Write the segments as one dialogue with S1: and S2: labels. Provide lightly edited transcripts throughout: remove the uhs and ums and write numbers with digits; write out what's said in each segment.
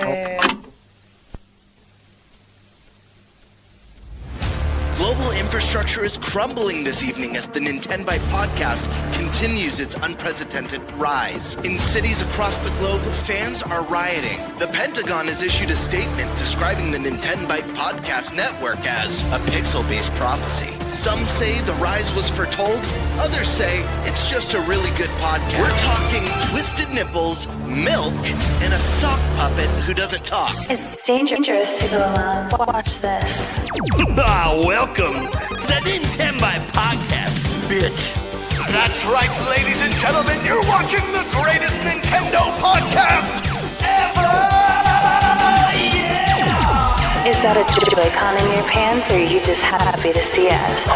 S1: Yeah.
S2: Global infrastructure is crumbling this evening as the Nintenbyte Podcast continues its unprecedented rise. In cities across the globe, fans are rioting. The Pentagon has issued a statement describing the Nintenbyte Podcast network as a pixel-based prophecy. Some say the rise was foretold, others say it's just a really good podcast. We're talking twisted nipples, milk, and a sock puppet who doesn't talk.
S3: It's dangerous to go alone. Watch this.
S4: Welcome to the Nintenbyte Podcast, bitch.
S2: That's right, ladies and gentlemen, you're watching the greatest Nintendo podcast ever! Yeah!
S3: Is that a Joy-Con in your pants, or are you just happy to see us?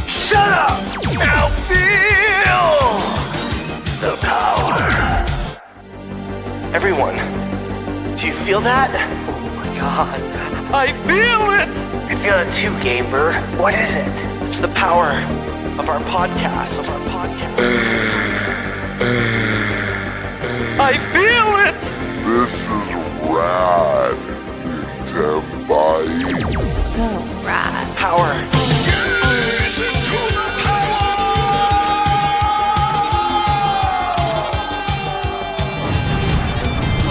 S2: Shut up! Now feel the power. Everyone, do you feel that?
S4: Oh my god, I feel it!
S1: I feel it too, GameBird. What is it?
S2: It's the power of our podcast.
S4: I feel it!
S5: This is rad, Nintenbyte.
S3: So rad.
S2: Power.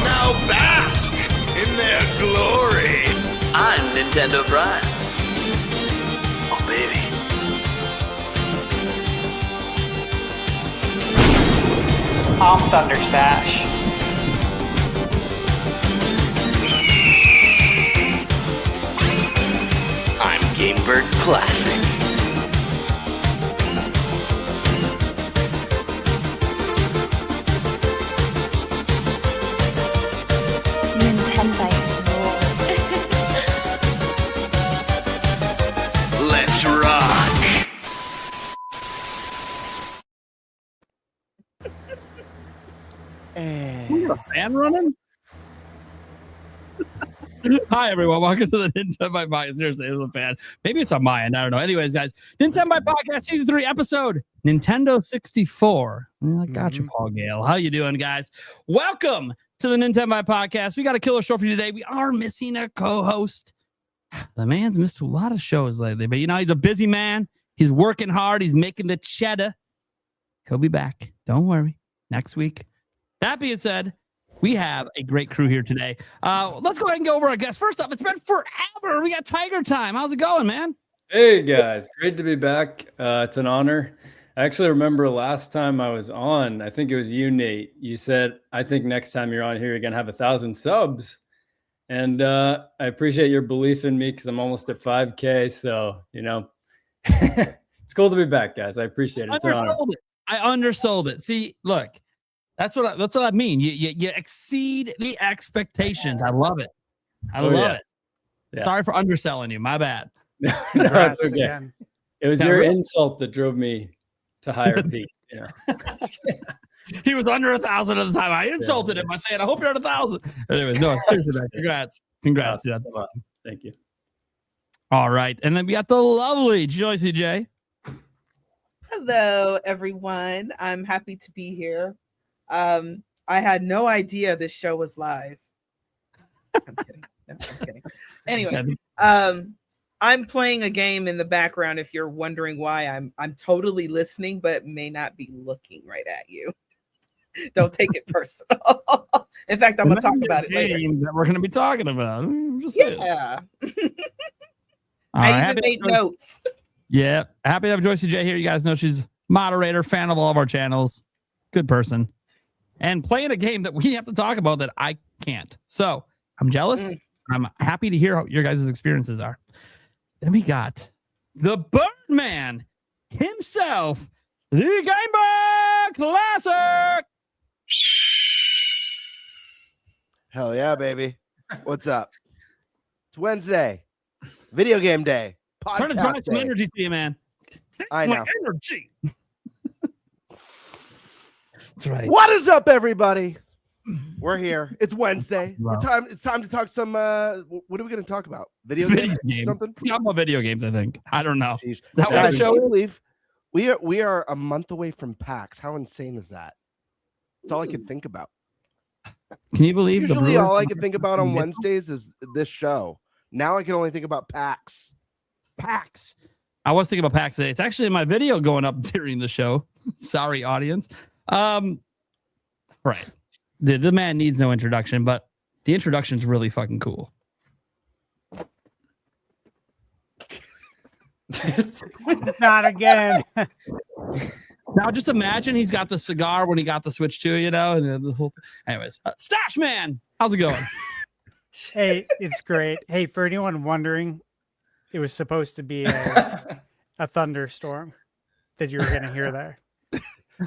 S2: Now bask in their glory.
S4: I'm Nintendo Brian. Oh baby.
S1: I'm ThunderStash.
S4: I'm GameBird Classic.
S3: Nintenbyte rules.
S2: Let's rock.
S6: We got a fan running? Hi, everyone. Welcome to the Nintenbyte Podcast. Seriously, it was a fan. Maybe it's on my end. I don't know. Anyways, guys, Nintenbyte Podcast Season 3 episode Nintendo 64. I got you, Paul Gale. How you doing, guys? Welcome to the Nintenbyte Podcast. We got a killer show for you today. We are missing a co-host. The man's missed a lot of shows lately, but you know, he's a busy man. He's working hard. He's making the cheddar. He'll be back. Don't worry. Next week. That being said, we have a great crew here today. Let's go ahead and go over our guests. First off, it's been forever. We got Tiger Time. How's it going, man?
S7: Hey, guys. Great to be back. It's an honor. I actually remember last time I was on, I think it was you, Nate. You said, I think next time you're on here, you're going to have 1,000 subs. And I appreciate your belief in me because I'm almost at 5K. So, you know, it's cool to be back, guys. I appreciate it. It's an honor.
S6: I undersold it. See, look. That's what I mean. You exceed the expectations. I love it. I love it. Yeah. Sorry for underselling you. My bad.
S7: No, it's okay. Again. It was your insult that drove me to higher peaks. You know?
S6: He was under 1,000 at the time. I insulted him by saying, "I hope you're at 1,000." Anyways, no, seriously, man. Congrats. Yeah, that's awesome.
S7: Thank you.
S6: All right, and then we got the lovely Joycey J.
S8: Hello, everyone. I'm happy to be here. I had no idea this show was live. I'm kidding. No, I'm kidding. Anyway, I'm playing a game in the background. If you're wondering why, I'm totally listening, but may not be looking right at you. Don't take it personal. In fact, I'm gonna talk about it later.
S6: That we're gonna be talking about.
S8: Yeah. I even made notes.
S6: Yeah, happy to have Joycey J here. You guys know she's moderator, fan of all of our channels, good person. And playing a game that we have to talk about that I can't. So I'm jealous. I'm happy to hear how your guys' experiences are. Then we got the Birdman himself, the GameBird Classic.
S9: Hell yeah, baby. What's up? It's Wednesday. Video game day. Podcast
S6: Trying to drive some
S9: day.
S6: energy to you, man.
S9: I know.
S6: My energy. That's right.
S9: What is up, everybody? We're here. It's Wednesday.
S6: Wow.
S9: It's time to talk some. What are we going to talk about? Video
S6: Video
S9: games?
S6: games.
S9: Something?
S6: Talking about video games, I think. I don't know.
S9: Jeez.
S6: Is that what
S9: Guys,
S6: the show
S9: can you
S6: is?
S9: believe we are a month away from PAX? How insane is that? That's all I could think about.
S6: Can you believe the
S9: Usually,
S6: Brewers-
S9: all I could think about on Wednesdays is this show. Now I can only think about PAX.
S6: PAX? I was thinking about PAX today. It's actually in my video going up during the show. Sorry, audience. Right. The man needs no introduction, but the introduction's really fucking cool.
S10: Not again.
S6: Now, just imagine he's got the cigar when he got the Switch 2, you know, and the whole thing. Anyways, Stash Man, how's it going?
S10: Hey, it's great. Hey, for anyone wondering, it was supposed to be a thunderstorm that you were going to hear there.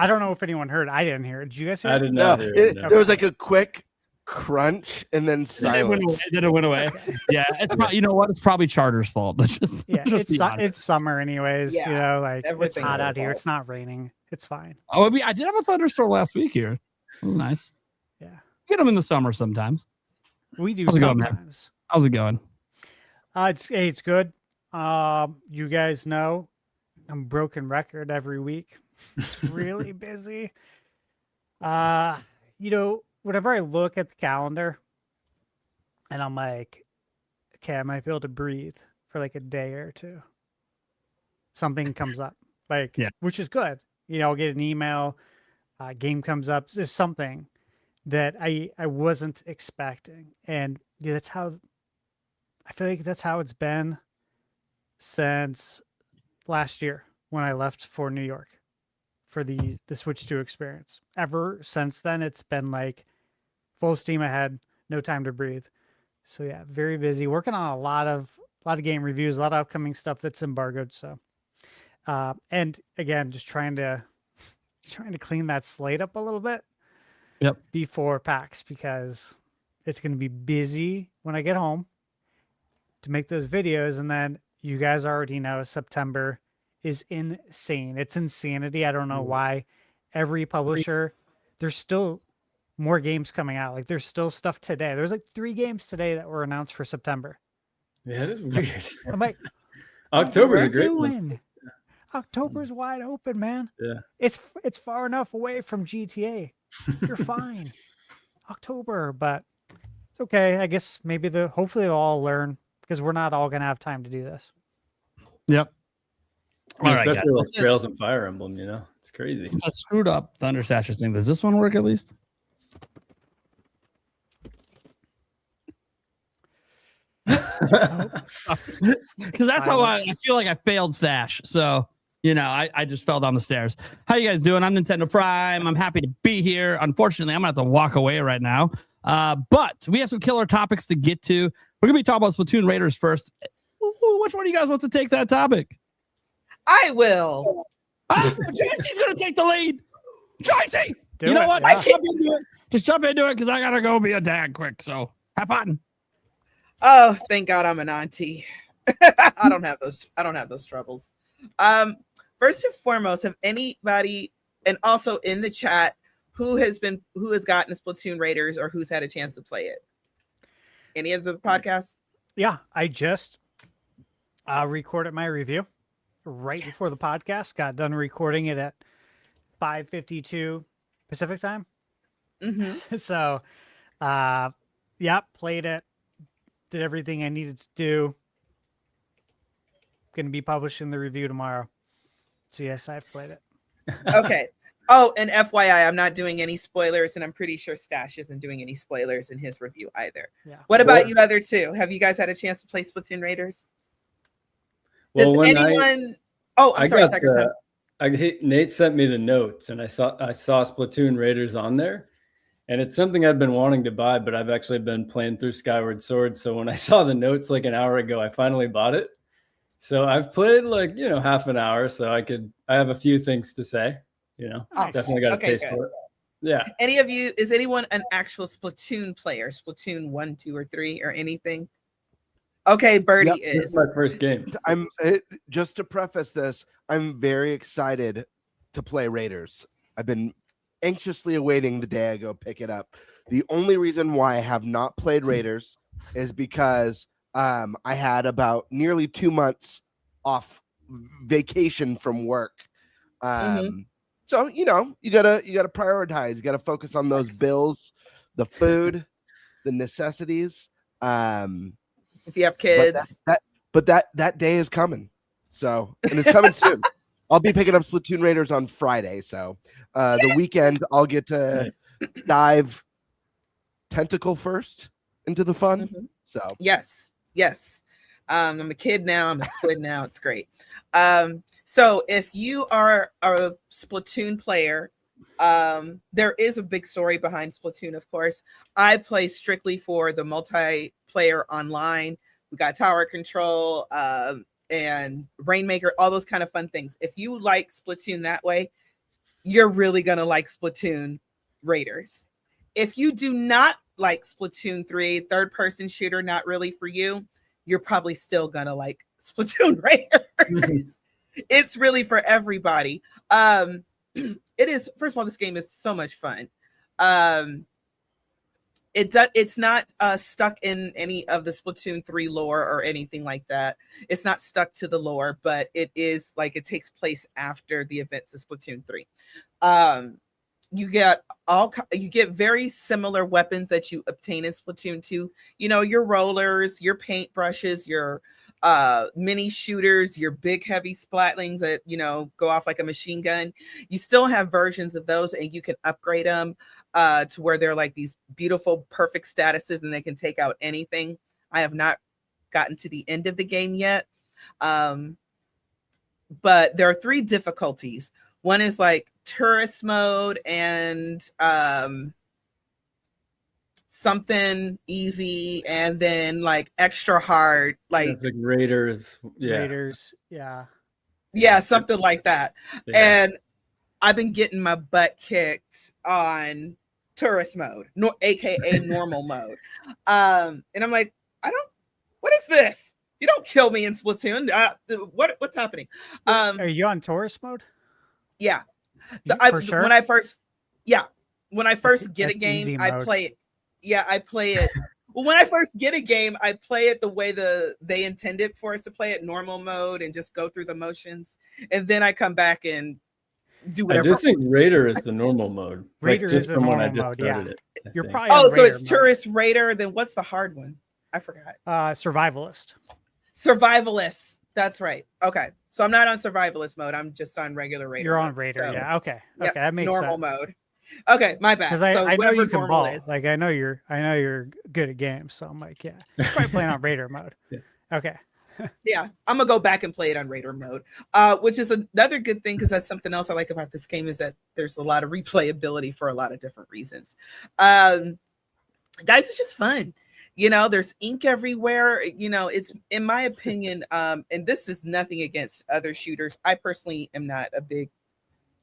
S10: I don't know if anyone heard. I didn't hear it. Did you guys hear it?
S7: I did not hear it. No.
S9: There was like a quick crunch and then silence.
S6: Then it went away. Yeah, it's you know what? It's probably Charter's fault. Let's just,
S10: Yeah,
S6: let's be honest.
S10: it's summer anyways.
S8: Yeah,
S10: you know, like it's
S8: everything's
S10: hot
S8: their
S10: out here.
S8: fault.
S10: It's not raining. It's fine.
S6: Oh, I did have a thunderstorm last week here. It was nice.
S10: Yeah,
S6: Get them in the summer sometimes.
S10: we do
S6: How's it going, man?
S10: sometimes.
S6: How's it going?
S10: It's good. You guys know I'm broken record every week. It's really busy. You know, whenever I look at the calendar and I'm like, okay, I might be able to breathe for like a day or two. Something comes up, like,
S6: Yeah.
S10: which is good. You know, I'll get an email, game comes up. There's something that I wasn't expecting. And yeah, that's how I feel like that's how it's been since last year when I left for New York for the Switch 2 experience. Ever since then, it's been like full steam ahead, no time to breathe. So yeah, very busy, working on a lot of game reviews, a lot of upcoming stuff that's embargoed. So, and again, just trying to clean that slate up a little bit.
S6: Yep.
S10: Before PAX, because it's going to be busy when I get home to make those videos. And then you guys already know September is insane. It's insanity. I don't know why every publisher, there's still more games coming out. Like there's still stuff today. There's like 3 games today that were announced for September.
S7: Yeah, it is weird.
S10: I'm like,
S7: October's
S10: what
S7: a
S10: are
S7: great
S10: we
S7: one.
S10: doing? October's wide open, man.
S7: Yeah.
S10: It's far enough away from GTA. You're fine. October, but it's okay. I guess maybe hopefully they'll all learn because we're not all gonna have time to do this.
S6: Yep. All right,
S7: Especially
S6: guys.
S7: like Trails and Fire Emblem, you know, it's crazy.
S6: I screwed up ThunderStash's thing. Does this one work at least? Because that's how I feel like I failed Stash. So, you know, I just fell down the stairs. How you guys doing? I'm Nintendo Prime. I'm happy to be here. Unfortunately, I'm going to have to walk away right now. But we have some killer topics to get to. We're going to be talking about Splatoon Raiders first. Ooh, which one of you guys wants to take that topic?
S8: I will.
S6: JC's going to take the lead. JC!
S10: Do
S6: You know
S10: it,
S6: what?
S10: yeah.
S6: Just jump into it because I got to go be a dad quick. So have fun.
S8: Oh, thank God I'm an auntie. I don't have those troubles. First and foremost, have anybody, and also in the chat, who has gotten Splatoon Raiders or who's had a chance to play it? Any of the podcasts?
S10: Yeah, I just recorded my review right before the podcast. Got done recording it at 5:52 Pacific time.
S8: Mm-hmm.
S10: So, yeah, played it. Did everything I needed to do. Going to be publishing the review tomorrow. So yes, I've played it.
S8: Okay. Oh, and FYI, I'm not doing any spoilers, and I'm pretty sure Stash isn't doing any spoilers in his review either.
S10: Yeah.
S8: What about you other two? Have you guys had a chance to play Splatoon Raiders?
S7: Well,
S8: Does
S7: when
S8: anyone? I'm sorry, Tucker.
S7: Nate sent me the notes, and I saw Splatoon Raiders on there, and it's something I've been wanting to buy, but I've actually been playing through Skyward Sword. So when I saw the notes like an hour ago, I finally bought it. So I've played like, you know, half an hour, so I have a few things to say, you know.
S8: Awesome.
S7: Definitely got a
S8: Okay,
S7: taste
S8: good.
S7: for it. Yeah.
S8: Is anyone an actual Splatoon player? Splatoon 1, 2, or 3 or anything? Okay, Birdie
S9: Yep,
S7: This
S8: is.
S7: is my first game.
S9: Just to preface this, I'm very excited to play Raiders. I've been anxiously awaiting the day I go pick it up. The only reason why I have not played Raiders is because I had about nearly 2 months off vacation from work. So you gotta prioritize. You gotta focus on those bills, the food, the necessities.
S8: If you have kids,
S9: but that day is coming. So, and it's coming soon. I'll be picking up Splatoon Raiders on Friday. So the weekend I'll get to dive tentacle first into the fun. So
S8: yes. I'm a kid now. I'm a squid now. It's great. So if you are a Splatoon player, there is a big story behind Splatoon, of course. I play strictly for the multiplayer online. We got tower control and Rainmaker, all those kind of fun things. If you like Splatoon that way, you're really going to like Splatoon Raiders. If you do not like Splatoon 3, third-person shooter, not really for you, you're probably still going to like Splatoon Raiders. It's really for everybody. It is, first of all, this game is so much fun. It's not stuck in any of the Splatoon 3 lore or anything like that. It's not stuck to the lore, but it is like it takes place after the events of Splatoon 3. You get very similar weapons that you obtain in Splatoon 2. You know, your rollers, your paintbrushes, your mini shooters, your big heavy splatlings that, you know, go off like a machine gun. You still have versions of those, and you can upgrade them to where they're like these beautiful, perfect statuses, and they can take out anything. I have not gotten to the end of the game yet. But there are 3 difficulties. One is like tourist mode and something easy, and then like extra hard, like
S7: it's like Raiders.
S10: Yeah,
S8: something like that. And I've been getting my butt kicked on tourist mode, aka normal mode. And I'm like, what is this? You don't kill me in Splatoon. What's happening?
S10: Are you on tourist mode?
S8: Yeah.
S10: For sure?
S8: When I first get a game, I play it. Yeah, I play it. Well, when I first get a game, I play it the way they intended for us to play it, normal mode, and just go through the motions. And then I come back and do whatever.
S7: I do think Raider is the normal mode.
S10: Raider is the normal mode. Yeah, you're probably.
S8: So it's tourist Raider. Then what's the hard one? I forgot.
S10: Survivalist.
S8: That's right. Okay, so I'm not on survivalist mode. I'm just on regular Raider.
S10: You're on Raider. So, yeah. Okay.
S8: Yep,
S10: that makes
S8: normal
S10: sense.
S8: mode. Okay, my bad.
S10: Because
S8: I
S10: know you can ball.
S8: Is.
S10: Like I know you're good at games, so I'm like, yeah, you're probably playing on Raider mode.
S7: Yeah.
S10: Okay.
S8: Yeah, I'm gonna go back and play it on Raider mode, which is another good thing, because that's something else I like about this game, is that there's a lot of replayability for a lot of different reasons. Guys, it's just fun. You know, there's ink everywhere. You know, it's, in my opinion, and this is nothing against other shooters. I personally am not a big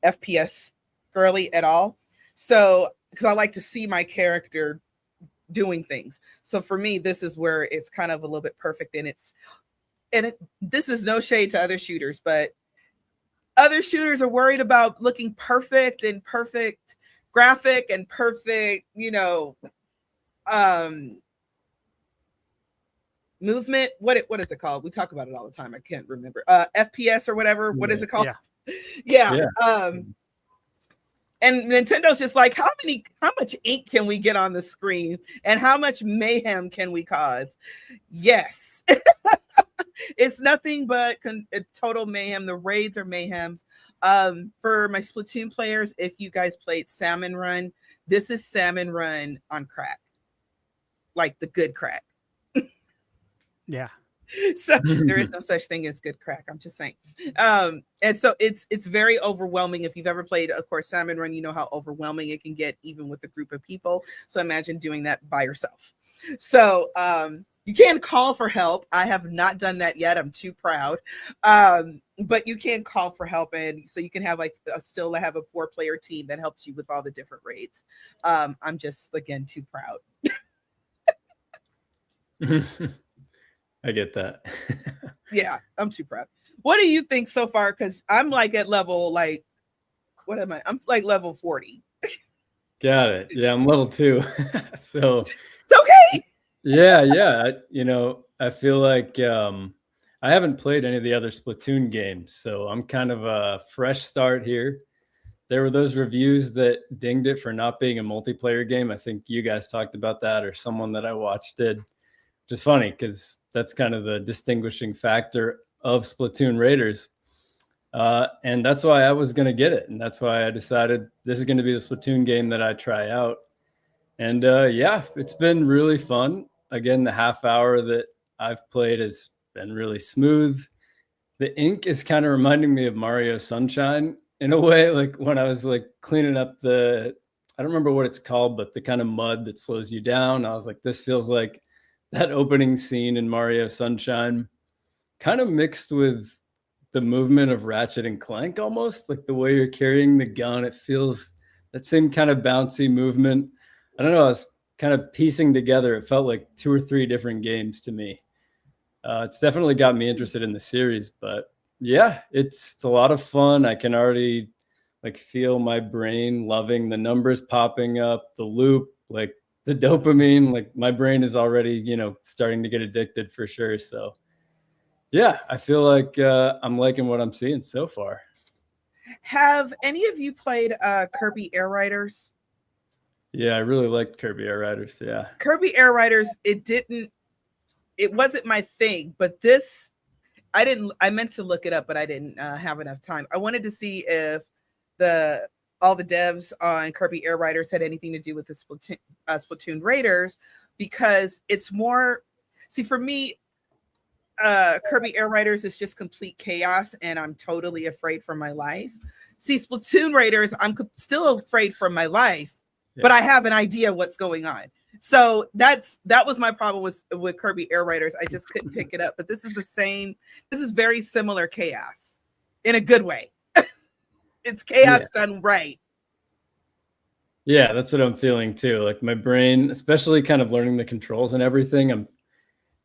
S8: FPS girly at all. So, because I like to see my character doing things. So for me, this is where it's kind of a little bit perfect. And this is no shade to other shooters, but other shooters are worried about looking perfect and perfect graphic and perfect, you know, movement. What is it called? We talk about it all the time. I can't remember. FPS or whatever. What is it called? Yeah. And Nintendo's just like, how much ink can we get on the screen, and how much mayhem can we cause? Yes. It's nothing but total mayhem. The raids are mayhems. For my Splatoon players, if you guys played Salmon Run, this is Salmon Run on crack. Like the good crack.
S10: Yeah.
S8: So there is no such thing as good crack. I'm just saying. And so it's very overwhelming. If you've ever played, of course, Salmon Run, you know how overwhelming it can get even with a group of people. So imagine doing that by yourself. So you can call for help. I have not done that yet. I'm too proud. But you can call for help, and so you can have still have a 4-player team that helps you with all the different raids. I'm just, again, too proud.
S7: I get that.
S8: Yeah, I'm too proud. What do you think so far? Because I'm like at level, what am I? I'm like level 40.
S7: Got it. Yeah, I'm level 2. So
S8: it's okay.
S7: yeah. I feel like I haven't played any of the other Splatoon games, so I'm kind of a fresh start here. There were those reviews that dinged it for not being a multiplayer game. I think you guys talked about that, or someone that I watched did, which is funny because that's kind of the distinguishing factor of Splatoon Raiders. And that's why I was going to get it. And that's why I decided this is going to be the Splatoon game that I try out. And yeah, it's been really fun. Again, the half hour that I've played has been really smooth. The ink is kind of reminding me of Mario Sunshine in a way, like when I was like cleaning up I don't remember what it's called, but the kind of mud that slows you down. I was like, this feels like that opening scene in Mario Sunshine, kind of mixed with the movement of Ratchet and Clank, almost like the way you're carrying the gun. It feels that same kind of bouncy movement. I don't know. I was kind of piecing together. It felt like 2 or 3 different games to me. It's definitely got me interested in the series, but yeah, it's a lot of fun. I can already like feel my brain loving the numbers popping up, the loop, like the dopamine, like my brain is already, starting to get addicted for sure. So yeah, I feel like I'm liking what I'm seeing so far.
S8: Have any of you played Kirby Air Riders?
S7: Yeah, I really liked Kirby Air Riders. Yeah.
S8: Kirby Air Riders, it wasn't my thing, but this, I meant to look it up, but I didn't have enough time. I wanted to see if all the devs on Kirby Air Riders had anything to do with the Splatoon Raiders, because it's more, see, for me, Kirby Air Riders is just complete chaos, and I'm totally afraid for my life. See, Splatoon Raiders, I'm still afraid for my life, but I have an idea what's going on. So that was my problem with Kirby Air Riders. I just couldn't pick it up. But this is the same. This is very similar chaos in a good way. It's chaos done right.
S7: Yeah, that's what I'm feeling too. Like my brain, especially kind of learning the controls and everything, I'm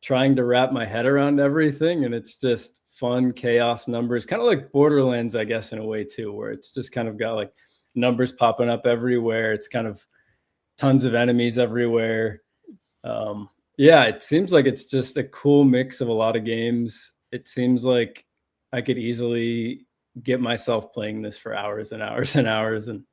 S7: trying to wrap my head around everything, and it's just fun chaos numbers, kind of like Borderlands, I guess, in a way too, where it's just kind of got like numbers popping up everywhere. It's kind of tons of enemies everywhere. Yeah, it seems like it's just a cool mix of a lot of games. It seems like I could easily get myself playing this for hours and hours and hours. And,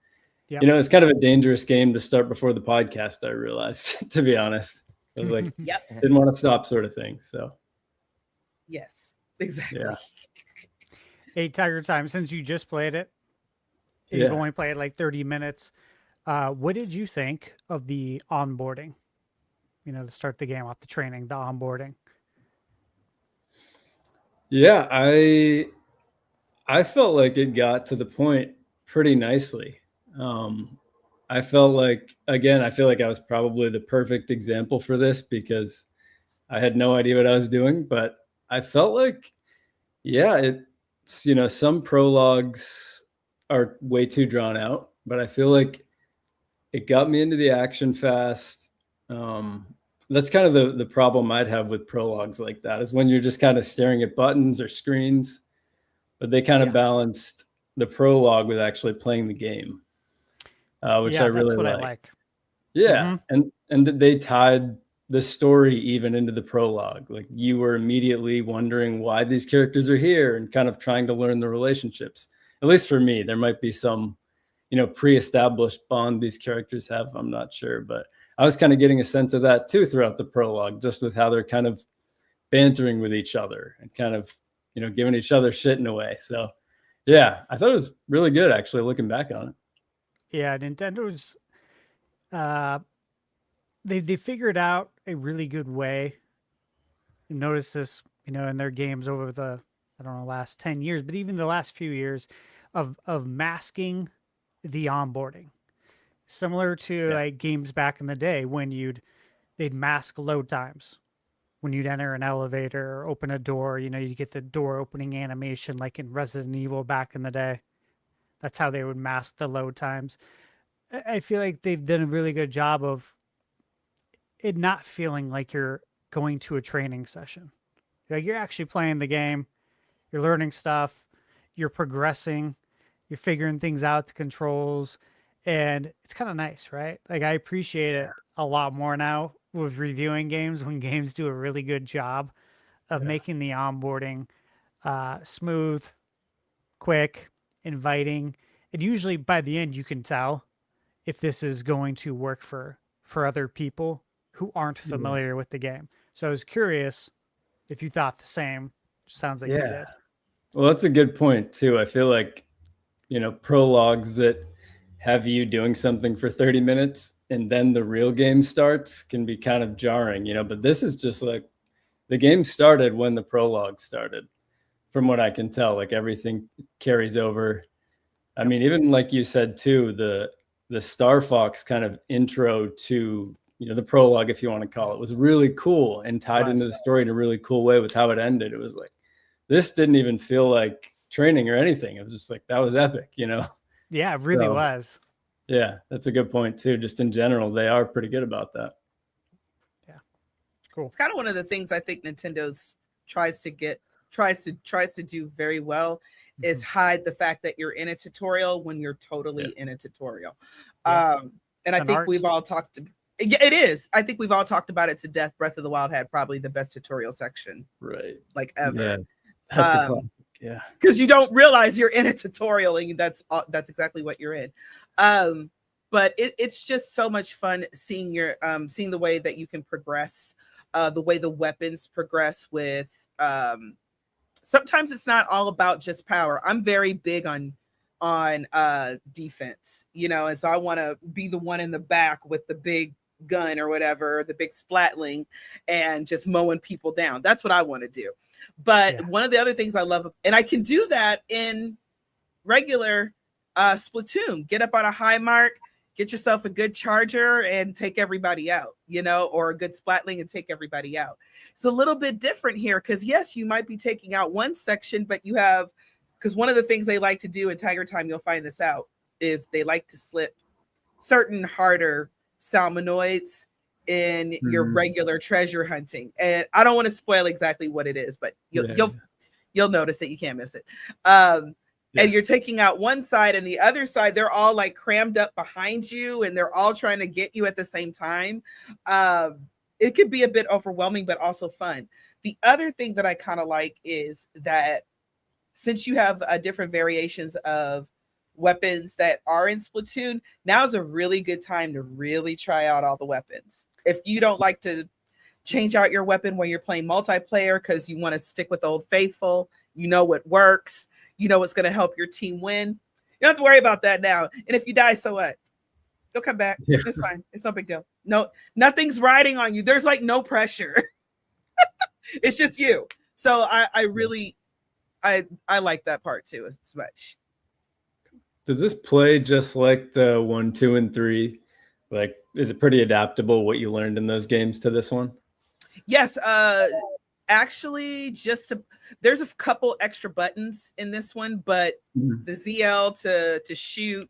S7: it's kind of a dangerous game to start before the podcast, I realized, to be honest. I was like, didn't want to stop sort of thing. So,
S8: yes, exactly.
S7: Yeah.
S10: Hey, Tiger Time, since you just played it, you've only played like 30 minutes. What did you think of the onboarding? To start the game off, the training, the onboarding.
S7: Yeah, I felt like it got to the point pretty nicely. I felt like, again, I feel like I was probably the perfect example for this because I had no idea what I was doing, but I felt like, it's, some prologues are way too drawn out, but I feel like it got me into the action fast. That's kind of the problem I'd have with prologues like that, is when you're just kind of staring at buttons or screens, but they kind of balanced the prologue with actually playing the game, which I really like. Yeah. And they tied the story even into the prologue. Like you were immediately wondering why these characters are here and kind of trying to learn the relationships. At least for me, there might be some, pre-established bond these characters have. I'm not sure, but I was kind of getting a sense of that too throughout the prologue, just with how they're kind of bantering with each other and kind of, giving each other shit in a way. So yeah, I thought it was really good actually looking back on it.
S10: Yeah, Nintendo's they figured out a really good way. You notice this, in their games over the, last 10 years, but even the last few years of masking the onboarding. Similar to like games back in the day when they'd mask load times. When you'd enter an elevator or open a door, you get the door opening animation like in Resident Evil back in the day. That's how they would mask the load times. I feel like they've done a really good job of it not feeling like you're going to a training session. Like you're actually playing the game, you're learning stuff, you're progressing, you're figuring things out, the controls. And it's kind of nice, right? Like I appreciate it a lot more now with reviewing games when games do a really good job of making the onboarding smooth, quick, inviting. And usually by the end you can tell if this is going to work for other people who aren't familiar with the game. So I was curious if you thought the same. Sounds like you did.
S7: Well, that's a good point too. I feel like, prologues that have you doing something for 30 minutes and then the real game starts can be kind of jarring, but this is just like the game started when the prologue started, from what I can tell. Like everything carries over. I mean, even like you said too, the Star Fox kind of intro to, the prologue, if you want to call it, was really cool and tied into the story in a really cool way with how it ended. It was like, this didn't even feel like training or anything. It was just like, that was epic,
S10: Yeah, it really was.
S7: Yeah, that's a good point too. Just in general, they are pretty good about that.
S10: Yeah, cool.
S8: It's kind of one of the things I think Nintendo's tries to do very well is hide the fact that you're in a tutorial when you're totally in a tutorial. And I think we've all talked. It is. I think we've all talked about it to death. Breath of the Wild had probably the best tutorial section,
S7: right?
S8: Like ever.
S7: Yeah, that's a classic. Yeah,
S8: because you don't realize you're in a tutorial, and that's exactly what you're in. But it's just so much fun seeing seeing the way that you can progress, the way the weapons progress with. Sometimes it's not all about just power. I'm very big on defense, and so I want to be the one in the back with the big gun or whatever, the big splatling, and just mowing people down. That's what I want to do. But one of the other things I love, and I can do that in regular Splatoon, get up on a high mark, get yourself a good charger and take everybody out, or a good splatling and take everybody out. It's a little bit different here because yes, you might be taking out one section, but you have, because one of the things they like to do in Tiger Time, you'll find this out, is they like to slip certain harder salmonoids in your regular treasure hunting. And I don't want to spoil exactly what it is, but you'll notice it. You can't miss it. And you're taking out one side, and the other side, they're all like crammed up behind you, and they're all trying to get you at the same time. It could be a bit overwhelming, but also fun. The other thing that I kind of like is that since you have different variations of weapons that are in Splatoon, now is a really good time to really try out all the weapons. If you don't like to change out your weapon when you're playing multiplayer because you want to stick with Old Faithful, what works, what's going to help your team win, you don't have to worry about that now. And if you die, so what? You'll come back. Yeah. It's fine. It's no big deal. No, nothing's riding on you. There's like no pressure. It's just you. So I really like that part too as much.
S7: Does this play just like the 1, 2, and 3? Like, is it pretty adaptable what you learned in those games to this one?
S8: Yes. Actually, there's a couple extra buttons in this one, but the ZL to shoot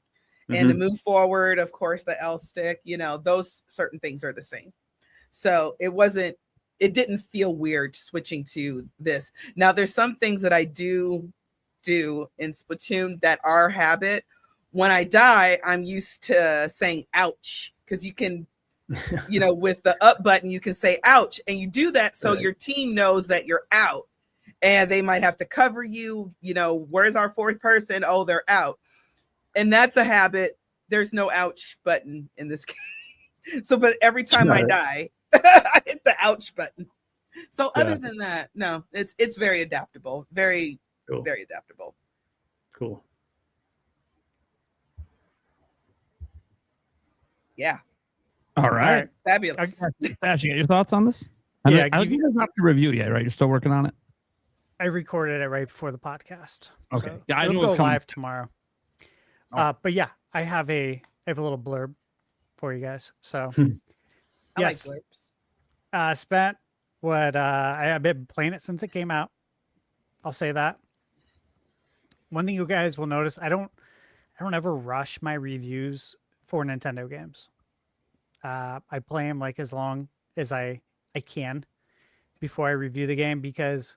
S8: and to move forward, of course, the L stick, those certain things are the same. So it didn't feel weird switching to this. Now, there's some things that I do in Splatoon that are habit. When I die, I'm used to saying ouch, because you can, with the up button, you can say ouch, and you do that so your team knows that you're out, and they might have to cover you. Where's our fourth person? Oh, they're out. And that's a habit. There's no ouch button in this game. So, but every time I die, I hit the ouch button. So other than that, no, it's very adaptable. Very, very adaptable.
S7: Cool.
S8: Yeah.
S6: All right.
S8: Fabulous.
S6: Stash, you got your thoughts on this? I think you guys have to review yet, right? You're still working on it?
S10: I recorded it right before the podcast.
S6: Okay.
S10: So
S6: Yeah, I know
S10: it'll
S6: it's
S10: go
S6: coming
S10: live tomorrow. But yeah, I have a little blurb for you guys. So
S8: I like blurbs.
S10: Spent what I've been playing it since it came out. I'll say that. One thing you guys will notice, I don't ever rush my reviews for Nintendo games. I play them like as long as I can before I review the game, because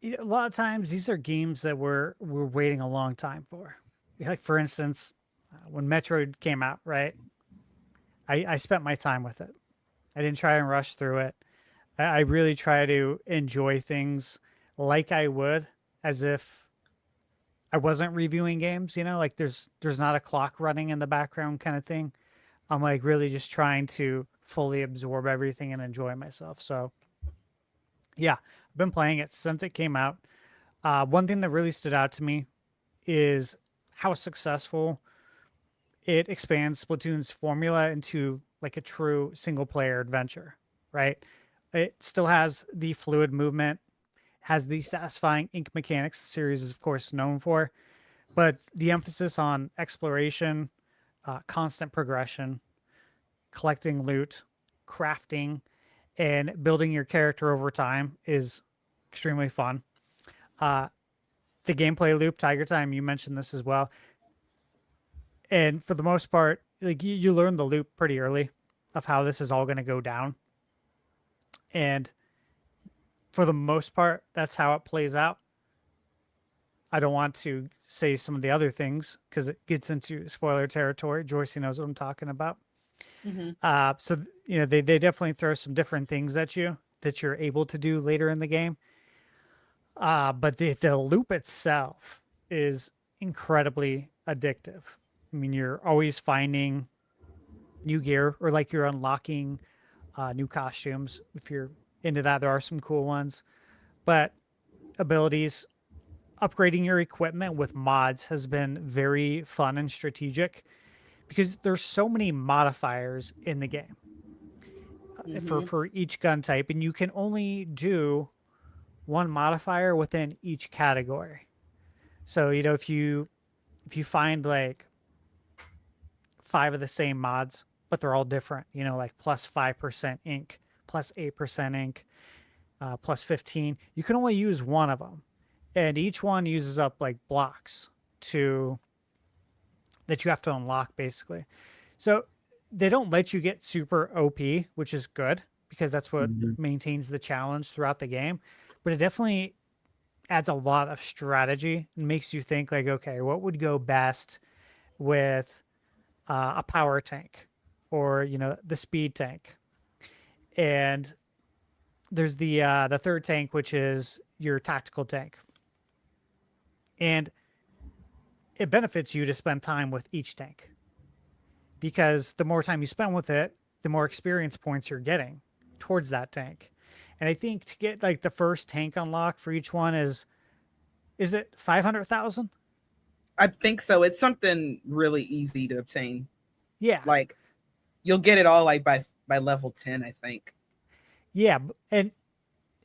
S10: a lot of times these are games that we're waiting a long time for. Like, for instance, when Metroid came out, right? I spent my time with it. I didn't try and rush through it. I really try to enjoy things like I would as if I wasn't reviewing games, like there's not a clock running in the background kind of thing. I'm like really just trying to fully absorb everything and enjoy myself. So yeah, I've been playing it since it came out. One thing that really stood out to me is how successful it expands Splatoon's formula into like a true single player adventure, right? It still has the fluid movement, has the satisfying ink mechanics the series is of course known for, but the emphasis on exploration, constant progression, collecting loot, crafting, and building your character over time is extremely fun. The gameplay loop, Tiger Time, you mentioned this as well. And for the most part, like you learn the loop pretty early of how this is all going to go down. And for the most part, that's how it plays out. I don't want to say some of the other things because it gets into spoiler territory. Joycey knows what I'm talking about. So, they definitely throw some different things at you that you're able to do later in the game. But the loop itself is incredibly addictive. I mean, you're always finding new gear or like you're unlocking new costumes. If you're into that, there are some cool ones. But abilities, upgrading your equipment with mods has been very fun and strategic because there's so many modifiers in the game for each gun type, and you can only do one modifier within each category. So, if you find like 5 of the same mods, but they're all different, like plus 5% ink, plus 8% ink, plus 15, you can only use one of them. And each one uses up like blocks that you have to unlock basically. So they don't let you get super OP, which is good because that's what maintains the challenge throughout the game. But it definitely adds a lot of strategy and makes you think like, okay, what would go best with a power tank or, the speed tank. And there's the third tank, which is your tactical tank. And it benefits you to spend time with each tank because the more time you spend with it, the more experience points you're getting towards that tank. And I think to get like the first tank unlock for each one is it 500,000?
S8: I think so. It's something really easy to obtain.
S10: Yeah.
S8: Like you'll get it all like by level 10, I think.
S10: Yeah. And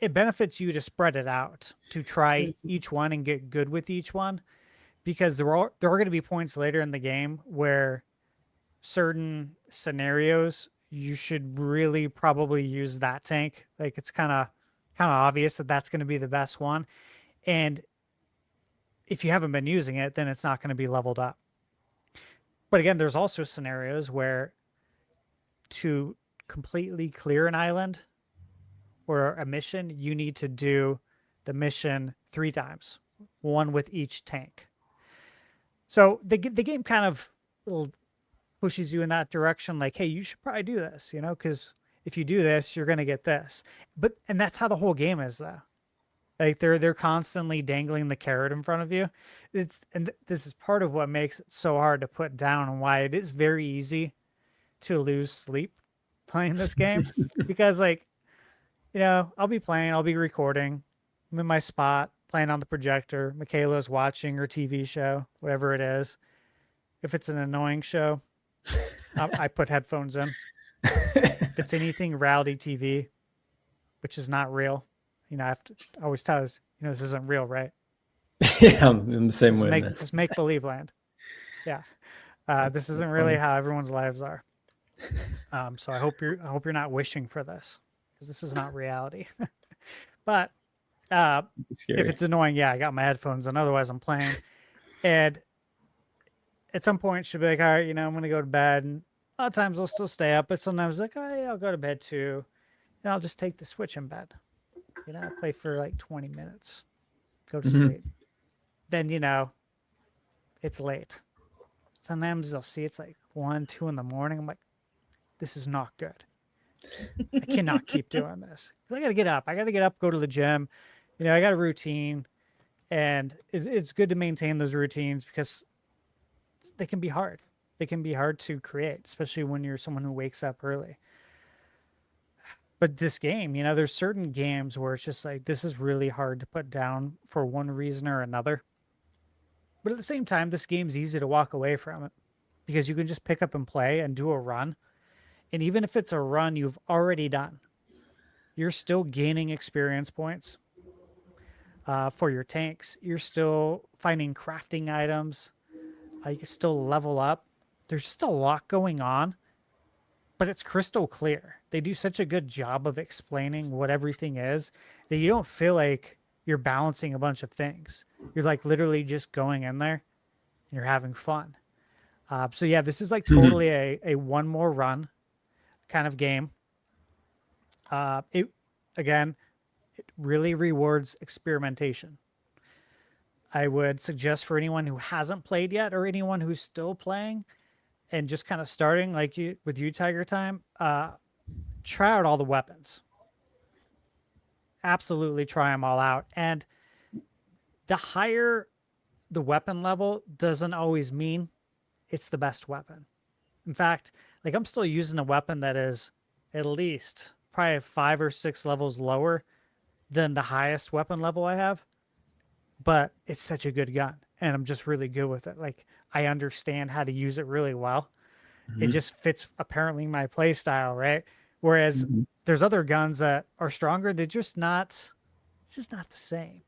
S10: it benefits you to spread it out, to try each one and get good with each one, because there are going to be points later in the game where certain scenarios you should really probably use that tank. Like it's kind of obvious that that's going to be the best one. And if you haven't been using it, then it's not going to be leveled up. But again, there's also scenarios where to completely clear an island or a mission, you need to do the mission 3 times, one with each tank. So the game kind of pushes you in that direction, like, hey, you should probably do this, because if you do this, you're going to get this. And that's how the whole game is, though. Like they're constantly dangling the carrot in front of you. And this is part of what makes it so hard to put down and why it is very easy to lose sleep playing this game because like, I'll be playing, I'll be recording, I'm in my spot playing on the projector. Michaela's watching her TV show, whatever it is. If it's an annoying show, I put headphones in. If it's anything reality TV, which is not real, I have to always tell us, this isn't real, right?
S7: Yeah, I'm the same way.
S10: It's make believe land. Yeah, this isn't really how everyone's lives are. So I hope you're not wishing for this because this is not reality. But if it's annoying, yeah, I got my headphones on. Otherwise, I'm playing, and at some point, she'll be like, "All right, I'm gonna go to bed." And a lot of times, I'll still stay up, but sometimes, like, "Oh, yeah, I'll go to bed too," and I'll just take the Switch in bed. Play for like 20 minutes, go to sleep. Then, it's late. sometimes I'll see it's like 1, 2 in the morning. I'm like, this is not good. I cannot keep doing this. I got to get up. I got to get up, go to the gym. You know, I got a routine, and it's good to maintain those routines because they can be hard. They can be hard to create, especially when you're someone who wakes up early. But this game, you know, there's certain games where it's just like, this is really hard to put down for one reason or another. But at the same time, this game's easy to walk away from it because you can just pick up and play and do a run. And even if it's a run you've already done, you're still gaining experience points for your tanks. You're still finding crafting items. You can still level up. There's just a lot going on, but it's crystal clear. They do such a good job of explaining what everything is that you don't feel like you're balancing a bunch of things. You're like literally just going in there and you're having fun. So yeah, this is like totally a one more run kind of game. It really rewards experimentation. I would suggest for anyone who hasn't played yet or anyone who's still playing and just kind of starting like with you, Tiger Time, try out all the weapons. Absolutely try them all out. And the higher the weapon level doesn't always mean it's the best weapon. In fact, like I'm still using a weapon that is at least probably 5 or 6 levels lower than the highest weapon level I have. But it's such a good gun and I'm just really good with it. Like I understand how to use it really well. It just fits apparently my play style, right? Whereas there's other guns that are stronger. They're just not, it's just not the same.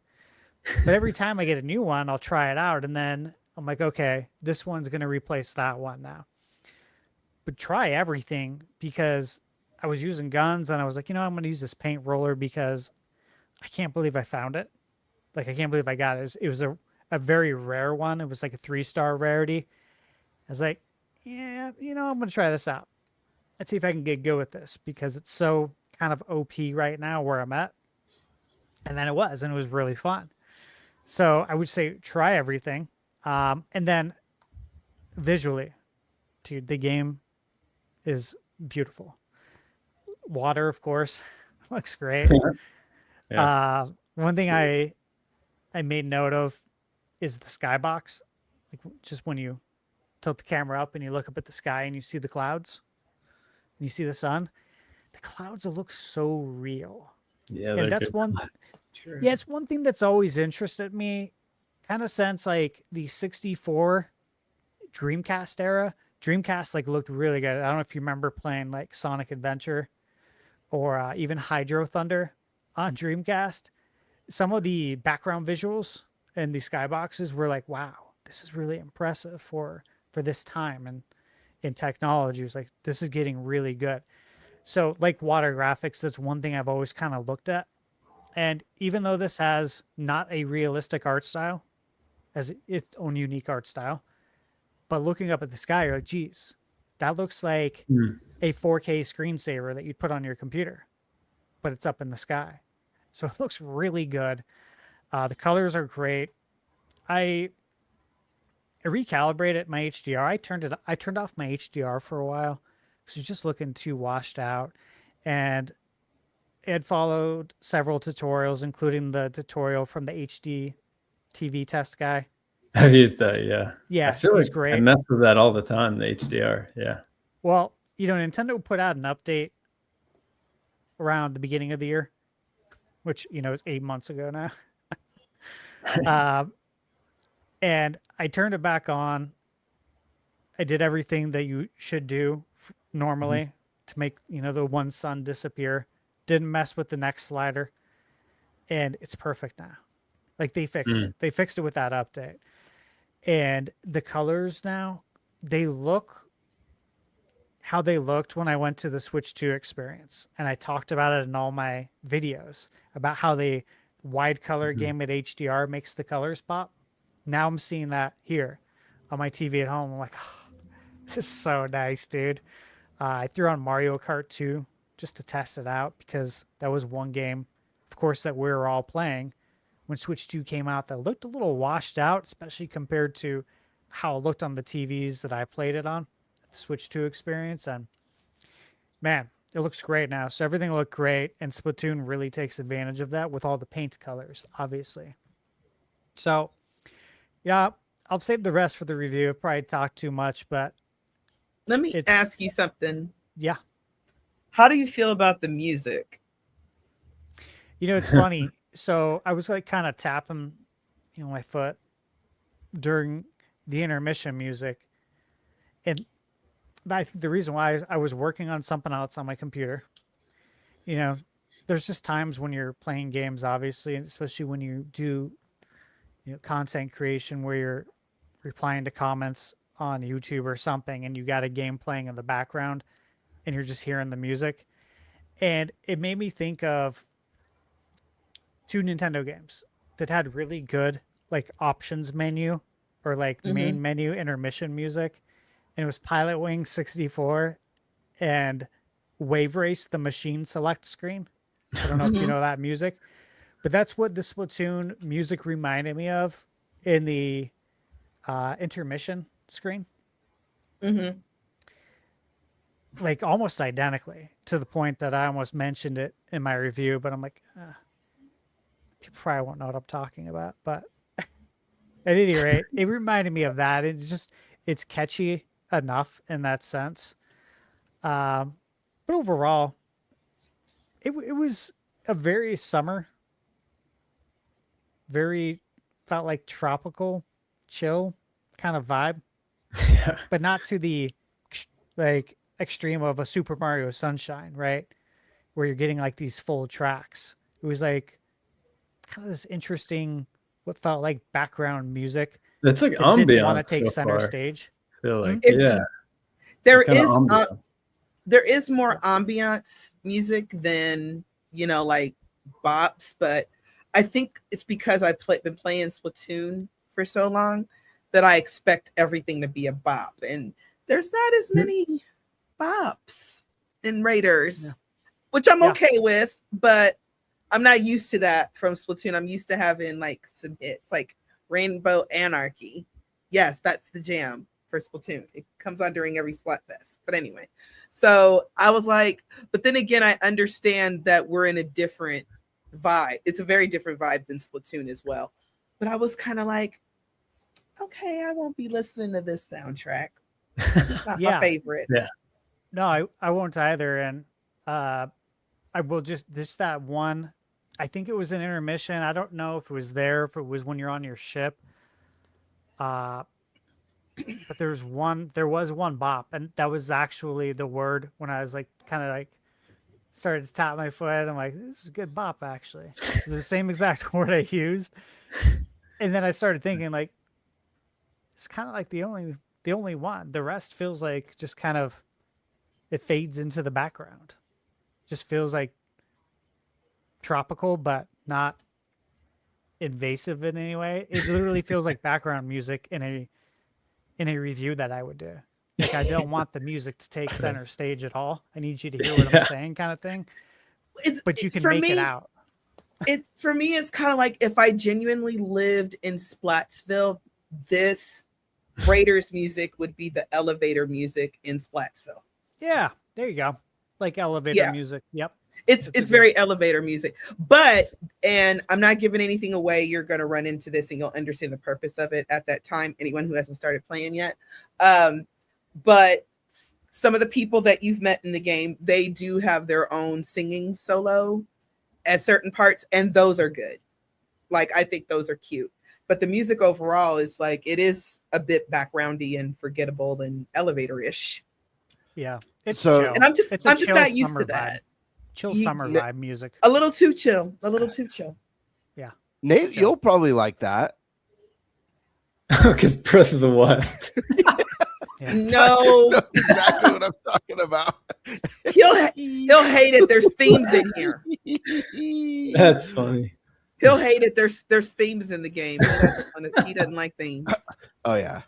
S10: But every time I get a new one, I'll try it out. And then I'm like, okay, this one's going to replace that one now. But try everything because I was using guns and I was like, you know, I'm going to use this paint roller because I can't believe I found it. Like, I can't believe I got it. It was a very rare one. It was like a 3-star rarity. I was like, yeah, you know, I'm going to try this out. Let's see if I can get good with this because it's so kind of OP right now where I'm at. And then it was really fun. So I would say try everything. And then visually, dude, the game is beautiful. Water, of course, looks great.
S7: Yeah.
S10: One thing I made note of is the skybox. Like just when you tilt the camera up and you look up at the sky and you see the clouds and you see the sun, the clouds look so real.
S7: Yeah,
S10: and that's one. Sure. Yeah, it's one thing that's always interested me, kind of since like the 64 Dreamcast era. Dreamcast like looked really good. I don't know if you remember playing like Sonic Adventure or even Hydro Thunder on Dreamcast. Some of the background visuals and the skyboxes were like, wow, this is really impressive for this time and in technology. It was like, this is getting really good. So like water graphics, that's one thing I've always kind of looked at. And even though this has not a realistic art style, as its own unique art style, but looking up at the sky, you're like, geez, that looks like a 4K screensaver that you'd put on your computer, but it's up in the sky. So it looks really good. The colors are great. I recalibrated my HDR. I turned off my HDR for a while because it was just looking too washed out. And it had followed several tutorials, including the tutorial from the HD TV test guy.
S7: I've used that, yeah.
S10: Yeah,
S7: I feel like
S10: great.
S7: I mess with that all the time, the HDR, yeah.
S10: Well, you know, Nintendo put out an update around the beginning of the year, which, you know, is 8 months ago now. And I turned it back on. I did everything that you should do normally to make, you know, the one sun disappear. Didn't mess with the next slider. And it's perfect now. Like they fixed it. They fixed it with that update. And the colors now, they look how they looked when I went to the Switch 2 experience. And I talked about it in all my videos about how the wide color game at HDR makes the colors pop. Now I'm seeing that here on my TV at home. I'm like, oh, this is so nice, dude. I threw on Mario Kart 2 just to test it out because that was one game, of course, that we were all playing when Switch 2 came out that looked a little washed out, especially compared to how it looked on the TVs that I played it on, the Switch 2 experience, and man, it looks great now. So everything looked great, and Splatoon really takes advantage of that with all the paint colors, obviously. So, yeah, I'll save the rest for the review. I've probably talked too much, but
S8: let me ask you something.
S10: Yeah.
S8: How do you feel about the music?
S10: You know, it's funny. So I was like kind of tapping, my foot during the intermission music. And I think the reason why I was working on something else on my computer. There's just times when you're playing games, obviously, and especially when you do content creation where you're replying to comments on YouTube or something, and you got a game playing in the background and you're just hearing the music. And it made me think of 2 Nintendo games that had really good like options menu or like main menu intermission music. And it was Pilot Wing 64 and Wave Race, the machine select screen. I don't know if you know that music, but that's what the Splatoon music reminded me of in the intermission screen. Like almost identically, to the point that I almost mentioned it in my review, but I'm like, people probably won't know what I'm talking about. But at any rate, it reminded me of that. It's catchy enough in that sense. But overall, it was a very summer, very felt like tropical, chill kind of vibe.
S7: Yeah.
S10: But not to the like extreme of a Super Mario Sunshine, right? Where you're getting like these full tracks. It was like kind of this interesting, what felt like background music.
S7: It's like
S10: that didn't
S7: ambiance
S10: want to take
S7: so
S10: center
S7: far.
S10: stage.
S7: I feel like
S8: There is more ambiance music than like bops, but I think it's because I've been playing Splatoon for so long that I expect everything to be a bop, and there's not as many bops in Raiders, which I'm okay with, but I'm not used to that from Splatoon. I'm used to having like some hits, like Rainbow Anarchy. Yes, that's the jam for Splatoon. It comes on during every Splatfest. But anyway, so I was like, but then again, I understand that we're in a different vibe. It's a very different vibe than Splatoon as well. But I was kind of like, okay, I won't be listening to this soundtrack. It's not my favorite.
S7: Yeah.
S10: No, I won't either. And I will just that one. I think it was an intermission. I don't know if it was there, if it was when you're on your ship. But there was one bop, and that was actually the word when I was like kind of like started to tap my foot. I'm like, this is a good bop, actually. It's the same exact word I used. And then I started thinking like, it's kind of like the only one. The rest feels like just kind of, it fades into the background. Just feels like tropical, but not invasive in any way. It literally feels like background music in a review that I would do. Like, I don't want the music to take center stage at all. I need you to hear what I'm saying, kind of thing. But you can make it out.
S8: For me, it's kind of like if I genuinely lived in Splatsville, this Raiders music would be the elevator music in Splatsville.
S10: Yeah, there you go. Like elevator music. Yep.
S8: It's very elevator music. And I'm not giving anything away. You're going to run into this and you'll understand the purpose of it at that time. Anyone who hasn't started playing yet. But some of the people that you've met in the game, they do have their own singing solo at certain parts, and those are good. Like, I think those are cute. But the music overall is like, it is a bit backgroundy and forgettable and elevator-ish.
S10: Yeah. It's
S9: So-
S10: chill.
S8: And I'm just
S10: It's a chill
S8: not used
S10: summer
S8: to that.
S10: vibe. Chill summer vibe music.
S8: A little too chill.
S10: Yeah.
S9: Nate, you'll probably like that.
S7: Because Breath of the Wild.
S10: Yeah.
S8: No,
S9: That's exactly what I'm talking about.
S8: he'll hate it. There's themes in here.
S7: That's funny.
S8: He'll hate it. There's themes in the game. He doesn't like themes.
S9: Oh yeah.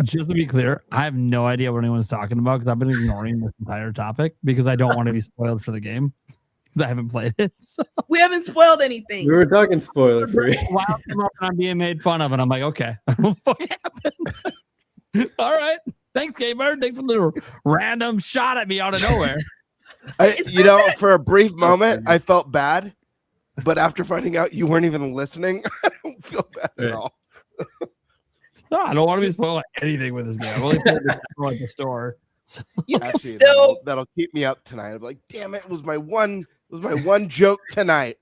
S6: Just to be clear, I have no idea what anyone's talking about because I've been ignoring this entire topic because I don't want to be spoiled for the game. because I haven't played it. So
S8: We haven't spoiled anything.
S7: We were talking spoiler free.
S6: wow, came up and I'm being made fun of, and I'm like, okay, what happened? All right, thanks, GameBird. Thanks for the random shot at me out of nowhere.
S9: For a brief moment, I felt bad, but after finding out you weren't even listening, I don't feel bad at all.
S6: No, I don't want to be spoiling anything with this game. I've only played it at the store. So.
S9: Actually,
S8: still
S9: that'll keep me up tonight. I'm like, damn it, it was my one joke tonight.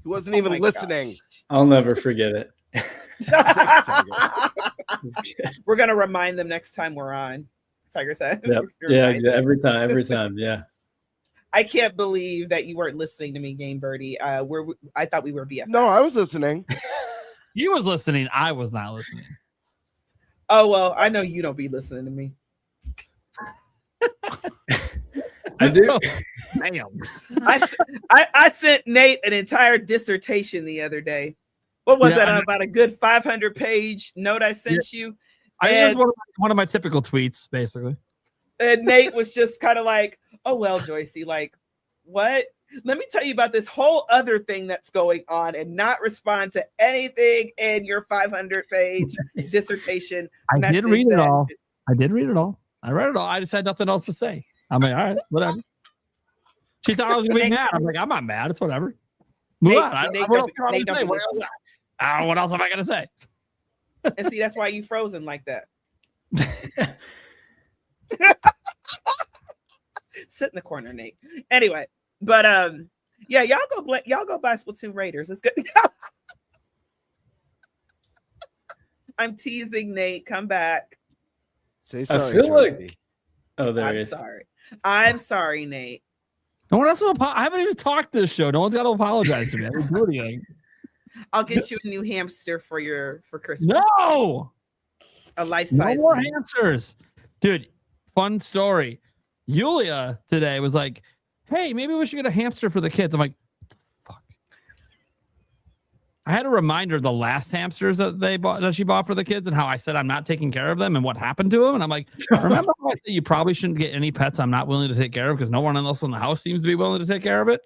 S9: He wasn't even listening.
S7: Gosh. I'll never forget it.
S8: We're gonna remind them next time we're on. Tiger said.
S7: Yep. Yeah, every time. Yeah.
S8: I can't believe that you weren't listening to me, Game Birdie. I thought we were BFFs.
S9: No, I was listening.
S6: You was listening. I was not listening.
S8: Oh well, I know you don't be listening to me.
S7: I do.
S6: Damn.
S8: I sent Nate an entire dissertation the other day. What was that about? A good 500-page note I sent you.
S6: I was one of my typical tweets, basically.
S8: And Nate was just kind of like, "Oh well, Joycey, like, what? Let me tell you about this whole other thing that's going on," and not respond to anything in your 500-page dissertation.
S6: I did read it all. I read it all. I just had nothing else to say. I'm like, all right, whatever. She thought I was gonna be mad. I'm like, I'm not mad. It's whatever. Move on. What else am I gonna say?
S8: And see, that's why you frozen like that. Sit in the corner, Nate. Anyway, but yeah, y'all go buy Splatoon Raiders. It's good. I'm teasing Nate. Come back.
S9: Say sorry.
S7: I feel like. Oh, there he is.
S8: I'm sorry, Nate.
S6: No one else will I haven't even talked this show. No one's got to apologize to me. I didn't do anything.
S8: I'll get you a new hamster for Christmas.
S6: No,
S8: a life-size.
S6: No more hamsters, dude. Fun story. Yulia today was like, "Hey, maybe we should get a hamster for the kids." I'm like, "What the fuck?" I had a reminder of the last hamsters that she bought for the kids and how I said I'm not taking care of them and what happened to them. And I'm like, remember how I said you probably shouldn't get any pets I'm not willing to take care of because no one else in the house seems to be willing to take care of it.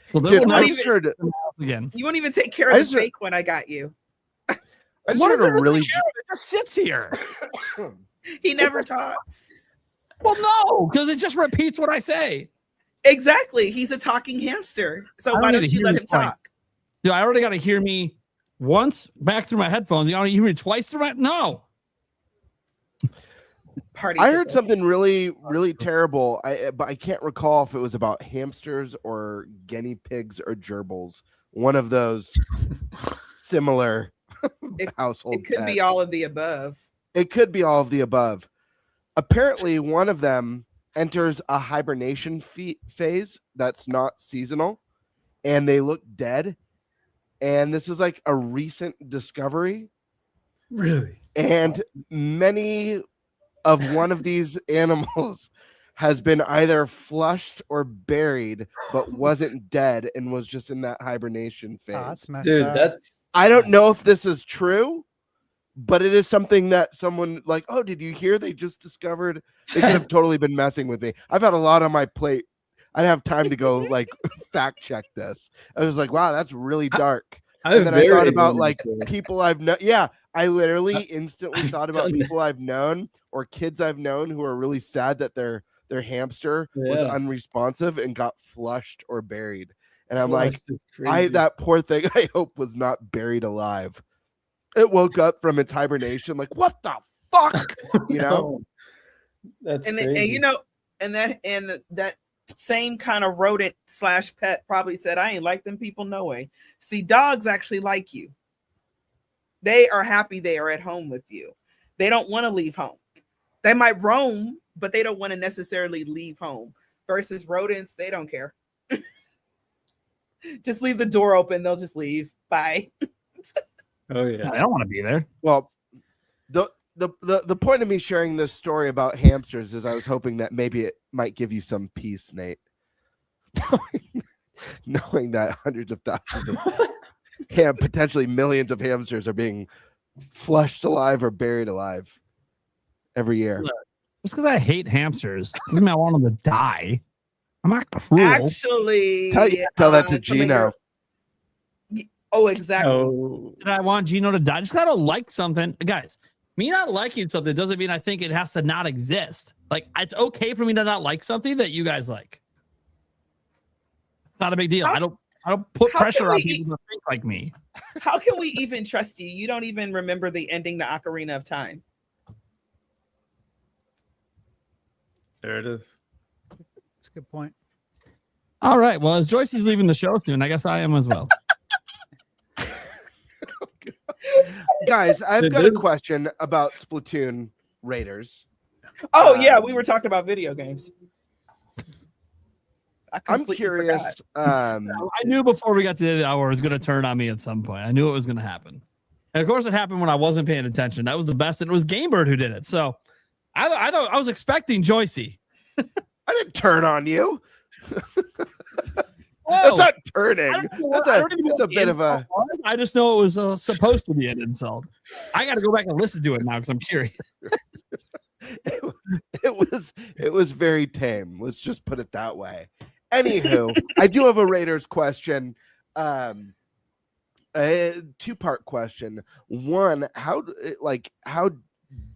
S6: So
S8: dude, you won't even take care of the fake one I got you.
S9: I just heard a really.
S6: It just sits here.
S8: He never talks.
S6: Well, no, because it just repeats what I say.
S8: Exactly. He's a talking hamster. So why don't you let him talk?
S6: Dude, I already got to hear me once back through my headphones. You got to hear me twice through my no.
S9: I heard something really, really terrible. But I can't recall if it was about hamsters or guinea pigs or gerbils. One of those similar household.
S8: It could
S9: pets.
S8: be all of the above.
S9: It could be all of the above. Apparently, one of them enters a hibernation phase that's not seasonal, and they look dead. And this is like a recent discovery.
S7: Really?
S9: And many of one of these animals has been either flushed or buried, but wasn't dead and was just in that hibernation phase.
S10: Oh, that's messed
S7: Dude,
S10: up.
S9: I don't know if this is true, but it is something that someone like, oh, did you hear they just discovered? They could have totally been messing with me. I've had a lot on my plate. I didn't have time to go like fact check this. I was like, wow, that's really dark. And then I thought about like people I've known. Yeah, I literally instantly thought about people I've known or kids I've known who are really sad that their hamster was unresponsive and got flushed or buried. And I'm like, that poor thing, I hope was not buried alive. It woke up from its hibernation, like, what the fuck? You know?
S7: That's
S8: and
S7: crazy.
S8: that same kind of rodent / pet probably said, I ain't like them people, no way. See, dogs actually like you. They are happy they are at home with you. They don't want to leave home. They might roam, but they don't want to necessarily leave home. Versus rodents, they don't care. Just leave the door open. They'll just leave. Bye.
S7: Oh yeah.
S6: I don't want to be there.
S9: Well, the point of me sharing this story about hamsters is I was hoping that maybe it might give you some peace, Nate. Knowing that hundreds of thousands of potentially millions of hamsters are being flushed alive or buried alive every year.
S6: Just because I hate hamsters doesn't mean I want them to die. I'm not cruel.
S8: Actually,
S9: Tell that to
S8: some of
S9: Gino.
S8: Oh, exactly.
S7: Oh,
S6: Did I want Gino to die? Just gotta like something, guys. Me not liking something doesn't mean I think it has to not exist. Like, it's okay for me to not like something that you guys like. It's not a big deal. I don't put pressure on people to think like me.
S8: How can we even trust you? You don't even remember the ending to Ocarina of Time.
S7: there it is.
S10: That's a good point.
S6: All right. Well, as Joyce is leaving the show soon, I guess I am as well.
S9: Guys, I've got a question about Splatoon Raiders.
S8: Oh yeah, we were talking about video games.
S9: I'm curious.
S6: I knew before we got to the hour it was going to turn on me at some point. I knew it was going to happen. And of course, it happened when I wasn't paying attention. That was the best. And it was GameBird who did it. So I thought I was expecting Joycey.
S9: I didn't turn on you.
S6: Whoa.
S9: That's not turning. That's a bit of a.
S6: I just know it was supposed to be an insult. I got to go back and listen to it now because I'm curious.
S9: It was very tame. Let's just put it that way. Anywho, I do have a Raiders question. A two-part question. One, how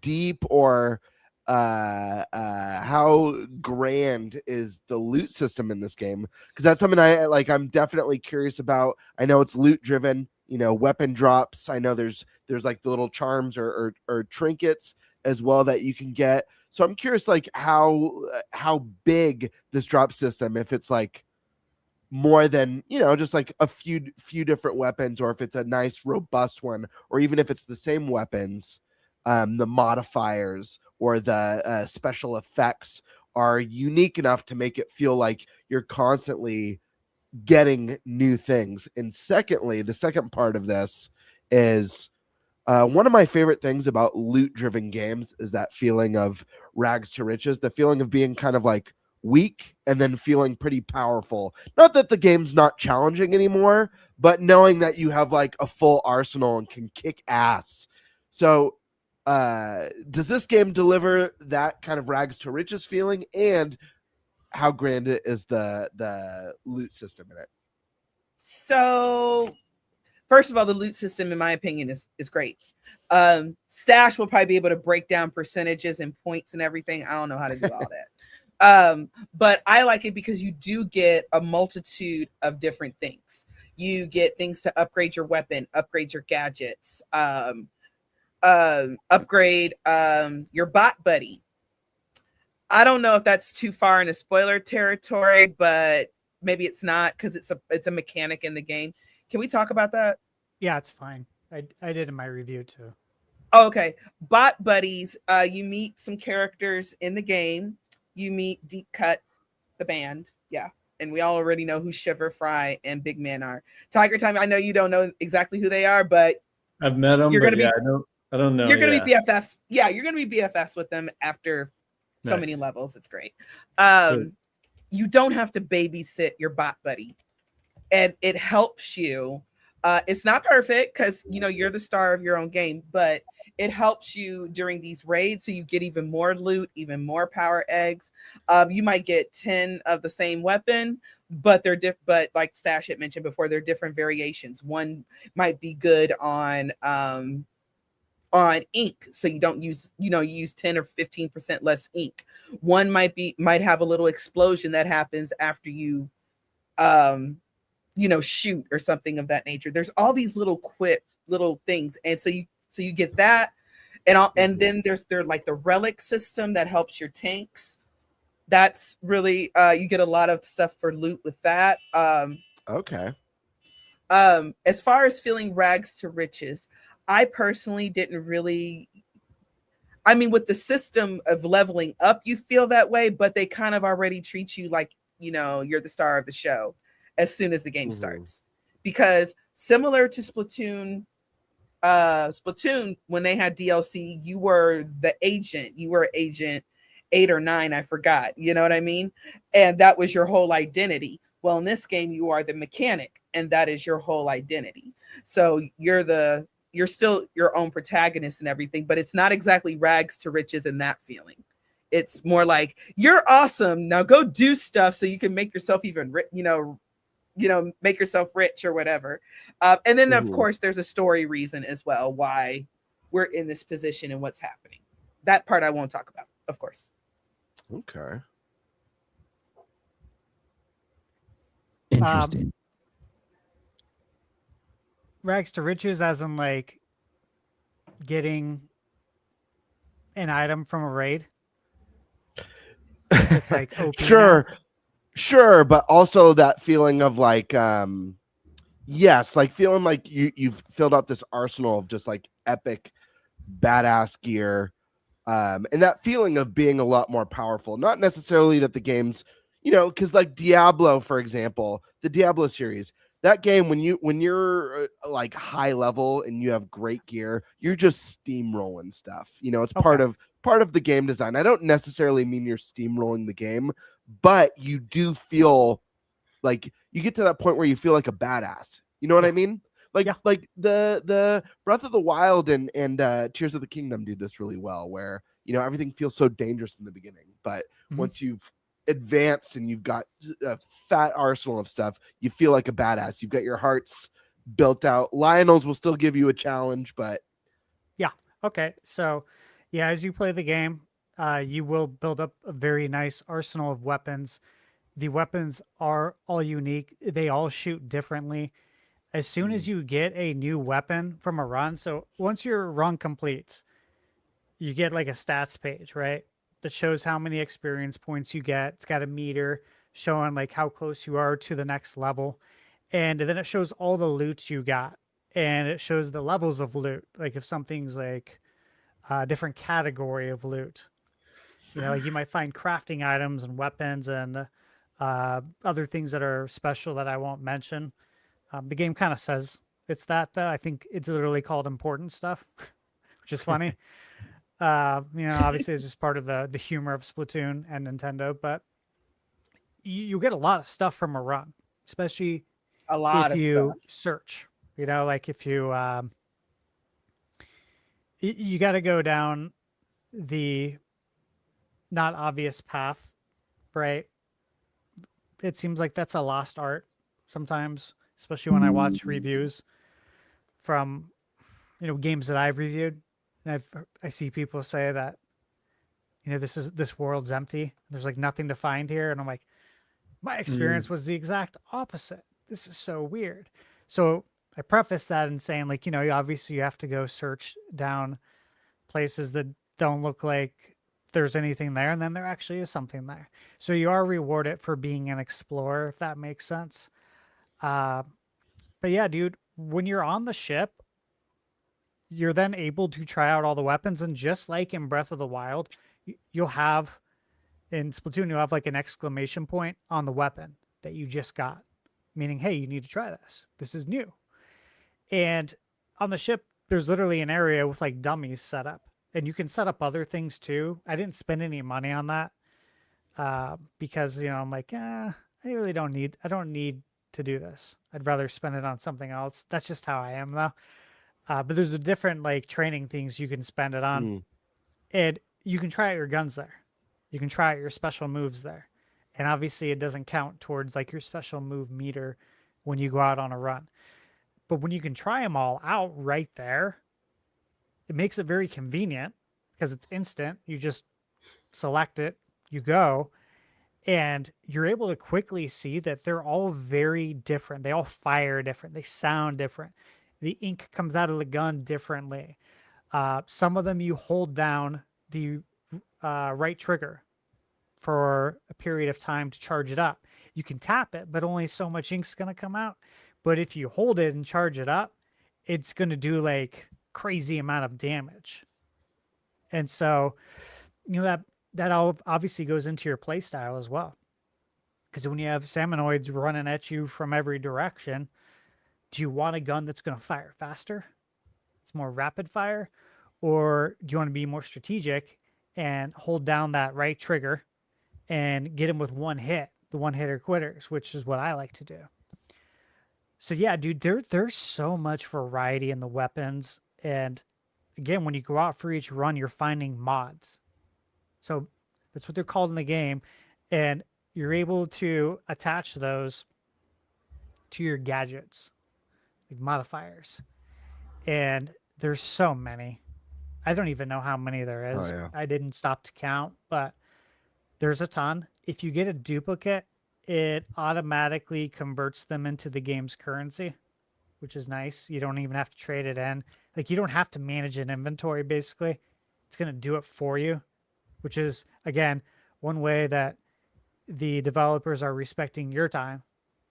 S9: deep or how grand is the loot system in this game? Because that's something I'm definitely curious about. I know it's loot driven, weapon drops. I know there's like the little charms or trinkets as well that you can get. So I'm curious, like how big this drop system, if it's like more than, just like a few different weapons, or if it's a nice robust one, or even if it's the same weapons, the modifiers or the special effects are unique enough to make it feel like you're constantly getting new things. And secondly, the second part of this is one of my favorite things about loot-driven games is that feeling of rags to riches, the feeling of being kind of like weak and then feeling pretty powerful. Not that the game's not challenging anymore, but knowing that you have like a full arsenal and can kick ass. So does this game deliver that kind of rags to riches feeling? And how grand is the loot system in it?
S8: So, first of all, the loot system, in my opinion, is great. Stash will probably be able to break down percentages and points and everything. I don't know how to do all that. But I like it because you do get a multitude of different things. You get things to upgrade your weapon, upgrade your gadgets, upgrade your bot buddy. I don't know if that's too far into spoiler territory, but maybe it's not, because it's a mechanic in the game. Can we talk about that?
S10: Yeah, it's fine. I did in my review too.
S8: Oh, okay. Bot buddies. You meet some characters in the game. You meet Deep Cut, the band. Yeah. And we all already know who Shiver, Fry, and Big Man are. Tiger Time, I know you don't know exactly who they are, but
S7: I've met them. I don't know.
S8: You're going to be BFFs. Yeah, you're going to be BFFs with them after so many levels. It's great. You don't have to babysit your bot buddy. And it helps you. It's not perfect because, you're the star of your own game, but it helps you during these raids. So you get even more loot, even more power eggs. You might get 10 of the same weapon, but they're but like Stash had mentioned before, they're different variations. One might be good on ink, so you don't use, you use 10 or 15% less ink. One might have a little explosion that happens after you shoot or something of that nature. There's all these little things, and so you get that, and then there's like the relic system that helps your tanks. That's really you get a lot of stuff for loot with that.
S9: Okay.
S8: As far as feeling rags to riches, I personally didn't really. I mean, with the system of leveling up, you feel that way, but they kind of already treat you like, you're the star of the show as soon as the game starts. Because similar to Splatoon, when they had DLC, you were the agent. You were agent 8 or 9, I forgot. You know what I mean? And that was your whole identity. Well, in this game, you are the mechanic, and that is your whole identity. So you're still your own protagonist and everything, but it's not exactly rags to riches in that feeling. It's more like, you're awesome. Now go do stuff so you can make yourself even, make yourself rich or whatever. And then, of course, there's a story reason as well why we're in this position and what's happening. That part I won't talk about, of course.
S9: Okay.
S6: Interesting.
S10: Rags to riches, as in like getting an item from a raid. It's like OP
S9: sure, but also that feeling of like, yes, like feeling like you've filled out this arsenal of just like epic, badass gear, and that feeling of being a lot more powerful. Not necessarily that the game's, because like Diablo, for example, the Diablo series. That game, when you're like high level and you have great gear, you're just steamrolling stuff. It's part of the game design. I don't necessarily mean you're steamrolling the game, but you do feel like you get to that point where you feel like a badass. You know what I mean? Like the Breath of the Wild and Tears of the Kingdom do this really well, where everything feels so dangerous in the beginning, but once you've advanced and you've got a fat arsenal of stuff, you feel like a badass. You've got your hearts built out. Lionel's will still give you a challenge, but
S10: okay. So as you play the game, you will build up a very nice arsenal of weapons. The weapons are all unique. They all shoot differently. As soon as you get a new weapon from a run, so once your run completes, you get like a stats page, right? That shows how many experience points you get. It's got a meter showing like how close you are to the next level. And then it shows all the loot you got. And it shows the levels of loot. Like if something's like a different category of loot. Like you might find crafting items and weapons and other things that are special that I won't mention. The game kind of says it's that, though. I think it's literally called important stuff, which is funny. Obviously it's just part of the humor of Splatoon and Nintendo, but you get a lot of stuff from a run, especially if you search, like if you, you got to go down the not obvious path, right? It seems like that's a lost art sometimes, especially when I watch reviews from, games that I've reviewed. And I see people say that, this world's empty. There's like nothing to find here. And I'm like, my experience was the exact opposite. This is so weird. So I preface that in saying like, obviously you have to go search down places that don't look like there's anything there. And then there actually is something there. So you are rewarded for being an explorer, if that makes sense. But yeah, dude, when you're on the ship, you're then able to try out all the weapons. And just like in Breath of the Wild, you'll have, in Splatoon, you'll have like an exclamation point on the weapon that you just got, meaning, hey, you need to try this. This is new. And on the ship, there's literally an area with like dummies set up. And you can set up other things too. I didn't spend any money on that because, I'm like, I really don't need to do this. I'd rather spend it on something else. That's just how I am, though. But there's a different like training things you can spend it on. And you can try out your guns there. You can try out your special moves there. And obviously it doesn't count towards like your special move meter when you go out on a run. But when you can try them all out right there, it makes it very convenient because it's instant. You just select it, you go, and you're able to quickly see that they're all very different. They all fire different. They sound different. The ink comes out of the gun differently. Some of them you hold down the right trigger for a period of time to charge it up. You can tap it, but only so much ink's going to come out. But if you hold it and charge it up, it's going to do like crazy amount of damage. And so, that all obviously goes into your play style as well. Because when you have Salmonoids running at you from every direction, do you want a gun that's going to fire faster? It's more rapid fire? Or do you want to be more strategic and hold down that right trigger and get him with one hit, the one-hitter quitters, which is what I like to do. So yeah, dude, there's so much variety in the weapons. And again, when you go out for each run, you're finding mods. So That's what they're called in the game. And you're able to attach those to your gadgets, like modifiers. And there's so many. I don't even know how many there is.
S9: Oh, yeah.
S10: I didn't stop to count, but there's a ton. If you get a duplicate, it automatically converts them into the game's currency, which is nice. You don't even have to trade it in. Like, you don't have to manage an inventory, basically. It's going to do it for you, which is, again, one way that the developers are respecting your time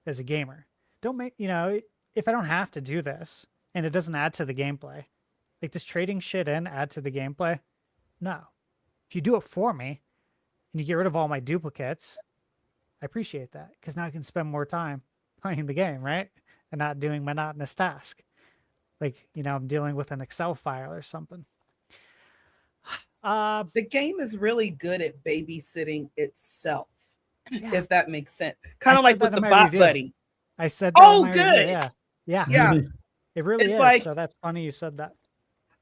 S10: as a gamer. Don't make, if I don't have to do this and it doesn't add to the gameplay, like, does trading shit in add to the gameplay? No. If you do it for me and you get rid of all my duplicates, I appreciate that, because now I can spend more time playing the game, right? And not doing monotonous task. Like, I'm dealing with an Excel file or something.
S8: The game is really good at babysitting itself,
S10: Yeah.
S8: if that makes sense. Kind
S10: I
S8: of like
S10: said
S8: with
S10: that
S8: the
S10: in my
S8: bot
S10: review.
S8: buddy.
S10: I said that in
S8: Oh,
S10: my review,
S8: good.
S10: Yeah.
S8: Yeah.
S10: It really
S8: It's
S10: is.
S8: like-
S10: So that's funny you said that.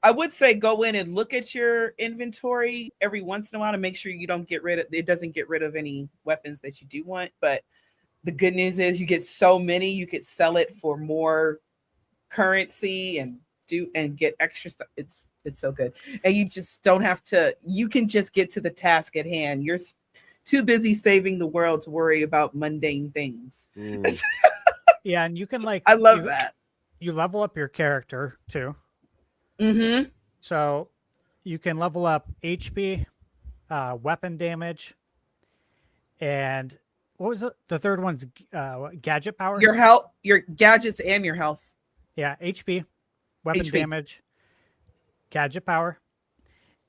S8: I would say go in and look at your inventory every once in a while to make sure you don't it doesn't get rid of any weapons that you do want. But the good news is you get so many, you could sell it for more currency and get extra stuff. It's so good. And you just don't have to, you can just get to the task at hand. You're too busy saving the world to worry about mundane things.
S10: Yeah, and you can
S8: I love that.
S10: You level up your character too.
S8: Mm-hmm.
S10: So you can level up HP, weapon damage, and what was it? The third one's gadget power.
S8: Your health, your gadgets, and your health.
S10: Yeah, HP, weapon
S8: HP.
S10: damage, gadget power,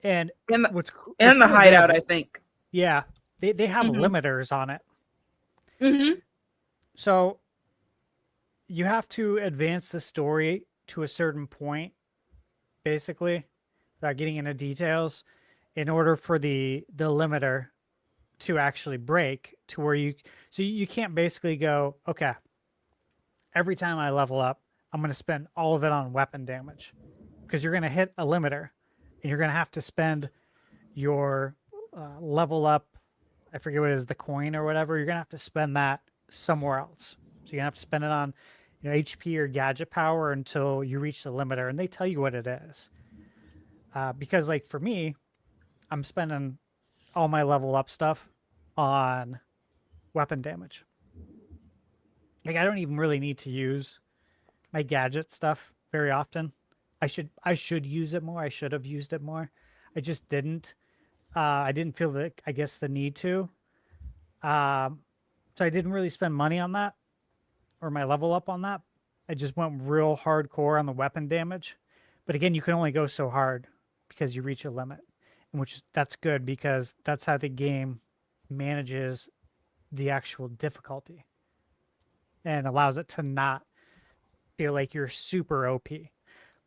S10: and
S8: And the,
S10: what's
S8: and the
S10: cool
S8: hideout,
S10: there-
S8: I think.
S10: Yeah, they have
S8: Mhm.
S10: limiters on it.
S8: Mm-hmm.
S10: So you have to advance the story to a certain point, basically, without getting into details, in order for the limiter to actually break to where you can't basically go, okay, every time I level up, I'm going to spend all of it on weapon damage, because you're going to hit a limiter and you're going to have to spend your level up. I forget what it is, the coin or whatever. You're going to have to spend that somewhere else. So you're going to have to spend it on HP or gadget power until you reach the limiter, and they tell you what it is. Because, like, for me, I'm spending all my level up stuff on weapon damage. Like, I don't even really need to use my gadget stuff very often. I should use it more. I should have used it more. I just didn't. I didn't feel the need to. So I didn't really spend money on that or my level up on that. I just went real hardcore on the weapon damage. But again, you can only go so hard because you reach a limit, that's good, because that's how the game manages the actual difficulty and allows it to not feel like you're super OP. But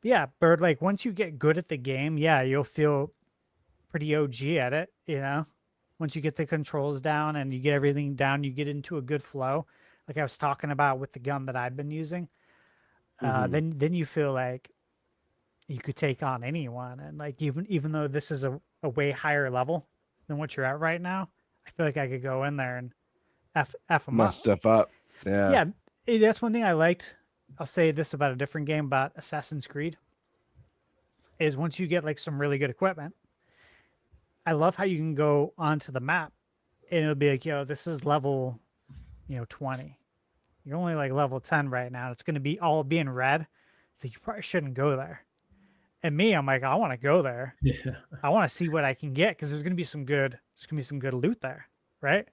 S10: yeah, Bird, like, once you get good at the game, yeah, you'll feel pretty OG at it, once you get the controls down and you get everything down, you get into a good flow, like I was talking about with the gun that I've been using. Then you feel like you could take on anyone, and like even though this is a way higher level than what you're at right now, I feel like I could go in there and f them
S9: Mess
S10: up.
S9: stuff up. Yeah.
S10: That's one thing I liked. I'll say this about a different game, about Assassin's Creed, is once you get like some really good equipment, I love how you can go onto the map and it'll be like, this is level 20. You're only like level 10 right now. It's going to be all being red. So you probably shouldn't go there. And me, I'm like, I want to go there.
S7: Yeah.
S10: I want to see what I can get, because there's going to be some good loot there, right?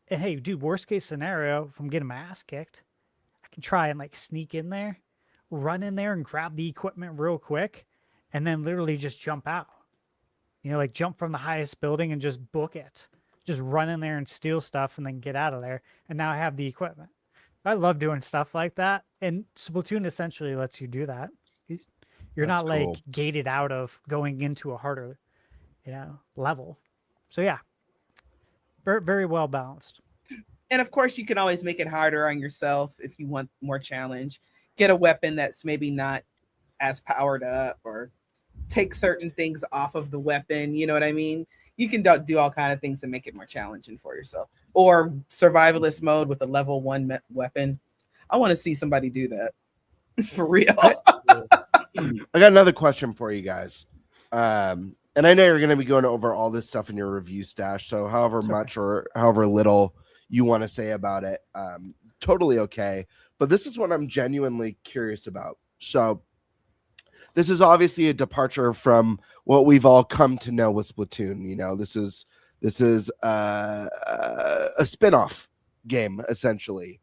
S10: And hey, dude, worst case scenario, if I'm getting my ass kicked, I can try and like sneak in there, run in there and grab the equipment real quick, and then literally just jump out. Like jump from the highest building and just book it. Just run in there and steal stuff and then get out of there. And now I have the equipment. I love doing stuff like that. And Splatoon essentially lets you do that. You're
S9: That's
S10: not like
S9: cool.
S10: gated out of going into a harder, level. So yeah, very, very well balanced.
S8: And of course, you can always make it harder on yourself if you want more challenge. Get a weapon that's maybe not as powered up, or take certain things off of the weapon. You know what I mean? you can do all kind of things to make it more challenging for yourself. Or survivalist mode with a level 1 weapon. I want to see somebody do that for real.
S9: I got another question for you guys. And I know you're going to be going over all this stuff in your review stash. So however much or however little you want to say about it, totally okay. But this is what I'm genuinely curious about. So this is obviously a departure from what we've all come to know with Splatoon. You know, this is a spin-off game, essentially.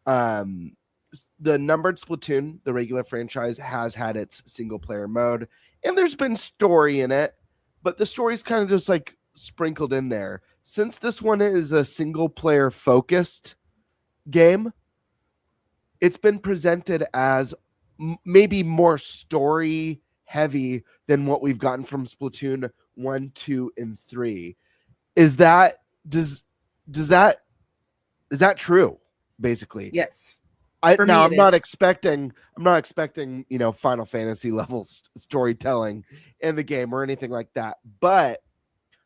S9: The numbered Splatoon, the regular franchise, has had its single-player mode, and there's been story in it, but the story's kind of just like sprinkled in there. Since this one is a single-player focused game, it's been presented as maybe more story heavy than what we've gotten from Splatoon 1, 2, and 3. Is that true? Basically,
S8: yes.
S9: I'm not expecting, you know, Final Fantasy level storytelling in the game or anything like that. But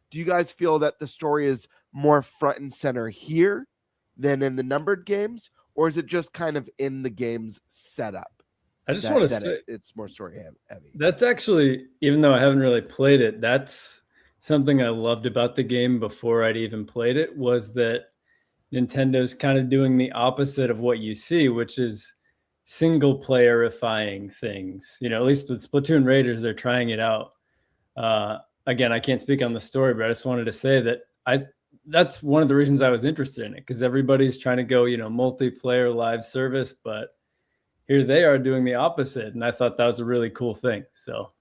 S9: do you guys feel that the story is more front and center here than in the numbered games, or is it just kind of in the game's setup?
S7: I just want to say
S9: it's more story heavy.
S7: That's actually, even though I haven't really played it, that's something I loved about the game before I'd even played it, was that Nintendo's kind of doing the opposite of what you see, which is single playerifying things. You know, at least with Splatoon Raiders, they're trying it out. Again, I can't speak on the story, but I just wanted to say that that's one of the reasons I was interested in it, because everybody's trying to go, you know, multiplayer live service, but here they are doing the opposite, and I thought that was a really cool thing. So,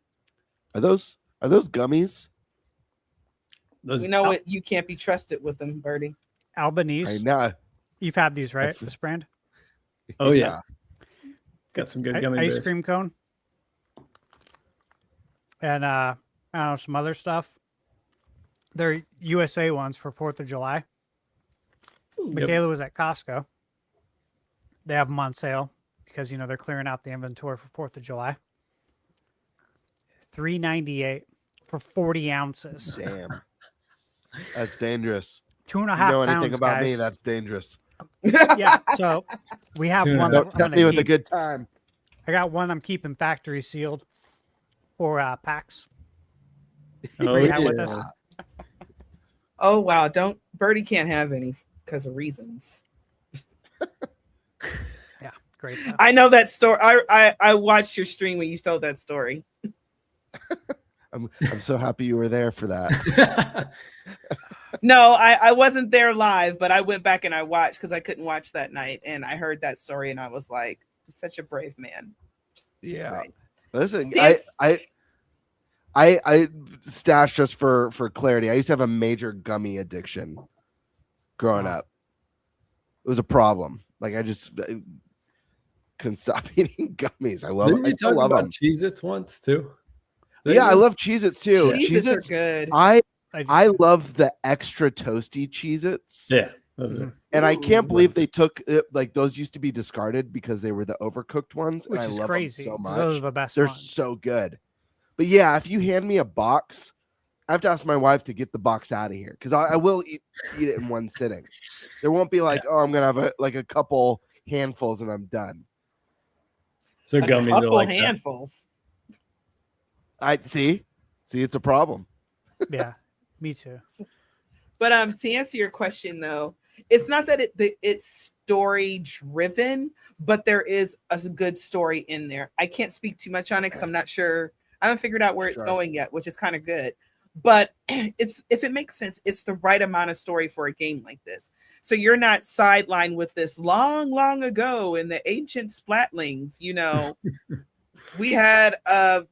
S9: are those gummies?
S8: You know what? You can't be trusted with them, Birdie.
S10: Albanese.
S9: I know.
S10: You've had these, right? This brand.
S7: Oh yeah. Got some good gummy bears.
S10: Ice cream cone. And I don't know, some other stuff. They're USA ones for 4th of July. Michaela was at Costco. They have them on sale because, you know, they're clearing out the inventory for 4th of July. $3.98 for 40 ounces.
S9: Damn. That's dangerous.
S10: 2.5 pounds,
S9: you know anything about
S10: guys.
S9: me, that's dangerous.
S10: Yeah, so we have one.
S9: Don't tell me with a good time.
S10: I got one I'm keeping factory sealed for PAX.
S7: Oh,
S10: Bring that with us.
S8: Oh wow! Birdie can't have any because of reasons.
S10: Yeah, great.
S8: I know that story. I watched your stream when you told that story.
S9: I'm so happy you were there for that.
S8: No, I wasn't there live, but I went back and I watched because I couldn't watch that night, and I heard that story, and I was like, such a brave man. Just brave.
S9: Listen, I stashed, just for clarity, I used to have a major gummy addiction growing up. It was a problem. Like I just couldn't stop eating gummies. I love them.
S7: Didn't you talk about Cheez-Its once too?
S9: Yeah, I love Cheez-Its too.
S8: Cheez-Its are good.
S9: I love the extra toasty Cheez-Its.
S7: Yeah. Those are,
S9: and I can't believe they took it, like those used to be discarded because they were the overcooked ones.
S10: Which
S9: and
S10: is
S9: I love
S10: crazy.
S9: them so much.
S10: Those are the best
S9: They're
S10: ones.
S9: so good. But yeah, if you hand me a box, I have to ask my wife to get the box out of here because I will eat it in one sitting. There won't be like, I'm gonna have a couple handfuls and I'm done.
S7: So gummies are like
S8: handfuls.
S9: I see, it's a problem.
S10: Yeah, me too.
S8: But to answer your question though, it's not that it's story driven, but there is a good story in there. I can't speak too much on it because I'm not sure. I haven't figured out where it's going yet, which is kind of good. But it's, if it makes sense, it's the right amount of story for a game like this. So you're not sidelined with this long ago in the ancient Splatlings. You know, we had an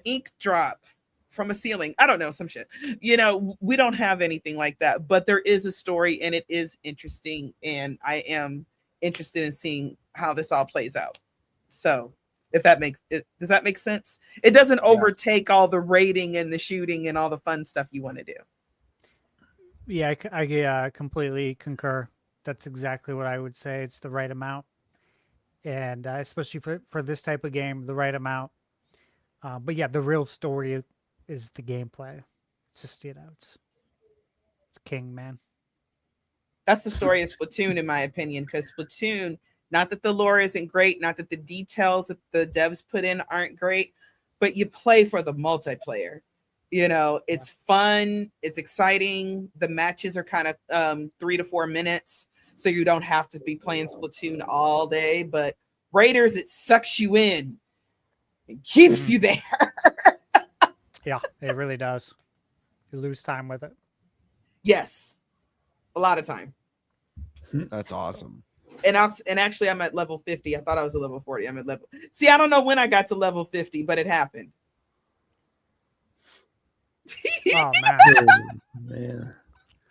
S8: ink drop from a ceiling. I don't know, some shit. You know, we don't have anything like that, but there is a story and it is interesting. And I am interested in seeing how this all plays out. So if that makes it, does that make sense? It doesn't overtake all the raiding and the shooting and all the fun stuff you want to do.
S10: Yeah, I completely concur. That's exactly what I would say. It's the right amount. And especially for this type of game, the right amount. But yeah, the real story is the gameplay. just it's king, man.
S8: That's the story of Splatoon, in my opinion, because Splatoon, not that the lore isn't great, not that the details that the devs put in aren't great, but you play for the multiplayer. It's fun, it's exciting. The matches are kind of 3 to 4 minutes, so you don't have to be playing Splatoon all day. But Raiders, it sucks you in. It keeps you there.
S10: Yeah, it really does. You lose time with it.
S8: Yes. A lot of time.
S9: That's awesome.
S8: And actually, I'm at level 50. I thought I was at level 40. I'm at level. See, I don't know when I got to level 50, but it happened.
S10: Oh man.
S7: Man.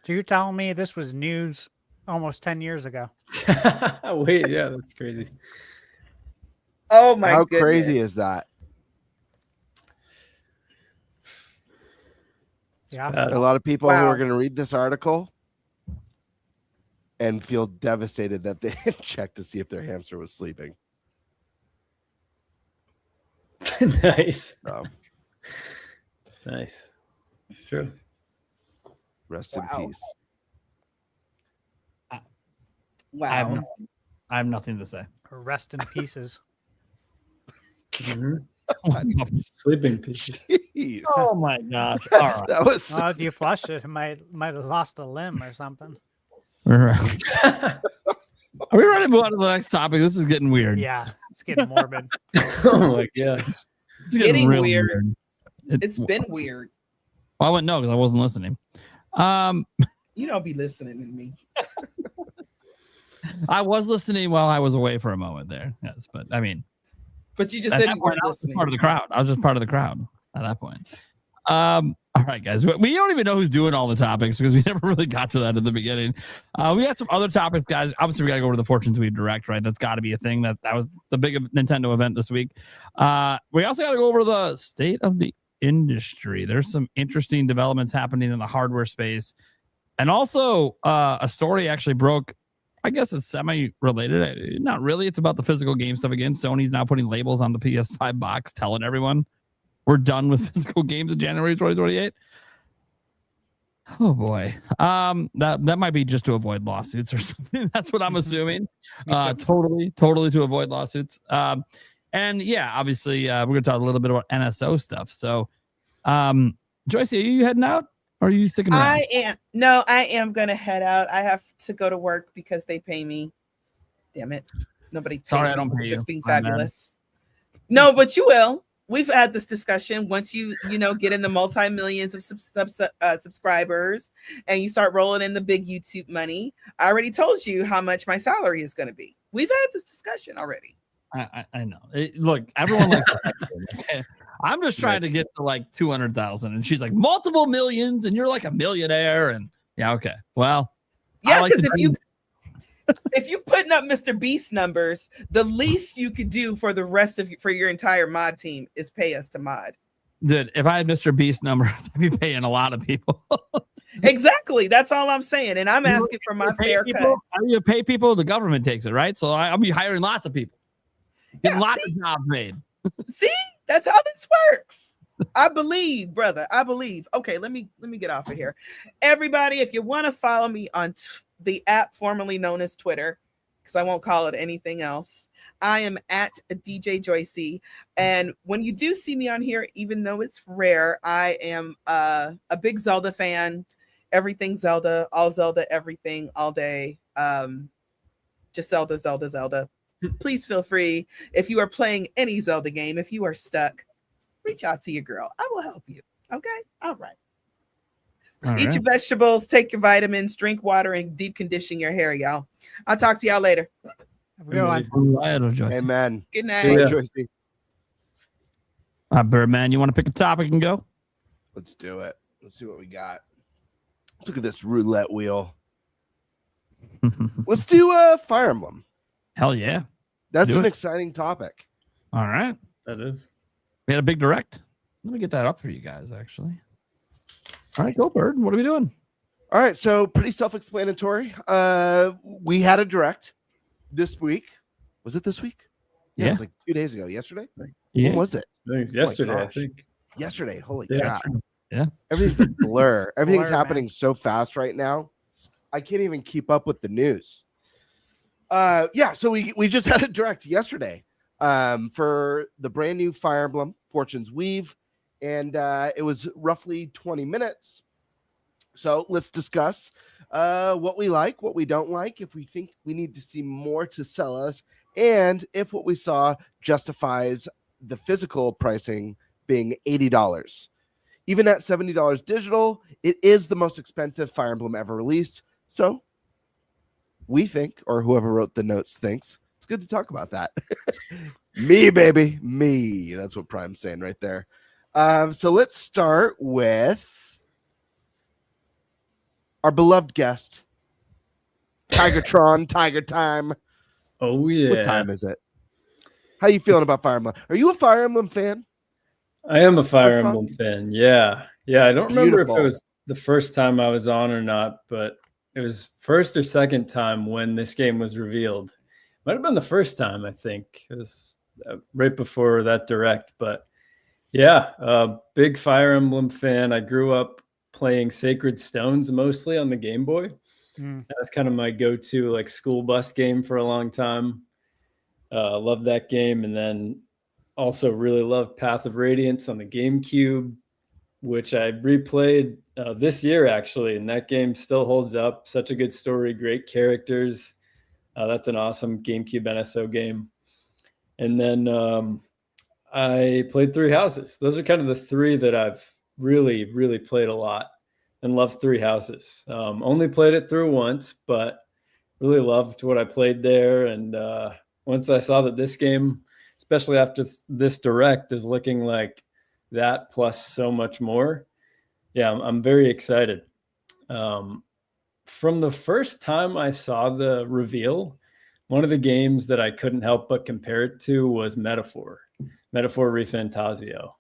S10: So you're telling me this was news almost 10 years ago?
S7: Wait, yeah, that's crazy.
S8: Oh my
S9: How
S8: goodness.
S9: crazy is that?
S10: Yeah.
S9: A lot of people who
S8: Wow.
S9: are going to read this article and feel devastated that they didn't check to see if their hamster was sleeping.
S7: Nice.
S9: So,
S7: Nice. It's true.
S9: rest
S8: Wow.
S9: in peace.
S8: Wow.
S6: I have nothing to say.
S10: Rest in pieces.
S7: Mhm.
S6: What the
S7: Sleeping pieces.
S9: Jeez.
S6: Oh my gosh! All right.
S9: That was
S10: Well, if you flush it, it might have lost a limb or something.
S6: All right. Are we ready to move on to the next topic? This is getting weird.
S10: Yeah, it's getting morbid.
S7: Oh my god.
S6: It's getting
S8: Getting
S6: real
S8: weird.
S6: It-
S8: It's been weird.
S6: Well, I wouldn't know because I wasn't listening.
S8: You don't be listening to me.
S6: I was listening while I was away for a moment there. Yes, but I mean,
S8: But you just
S6: at
S8: said
S6: that
S8: you
S6: point,
S8: weren't
S6: I was just
S8: listening.
S6: part of the crowd. I was just part of the crowd at that point. All right, guys. We don't even know who's doing all the topics because we never really got to that at the beginning. We had some other topics, guys. Obviously, we got to go over the Fortunes We Direct, right? That's got to be a thing. That was the big Nintendo event this week. We also got to go over the state of the industry. There's some interesting developments happening in the hardware space. And also, a story actually broke. I guess it's semi-related. Not really. It's about the physical game stuff again. Sony's now putting labels on the PS5 box, telling everyone we're done with physical games in January 2028. Oh boy. That might be just to avoid lawsuits or something. That's what I'm assuming. Totally to avoid lawsuits. And yeah, obviously, we're gonna talk a little bit about NSO stuff. So, Joyce, are you heading out? Or are you sticking around?
S8: I am gonna head out. I have to go to work because they pay me. Damn it. Nobody pays
S6: Sorry,
S8: me
S6: I don't
S8: for
S6: pay
S8: just
S6: you.
S8: being
S6: I'm mad.
S8: fabulous. No, but you will. We've had this discussion. Once you get in the multi-millions of subscribers and you start rolling in the big YouTube money, I already told you how much my salary is going to be. We've had this discussion already.
S6: I know. Look, everyone likes okay? I'm just trying to get to like 200,000, and she's like multiple millions, and you're like a millionaire, and yeah, okay. Well,
S8: yeah, because if you putting up Mr. Beast numbers, the least you could do for the rest of for your entire mod team is pay us to mod.
S6: Dude, if I had Mr. Beast numbers, I'd be paying a lot of people.
S8: Exactly. That's all I'm saying, and I'm asking for my fair cut.
S6: How do you pay people? The government takes it, right? So I'll be hiring lots of people, getting lots of jobs made.
S8: See, that's how this works. I believe, brother. I believe. Okay, let me get off of here. Everybody, if you want to follow me on the app formerly known as Twitter, because I won't call it anything else, I am at DJ Joycey. And when you do see me on here, even though it's rare, I am a big Zelda fan. Everything Zelda, all Zelda, everything, all day. Just Zelda, Zelda, Zelda. Please feel free, if you are playing any Zelda game, if you are stuck, reach out to your girl. I will help you. Okay? All right. Eat your vegetables, take your vitamins, drink water, and deep condition your hair, y'all. I'll talk to y'all later.
S9: Amen.
S8: Good night.
S9: Hey, Joycey.
S6: Birdman, you want to pick a topic and go?
S9: Let's do it. Let's see what we got. Let's look at this roulette wheel. Let's do Fire Emblem.
S6: Hell yeah.
S9: That's an exciting topic.
S6: All right.
S7: That is.
S6: We had a big direct. Let me get that up for you guys, actually. All right, go Bird. What are we doing?
S9: All right, so pretty self-explanatory. We had a direct this week. Was it this week?
S6: Yeah.
S9: It was like 2 days ago. Yesterday?
S6: Yeah.
S9: When was it?
S7: I think it's yesterday, I
S9: gosh.
S7: think.
S9: Yesterday. Holy
S7: Yeah.
S9: crap.
S6: Yeah.
S9: Everything's a blur. Everything's
S10: Blur,
S9: happening
S10: man.
S9: so fast right now. I can't even keep up with the news. So we just had a direct yesterday for the brand new Fire Emblem Fortune's Weave, and it was roughly 20 minutes. So let's discuss what we like, what we don't like, if we think we need to see more to sell us, and if what we saw justifies the physical pricing being $80. Even at $70 digital, it is the most expensive Fire Emblem ever released. So we think, or whoever wrote the notes thinks, it's good to talk about that. Me, baby. Me. That's what Prime's saying right there. So let's start with our beloved guest, Tigertron, Tiger Time.
S7: Oh, yeah.
S9: What time is it? How you feeling about Fire Emblem? Are you a Fire Emblem fan?
S7: I am a Fire Emblem fan. Yeah. Yeah. I don't remember if
S9: Beautiful.
S7: it was the first time I was on or not, but it was first or second time when this game was revealed. Might have been the first time, I think. It was right before that direct. But yeah, big Fire Emblem fan. I grew up playing Sacred Stones mostly on the Game Boy. That's kind of my go-to like school bus game for a long time. Love that game. And then also really love Path of Radiance on the GameCube, which I replayed this year, actually. And that game still holds up. Such a good story, great characters. That's an awesome GameCube NSO game. And then I played Three Houses. Those are kind of the three that I've really, really played a lot and loved Three Houses. Only played it through once, but really loved what I played there. And once I saw that this game, especially after this direct, is looking like that plus so much more. Yeah, I'm very excited. From the first time I saw the reveal, one of the games that I couldn't help but compare it to was Metaphor ReFantasio.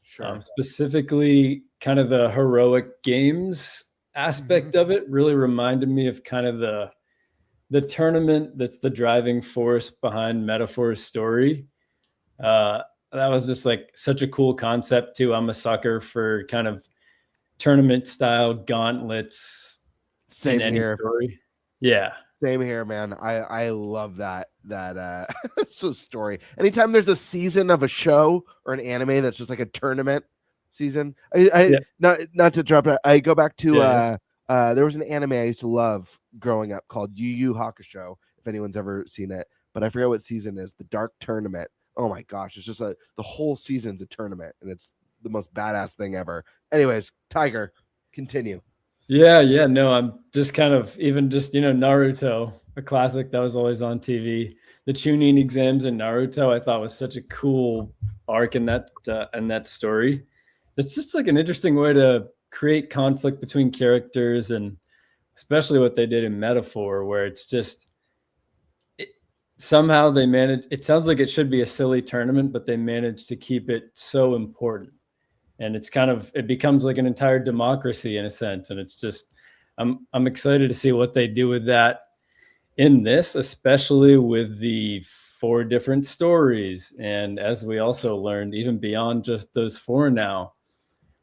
S9: Sure.
S7: Specifically, kind of the heroic games aspect of it really reminded me of kind of the tournament that's the driving force behind Metaphor's story. That was just like such a cool concept too. I'm a sucker for kind of tournament style gauntlets.
S9: Same here.
S7: Story. Yeah.
S9: Same here, man. I love that so story. Anytime there's a season of a show or an anime that's just like a tournament season. Not to drop it. I go back to there was an anime I used to love growing up called Yu Yu Hakusho, if anyone's ever seen it, but I forget what season is. The Dark Tournament. Oh my gosh, it's just the whole season's a tournament, and it's the most badass thing ever. Anyways, Tiger, continue.
S7: Yeah, no, I'm just kind of even just, Naruto, a classic that was always on TV. The Chunin exams in Naruto, I thought was such a cool arc in that story. It's just like an interesting way to create conflict between characters, and especially what they did in Metaphor, where it's just somehow they manage. It sounds like it should be a silly tournament, but they managed to keep it so important. And it becomes like an entire democracy in a sense. And it's just, I'm excited to see what they do with that in this, especially with the 4 different stories. And as we also learned, even beyond just those 4 now,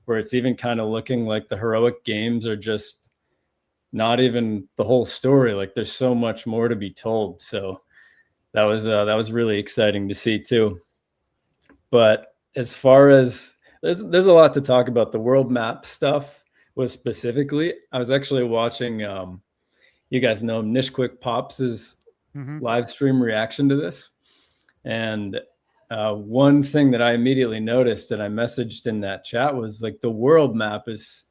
S7: where it's even kind of looking like the heroic games are just not even the whole story. Like there's so much more to be told. So that was really exciting to see too. But as far as, there's a lot to talk about. The world map stuff was specifically, I was actually watching, you guys know Nishquick Pops' live stream reaction to this. And one thing that I immediately noticed that I messaged in that chat was like the world map is,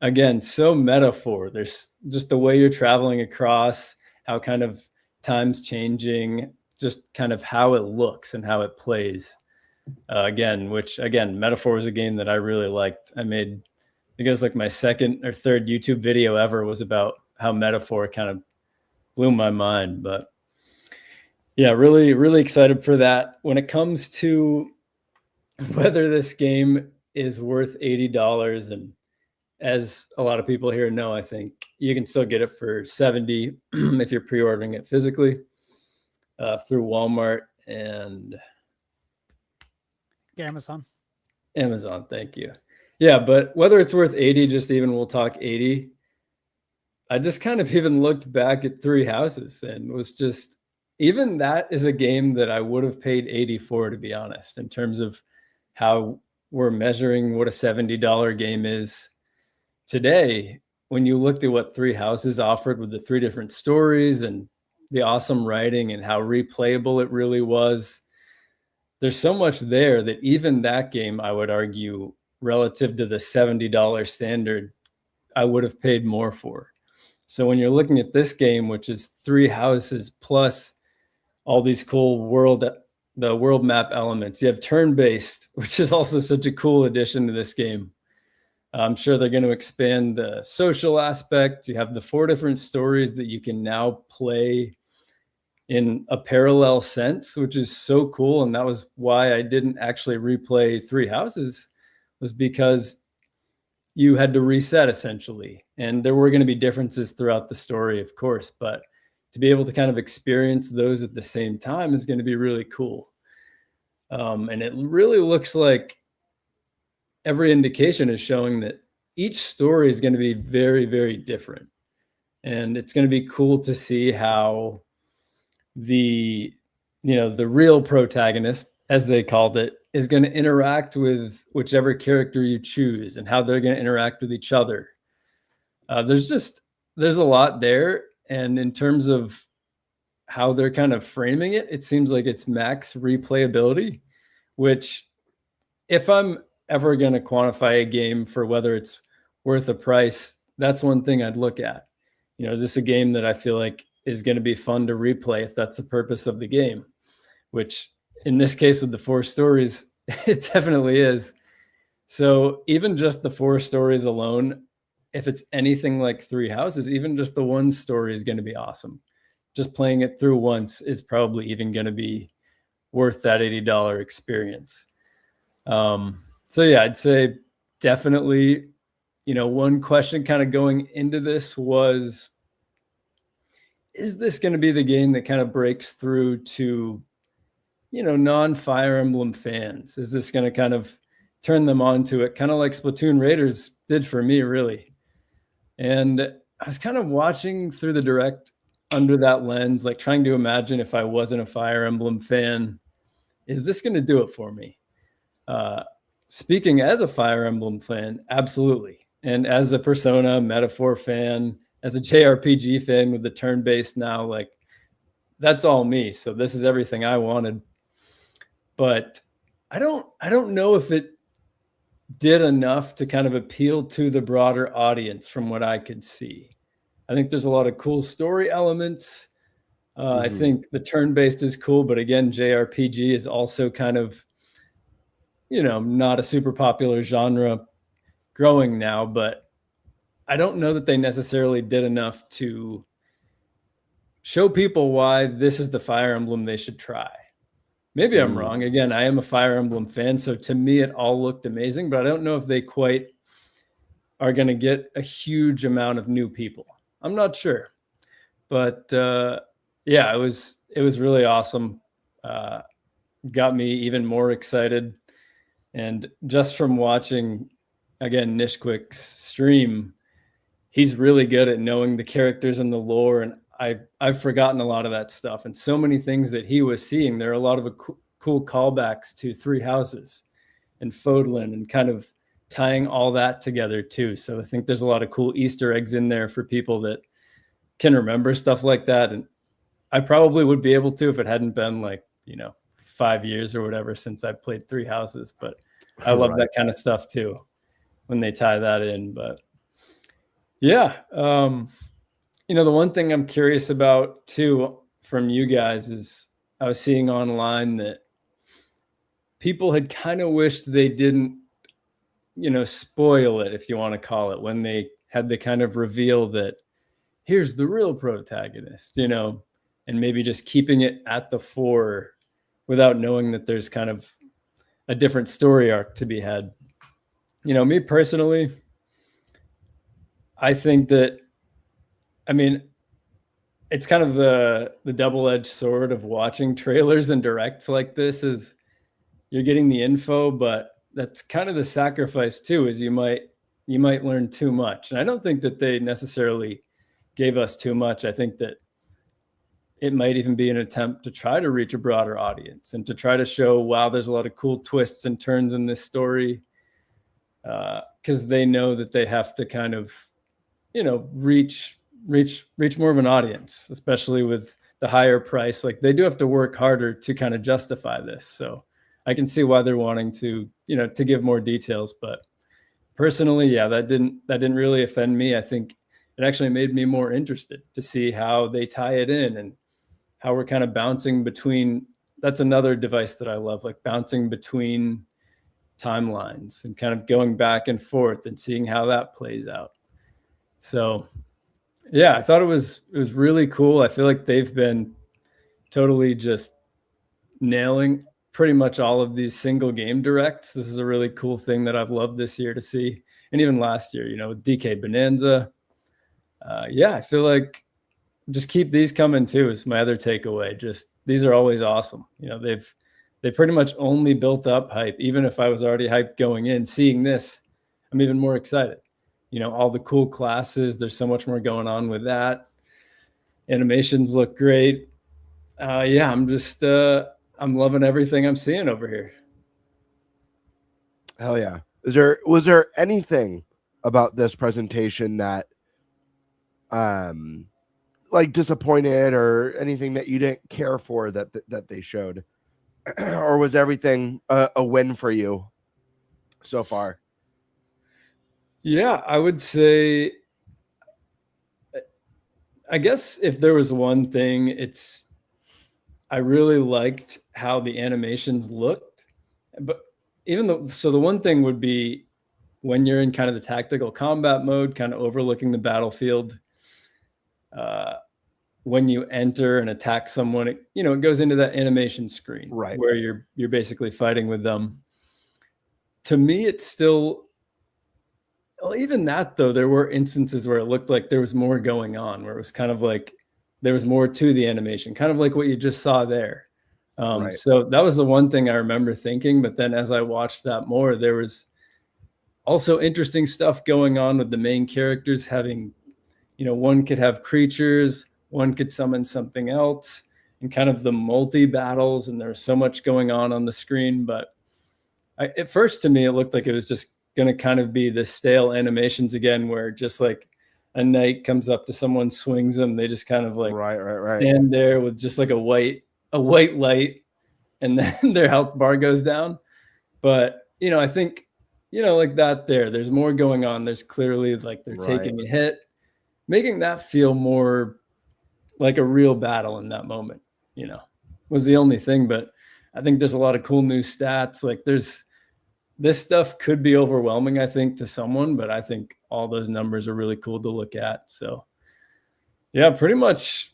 S7: again, so Metaphor. There's just the way you're traveling across, how kind of time's changing, just kind of how it looks and how it plays. Metaphor was a game that I really liked. I think it was like my second or third YouTube video ever was about how Metaphor kind of blew my mind. But yeah, really, really excited for that. When it comes to whether this game is worth $80, and as a lot of people here know, I think you can still get it for $70 if you're pre-ordering it physically through Walmart and
S10: Amazon.
S7: Amazon, thank you. Yeah, but whether it's worth 80, just even we'll talk 80. I just kind of even looked back at Three Houses and was just, even that is a game that I would have paid 80 for, to be honest, in terms of how we're measuring what a $70 game is today. When you looked at what Three Houses offered with the 3 different stories and the awesome writing and how replayable it really was, there's so much there that even that game, I would argue, relative to the $70 standard, I would have paid more for. So when you're looking at this game, which is 3 houses plus all these cool the world map elements, you have turn-based, which is also such a cool addition to this game. I'm sure they're going to expand the social aspect. You have the 4 different stories that you can now play in a parallel sense, which is so cool. And that was why I didn't actually replay Three Houses, was because you had to reset essentially. And there were going to be differences throughout the story, of course, but to be able to kind of experience those at the same time is going to be really cool. And it really looks like every indication is showing that each story is going to be very, very different. And it's going to be cool to see how the real protagonist, as they called it, is going to interact with whichever character you choose and how they're going to interact with each other. There's a lot there. And in terms of how they're kind of framing it, it seems like it's max replayability, which if I'm ever going to quantify a game for whether it's worth a price, that's one thing I'd look at. Is this a game that I feel like is going to be fun to replay if that's the purpose of the game, which in this case with the 4 stories, it definitely is. So even just the 4 stories alone, if it's anything like Three Houses, even just the 1 story is going to be awesome. Just playing it through once is probably even going to be worth that $80 experience. So yeah, I'd say definitely, one question kind of going into this was, is this going to be the game that kind of breaks through to, non-Fire Emblem fans? Is this going to kind of turn them on to it? Kind of like Splatoon Raiders did for me, really. And I was kind of watching through the direct under that lens, like trying to imagine if I wasn't a Fire Emblem fan, is this going to do it for me? Speaking as a Fire Emblem fan, absolutely. And as a Persona Metaphor fan, as a JRPG fan with the turn-based now, like that's all me. So this is everything I wanted. But I don't know if it did enough to kind of appeal to the broader audience from what I could see. I think there's a lot of cool story elements. I think the turn-based is cool, but again, JRPG is also kind of, not a super popular genre growing now, but I don't know that they necessarily did enough to show people why this is the Fire Emblem they should try. Maybe I'm wrong. Again, I am a Fire Emblem fan, so to me it all looked amazing, but I don't know if they quite are going to get a huge amount of new people. I'm not sure. But yeah, it was really awesome. Got me even more excited. And just from watching, again, Nishquick's stream, he's really good at knowing the characters and the lore, and I've forgotten a lot of that stuff. And so many things that he was seeing, there are a lot of cool callbacks to Three Houses and Fodlan and kind of tying all that together too. So I think there's a lot of cool Easter eggs in there for people that can remember stuff like that. And I probably would be able to if it hadn't been 5 years or whatever since I played Three Houses. But I love that kind of stuff too when they tie that in. But yeah, the one thing I'm curious about too from you guys is I was seeing online that people had kind of wished they didn't, spoil it, if you want to call it, when they had the kind of reveal that here's the real protagonist, and maybe just keeping it at the fore without knowing that there's kind of a different story arc to be had. Me personally, I think that, it's kind of the double-edged sword of watching trailers and directs like this is you're getting the info, but that's kind of the sacrifice too, is you might learn too much. And I don't think that they necessarily gave us too much. I think that it might even be an attempt to try to reach a broader audience and to try to show, wow, there's a lot of cool twists and turns in this story. Because they know that they have to kind of, reach more of an audience, especially with the higher price. Like, they do have to work harder to kind of justify this. So I can see why they're wanting to, to give more details. But personally, yeah, that didn't really offend me. I think it actually made me more interested to see how they tie it in and how we're kind of bouncing between. That's another device that I love, like bouncing between timelines and kind of going back and forth and seeing how that plays out. So yeah, I thought it was really cool. I feel like they've been totally just nailing pretty much all of these single game directs. This is a really cool thing that I've loved this year to see. And even last year, with DK Bonanza. Yeah, I feel like just keep these coming too is my other takeaway. Just these are always awesome. They pretty much only built up hype. Even if I was already hyped going in, seeing this, I'm even more excited. All the cool classes, there's so much more going on with that. Animations look great. Yeah, I'm just, I'm loving everything I'm seeing over here.
S9: Hell yeah. Was there anything about this presentation that, like, disappointed, or anything that you didn't care for that they showed? Or was everything a win for you so far?
S7: Yeah, I would say, I guess if there was one thing, I really liked how the animations looked. But the one thing would be when you're in kind of the tactical combat mode, kind of overlooking the battlefield, when you enter and attack someone, it goes into that animation screen,
S9: right,
S7: where you're basically fighting with them. To me, it's still, well, even that though, there were instances where it looked like there was more going on, where it was kind of like there was more to the animation, kind of like what you just saw there. Right. So that was the one thing I remember thinking. But then as I watched that more, there was also interesting stuff going on with the main characters having, one could have creatures, one could summon something else, and kind of the multi battles. And there's so much going on the screen. But at first, to me, it looked like it was just going to kind of be the stale animations again, where just like a knight comes up to someone, swings them, they just kind of like stand there with just like a white light, and then their health bar goes down. But I think like that there's more going on. There's clearly like they're taking a hit, making that feel more like a real battle in that moment, was the only thing. But I think there's a lot of cool new stats. Like this stuff could be overwhelming, I think, to someone, but I think all those numbers are really cool to look at. So yeah, pretty much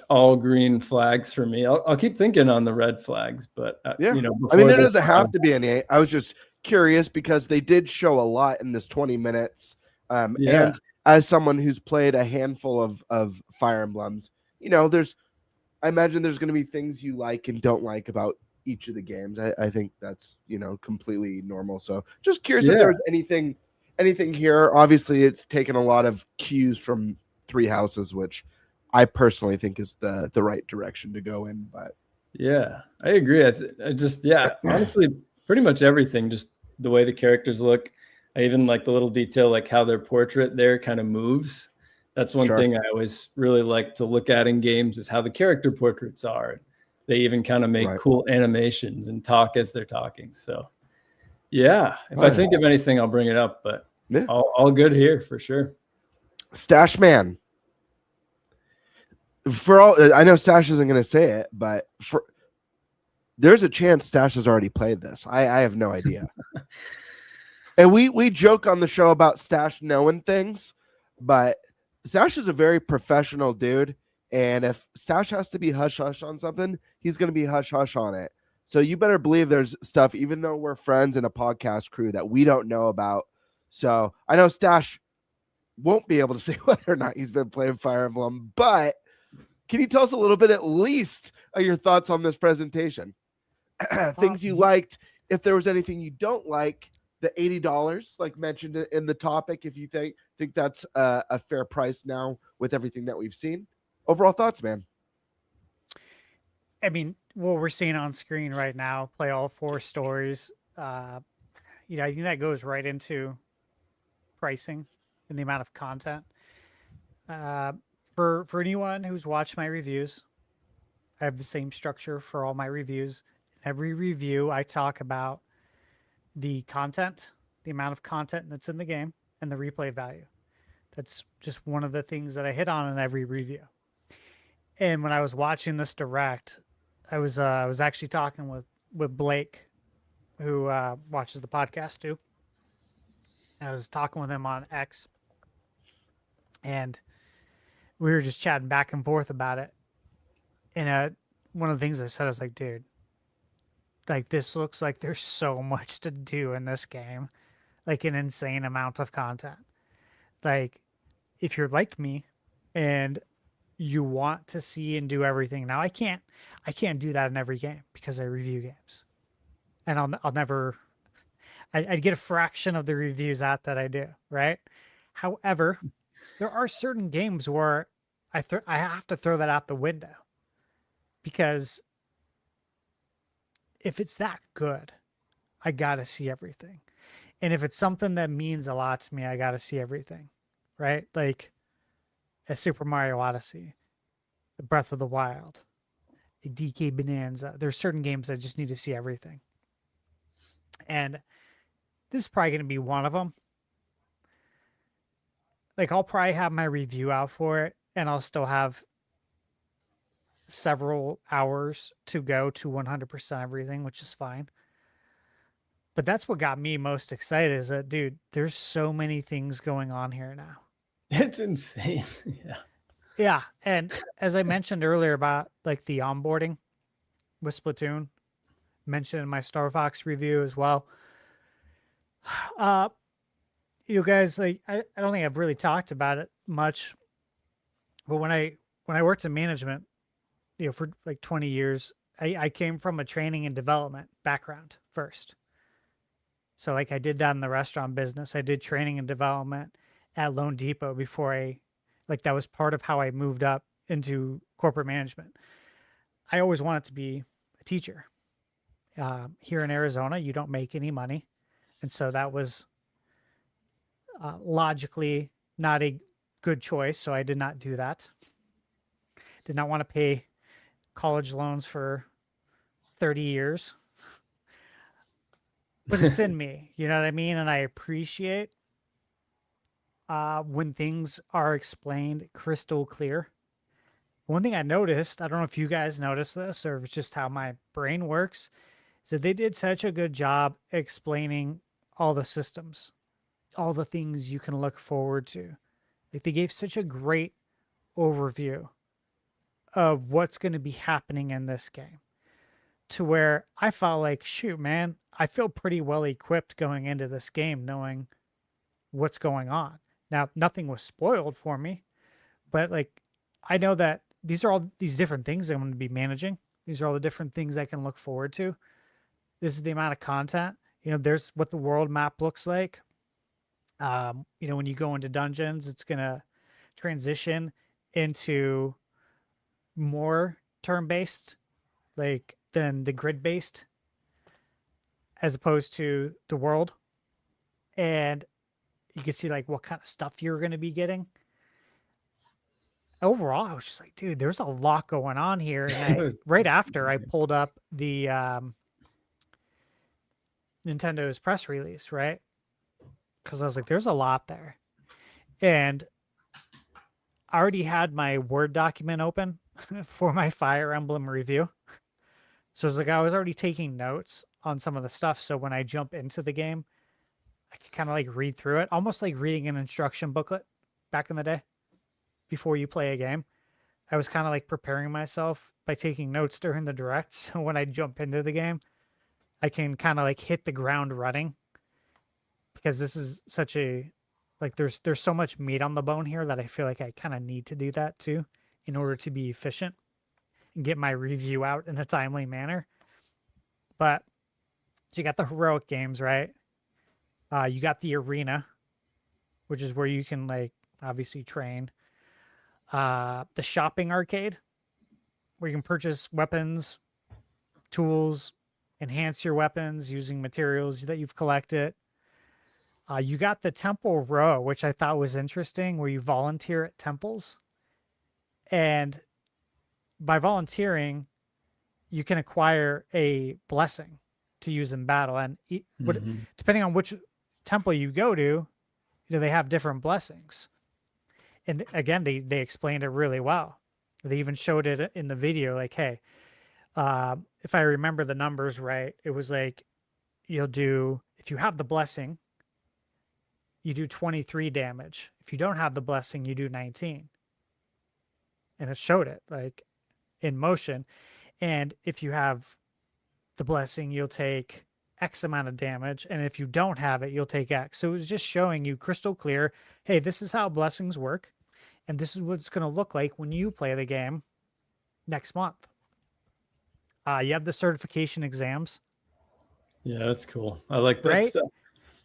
S7: all green flags for me. I'll keep thinking on the red flags, but
S9: yeah, I mean, there doesn't have to be any. I was just curious because they did show a lot in this 20 minutes. And as someone who's played a handful of Fire Emblems, I imagine there's going to be things you like and don't like about each of the games. I think that's completely normal. So just curious if there was anything here. Obviously, it's taken a lot of cues from Three Houses, which I personally think is the right direction to go in. But
S7: yeah, I agree. I just honestly, pretty much everything. Just the way the characters look. I even like the little detail, like how their portrait there kind of moves. That's one thing I always really like to look at in games, is how the character portraits are. They even kind of make cool animations and talk as they're talking. So yeah, if I think of anything, I'll bring it up, but all good here for sure.
S9: Stash Man. For all, I know Stash isn't going to say it, but there's a chance Stash has already played this. I have no idea. And we joke on the show about Stash knowing things, but Stash is a very professional dude. And if Stash has to be hush-hush on something, he's going to be hush-hush on it. So you better believe there's stuff, even though we're friends in a podcast crew, that we don't know about. So I know Stash won't be able to say whether or not he's been playing Fire Emblem, but can you tell us a little bit at least of your thoughts on this presentation? Things you liked, if there was anything you don't like, the $80, like mentioned in the topic, if you think that's a fair price now with everything that we've seen. Overall thoughts, man.
S10: I mean, what we're seeing on screen right now, play all 4 stories. I think that goes right into pricing and the amount of content. For anyone who's watched my reviews, I have the same structure for all my reviews. Every review, I talk about the content, the amount of content that's in the game, and the replay value. That's just one of the things that I hit on in every review. And when I was watching this direct, I was actually talking with Blake, who watches the podcast too. I was talking with him on X, and we were just chatting back and forth about it. And one of the things I said, I was like, dude, like, this looks like there's so much to do in this game, like an insane amount of content. Like, if you're like me and you want to see and do everything, now I can't do that in every game because I review games, and I'll never, I'd get a fraction of the reviews out that I do, right? However, there are certain games where I have to throw that out the window, because if it's that good, I gotta see everything. And if it's something that means a lot to me, I gotta see everything, right? Like a Super Mario Odyssey, the Breath of the Wild, a DK Bonanza. There's certain games I just need to see everything. And this is probably going to be one of them. Like, I'll probably have my review out for it, and I'll still have several hours to go to 100% everything, which is fine. But that's what got me most excited, is that, dude, there's so many things going on here now.
S7: It's insane. Yeah.
S10: Yeah. And as I mentioned earlier about like the onboarding with Splatoon, mentioned in my Star Fox review as well. You guys, like, I don't think I've really talked about it much, but when I worked in management, for like 20 years, I came from a training and development background first. So like I did that in the restaurant business. I did training and development at Lone Depot before that was part of how I moved up into corporate management. I always wanted to be a teacher. Here in Arizona, you don't make any money. And so that was logically not a good choice. So I did not do that. Did not want to pay college loans for 30 years. But it's in me, you know what I mean? And I appreciate when things are explained crystal clear. One thing I noticed, I don't know if you guys noticed this or if it's just how my brain works, is that they did such a good job explaining all the systems, all the things you can look forward to. Like, they gave such a great overview of what's going to be happening in this game, to where I felt like, shoot, man, I feel pretty well equipped going into this game, knowing what's going on. Now, nothing was spoiled for me, but like, I know that these are all these different things I'm going to be managing. These are all the different things I can look forward to. This is the amount of content. There's what the world map looks like. When you go into dungeons, it's going to transition into more turn-based, like, than the grid-based, as opposed to the world. And you can see like what kind of stuff you're going to be getting. Overall, I was just like, dude, there's a lot going on here. And right after I pulled up the Nintendo's press release, right? Because I was like, there's a lot there. And I already had my Word document open for my Fire Emblem review. So it's like I was already taking notes on some of the stuff. So when I jump into the game, I could kind of like read through it, almost like reading an instruction booklet back in the day before you play a game. I was kind of like preparing myself by taking notes during the direct. So when I jump into the game, I can kind of like hit the ground running, because this is such a, like, there's so much meat on the bone here that I feel like I kind of need to do that too, in order to be efficient and get my review out in a timely manner. But So you got the heroic games, right? You got the arena, which is where you can like obviously train. The shopping arcade, where you can purchase weapons, tools, enhance your weapons using materials that you've collected. You got the temple row, which I thought was interesting, where you volunteer at temples. And by volunteering, you can acquire a blessing to use in battle. And depending on which temple you go to, they have different blessings. And again, they explained it really well. They even showed it in the video, like, hey, if I remember the numbers right, it was like if you have the blessing, you do 23 damage. If you don't have the blessing, you do 19. And it showed it like in motion. And if you have the blessing, you'll take X amount of damage. And if you don't have it, you'll take X. So it was just showing you crystal clear, hey, this is how blessings work. And this is what it's going to look like when you play the game next month. You have the certification exams.
S7: Yeah, that's cool. I like that
S10: right?
S7: stuff.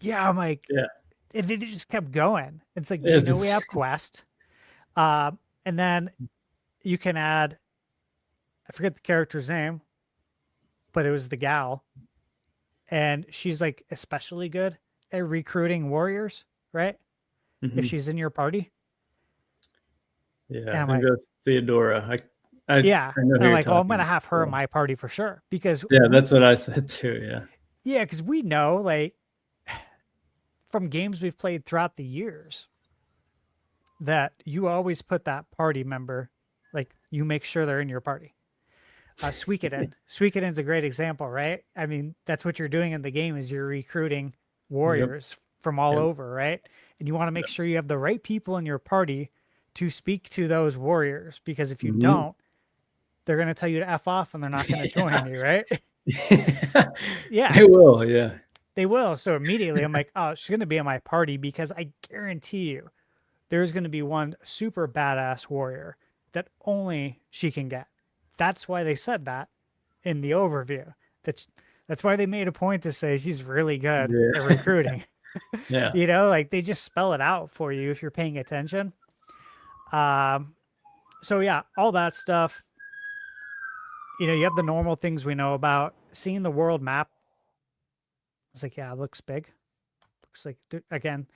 S10: Yeah, I'm like,
S7: Yeah.
S10: And it just kept going. It's like,
S7: Yes,
S10: we have Quest. And then you can add, I forget the character's name, but it was the gal. And she's like especially good at recruiting warriors, right? If she's in your party.
S7: Yeah, I think that's Theodora. I
S10: yeah.
S7: I know who
S10: And I'm
S7: you're
S10: like, I'm going to
S7: talking
S10: have her in
S7: about.
S10: my party for sure. Because
S7: Yeah, that's what I said too. Yeah.
S10: Yeah, because we know, like, from games we've played throughout the years, that you always put that party member, like, you make sure they're in your party. Suikoden. Suikoden's a great example, right? I mean, that's what you're doing in the game is you're recruiting warriors from all over, right? And you want to make sure you have the right people in your party to speak to those warriors, because if you don't, they're going to tell you to F off and they're not going to join you, right? Yeah.
S7: They will, yeah.
S10: They will. So immediately I'm like, oh, she's going to be in my party, because I guarantee you there's going to be one super badass warrior that only she can get. That's why they said that in the overview. That's why they made a point to say she's really good at recruiting.
S7: Yeah.
S10: Like they just spell it out for you if you're paying attention. So yeah, all that stuff. You have the normal things we know about. Seeing the world map. It's like, yeah, it looks big. Looks like, again,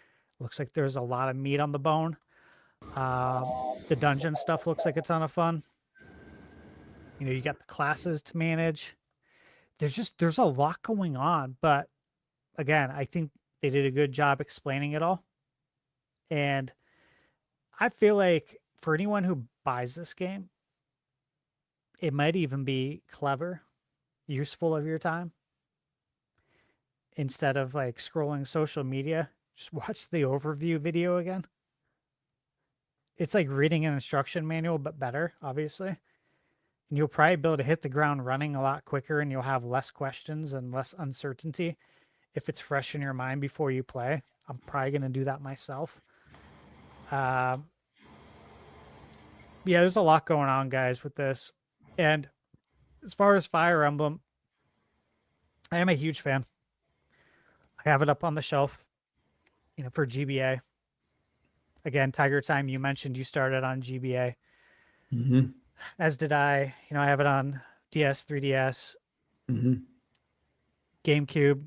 S10: looks like there's a lot of meat on the bone. The dungeon stuff looks like a ton of fun. You got the classes to manage. There's a lot going on, but again, I think they did a good job explaining it all. And I feel like for anyone who buys this game, it might even be clever, useful of your time. Instead of like scrolling social media, just watch the overview video again. It's like reading an instruction manual, but better, obviously. And you'll probably be able to hit the ground running a lot quicker, and you'll have less questions and less uncertainty if it's fresh in your mind before you play. I'm probably going to do that myself. Yeah, there's a lot going on, guys, with this. And as far as Fire Emblem, I am a huge fan. I have it up on the shelf, for GBA. Again, Tiger Time, you mentioned you started on GBA. As did I. I have it on DS, 3DS, GameCube.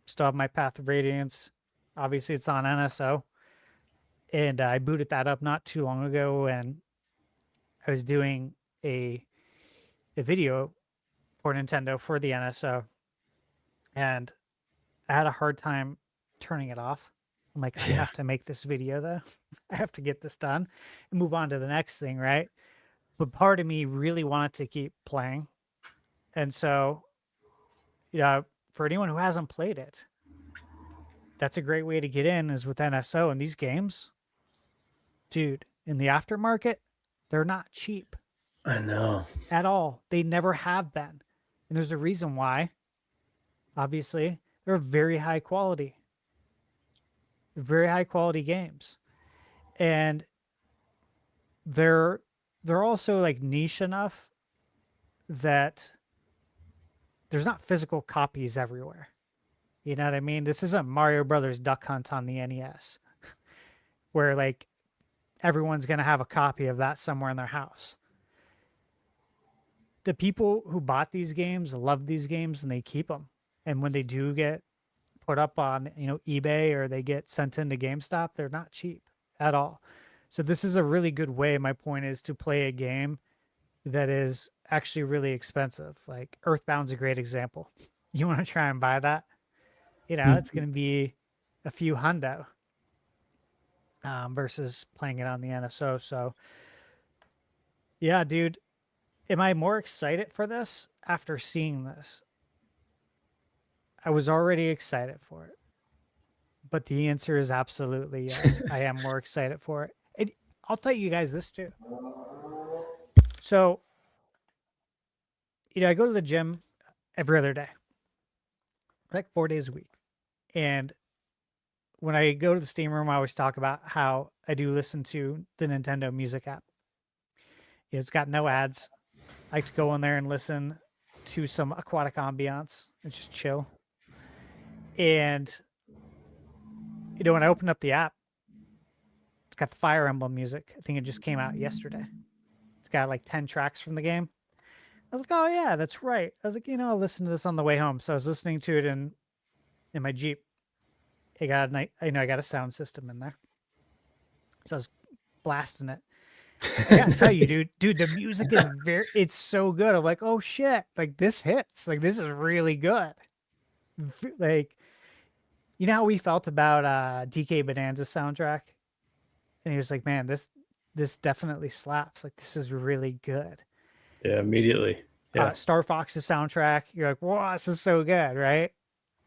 S10: Still have my Path of Radiance. Obviously, it's on NSO. And I booted that up not too long ago, and I was doing a video for Nintendo for the NSO. And I had a hard time turning it off. I'm like, I have to make this video, though. I have to get this done and move on to the next thing, right? But part of me really wanted to keep playing. And so, for anyone who hasn't played it, that's a great way to get in is with NSO. And these games, dude, in the aftermarket, they're not cheap.
S7: I know.
S10: At all. They never have been. And there's a reason why. Obviously, they're very high quality. Very high quality games. And they're also like niche enough that there's not physical copies everywhere. You know what I mean? This isn't Mario Brothers Duck Hunt on the NES, where like everyone's gonna have a copy of that somewhere in their house. The people who bought these games love these games and they keep them. And when they do get put up on, eBay, or they get sent into GameStop, they're not cheap at all. So this is a really good way, my point is, to play a game that is actually really expensive. Like Earthbound's a great example. You want to try and buy that? It's going to be a few hundo versus playing it on the NSO. So yeah, dude, am I more excited for this after seeing this? I was already excited for it, but the answer is absolutely yes. I am more excited for it. I'll tell you guys this too. So, I go to the gym every other day, like 4 days a week. And when I go to the Steam room, I always talk about how I do listen to the Nintendo Music app. It's got no ads. I like to go in there and listen to some aquatic ambiance and just chill. And, when I opened up the app, it's got the Fire Emblem music. I think it just came out yesterday. It's got like 10 tracks from the game. I was like, oh yeah, that's right. I was like, I'll listen to this on the way home. So I was listening to it in my Jeep. I got a sound system in there. So I was blasting it. I gotta tell you, dude, the music is it's so good. I'm like, oh shit, like this hits. Like this is really good. Like, how we felt about DK Bonanza's soundtrack? And he was like, man, this definitely slaps. Like this is really good.
S7: Yeah, immediately. Yeah.
S10: Star Fox's soundtrack, you're like, wow, this is so good, right?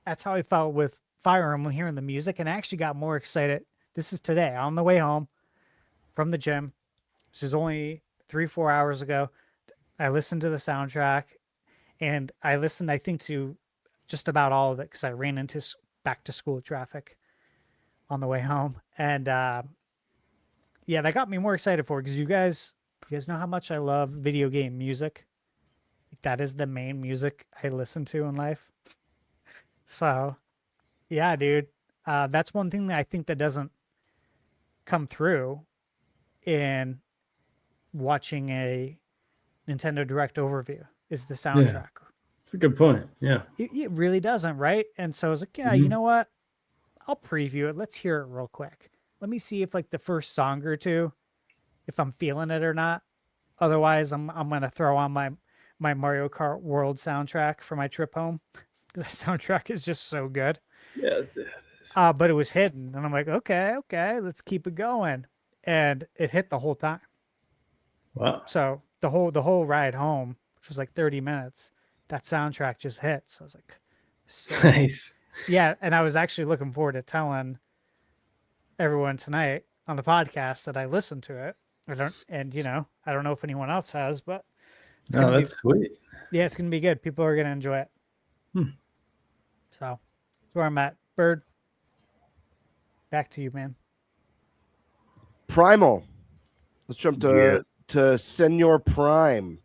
S10: That's how I felt with Fire Emblem, hearing the music, and I actually got more excited. This is today on the way home from the gym. This is only 3-4 hours ago. I listened to the soundtrack, and I listened, I think, to just about all of it because I ran into back to school traffic on the way home. And yeah, that got me more excited for it because you guys know how much I love video game music. That is the main music I listen to in life. So yeah, dude, that's one thing that I think that doesn't come through in watching a Nintendo Direct overview is the soundtrack.
S7: Yeah, that's a good point. Yeah,
S10: it really doesn't, right? And so I was like, yeah, you know what? I'll preview it. Let's hear it real quick. Let me see if like the first song or two, if I'm feeling it or not. Otherwise, I'm gonna throw on my Mario Kart World soundtrack for my trip home. The soundtrack is just so good.
S7: Yes, it is.
S10: But it was hidden, and I'm like, okay, let's keep it going, and it hit the whole time.
S7: Wow!
S10: So the whole ride home, which was like 30 minutes, that soundtrack just hit. So I was like, sick.
S7: Nice.
S10: Yeah, and I was actually looking forward to telling everyone tonight on the podcast that I listened to it. I don't know if anyone else has, but
S7: That's sweet.
S10: Yeah, it's gonna be good. People are gonna enjoy it. So that's where I'm at. Bird, back to you, man.
S9: Primal. Let's jump to Senor Prime.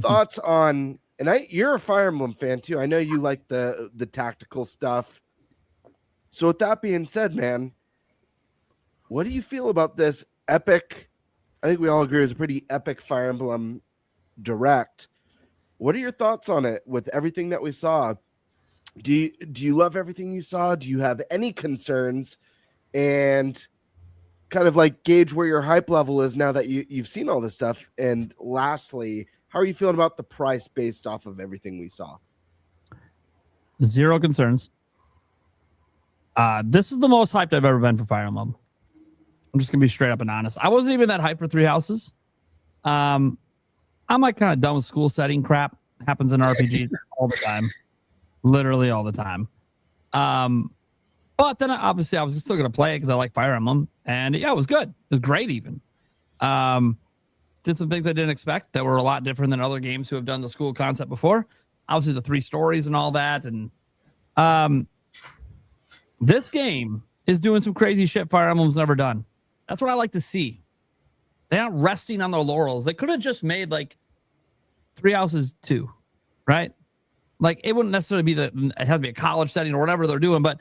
S9: Thoughts on, and you're a Fire Emblem fan too. I know you like the tactical stuff. So with that being said, man, what do you feel about this epic? I think we all agree it's a pretty epic Fire Emblem Direct. What are your thoughts on it with everything that we saw? Do you love everything you saw? Do you have any concerns? And kind of like gauge where your hype level is now that you've seen all this stuff. And lastly, how are you feeling about the price based off of everything we saw?
S6: Zero concerns. This is the most hyped I've ever been for Fire Emblem. I'm just gonna be straight up and honest. I wasn't even that hyped for Three Houses. I'm like kind of done with school setting crap. Happens in RPGs all the time, literally all the time. But then obviously I was still gonna play it because I like Fire Emblem, and yeah, it was good. It was great even. Did some things I didn't expect that were a lot different than other games who have done the school concept before. Obviously the 3 stories and all that, and this game is doing some crazy shit Fire Emblem's never done. That's what I like to see. They're not resting on their laurels. They could have just made like Three Houses 2, right? Like it wouldn't necessarily be it had to be a college setting or whatever they're doing, but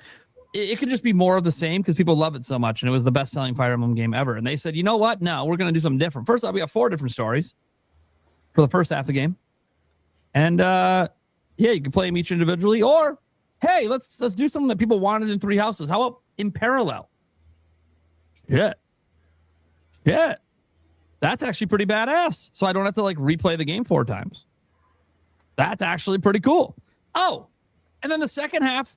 S6: it could just be more of the same because people love it so much. And it was the best selling Fire Emblem game ever. And they said, you know what? No, we're going to do something different. First off, we got 4 different stories for the first half of the game. And yeah, you can play them each individually, or hey, let's do something that people wanted in 3 houses. How about in parallel? Yeah. That's actually pretty badass. So I don't have to like replay the game 4 times. That's actually pretty cool. Oh, and then the second half,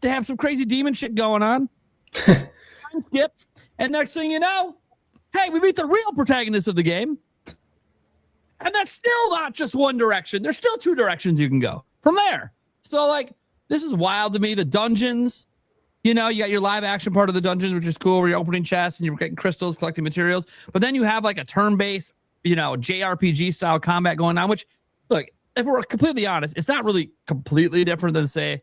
S6: they have some crazy demon shit going on. Skip. And next thing you know, hey, we meet the real protagonist of the game. And that's still not just one direction. There's still 2 directions you can go from there. So like, this is wild to me. The dungeons, you know, you got your live action part of the dungeons, which is cool, where you're opening chests and you're getting crystals, collecting materials. But then you have like a turn-based, you know, JRPG style combat going on, which, look, if we're completely honest, it's not really completely different than, say,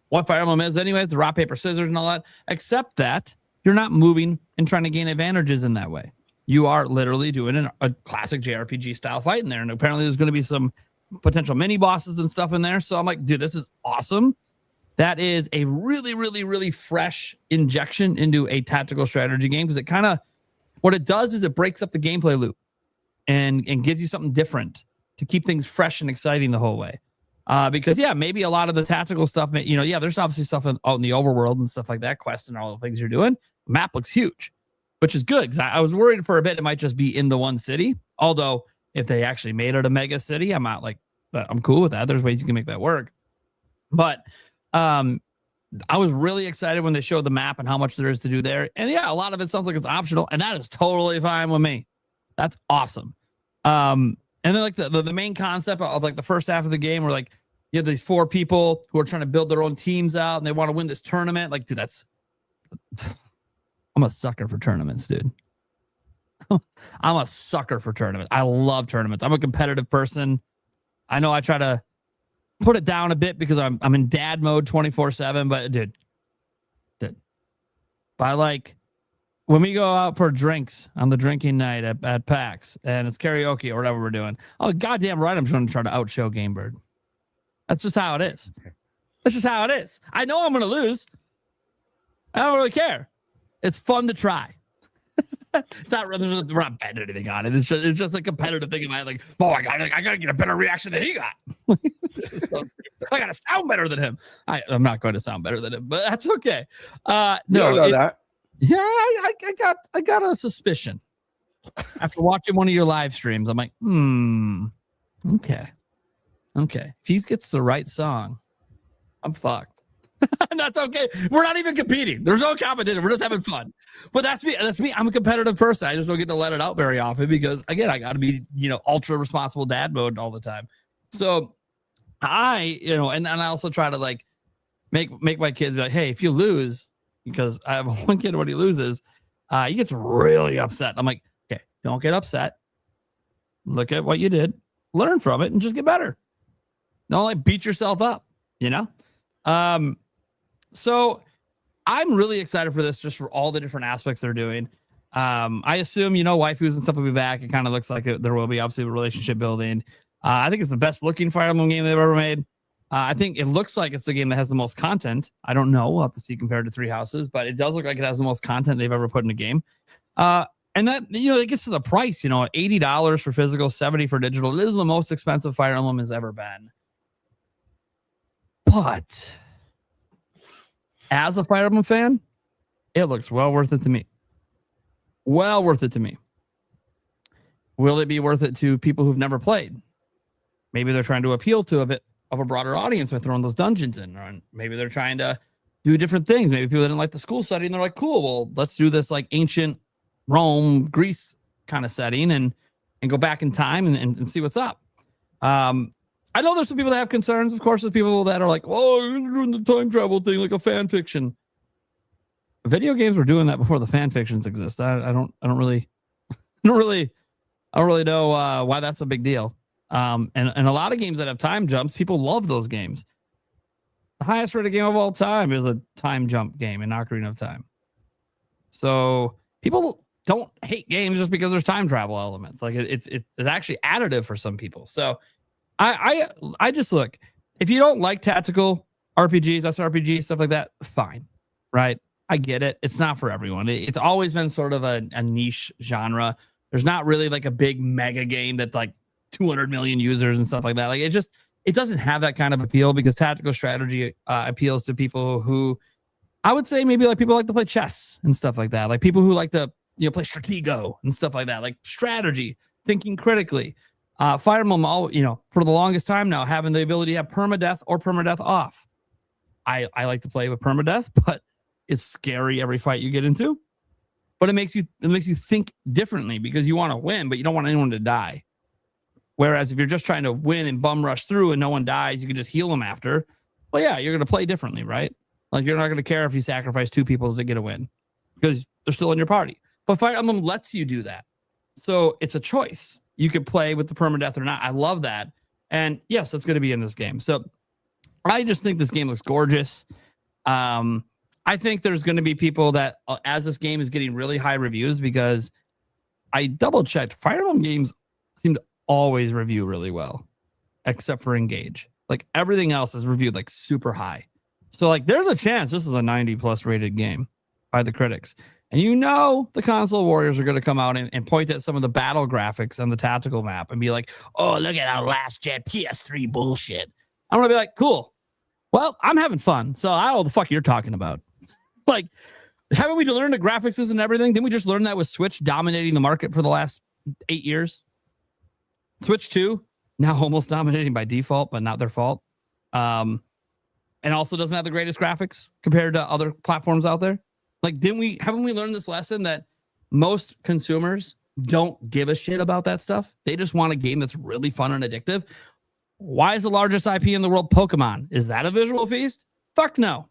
S6: what Fire Emblem is anyway. It's rock, paper, scissors and all that, except that you're not moving and trying to gain advantages in that way. You are literally doing a classic JRPG style fight in there. And apparently there's going to be some potential mini bosses and stuff in there. So I'm like, dude, this is awesome. That is a really, really, really fresh injection into a tactical strategy game, because it kind of, what it does is it breaks up the gameplay loop and gives you something different to keep things fresh and exciting the whole way. Because yeah, maybe a lot of the tactical stuff, you know, yeah, there's obviously stuff out in the overworld and stuff like that, quests and all the things you're doing. The map looks huge, which is good, because I was worried for a bit it might just be in the one city. Although if they actually made it a mega city, I'm cool with that. There's ways you can make that work. But I was really excited when they showed the map and how much there is to do there. And yeah, a lot of it sounds like it's optional, and that is totally fine with me. That's awesome. And then like the main concept of like the first half of the game, where like you have these 4 people who are trying to build their own teams out and they want to win this tournament. Like, dude, I'm a sucker for tournaments, dude. I'm a sucker for tournaments. I love tournaments. I'm a competitive person. I know I try to put it down a bit because I'm in dad mode 24/7, but dude, by like when we go out for drinks on the drinking night at PAX and it's karaoke or whatever we're doing, oh goddamn right, I'm going to try to outshow GameBird. That's just how it is. That's just how it is. I know I'm going to lose. I don't really care. It's fun to try. It's not really, we're not betting anything on it. It's just a competitive thing in my head. Like, oh, I gotta get a better reaction than he got. I gotta sound better than him. I'm not going to sound better than him, but that's okay. No,
S9: know that.
S6: Yeah, I got a suspicion after watching one of your live streams. I'm like, okay. If he gets the right song, I'm fucked. And that's okay. We're not even competing. There's no competition. We're just having fun. But that's me. I'm a competitive person. I just don't get to let it out very often because, again, I got to be, ultra responsible dad mode all the time. So and I also try to like make my kids be like, hey, if you lose, because I have one kid when he loses, he gets really upset. I'm like, okay, don't get upset. Look at what you did, learn from it, and just get better. Don't like beat yourself up, So I'm really excited for this, just for all the different aspects they're doing. I assume, waifus and stuff will be back. It kind of looks like there will be obviously relationship building. I think it's the best looking Fire Emblem game they've ever made. I think it looks like it's the game that has the most content. I don't know. We'll have to see compared to Three Houses, but it does look like it has the most content they've ever put in a game. And that, it gets to the price, $80 for physical, $70 for digital. It is the most expensive Fire Emblem has ever been. But as a Fire Emblem fan, it looks well worth it to me. Well worth it to me. Will it be worth it to people who've never played? Maybe they're trying to appeal to a bit of a broader audience by throwing those dungeons in. Or maybe they're trying to do different things. Maybe people didn't like the school setting. They're like, cool, well, let's do this like ancient Rome, Greece kind of setting and go back in time and see what's up. I know there's some people that have concerns. Of course, there's people that are like, oh, you're doing the time travel thing like a fan fiction. Video games were doing that before the fan fictions exist. I don't really know why that's a big deal. And a lot of games that have time jumps, people love those games. The highest rated game of all time is a time jump game in Ocarina of Time. So people don't hate games just because there's time travel elements. Like it's actually additive for some people. So I just look, if you don't like tactical RPGs, SRPGs, stuff like that, fine, right? I get it. It's not for everyone. It's always been sort of a niche genre. There's not really like a big mega game that's like 200 million users and stuff like that. Like it doesn't have that kind of appeal because tactical strategy appeals to people who I would say maybe like people like to play chess and stuff like that. Like people who like to, play Stratego and stuff like that, like strategy, thinking critically. Fire Emblem, for the longest time now, having the ability to have permadeath or permadeath off. I like to play with permadeath, but it's scary every fight you get into. But it makes you think differently because you want to win, but you don't want anyone to die. Whereas if you're just trying to win and bum rush through and no one dies, you can just heal them after. Well, yeah, you're going to play differently, right? Like you're not going to care if you sacrifice 2 people to get a win because they're still in your party. But Fire Emblem lets you do that. So it's a choice. You could play with the permadeath or not. I love that. And yes, it's going to be in this game. So I just think this game looks gorgeous. I think there's going to be people that, as this game is getting really high reviews, because I double checked, Fire Emblem games seem to always review really well, except for Engage. Like everything else is reviewed like super high. So like there's a chance this is a 90+ rated game by the critics. And the console warriors are going to come out and point at some of the battle graphics on the tactical map and be like, oh, look at our last gen PS3 bullshit. I'm going to be like, cool. Well, I'm having fun. So I don't know what the fuck you're talking about. Like, haven't we learned the graphics and everything? Didn't we just learn that with Switch dominating the market for the last 8 years? Switch 2, now almost dominating by default, but not their fault. And also doesn't have the greatest graphics compared to other platforms out there. Like, haven't we learned this lesson that most consumers don't give a shit about that stuff? They just want a game that's really fun and addictive. Why is the largest IP in the world Pokemon? Is that a visual feast? Fuck no.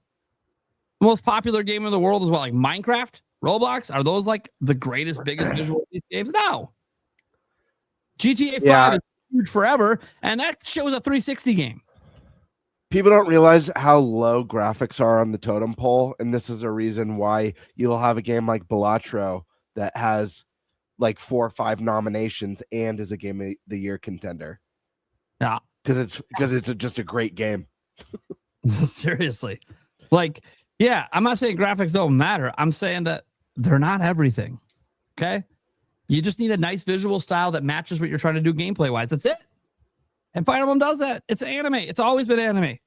S6: The most popular game in the world is what, like Minecraft? Roblox? Are those like the greatest, biggest visual feast games? No. GTA 5 is huge forever, and that shit was a 360 game.
S9: People don't realize how low graphics are on the totem pole, and this is a reason why you'll have a game like Balatro that has like 4 or 5 nominations and is a Game of the Year contender.
S6: Yeah,
S9: because it's just a great game.
S6: Seriously, like, yeah, I'm not saying graphics don't matter. I'm saying that they're not everything. Okay, you just need a nice visual style that matches what you're trying to do gameplay wise. That's it. And Fire Emblem does that. It's anime. It's always been anime.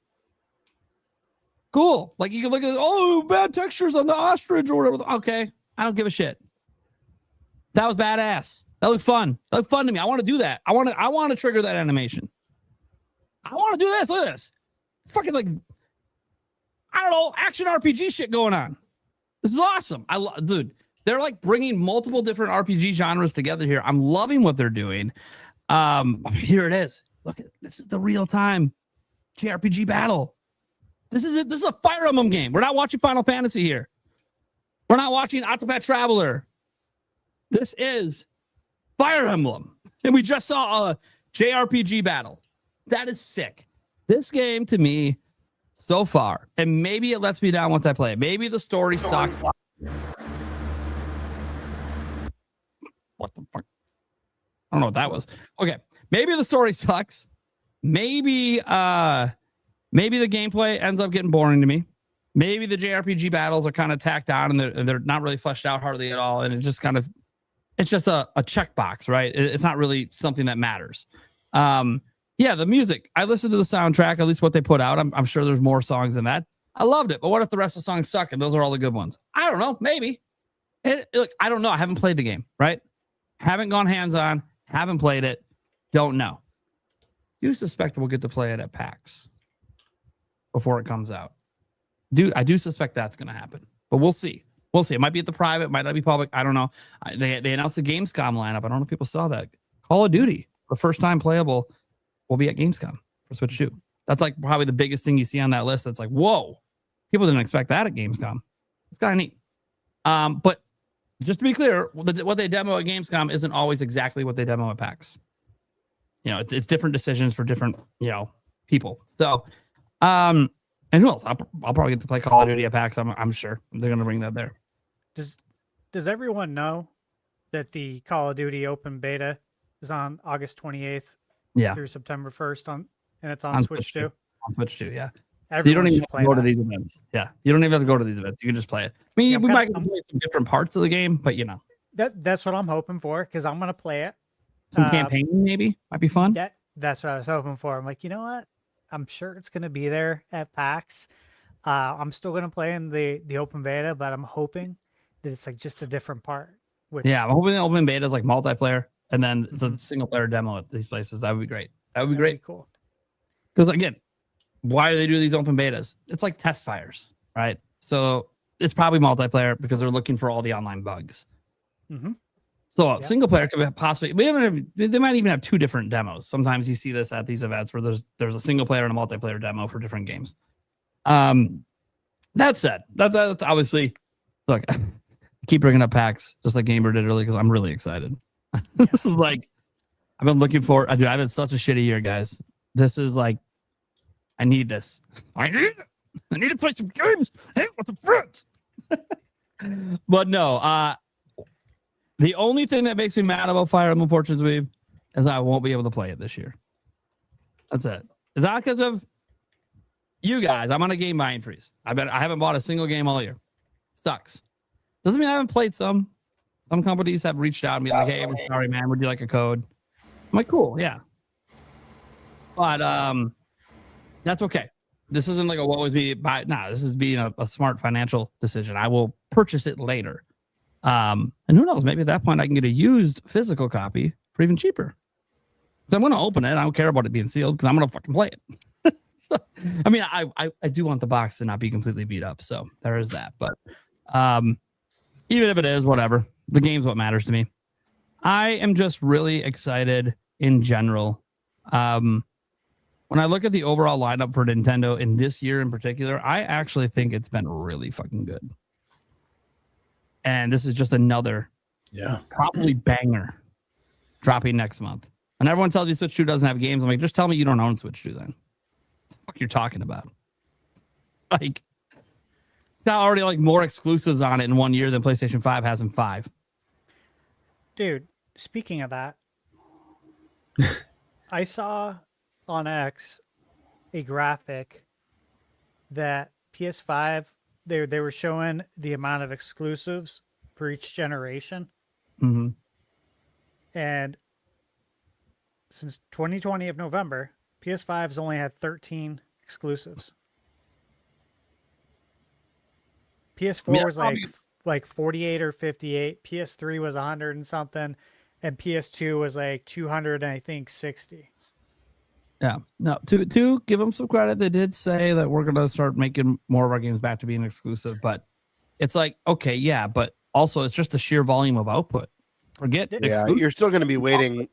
S6: Cool. Like you can look at bad textures on the ostrich or whatever. Okay, I don't give a shit. That was badass. That looked fun. That looked fun to me. I want to do that. I want to trigger that animation. I want to do this. Look at this. It's fucking like, I don't know, action RPG shit going on. This is awesome. Dude, they're like bringing multiple different RPG genres together here. I'm loving what they're doing. Here it is. Look at this. Is the real time JRPG battle. This is it. This is a Fire Emblem game. We're not watching Final Fantasy here. We're not watching Octopath Traveler. This is Fire Emblem. And we just saw a JRPG battle. That is sick. This game to me so far, and maybe it lets me down once I play it. Maybe the story sucks. What the fuck? I don't know what that was. Okay. Maybe the story sucks. Maybe the gameplay ends up getting boring to me. Maybe the JRPG battles are kind of tacked on and they're not really fleshed out hardly at all. And it's just a checkbox, right? It's not really something that matters. Yeah, the music. I listened to the soundtrack, at least what they put out. I'm sure there's more songs than that. I loved it. But what if the rest of the songs suck and those are all the good ones? I don't know. Maybe. Look, I don't know. I haven't played the game, right? Haven't gone hands-on. Haven't played it. Don't know. Do suspect we'll get to play it at PAX before it comes out. I do suspect that's going to happen, but we'll see. We'll see. It might be at the private, might not be public. I don't know. They announced the Gamescom lineup. I don't know if people saw that. Call of Duty, the first time playable, will be at Gamescom for Switch 2. That's like probably the biggest thing you see on that list. That's like, whoa, people didn't expect that at Gamescom. It's kind of neat. But just to be clear, what they demo at Gamescom isn't always exactly what they demo at PAX. It's different decisions for different, people. So, and who else? I'll probably get to play Call of Duty at PAX. I'm sure they're going to bring that there.
S10: Does everyone know that the Call of Duty open beta is on August 28th through September 1st and it's on Switch 2?
S6: on Switch too. Yeah. So you
S10: Everyone
S6: don't even
S10: should
S6: have
S10: play
S6: to go to
S10: that.
S6: these events. Yeah. You don't even have to go to these events. You can just play it. I mean,
S10: Yeah,
S6: we
S10: I'm
S6: might
S10: kinda-
S6: play some different parts of the game, but you know,
S10: That's what I'm hoping for because I'm gonna play it.
S6: some campaigning maybe might be fun.
S10: That's what I was hoping for. I'm like, you know what? I'm sure it's gonna be there at PAX. I'm still gonna play in the open beta, but I'm hoping that it's like just a different part. Which
S6: Yeah, I'm hoping the open beta is like multiplayer, and then it's a single player demo at these places. That would be great. That would be great.
S10: Cool.
S6: Because again, why do they do these open betas? It's like test fires, right? So it's probably multiplayer because they're looking for all the online bugs.
S10: Mm-hmm.
S6: So single player could possibly. They might even have two different demos. Sometimes you see this at these events where there's a single player and a multiplayer demo for different games. That said, that's obviously look. I keep bringing up PAX just like GameBird did earlier because I'm really excited. This is like I've been looking for. I've had such a shitty year, guys. This is like I need this. I need to play some games. Hang with the friends. But no, the only thing that makes me mad about Fire Emblem Fortune's Weave is I won't be able to play it this year. That's it. It's not because of you guys. I'm on a game buying freeze. I haven't bought a single game all year. Sucks. Doesn't mean I haven't played some. Some companies have reached out and be like, "Hey, we're sorry, man. Would you like a code?" I'm like, "Cool, yeah." But that's okay. This isn't like a what was me buy. Nah, this is being a smart financial decision. I will purchase it later. And who knows? Maybe at that point I can get a used physical copy for even cheaper. So I'm going to open it. I don't care about it being sealed because I'm going to fucking play it. I mean, I do want the box to not be completely beat up. So there is that. But even if it is, whatever. The game's what matters to me. I am just really excited in general. When I look at the overall lineup for Nintendo in this year in particular, I actually think it's been really fucking good. And this is just another probably banger dropping next month. And everyone tells me Switch 2 doesn't have games. I'm like, just tell me you don't own Switch 2 then. What the fuck you're talking about? Like, it's not already like more exclusives on it in 1 year than PlayStation 5 has in 5.
S10: Dude, speaking of that, I saw on X a graphic that PS5 they were showing the amount of exclusives for each generation.
S6: Mm-hmm.
S10: And since 2020 of November, PS5's only had 13 exclusives. PS4 was like 48 or 58. PS3 was 100 and something, and PS2 was like 200 and I think 60.
S6: Yeah, no. To give them some credit, they did say that we're gonna start making more of our games back to being exclusive. But it's like, okay, yeah, but also it's just the sheer volume of output. Forget,
S9: you're still gonna be waiting.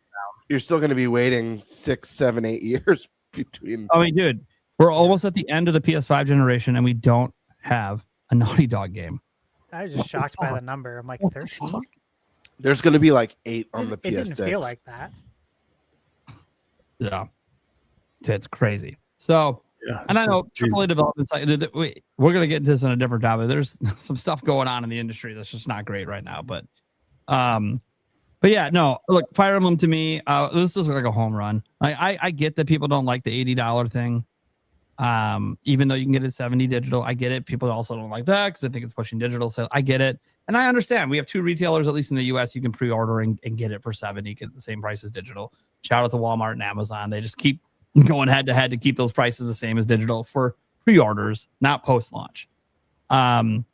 S9: You're still gonna be waiting 6, 7, 8 years between.
S6: I mean, dude, we're almost at the end of the PS5 generation, and we don't have a Naughty Dog game.
S10: I was just shocked by the number. I'm like, 13.
S9: There's gonna be like 8 on the
S10: It
S9: PS6.
S10: didn't feel like that.
S6: Yeah. It's crazy. So, and I know AAA development side, we're going to get into this on a different topic. There's some stuff going on in the industry that's just not great right now. But yeah, no, look, Fire Emblem to me, this is like a home run. I get that people don't like the $80 thing. Even though you can get it 70 digital, I get it. People also don't like that because I think it's pushing digital. So I get it. And I understand. We have 2 retailers, at least in the US, you can pre-order and get it for 70, get the same price as digital. Shout out to Walmart and Amazon. They just keep going head to head to keep those prices the same as digital for pre-orders, not post-launch. But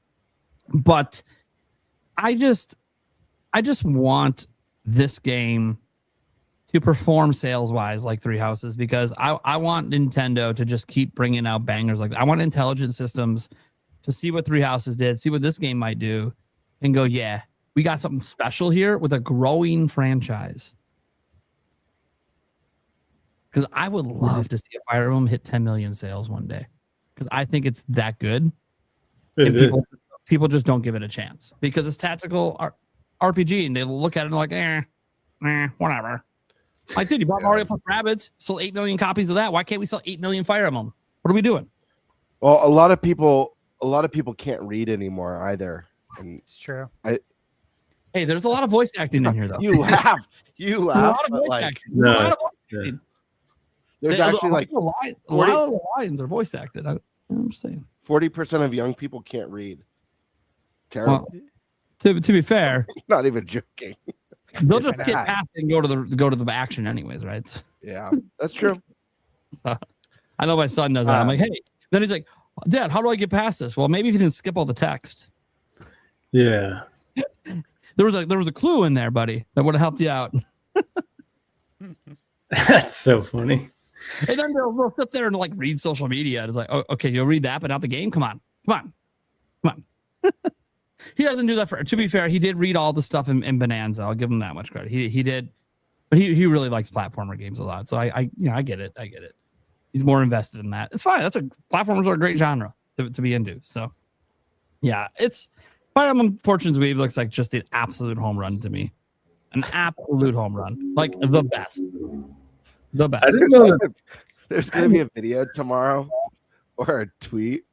S6: I just want this game to perform sales-wise like Three Houses because I want Nintendo to just keep bringing out bangers like that. I want Intelligent Systems to see what Three Houses did, see what this game might do, and go, yeah, we got something special here with a growing franchise. Because I would love to see a Fire Emblem hit 10 million sales one day. Because I think it's that good. And people just don't give it a chance. Because it's tactical RPG, and they look at it and they're like, whatever. Like, dude, you bought Mario plus Rabbids, sold 8 million copies of that. Why can't we sell 8 million Fire Emblem? What are we doing?
S9: Well, a lot of people can't read anymore either. And
S10: it's true.
S6: Hey, there's a lot of voice acting in here, though.
S9: You laugh.
S6: A lot of voice acting.
S7: No,
S9: There's actually like
S6: a lot of the lines are voice acted. I'm just saying
S9: 40% of young people can't read. Terrible.
S6: Well, to be fair,
S9: not even joking.
S6: They'll just get past it and go to the action anyways, right?
S9: Yeah, that's true.
S6: So, I know my son does that. I'm like, hey. Then he's like, Dad, how do I get past this? Well, maybe if you didn't skip all the text.
S7: Yeah.
S6: There was a clue in there, buddy, that would have helped you out.
S7: That's so funny.
S6: And then they'll sit there and like read social media. It's like, oh, okay, you'll read that, but not the game. Come on. He doesn't do that to be fair, he did read all the stuff in Bonanza. I'll give him that much credit. He did, but he really likes platformer games a lot. So I get it. He's more invested in that. It's fine. Platformers are a great genre to be into. So yeah, it's Fire Emblem Fortune's Weave looks like just an absolute home run to me. An absolute home run. Like the best. The best.
S9: I didn't know that there's gonna be a video tomorrow or a tweet.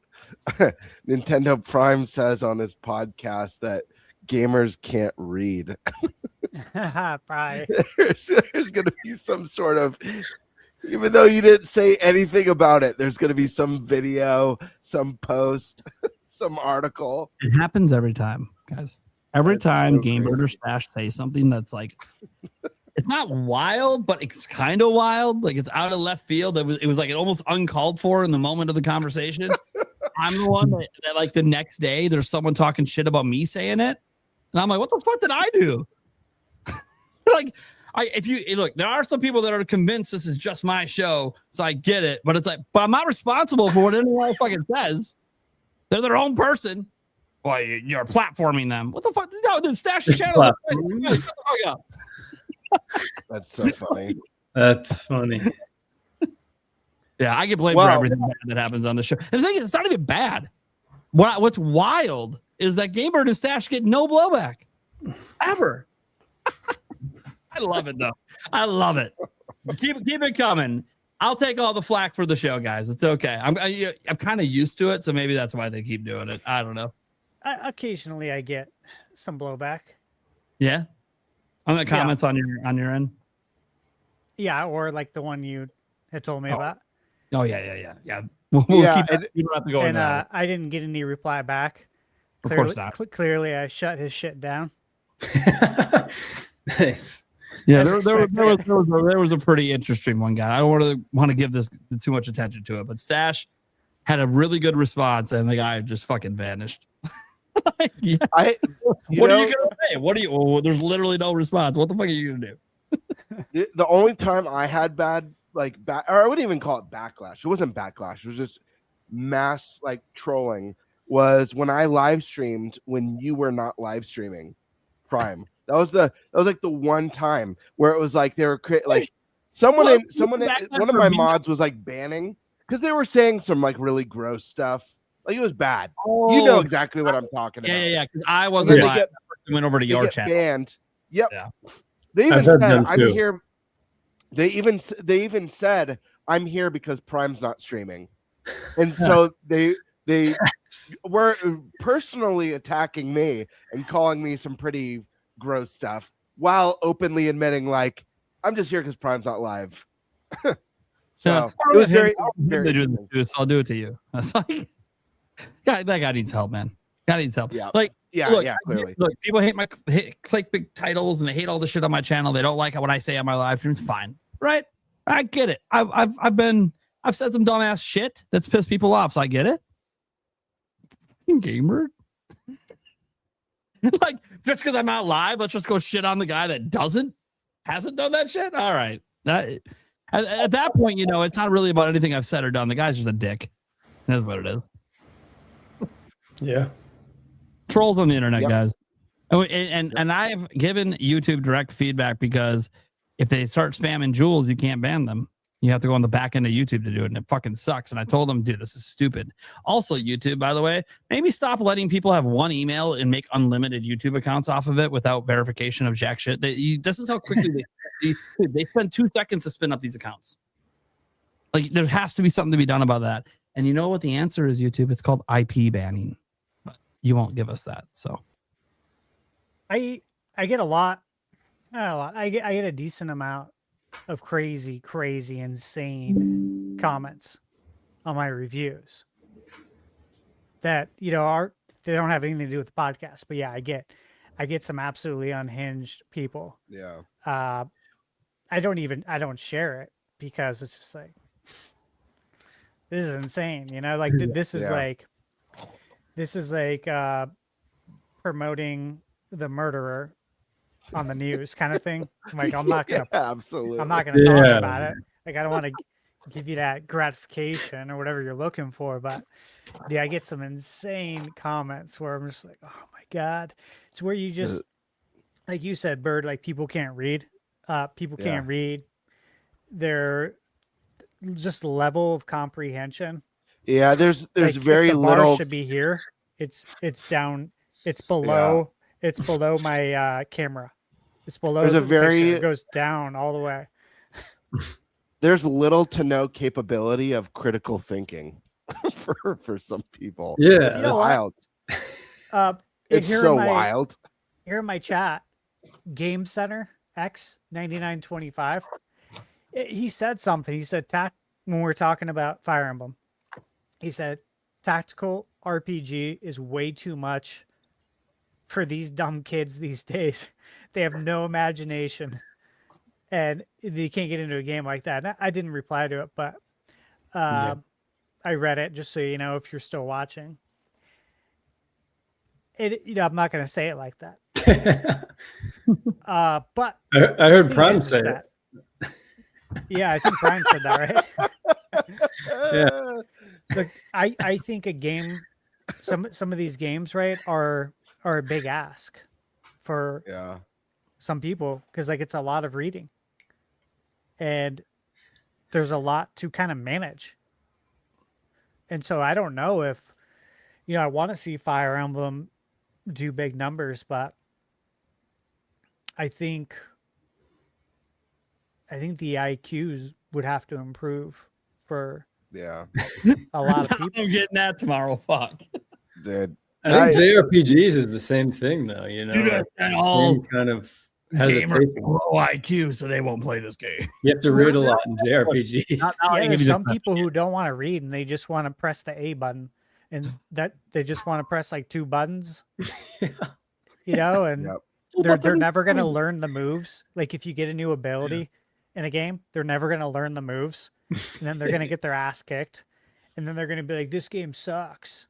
S9: Nintendo Prime says on his podcast that gamers can't read.
S10: Probably.
S9: There's going to be some sort of, even though you didn't say anything about it, there's going to be some video, some post, some article.
S6: It happens every time, guys. Every time GameBird or Stash say something that's like, it's not wild, but it's kind of wild. Like it's out of left field. It was like it almost uncalled for in the moment of the conversation. I'm the one that like the next day there's someone talking shit about me saying it, and I'm like, what the fuck did I do? Like, if you look, there are some people that are convinced this is just my show, so I get it. But it's like, but I'm not responsible for what anyone else fucking says. They're their own person. Well, you're platforming them. What the fuck? No, dude, Stash the channel. Shut the fuck up.
S9: That's so funny.
S7: That's funny.
S6: Yeah, I get blamed for everything bad that happens on the show. And the thing is, it's not even bad. What's wild is that GameBird and Stash get no blowback. Ever. I love it, though. I love it. Keep it coming. I'll take all the flack for the show, guys. It's okay. I'm kind of used to it, so maybe that's why they keep doing it. I don't know.
S10: Occasionally, I get some blowback.
S6: Yeah? On the comments on your end?
S10: Yeah, or like the one you had told me about.
S6: Oh, yeah. We'll keep that. You don't have to go in there.
S10: I didn't get any reply back.
S6: Of course not.
S10: Clearly, I shut his shit down.
S7: Nice.
S6: Yeah, there was a pretty interesting one, guy. I don't want to give this too much attention to it, but Stash had a really good response, and the guy just fucking vanished. Yeah. What are you gonna say? There's literally no response. What the fuck are you gonna
S9: do? The only time I had bad, or I wouldn't even call it backlash. It wasn't backlash. It was just mass trolling. Was when I live streamed when you were not live streaming Prime. That was like the one time where it was like they were like one of my mods was like banning because they were saying some like really gross stuff. Like it was bad.
S6: Oh,
S9: you know exactly what I'm talking about.
S6: Yeah. Because I wasn't live. Went over to your channel.
S9: Banned. Yep.
S6: Yeah.
S9: They even said I'm here. They even said I'm here because Prime's not streaming, and so they were personally attacking me and calling me some pretty gross stuff while openly admitting like I'm just here because Prime's not live. So it was very
S6: so I'll do it to you. That's like, that guy needs help, man. Guy needs help.
S9: Yeah.
S6: Clearly. Look, people hate clickbait titles and they hate all the shit on my channel. They don't like what I say on my live streams. Fine, right? I get it. I've said some dumbass shit that's pissed people off, so I get it. Gamer. Like, just because I'm not live, let's just go shit on the guy that hasn't done that shit. All right. At that point, it's not really about anything I've said or done. The guy's just a dick. That's what it is.
S7: Yeah.
S6: Trolls on the internet, guys. And I've given YouTube direct feedback because if they start spamming jewels, you can't ban them. You have to go on the back end of YouTube to do it, and it fucking sucks. And I told them, dude, this is stupid. Also, YouTube, by the way, maybe stop letting people have one email and make unlimited YouTube accounts off of it without verification of jack shit. This is how quickly they spend 2 seconds to spin up these accounts. Like, there has to be something to be done about that. And you know what the answer is, YouTube? It's called IP banning. But you won't give us that. So
S10: I get a lot. Not a lot. I get a decent amount of crazy, insane comments on my reviews that, you know, they don't have anything to do with the podcast. But yeah, I get some absolutely unhinged people.
S9: Yeah.
S10: I don't share it because it's just like, this is insane, you know, like this is like promoting the murderer on the news kind of thing. Like, I'm not gonna
S9: absolutely.
S10: I'm not gonna talk about it. Like, I don't want to give you that gratification or whatever you're looking for, but yeah, I get some insane comments where I'm just like, oh my God. It's where you just, like you said, Bird, like people can't read. People can't read. They're just level of comprehension.
S9: Yeah, there's
S10: like,
S9: very
S10: if the bar
S9: little
S10: should be here. It's down. It's below. Yeah. It's below my camera. It's below.
S9: There's a very
S10: it goes down all the way.
S9: There's little to no capability of critical thinking for some people.
S7: Yeah,
S10: you know
S9: wild. It's so wild.
S10: Here in my chat, Game Center X 9925. He said something. He said when we're talking about Fire Emblem. He said tactical RPG is way too much for these dumb kids these days. They have no imagination and they can't get into a game like that. And I didn't reply to it, but I read it just so you know if you're still watching. You know, I'm not going to say it like that. But
S7: I heard Prime say it.
S10: Yeah, I think Brian said that, right?
S7: Yeah.
S10: Look, I think a game, some of these games, right, are a big ask for some people because like it's a lot of reading, and there's a lot to kind of manage. And so I don't know if, you know, I want to see Fire Emblem do big numbers, but I think the IQs would have to improve for a lot of people.
S6: I'm getting that tomorrow. Fuck.
S9: Dude.
S7: I think JRPGs is the same thing though, you know.
S6: Dude, that all
S7: kind of
S6: gamer low IQ, so they won't play this game.
S7: You have to read a lot in JRPGs.
S10: There's some people who don't want to read and they just want to press the A button, and that they just want to press like two buttons. You know, and they're never gonna learn the moves. Like if you get a new ability in a game, they're never going to learn the moves, and then they're going to get their ass kicked, and then they're going to be like, this game sucks.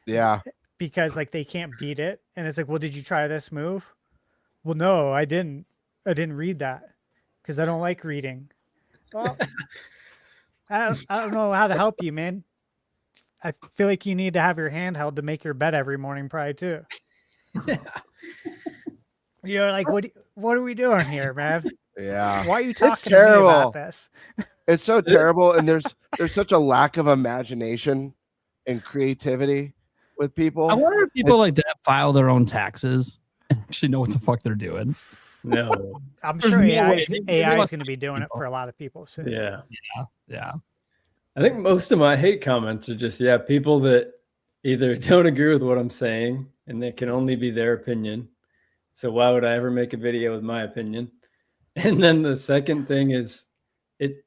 S9: Yeah.
S10: Because like they can't beat it. And it's like, well, did you try this move? Well, no, I didn't read that because I don't like reading. Well, I don't know how to help you, man. I feel like you need to have your hand held to make your bed every morning probably too. You know, like what are we doing here, man?
S9: Yeah.
S10: Why are you talking to me about this?
S9: It's so terrible, and there's such a lack of imagination and creativity with people.
S6: I wonder if people like that file their own taxes and actually know what the fuck they're doing.
S7: No.
S10: I'm sure AI is going to be doing it for a lot of people. So.
S6: Yeah.
S7: I think most of my hate comments are just people that either don't agree with what I'm saying and that can only be their opinion. So why would I ever make a video with my opinion? And then the second thing is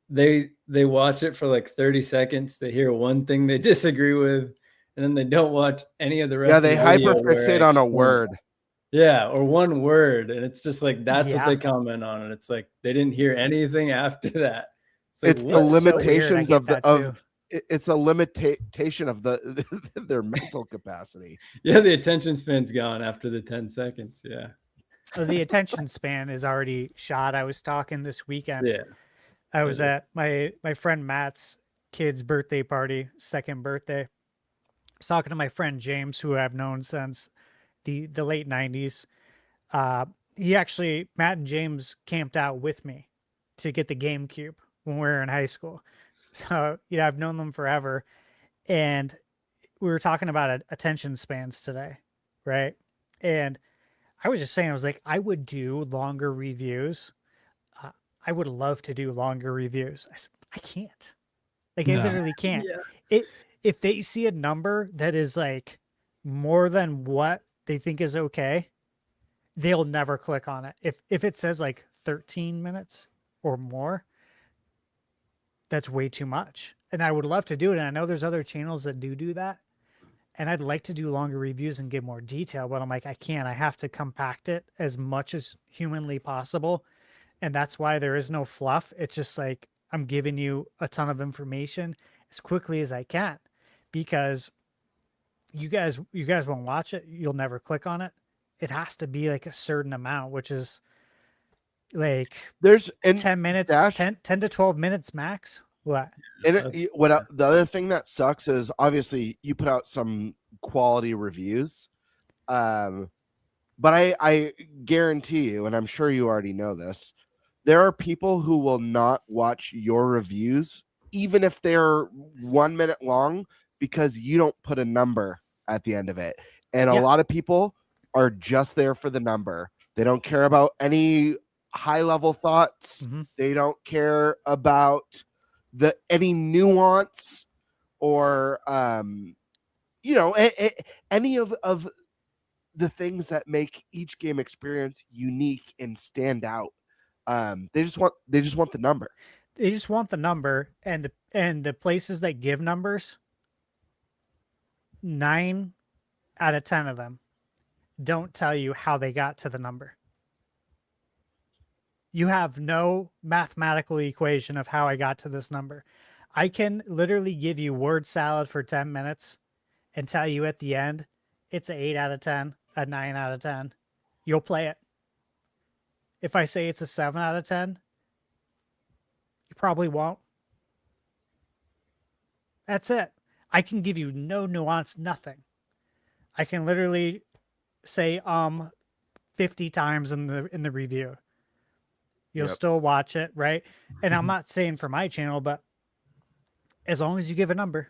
S7: they watch it for like 30 seconds. They hear one thing they disagree with, and then they don't watch any of the rest.
S9: Yeah, they hyperfixate on a word.
S7: Yeah, or one word. And it's just like that's what they comment on. And it's like they didn't hear anything after that.
S9: It's the limitations it's a limitation of their mental capacity.
S7: Yeah, the attention span's gone after the 10 seconds. Yeah.
S10: So the attention span is already shot. I was talking this weekend.
S7: Yeah.
S10: I was at my friend Matt's kid's birthday party, second birthday. I was talking to my friend James, who I've known since the late 90s. Matt and James camped out with me to get the GameCube when we were in high school. So, I've known them forever. And we were talking about attention spans today, right? And I was just saying, I was like, I would do longer reviews. I would love to do longer reviews. I can't. Like, I literally can't. Yeah. If they see a number that is like more than what they think is okay, they'll never click on it. If it says like 13 minutes, or more, that's way too much. And I would love to do it. And I know there's other channels that do that. And I'd like to do longer reviews and give more detail, but I'm like, I can't. I have to compact it as much as humanly possible. And that's why there is no fluff. It's just like I'm giving you a ton of information as quickly as I can, because you guys won't watch it. You'll never click on it. It has to be like a certain amount, which is like
S9: there's
S10: 10 minutes, 10 to 12 minutes max. What?
S9: And the other thing that sucks is obviously you put out some quality reviews, but I guarantee you, and I'm sure you already know this, there are people who will not watch your reviews even if they're 1 minute long because you don't put a number at the end of it. And a lot of people are just there for the number. They don't care about any high level thoughts.
S10: Mm-hmm.
S9: They don't care about any nuance or any of the things that make each game experience unique and stand out. They just want the number.
S10: They just want the number, and the places that give numbers, 9 out of 10 of them don't tell you how they got to the number. You have no mathematical equation of how I got to this number. I can literally give you word salad for 10 minutes and tell you at the end it's an 8 out of 10, a 9 out of 10. You'll play it. If I say it's a 7 out of 10, you probably won't. That's it. I can give you no nuance, nothing. I can literally say 50 times in the review. You'll still watch it, right? And I'm not saying for my channel, but as long as you give a number,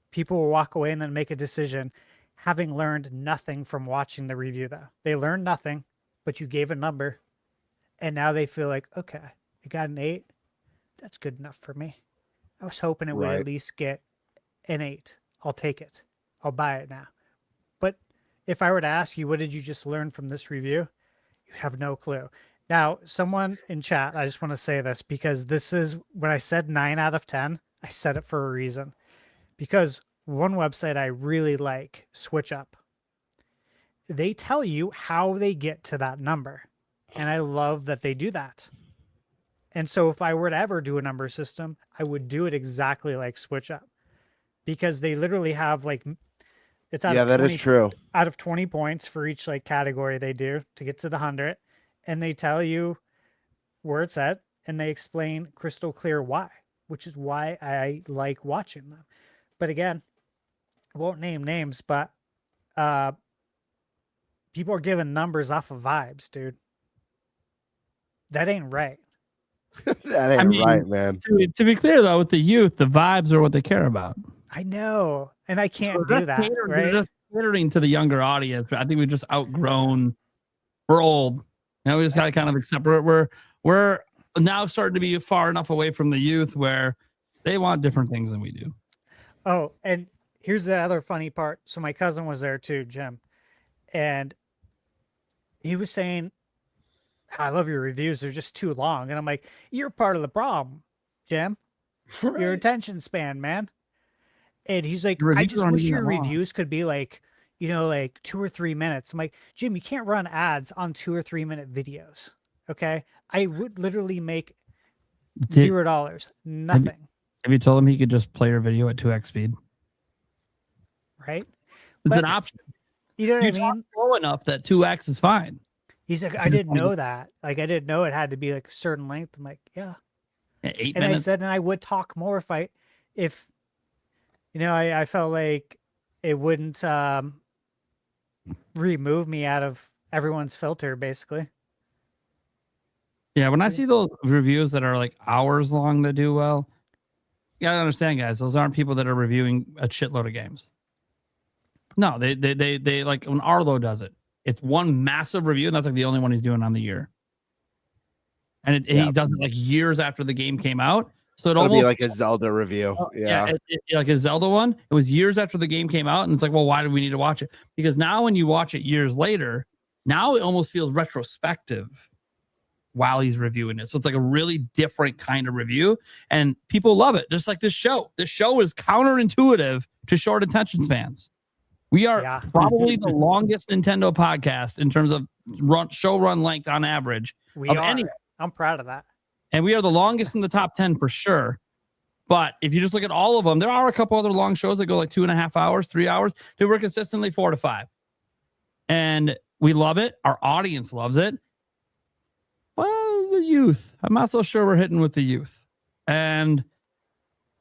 S10: people will walk away and then make a decision having learned nothing from watching the review, though. They learned nothing, but you gave a number, and now they feel like, okay, I got an 8. That's good enough for me. I was hoping it would at least get an 8. I'll take it. I'll buy it now. But if I were to ask you, what did you just learn from this review? You have no clue. Now, someone in chat, I just want to say this because this is, when I said 9 out of 10, I said it for a reason. Because one website I really like, Switch Up, they tell you how they get to that number. And I love that they do that. And so if I were to ever do a number system, I would do it exactly like Switch Up. Because they literally have like, it's out of 20,
S9: that is true.
S10: Out of 20 points for each like category they do to get to the 100. And they tell you where it's at, and they explain crystal clear why, which is why I like watching them. But again, I won't name names, but people are giving numbers off of vibes, dude. That ain't right.
S9: That ain't right, man.
S6: To be clear, though, with the youth, the vibes are what they care about.
S10: I know, and I can't do that, right?
S6: We're just catering to the younger audience, but I think we've just outgrown. We're old. We just got to kind of accept we're now starting to be far enough away from the youth where they want different things than we do.
S10: Oh, and here's the other funny part. So my cousin was there too, Jim, and he was saying, I love your reviews. They're just too long. And I'm like, you're part of the problem, Jim. Right. Your attention span, man. And he's like, I just wish your reviews could be like, like 2 or 3 minutes. I'm like, Jim, you can't run ads on 2 or 3 minute videos. Okay. I would literally make $0. Nothing.
S6: Have you told him he could just play your video at 2x speed?
S10: Right.
S6: It's an option.
S10: You know what I mean?
S6: Slow enough that 2x is fine.
S10: He's like, I didn't know that. Like, I didn't know it had to be like a certain length. I'm like, yeah.
S6: 8
S10: and
S6: minutes.
S10: I said, and I would talk more if I felt like it wouldn't remove me out of everyone's filter, basically.
S6: Yeah, when I see those reviews that are like hours long that do well, you gotta understand, guys, those aren't people that are reviewing a shitload of games. No, they like when Arlo does it, it's one massive review, and that's like the only one he's doing on the year. And he does it like years after the game came out. So it'll
S9: be like a Zelda review.
S6: Like a Zelda one. It was years after the game came out, and it's like, well, why do we need to watch it? Because now when you watch it years later, now it almost feels retrospective. while he's reviewing it. So it's like a really different kind of review, and people love it. Just like this show. This show is counterintuitive to short attention spans. We are probably the longest Nintendo podcast in terms of show run length on average.
S10: I'm proud of that.
S6: And we are the longest in the top 10 for sure. But if you just look at all of them, there are a couple other long shows that go like 2.5 hours, 3 hours. Dude, we're consistently 4 to 5. And we love it. Our audience loves it. Well, the youth. I'm not so sure we're hitting with the youth. And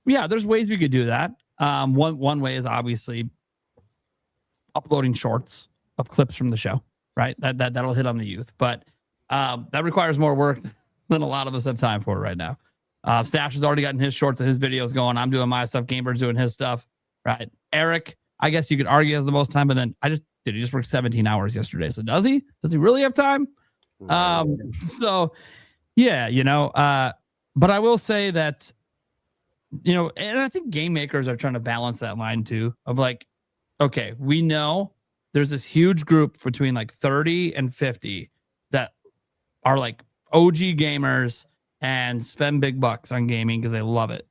S6: yeah, there's ways we could do that. One way is obviously uploading shorts of clips from the show, right? That'll hit on the youth. But that requires more work than a lot of us have time for right now. Stash has already gotten his shorts and his videos going. I'm doing my stuff. GameBird's doing his stuff, right? Eric, I guess you could argue has the most time, but then he just worked 17 hours yesterday. So does he? Does he really have time? So yeah, but I will say that, and I think game makers are trying to balance that line too, of like, okay, we know there's this huge group between like 30 and 50 that are like OG gamers and spend big bucks on gaming because they love it.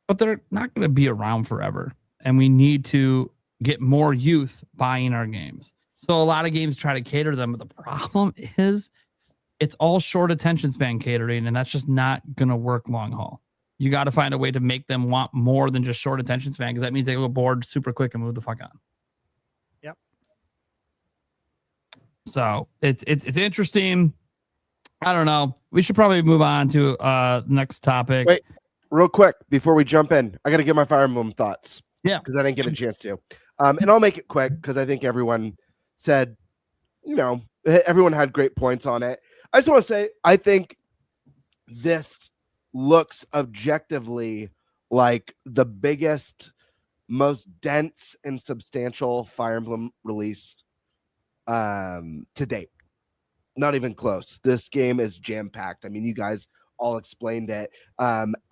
S6: But they're not going to be around forever. And we need to get more youth buying our games. So a lot of games try to cater to them. But the problem is it's all short attention span catering. And that's just not going to work long haul. You got to find a way to make them want more than just short attention span, because that means they go bored super quick and move the fuck on.
S10: Yep.
S6: So it's interesting. I don't know. We should probably move on to next topic.
S9: Wait, real quick before we jump in, I got to get my Fire Emblem thoughts.
S6: Yeah,
S9: because I didn't get a chance to. And I'll make it quick because I think everyone said, everyone had great points on it. I just want to say, I think this looks objectively like the biggest, most dense and substantial Fire Emblem release to date. Not even close. This game is jam-packed. I mean, you guys all explained it.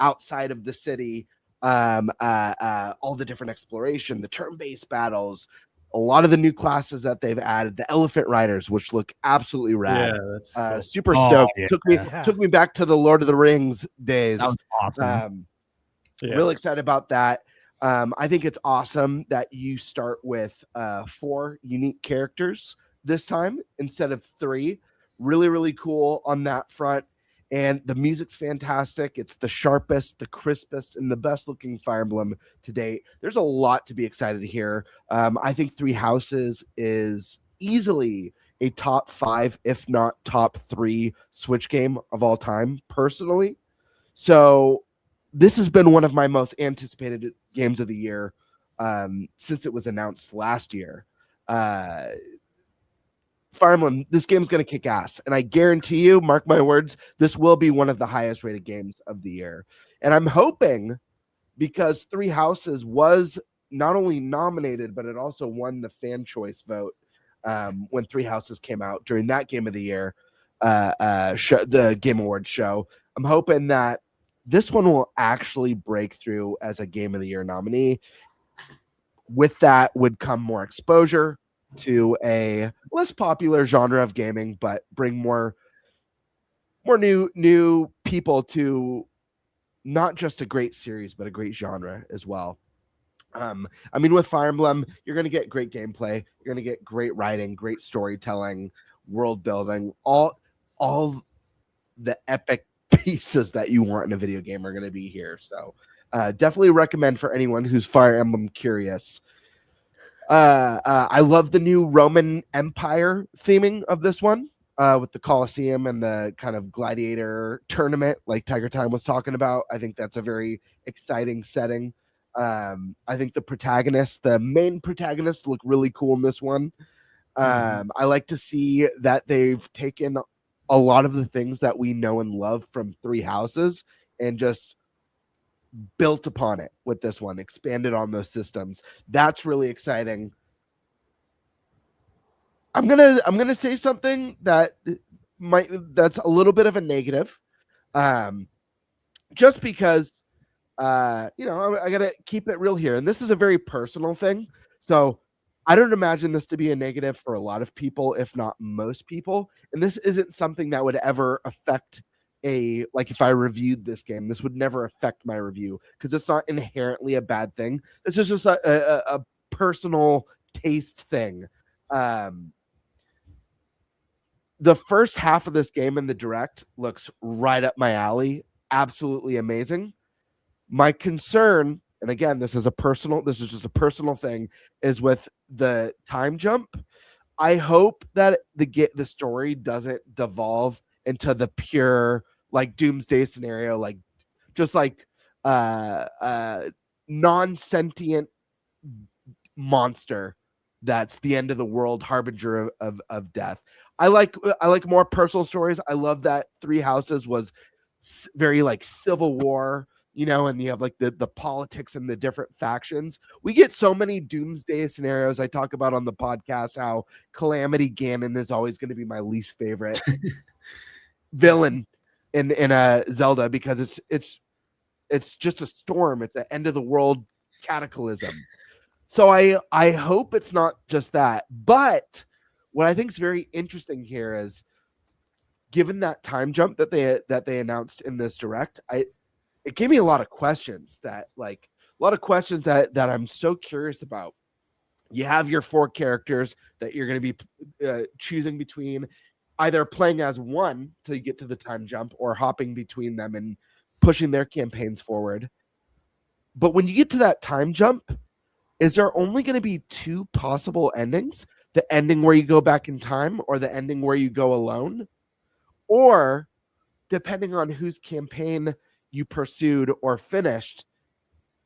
S9: Outside of the city, all the different exploration, the turn-based battles, a lot of the new classes that they've added, the elephant riders, which look absolutely rad.
S7: Yeah, that's cool.
S9: Super stoked. Took me back to the Lord of the Rings days.
S6: That was awesome.
S9: Really excited about that. I think it's awesome that you start with 4 unique characters this time instead of 3. Really, really cool on that front. And the music's fantastic. It's the sharpest, the crispest, and the best looking Fire Emblem to date. There's a lot to be excited to hear. I think Three Houses is easily a top 5, if not top 3 Switch game of all time, personally. So this has been one of my most anticipated games of the year since it was announced last year. Fire Emblem, this game's going to kick ass. And I guarantee you, mark my words, this will be one of the highest rated games of the year. And I'm hoping, because Three Houses was not only nominated, but it also won the fan choice vote when Three Houses came out during that game of the year, the Game Awards show. I'm hoping that this one will actually break through as a Game of the Year nominee. With that would come more exposure to a less popular genre of gaming, but bring more new people to not just a great series, but a great genre as well. I mean, with Fire Emblem, you're going to get great gameplay. You're going to get great writing, great storytelling, world building, all the epic pieces that you want in a video game are going to be here. So definitely recommend for anyone who's Fire Emblem curious. I love the new Roman Empire theming of this one, with the Colosseum and the kind of gladiator tournament like Tiger Time was talking about. I think that's a very exciting setting. I think the main protagonists look really cool in this one. I like to see that they've taken a lot of the things that we know and love from Three Houses and just built upon it with this one, expanded on those systems. That's really exciting. I'm gonna say something that's a little bit of a negative, just because I gotta keep it real here, and this is a very personal thing. So I don't imagine this to be a negative for a lot of people, if not most people. And this isn't something that would ever affect like if I reviewed this game, this would never affect my review because it's not inherently a bad thing. This is just a personal taste thing. The first half of this game in the direct looks right up my alley. Absolutely amazing. My concern, and again, this is just a personal thing, is with the time jump. I hope that the story doesn't devolve into the pure like doomsday scenario, like just like non-sentient monster that's the end of the world, harbinger of death. I like more personal stories. I love that Three Houses was very like Civil War, and you have like the politics and the different factions. We get so many doomsday scenarios. I talk about on the podcast how Calamity Ganon is always going to be my least favorite villain in a Zelda because it's just a storm. It's the end of the world cataclysm. So I hope it's not just that. But what I think is very interesting here is, given that time jump that they announced in this direct, it gave me a lot of questions that I'm so curious about. You have your 4 characters that you're going to be choosing between, either playing as one till you get to the time jump or hopping between them and pushing their campaigns forward. But when you get to that time jump, is there only going to be 2 possible endings? The ending where you go back in time or the ending where you go alone? Or depending on whose campaign you pursued or finished,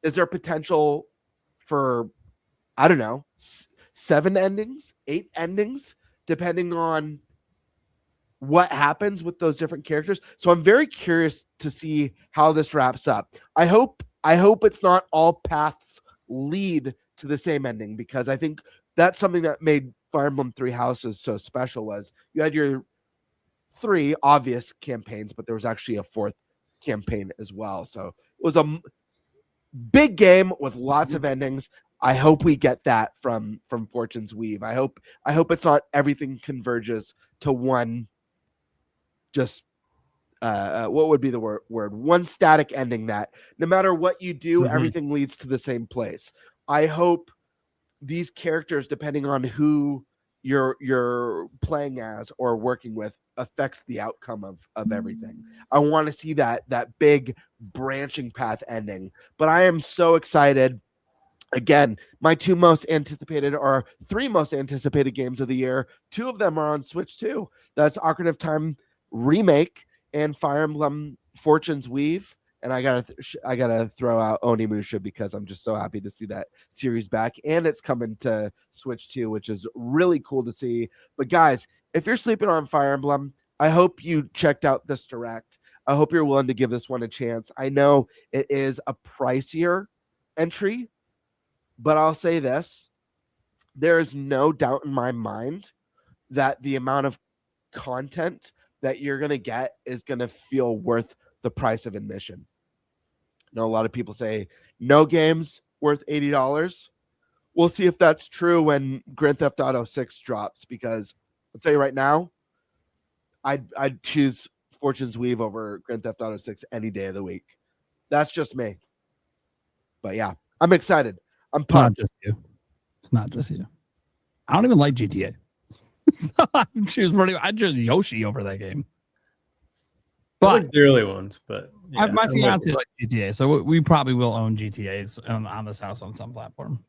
S9: is there potential for, I don't know, 7 endings, 8 endings, depending on what happens with those different characters? So I'm very curious to see how this wraps up. I hope it's not all paths lead to the same ending, because I think that's something that made Fire Emblem Three Houses so special. Was you had your 3 obvious campaigns, but there was actually a 4th campaign as well. So it was a big game with lots of endings. I hope we get that from Fortune's Weave. I hope it's not everything converges to one, just what would be the word? One static ending that no matter what you do, everything leads to the same place. I hope these characters, depending on who you're playing as or working with, affects the outcome of everything. I want to see that big branching path ending. But I am so excited. Again, my 2 most anticipated, or 3 most anticipated games of the year, 2 of them are on Switch too. That's Ocarina of Time Remake and Fire Emblem Fortune's Weave. And I gotta throw out Onimusha because I'm just so happy to see that series back, and it's coming to Switch too, which is really cool to see. But guys, if you're sleeping on Fire Emblem, I hope you checked out this direct. I hope you're willing to give this one a chance. I know it is a pricier entry, but I'll say this: there is no doubt in my mind that the amount of content that you're gonna get is gonna feel worth the price of admission. I know a lot of people say no game's worth $80. We'll see if that's true when Grand Theft Auto 6 drops, because I'll tell you right now, I'd choose Fortune's Weave over Grand Theft Auto 6 any day of the week. That's just me. But yeah, I'm excited. I'm pumped.
S6: It's not just you. I don't even like GTA. I'd choose Yoshi over that game. But
S7: the early ones, but
S6: yeah, my fiance likes GTA, so we probably will own GTAs on this house on some platform.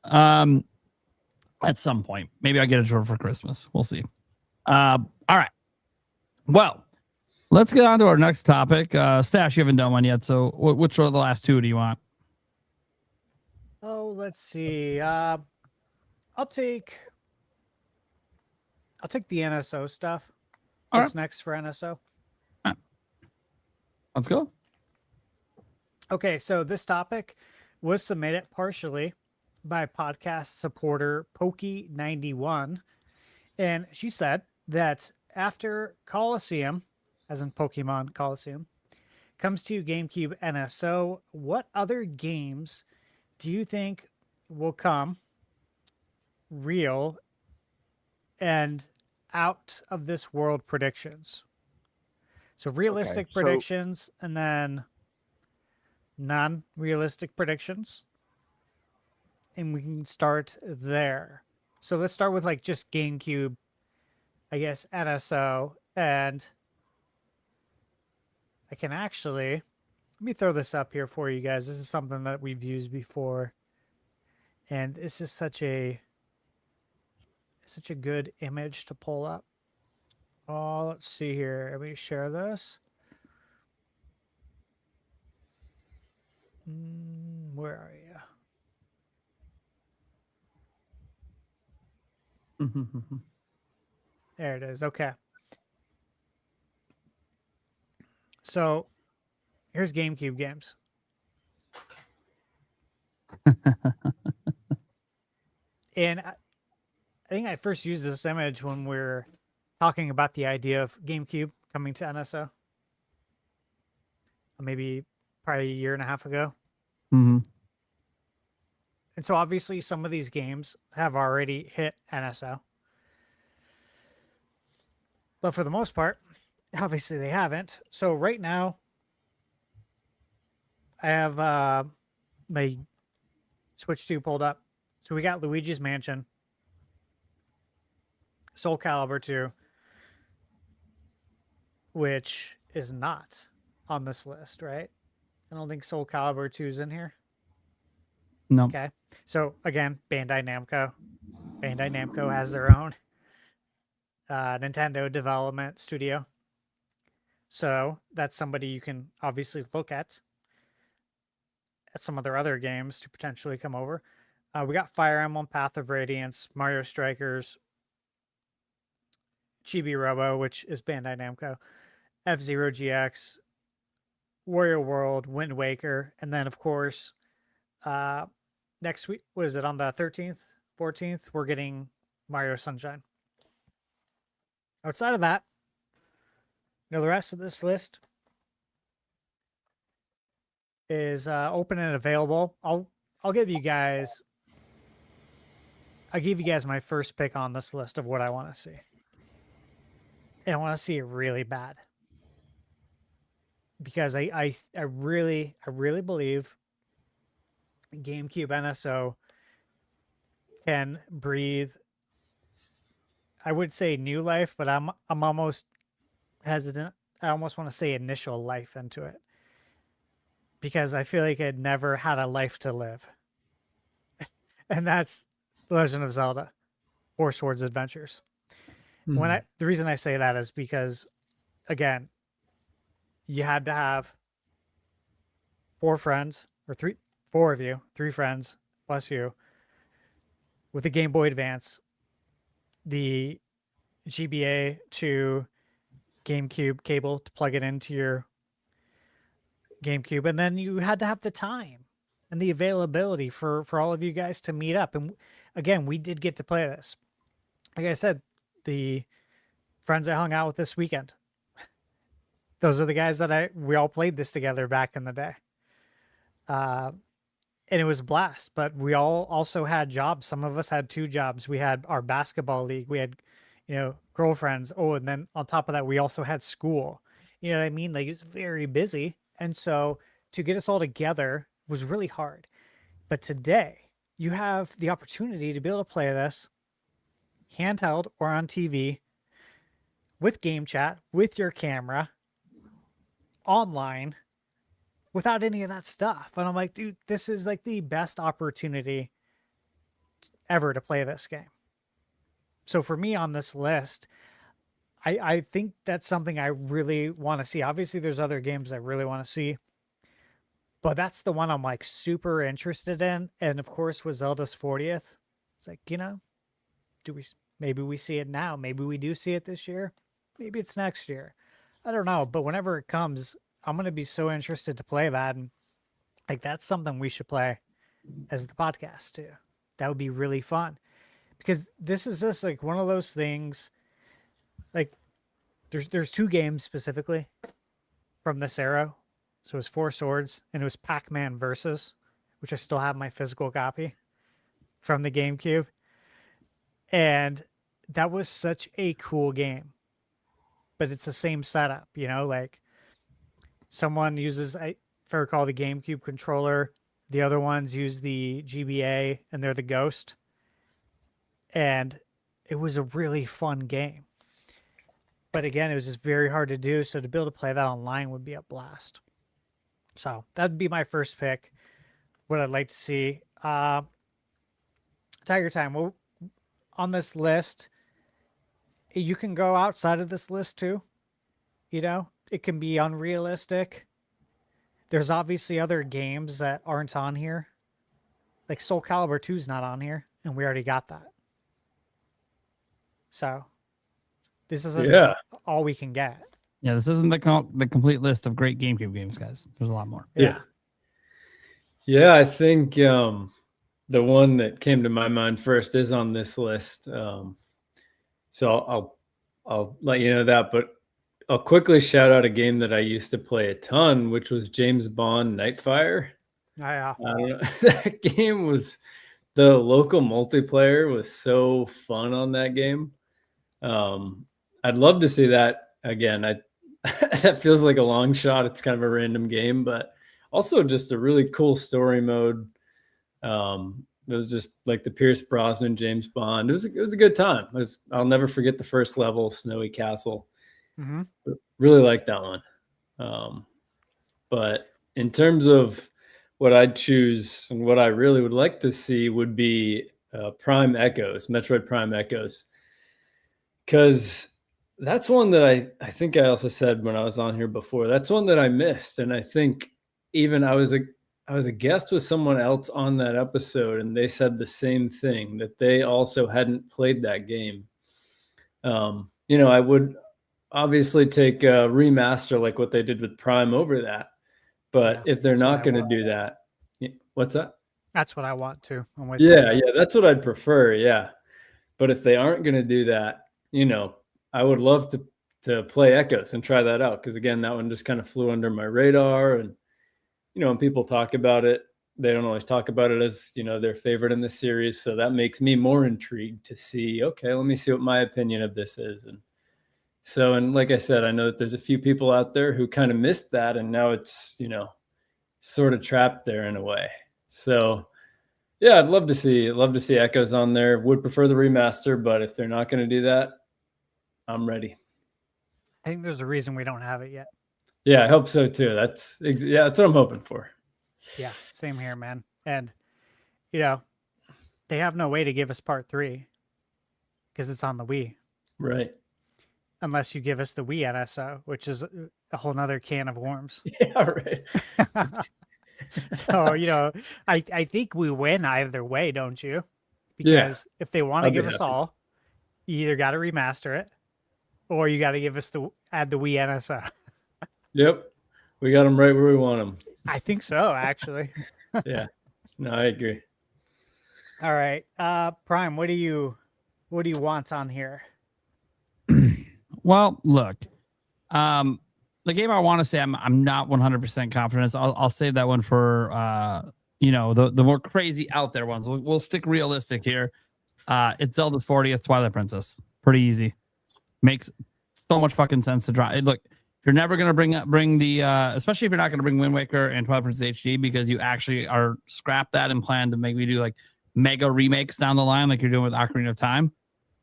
S6: At some point, maybe I'll get it for Christmas. We'll see. All right. Well, let's get on to our next topic. Stash, you haven't done one yet, so which are the last 2 do you want?
S10: Oh, let's see. I'll take the NSO stuff. What's next for NSO?
S6: Let's go.
S10: Okay, so this topic was submitted partially by podcast supporter Pokey91, and she said that after Coliseum, as in Pokemon Coliseum, comes to GameCube NSO, what other games do you think will come real and out of this world predictions. So realistic
S9: so-
S10: predictions and then non-realistic predictions. And we can start there. So let's start with like just GameCube, I guess, NSO. And I can actually, let me throw this up here for you guys. This is something that we've used before. And this is such a good image to pull up. Oh, let's see here. Let me share this. Where are you? There it is. Okay. So here's GameCube games. And I think I first used this image when we were talking about the idea of GameCube coming to NSO. Maybe probably a year and a half ago.
S6: Mm-hmm.
S10: And so obviously some of these games have already hit NSO. But for the most part, obviously they haven't. So right now, I have my Switch 2 pulled up. So we got Luigi's Mansion, Soul Calibur 2, which is not on this list, right? I don't think Soul Calibur 2 is in here.
S6: No.
S10: Okay. So again, Bandai Namco. Bandai Namco has their own Nintendo development studio. So that's somebody you can obviously look at some of their other games to potentially come over. We got Fire Emblem, Path of Radiance, Mario Strikers, Chibi Robo, which is Bandai Namco, F-Zero GX, Warrior World, Wind Waker, and then, of course, next week, was it on the 13th, 14th? We're getting Mario Sunshine. Outside of that, the rest of this list is open and available. I'll give you guys. I'll give you guys my first pick on this list of what I want to see. And I want to see it really bad. Because I really believe GameCube NSO can breathe, I would say new life, but I'm almost hesitant. I almost want to say initial life into it. Because I feel like it never had a life to live. And that's Legend of Zelda, Four Swords Adventures. The reason I say that is because, again, you had to have four of you, three friends plus you, with the Game Boy Advance, the GBA to GameCube cable to plug it into your GameCube, and then you had to have the time and the availability for all of you guys to meet up. And again, we did get to play this. Like I said, the friends I hung out with this weekend, those are the guys that we all played this together back in the day. And it was a blast, but we all also had jobs. Some of us had two jobs. We had our basketball league. We had, girlfriends. Oh, and then on top of that, we also had school. You know what I mean? Like, it was very busy. And so to get us all together was really hard. But today, you have the opportunity to be able to play this handheld or on TV with game chat, with your camera, online, without any of that stuff. And I'm like, dude, this is like the best opportunity ever to play this game. So for me on this list, I think that's something I really want to see. Obviously, there's other games I really want to see, but that's the one I'm like super interested in. And of course, with Zelda's 40th, it's like, maybe we see it now. Maybe we do see it this year. Maybe it's next year. I don't know. But whenever it comes, I'm going to be so interested to play that. And like, that's something we should play as the podcast too. That would be really fun, because this is just like one of those things. Like, there's two games specifically from this era. So it was Four Swords and it was Pac-Man Versus, which I still have my physical copy from the GameCube. And that was such a cool game. But it's the same setup, you know, like someone uses, if I recall, the GameCube controller. The other ones use the GBA, and they're the Ghost. And it was a really fun game. But again, it was just very hard to do. So to be able to play that online would be a blast. So that'd be my first pick. What I'd like to see. Tiger Time. Well, on this list, you can go outside of this list too. You know, it can be unrealistic. There's obviously other games that aren't on here. Like Soul Calibur 2 is not on here, and we already got that. So this isn't all we can get.
S6: Yeah, this isn't the complete list of great GameCube games, guys. There's a lot more.
S7: Yeah, I think the one that came to my mind first is on this list. So I'll let you know that, but I'll quickly shout out a game that I used to play a ton, which was James Bond Nightfire.
S10: Yeah.
S7: That game was, the local multiplayer was so fun on that game. I'd love to see that again. That feels like a long shot. It's kind of a random game, but also just a really cool story mode. It was just like the Pierce Brosnan James Bond. It was a good time. I'll never forget the first level, Snowy Castle.
S10: Mm-hmm.
S7: Really like that one. But in terms of what I'd choose and what I really would like to see would be Prime Echoes, Metroid Prime Echoes. Because that's one that I think I also said when I was on here before. That's one that I missed. And I think even I was a guest with someone else on that episode, and they said the same thing, that they also hadn't played that game. You know, I would obviously take a remaster like what they did with Prime over that. But if they're not going to do that, what's that?
S10: That's what I want to.
S7: Yeah, that's what I'd prefer. Yeah. But if they aren't going to do that, you know, I would love to play Echoes and try that out. Because again, that one just kind of flew under my radar. And, you know, when people talk about it, they don't always talk about it as, you know, their favorite in the series. So that makes me more intrigued to see, okay, let me see what my opinion of this is. And so, and like I said, I know that there's a few people out there who kind of missed that, and now it's, you know, sort of trapped there in a way. So yeah, I'd love to see Echoes on there. Would prefer the remaster, but if they're not going to do that, I'm ready.
S10: I think there's a reason we don't have it yet.
S7: Yeah, I hope so too. That's what I'm hoping for.
S10: Yeah, same here, man. And, you know, they have no way to give us part 3 because it's on the Wii.
S7: Right.
S10: Unless you give us the Wii NSO, which is a whole nother can of worms.
S7: Yeah, right.
S10: So, you know, I think we win either way, don't you? Because if they want to give us all, you either got to remaster it or you got to give us add the Wii NSO.
S7: Yep. We got them right where we want them.
S10: I think so, actually.
S7: Yeah. No, I agree.
S10: All right. Prime, what do you want on here?
S6: Well, look, the game I want to say I'm not 100% confident. So I'll save that one for you know, the more crazy out there ones. We'll stick realistic here. It's Zelda's 40th, Twilight Princess. Pretty easy. Makes so much fucking sense to draw. Look, if you're never gonna bring the especially if you're not gonna bring Wind Waker and Twilight Princess HD because you actually are scrap that and plan to maybe do like mega remakes down the line like you're doing with Ocarina of Time.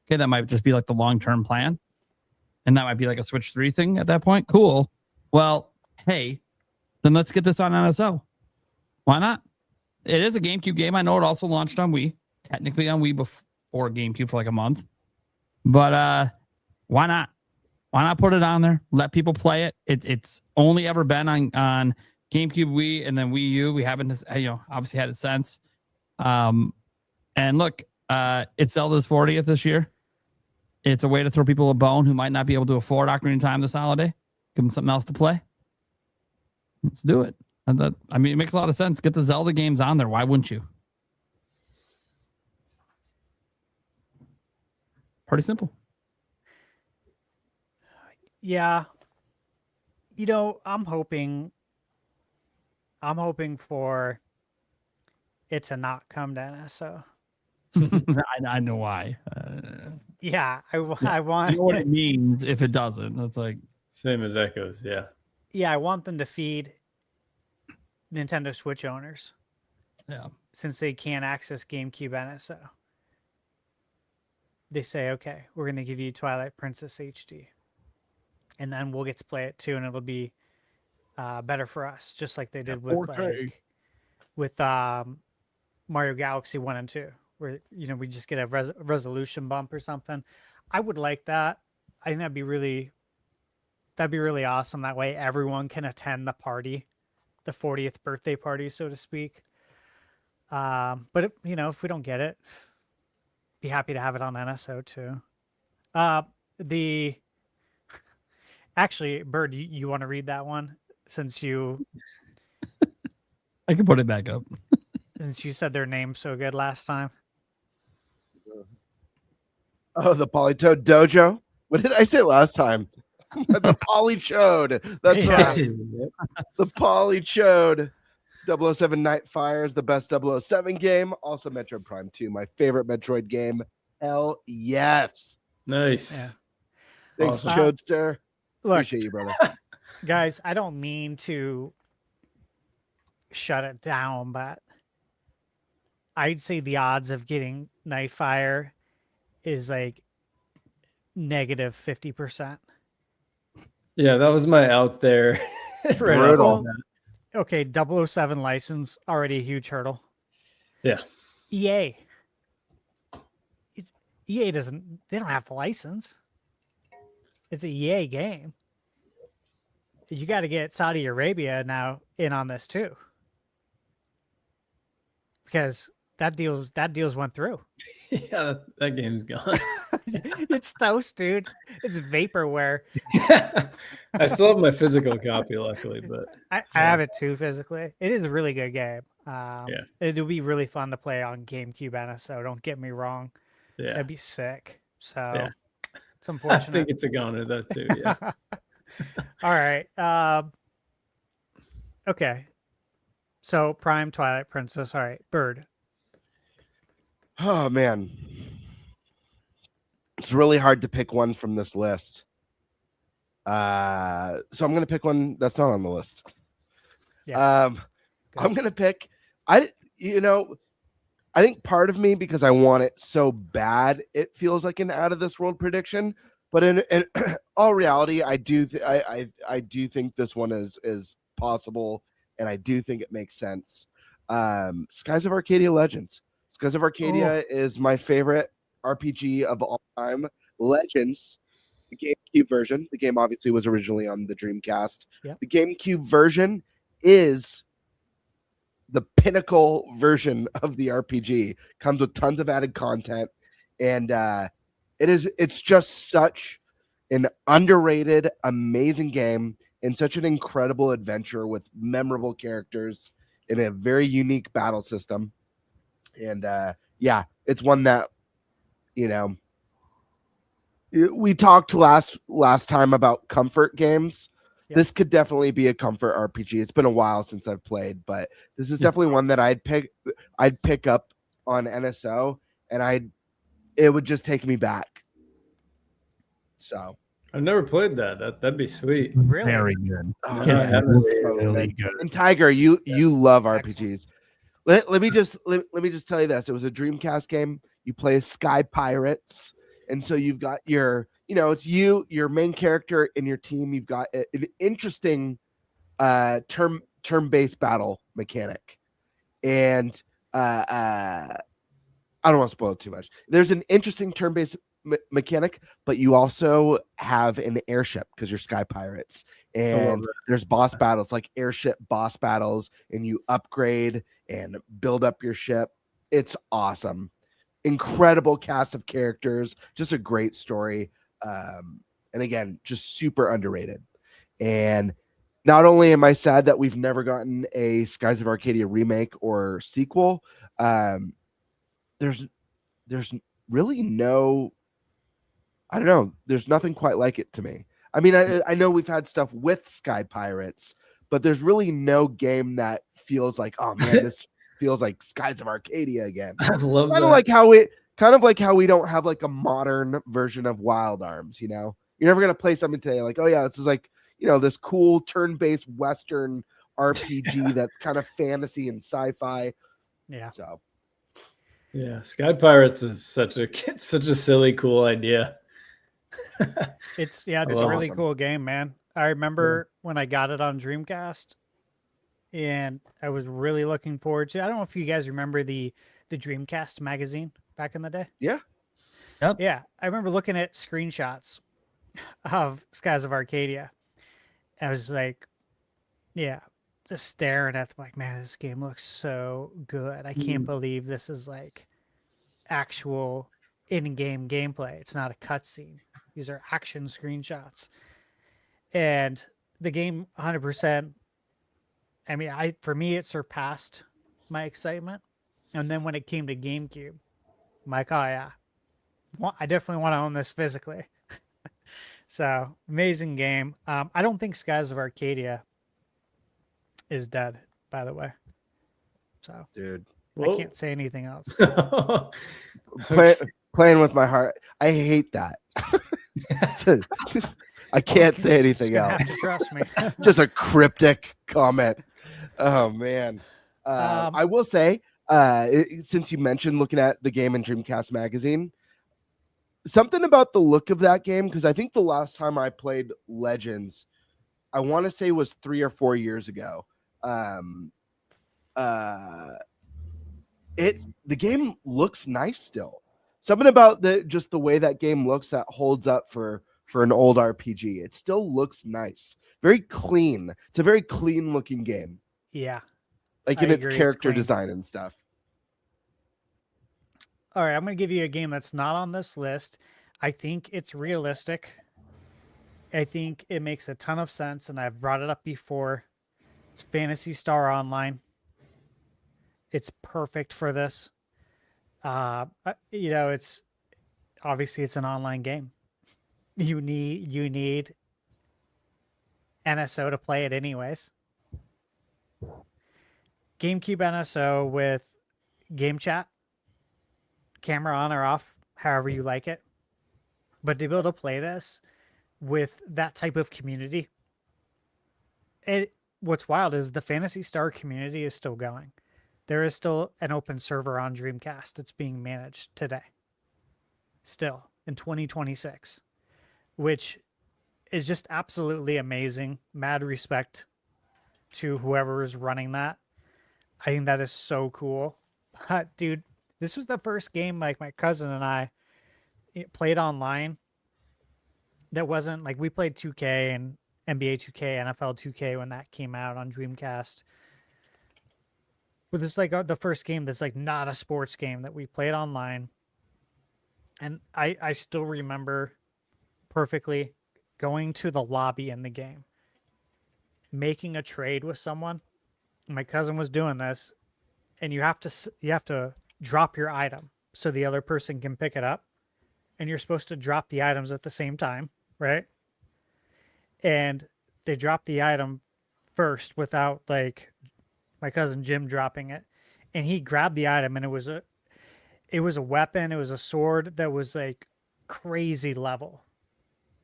S6: Okay, that might just be like the long-term plan. And that might be like a Switch 3 thing at that point. Cool. Well, hey, then let's get this on NSO. Why not? It is a GameCube game. I know it also launched on Wii. Technically on Wii before GameCube for like a month. But why not? Why not put it on there? Let people play it. It's only ever been on GameCube, Wii, and then Wii U. We haven't, you know, obviously had it since. And look, it's Zelda's 40th this year. It's a way to throw people a bone who might not be able to afford Ocarina of Time this holiday. Give them something else to play. Let's do it. I mean, it makes a lot of sense. Get the Zelda games on there. Why wouldn't you? Pretty simple.
S10: Yeah. You know, I'm hoping for it to not come to NSO.
S6: I know why.
S10: Yeah, I
S6: I
S10: want.
S6: know what it means if it doesn't. That's like
S7: Same as Echoes, yeah.
S10: Yeah, I want them to feed Nintendo Switch owners.
S6: Yeah.
S10: Since they can't access GameCube NSO. They say, okay, we're going to give you Twilight Princess HD. And then we'll get to play it too, and it'll be better for us, just like they did with Mario Galaxy 1 and 2, where we just get a resolution bump or something. I would like that. I think that'd be really awesome. That way everyone can attend the party, the 40th birthday party, so to speak. But if we don't get it, be happy to have it on NSO too. Actually, Bird, you want to read that one since you
S6: I can put it back up.
S10: since you said their name so good last time.
S9: Oh, the Polytoad Dojo. What did I say last time? The Polychode. That's right. The Polychode. 007 Nightfire is the best 007 game. Also, Metroid Prime 2, my favorite Metroid game. Hell yes.
S7: Nice.
S10: Yeah.
S9: Thanks,
S7: Awesome.
S9: Chodester.
S10: Look,
S9: Appreciate you, brother.
S10: guys, I don't mean to shut it down, but I'd say the odds of getting Nightfire is like negative 50%.
S7: Yeah, that was my out there. Right
S9: Brutal.
S10: Okay, 007 license, already a huge hurdle.
S7: Yeah.
S10: EA. EA they don't have a license. It's a EA game. You got to get Saudi Arabia now in on this too. Because that deal's went through.
S7: Yeah, that game's gone.
S10: It's toast, dude. It's vaporware.
S7: I still have my physical copy, luckily, but
S10: I have it too physically. It is a really good game.
S7: Yeah.
S10: It'll be really fun to play on GameCube NSO. Don't get me wrong.
S7: yeah,
S10: That'd be sick. So
S7: Yeah.
S10: it's
S7: I
S10: unfortunate.
S7: think it's a goner though too. Yeah.
S10: All right. Okay. So Prime, Twilight Princess. All right, Bird.
S9: Oh, man. It's really hard to pick one from this list. So I'm going to pick one that's not on the list.
S10: Yeah.
S9: I'm going to pick, I think part of me, because I want it so bad, it feels like an out of this world prediction, but in all reality, I do think this one is possible, and I do think it makes sense. Skies of Arcadia Legends. Skies of Arcadia is my favorite RPG of all time. Legends, the GameCube version. The game obviously was originally on the Dreamcast.
S10: Yep. The
S9: The GameCube version is the pinnacle version of the RPG. Comes with tons of added content, and it's just such an underrated, amazing game, and such an incredible adventure with memorable characters in a very unique battle system. And yeah, it's one that, we talked last time about comfort games.
S10: Yep.
S9: This could definitely be a comfort RPG. It's been a while since I've played, but this is definitely one that I'd pick up on NSO, and it would just take me back. So
S7: I've never played that. That'd be sweet.
S10: Really?
S6: Very good.
S9: oh,
S7: Yeah,
S9: man,
S7: I haven't.
S6: Really good.
S9: and Tiger, you love RPGs. Let me just tell you this. It was a Dreamcast game. You play as Sky Pirates, and so you've got your, it's your main character in your team. You've got an interesting turn-based battle mechanic, and I don't want to spoil it too much. There's an interesting turn-based mechanic, but you also have an airship because you're Sky Pirates, and there's boss battles, like airship boss battles, and you upgrade and build up your ship. It's awesome. Incredible cast of characters, just a great story. And again, just super underrated. And not only am I sad that we've never gotten a Skies of Arcadia remake or sequel, there's really no, I don't know, there's nothing quite like it to me. I mean, I know we've had stuff with Sky Pirates, but there's really no game that feels like, oh man, feels like Skies of Arcadia again.
S7: I love
S9: Kind
S7: that.
S9: of like how we don't have like a modern version of Wild Arms, you know? You're never gonna play something today like, oh yeah, this is like, you know, this cool turn-based Western RPG that's kind of fantasy and sci-fi.
S10: Yeah.
S9: So
S7: Yeah, Sky Pirates is such a silly, cool idea.
S10: It's a
S9: love
S10: really
S9: awesome.
S10: cool game, man. I remember when I got it on Dreamcast, and I was really looking forward to. I don't know if you guys remember the Dreamcast magazine back in the day.
S9: yeah.
S10: Yeah, I remember looking at screenshots of Skies of Arcadia. I was like, yeah, just staring at them like, man, this game looks so good. I can't believe this is like actual in-game gameplay. It's not a cutscene. These are action screenshots. And the game 100%, I mean, for me, it surpassed my excitement. And then when it came to GameCube, I'm like, oh yeah, I definitely want to own this physically. So amazing game. I don't think Skies of Arcadia is dead, by the way. So
S9: Dude.
S10: I can't say anything else.
S9: Playing with my heart. I hate that. I can't say anything else.
S10: Trust me.
S9: Just a cryptic comment. Oh man. I will say, since you mentioned looking at the game in Dreamcast magazine, something about the look of that game, because I think the last time I played Legends, I want to say was 3 or 4 years ago. The game looks nice still. Something about just the way that game looks that holds up for an old RPG. It still looks nice. Very clean. It's a very clean looking game.
S10: Yeah.
S9: Like
S10: I
S9: in its
S10: agree, it's
S9: character
S10: clean.
S9: design and stuff.
S10: All right, I'm going to give you a game that's not on this list. I think it's realistic. I think it makes a ton of sense, and I've brought it up before. It's Phantasy Star Online. It's perfect for this. It's obviously it's an online game. You need NSO to play it anyways. GameCube NSO with game chat, camera on or off, however you like it. But to be able to play this with that type of community, what's wild is the Phantasy Star community is still going. There is still an open server on Dreamcast that's being managed today. Still in 2026, which is just absolutely amazing. Mad respect to whoever is running that. I think that is so cool. Dude, this was the first game like my cousin and I played online that wasn't like we played 2K and NBA 2K, NFL 2K when that came out on Dreamcast. But it's like the first game that's like not a sports game that we played online. And I still remember perfectly going to the lobby in the game, making a trade with someone. My cousin was doing this, and you have to drop your item so the other person can pick it up, and you're supposed to drop the items at the same time, right? And they dropped the item first without like my cousin Jim dropping it, and he grabbed the item, and it was a weapon, it was a sword that was like crazy level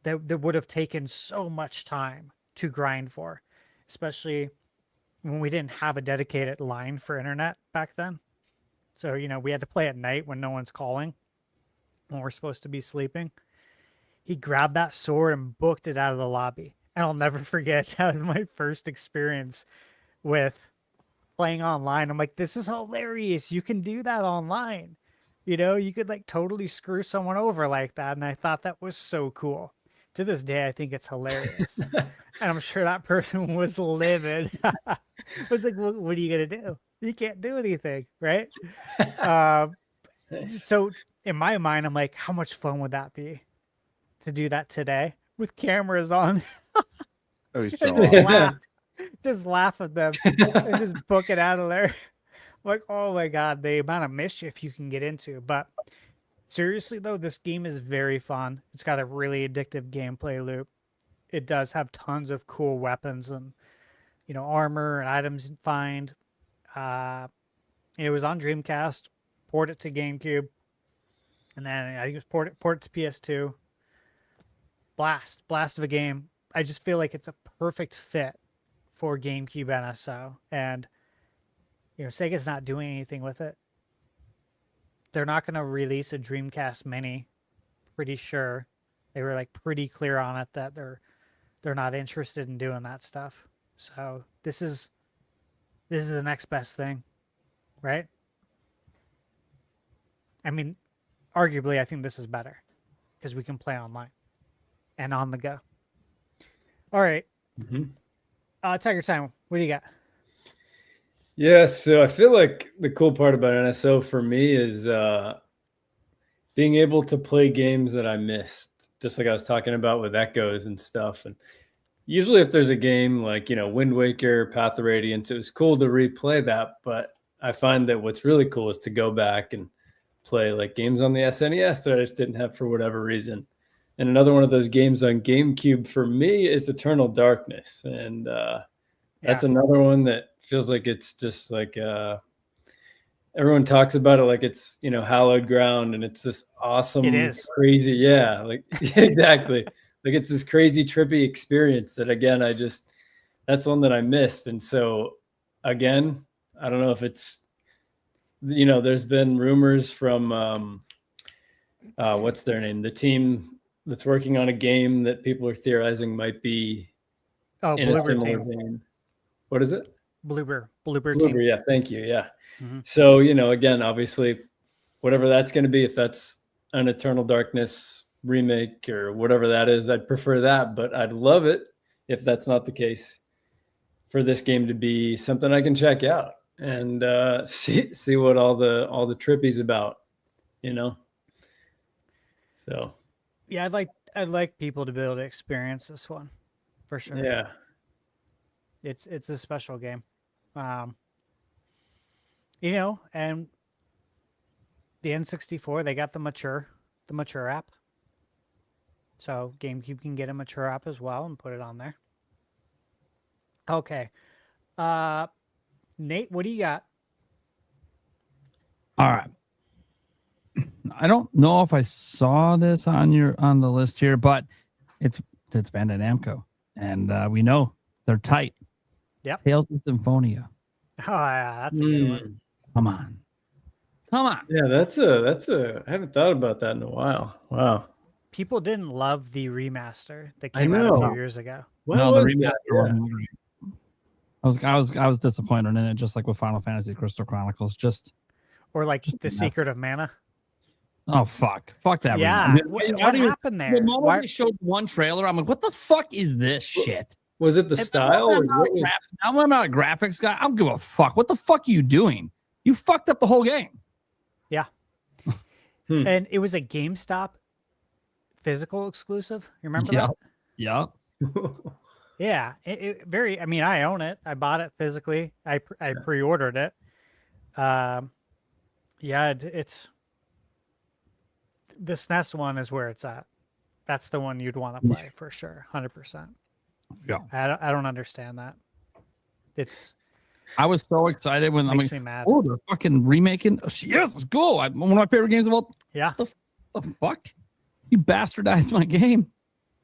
S10: that would have taken so much time to grind for, especially when we didn't have a dedicated line for internet back then. So, we had to play at night when no one's calling, when we're supposed to be sleeping. He grabbed that sword and booked it out of the lobby. And I'll never forget, that was my first experience with playing online. I'm like, this is hilarious. You can do that online. You could like totally screw someone over like that. And I thought that was so cool. To this day, I think it's hilarious. And I'm sure that person was livid. I was like, what are you going to do? You can't do anything, right? So in my mind, I'm like, how much fun would that be to do that today with cameras on?
S9: Oh, he's
S10: Just
S9: so awesome.
S10: just laugh at them and just book it out of there. I'm like, oh my God, the amount of mischief you can get into. But seriously, though, this game is very fun. It's got a really addictive gameplay loop. It does have tons of cool weapons and, armor and items you find. It was on Dreamcast, ported to GameCube, and then I think it was ported to PS2. Blast of a game. I just feel like it's a perfect fit for GameCube NSO, and Sega's not doing anything with it. They're not going to release a Dreamcast Mini. Pretty sure they were like pretty clear on it that they're not interested in doing that stuff. So this is the next best thing, right? I mean, arguably, I think this is better because we can play online and on the go. All right. Tiger Time, what do you got?
S7: Yeah, so I feel like the cool part about NSO for me is being able to play games that I missed, just like I was talking about with Echoes and stuff. And usually if there's a game like, Wind Waker, Path of Radiance, it was cool to replay that. But I find that what's really cool is to go back and play like games on the SNES that I just didn't have for whatever reason. And another one of those games on GameCube for me is Eternal Darkness. And that's another one that feels like it's just like everyone talks about it like it's hallowed ground, and it's this awesome,
S10: it is
S7: crazy, like exactly, like it's this crazy trippy experience that again that's one that I missed. And so again, I don't know if it's there's been rumors from what's their name, the team that's working on a game that people are theorizing might be in a similar vein. What is it?
S10: Bloober
S7: team. Yeah, thank you. Yeah. So, again, obviously, whatever that's going to be, if that's an Eternal Darkness remake or whatever that is, I'd prefer that. But I'd love it if that's not the case, for this game to be something I can check out and see what all the trippy's about, So.
S10: Yeah, I'd like people to be able to experience this one, for sure.
S7: Yeah.
S10: It's a special game. And the N64, they got the mature app. So GameCube can get a mature app as well and put it on there. Okay. Nate, what do you got?
S6: All right. I don't know if I saw this on the list here, but it's Bandai Namco, and we know they're tight.
S10: Yep.
S6: Tales of Symphonia.
S10: Oh yeah, that's a good one.
S6: Come on.
S7: Yeah, that's I haven't thought about that in a while. Wow.
S10: People didn't love the remaster that came out a few years ago.
S6: No, the remaster wasn't great. I was disappointed in it, just like with Final Fantasy Crystal Chronicles.
S10: Or like The Secret of Mana.
S6: Oh fuck that.
S10: Yeah. What happened there?
S6: The moment they showed one trailer, I'm like, what the fuck is this shit?
S7: Was it the style?
S6: I'm not a graphics guy. I don't give a fuck. What the fuck are you doing? You fucked up the whole game.
S10: Yeah. And it was a GameStop physical exclusive. You remember that?
S6: Yeah.
S10: Yeah. I mean, I own it. I bought it physically. I pre-ordered it. It's the SNES one is where it's at. That's the one you'd want to play for sure. 100%.
S6: Yeah.
S10: I don't understand that.
S6: I was so excited when
S10: makes me mad.
S6: Oh, they're fucking remaking. Oh, yes, let's go. One of my favorite games of all.
S10: Yeah.
S6: The fuck? You bastardized my game.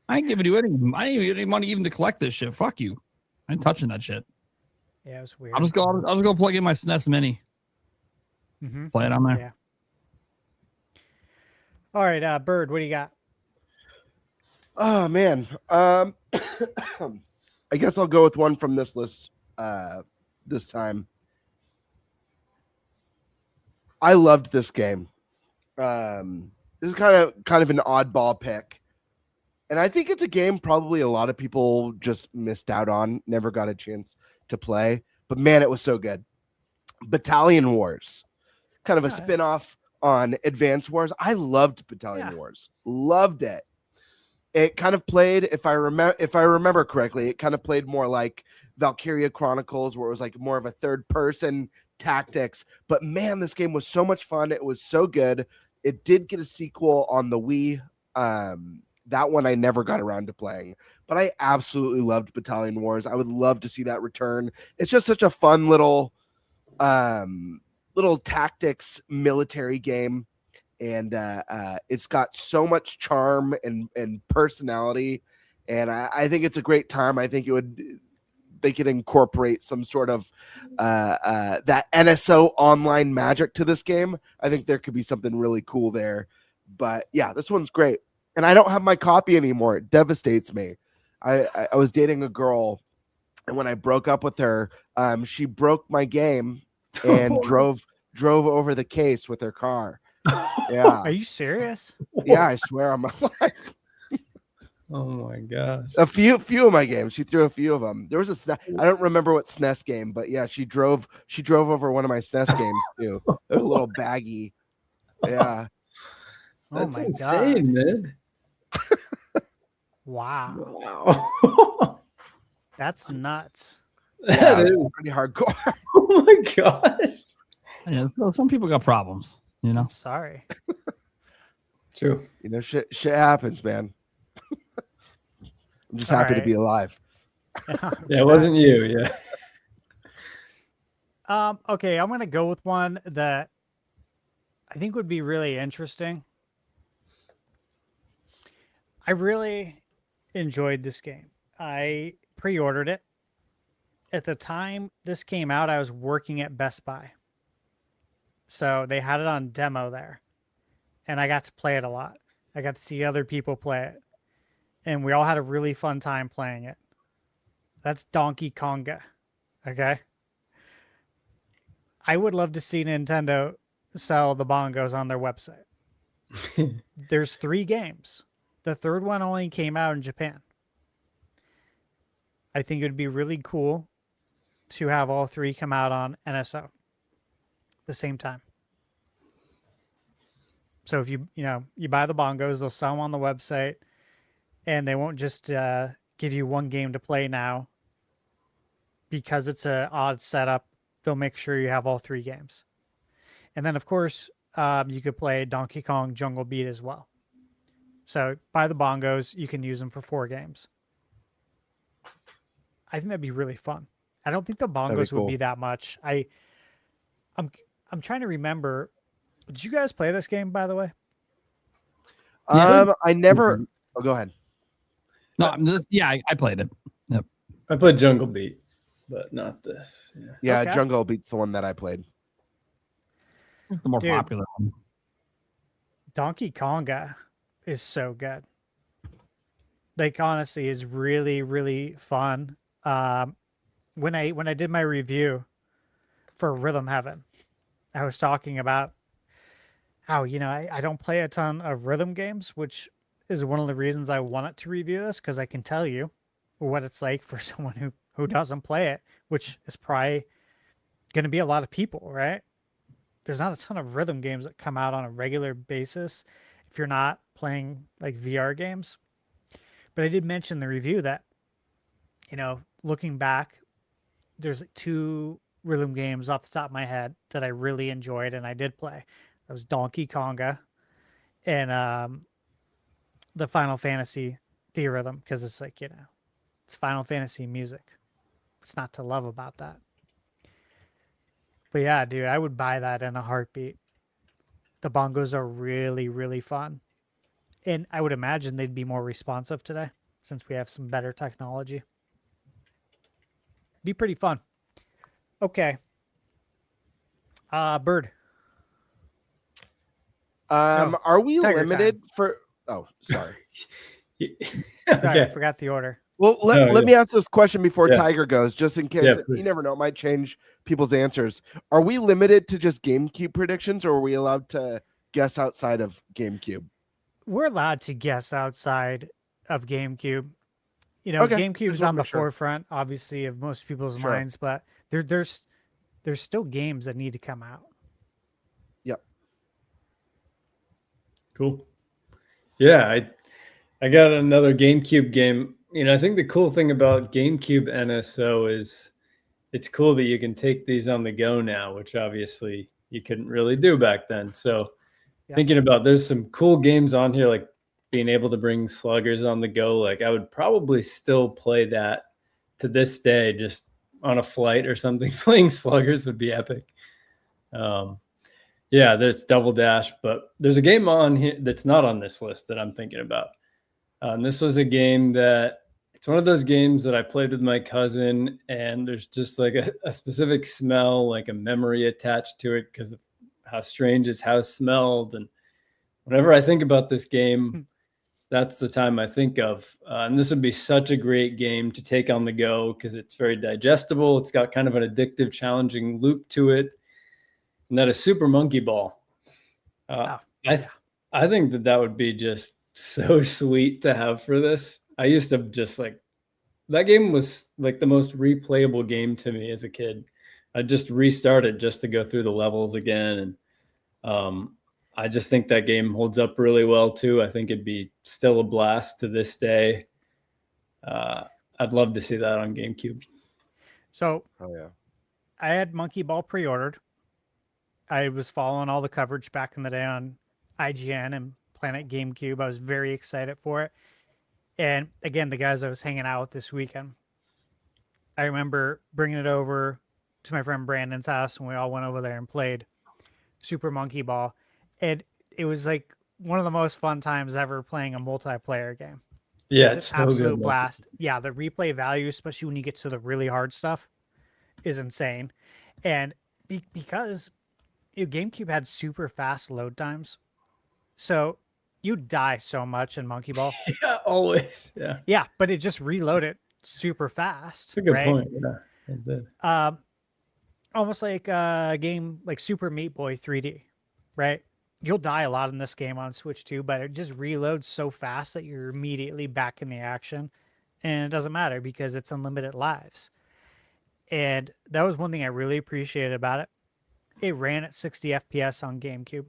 S6: I ain't giving you any money even to collect this shit. Fuck you. I ain't touching that shit.
S10: Yeah, it was weird.
S6: I'll just go plug in my SNES Mini. Play it on there.
S10: Yeah. All right, Bird, what do you got?
S9: Oh man. I guess I'll go with one from this list this time. I loved this game. This is kind of an oddball pick. And I think it's a game probably a lot of people just missed out on, never got a chance to play. But man, it was so good. Battalion Wars. Kind of a spin-off on Advance Wars. I loved Battalion Wars. Loved it. It kind of played, if I remember correctly, it kind of played more like Valkyria Chronicles, where it was like more of a third-person tactics. But man, this game was so much fun. It was so good. It did get a sequel on the Wii. That one I never got around to playing, but I absolutely loved Battalion Wars. I would love to see that return. It's just such a fun little little tactics military game, and it's got so much charm and personality, and I think it's a great time. I think they could incorporate some sort of that NSO online magic to this game. I think there could be something really cool there. But yeah, this one's great. And I don't have my copy anymore. It devastates me. I was dating a girl, and when I broke up with her, she broke my game and drove over the case with her car. Yeah.
S10: Are you serious?
S9: Yeah, I swear on my life.
S7: Oh my gosh.
S9: A few of my games. She threw a few of them. There was I don't remember what SNES game, but yeah, she drove over one of my SNES games too. It was a little baggy. Yeah.
S7: That's
S10: oh my
S7: insane,
S10: God.
S7: man.
S10: Wow. That's nuts.
S7: That is
S9: pretty hardcore.
S7: Oh my gosh.
S6: Yeah, well, some people got problems, you know.
S10: I'm sorry.
S7: True.
S9: You know, shit happens, man. I'm just happy to be alive.
S7: Yeah, it wasn't you. Yeah.
S10: Okay, I'm gonna go with one that I think would be really interesting. I really enjoyed this game. I pre-ordered it. At the time this came out, I was working at Best Buy. So they had it on demo there. And I got to play it a lot. I got to see other people play it. And we all had a really fun time playing it. That's Donkey Konga. Okay? I would love to see Nintendo sell the bongos on their website. There's 3 games. The third one only came out in Japan. I think it would be really cool to have all 3 come out on NSO at the same time. So if you buy the bongos, they'll sell them on the website, and they won't just give you one game to play now. Because it's an odd setup, they'll make sure you have all 3 games. And then, of course, you could play Donkey Kong Jungle Beat as well. So buy the bongos, you can use them for 4 games. I think that'd be really fun. I don't think the bongos would be that much. I'm trying to remember. Did you guys play this game, by the way?
S9: I never. Oh, go ahead.
S6: No, I played it. Yep.
S7: I played Jungle Beat, but not this.
S9: Yeah,
S10: Okay.
S9: Jungle Beat's the one that I played.
S6: It's the more popular one.
S10: Donkey Konga is so good. Like, honestly, is really, really fun. When I did my review for Rhythm Heaven, I was talking about how, I don't play a ton of rhythm games, which is one of the reasons I wanted to review this, because I can tell you what it's like for someone who doesn't play it, which is probably going to be a lot of people, right? There's not a ton of rhythm games that come out on a regular basis if you're not playing like VR games. But I did mention in the review that, looking back, there's 2 rhythm games off the top of my head that I really enjoyed and I did play. That was Donkey Konga and the Final Fantasy Theorhythm, because it's like, it's Final Fantasy music. What's not to love about that? But yeah, dude, I would buy that in a heartbeat. The bongos are really, really fun. And I would imagine they'd be more responsive today since we have some better technology. Be pretty fun. Okay. Bird.
S9: Are we
S10: Tiger
S9: limited for? Oh, sorry.
S10: Sorry,
S7: Okay.
S10: I forgot the order.
S9: Well, let me ask this question before
S7: Yeah.
S9: Tiger goes, just in case.
S7: Yeah,
S9: You
S7: please.
S9: never know; it might change people's answers. Are we limited to just GameCube predictions, or are we allowed to guess outside of GameCube?
S10: We're allowed to guess outside of GameCube.
S9: Okay,
S10: GameCube's
S9: just wanna
S10: on the
S9: make sure.
S10: forefront, obviously, of most people's
S9: Sure.
S10: minds, but there's still games that need to come out.
S9: Yep.
S7: Cool. Yeah, I got another GameCube game. I think the cool thing about GameCube NSO is it's cool that you can take these on the go now, which obviously you couldn't really do back then. So
S10: Yeah.
S7: thinking about, there's some cool games on here, like being able to bring sluggers on the go. Like I would probably still play that to this day, just on a flight or something. Playing sluggers would be epic. Yeah, there's Double Dash, but there's a game on here that's not on this list that I'm thinking about. And this was a game that it's one of those games that I played with my cousin, and there's just like a specific smell, like a memory attached to it because of how strange his house smelled. And whenever I think about this game, that's the time I think of. And this would be such a great game to take on the go because it's very digestible. It's got kind of an addictive, challenging loop to it. And that is Super Monkey Ball. I think that would be just so sweet to have for this. I used to just like, that game was like the most replayable game to me as a kid. I just restarted just to go through the levels again. And I just think that game holds up really well too. I think it'd be still a blast to this day. I'd love to see that on GameCube.
S10: So I had Monkey Ball pre-ordered. I was following all the coverage back in the day on IGN and Planet GameCube. I was very excited for it. And again, the guys I was hanging out with this weekend, I remember bringing it over to my friend Brandon's house, and we all went over there and played Super Monkey Ball. And it was like one of the most fun times ever playing a multiplayer game.
S7: Yeah,
S10: it's an absolute blast. Yeah, the replay value, especially when you get to the really hard stuff, is insane. And because GameCube had super fast load times, so you die so much in Monkey Ball.
S7: Yeah, always. Yeah.
S10: Yeah, but it just reloaded super fast.
S7: That's a good
S10: right?
S7: point. Yeah, it did.
S10: Almost like a game like Super Meat Boy 3D, right? You'll die a lot in this game on Switch too, but it just reloads so fast that you're immediately back in the action, and it doesn't matter because it's unlimited lives. And that was one thing I really appreciated about it. It ran at 60 FPS on GameCube,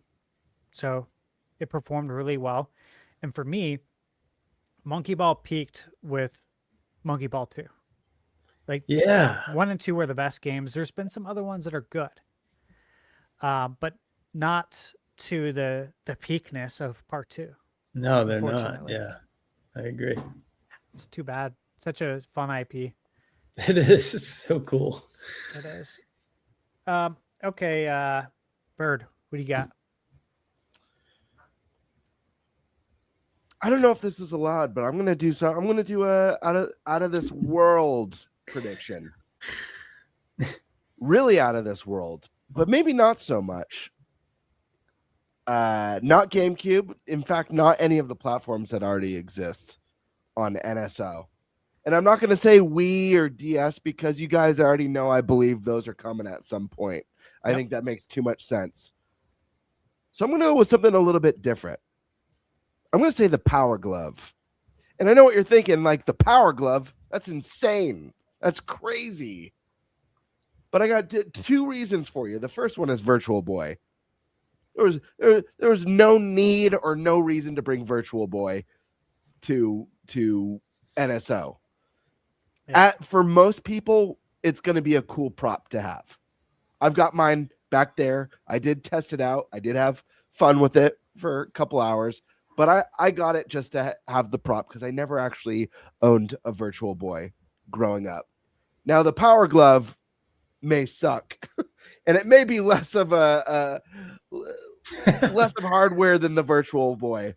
S10: so it performed really well. And for me, Monkey Ball peaked with Monkey Ball 2. Like, 1 and 2 were the best games. There's been some other ones that are good, but not to the peakness of Part 2.
S7: No, they're not. Yeah, I agree.
S10: It's too bad. Such a fun IP.
S7: It is. It's so cool.
S10: It is. Okay, Bird, what do you got?
S9: I don't know if this is allowed, but I'm gonna do so. I'm gonna do a out of this world prediction. Really out of this world, but maybe not so much. Not GameCube. In fact, not any of the platforms that already exist on NSO. And I'm not going to say Wii or DS because you guys already know I believe those are coming at some point. I think that makes too much sense. So I'm going to go with something a little bit different. I'm going to say the Power Glove. And I know what you're thinking, like the Power Glove, that's insane. That's crazy. But I got two reasons for you. The first one is Virtual Boy. There was no need or no reason to bring Virtual Boy to NSO. Yeah. For most people, it's going to be a cool prop to have. I've got mine back there. I did test it out. I did have fun with it for a couple hours, but I got it just to have the prop because I never actually owned a Virtual Boy growing up. Now, the Power Glove may suck, and it may be less of less of hardware than the Virtual Boy.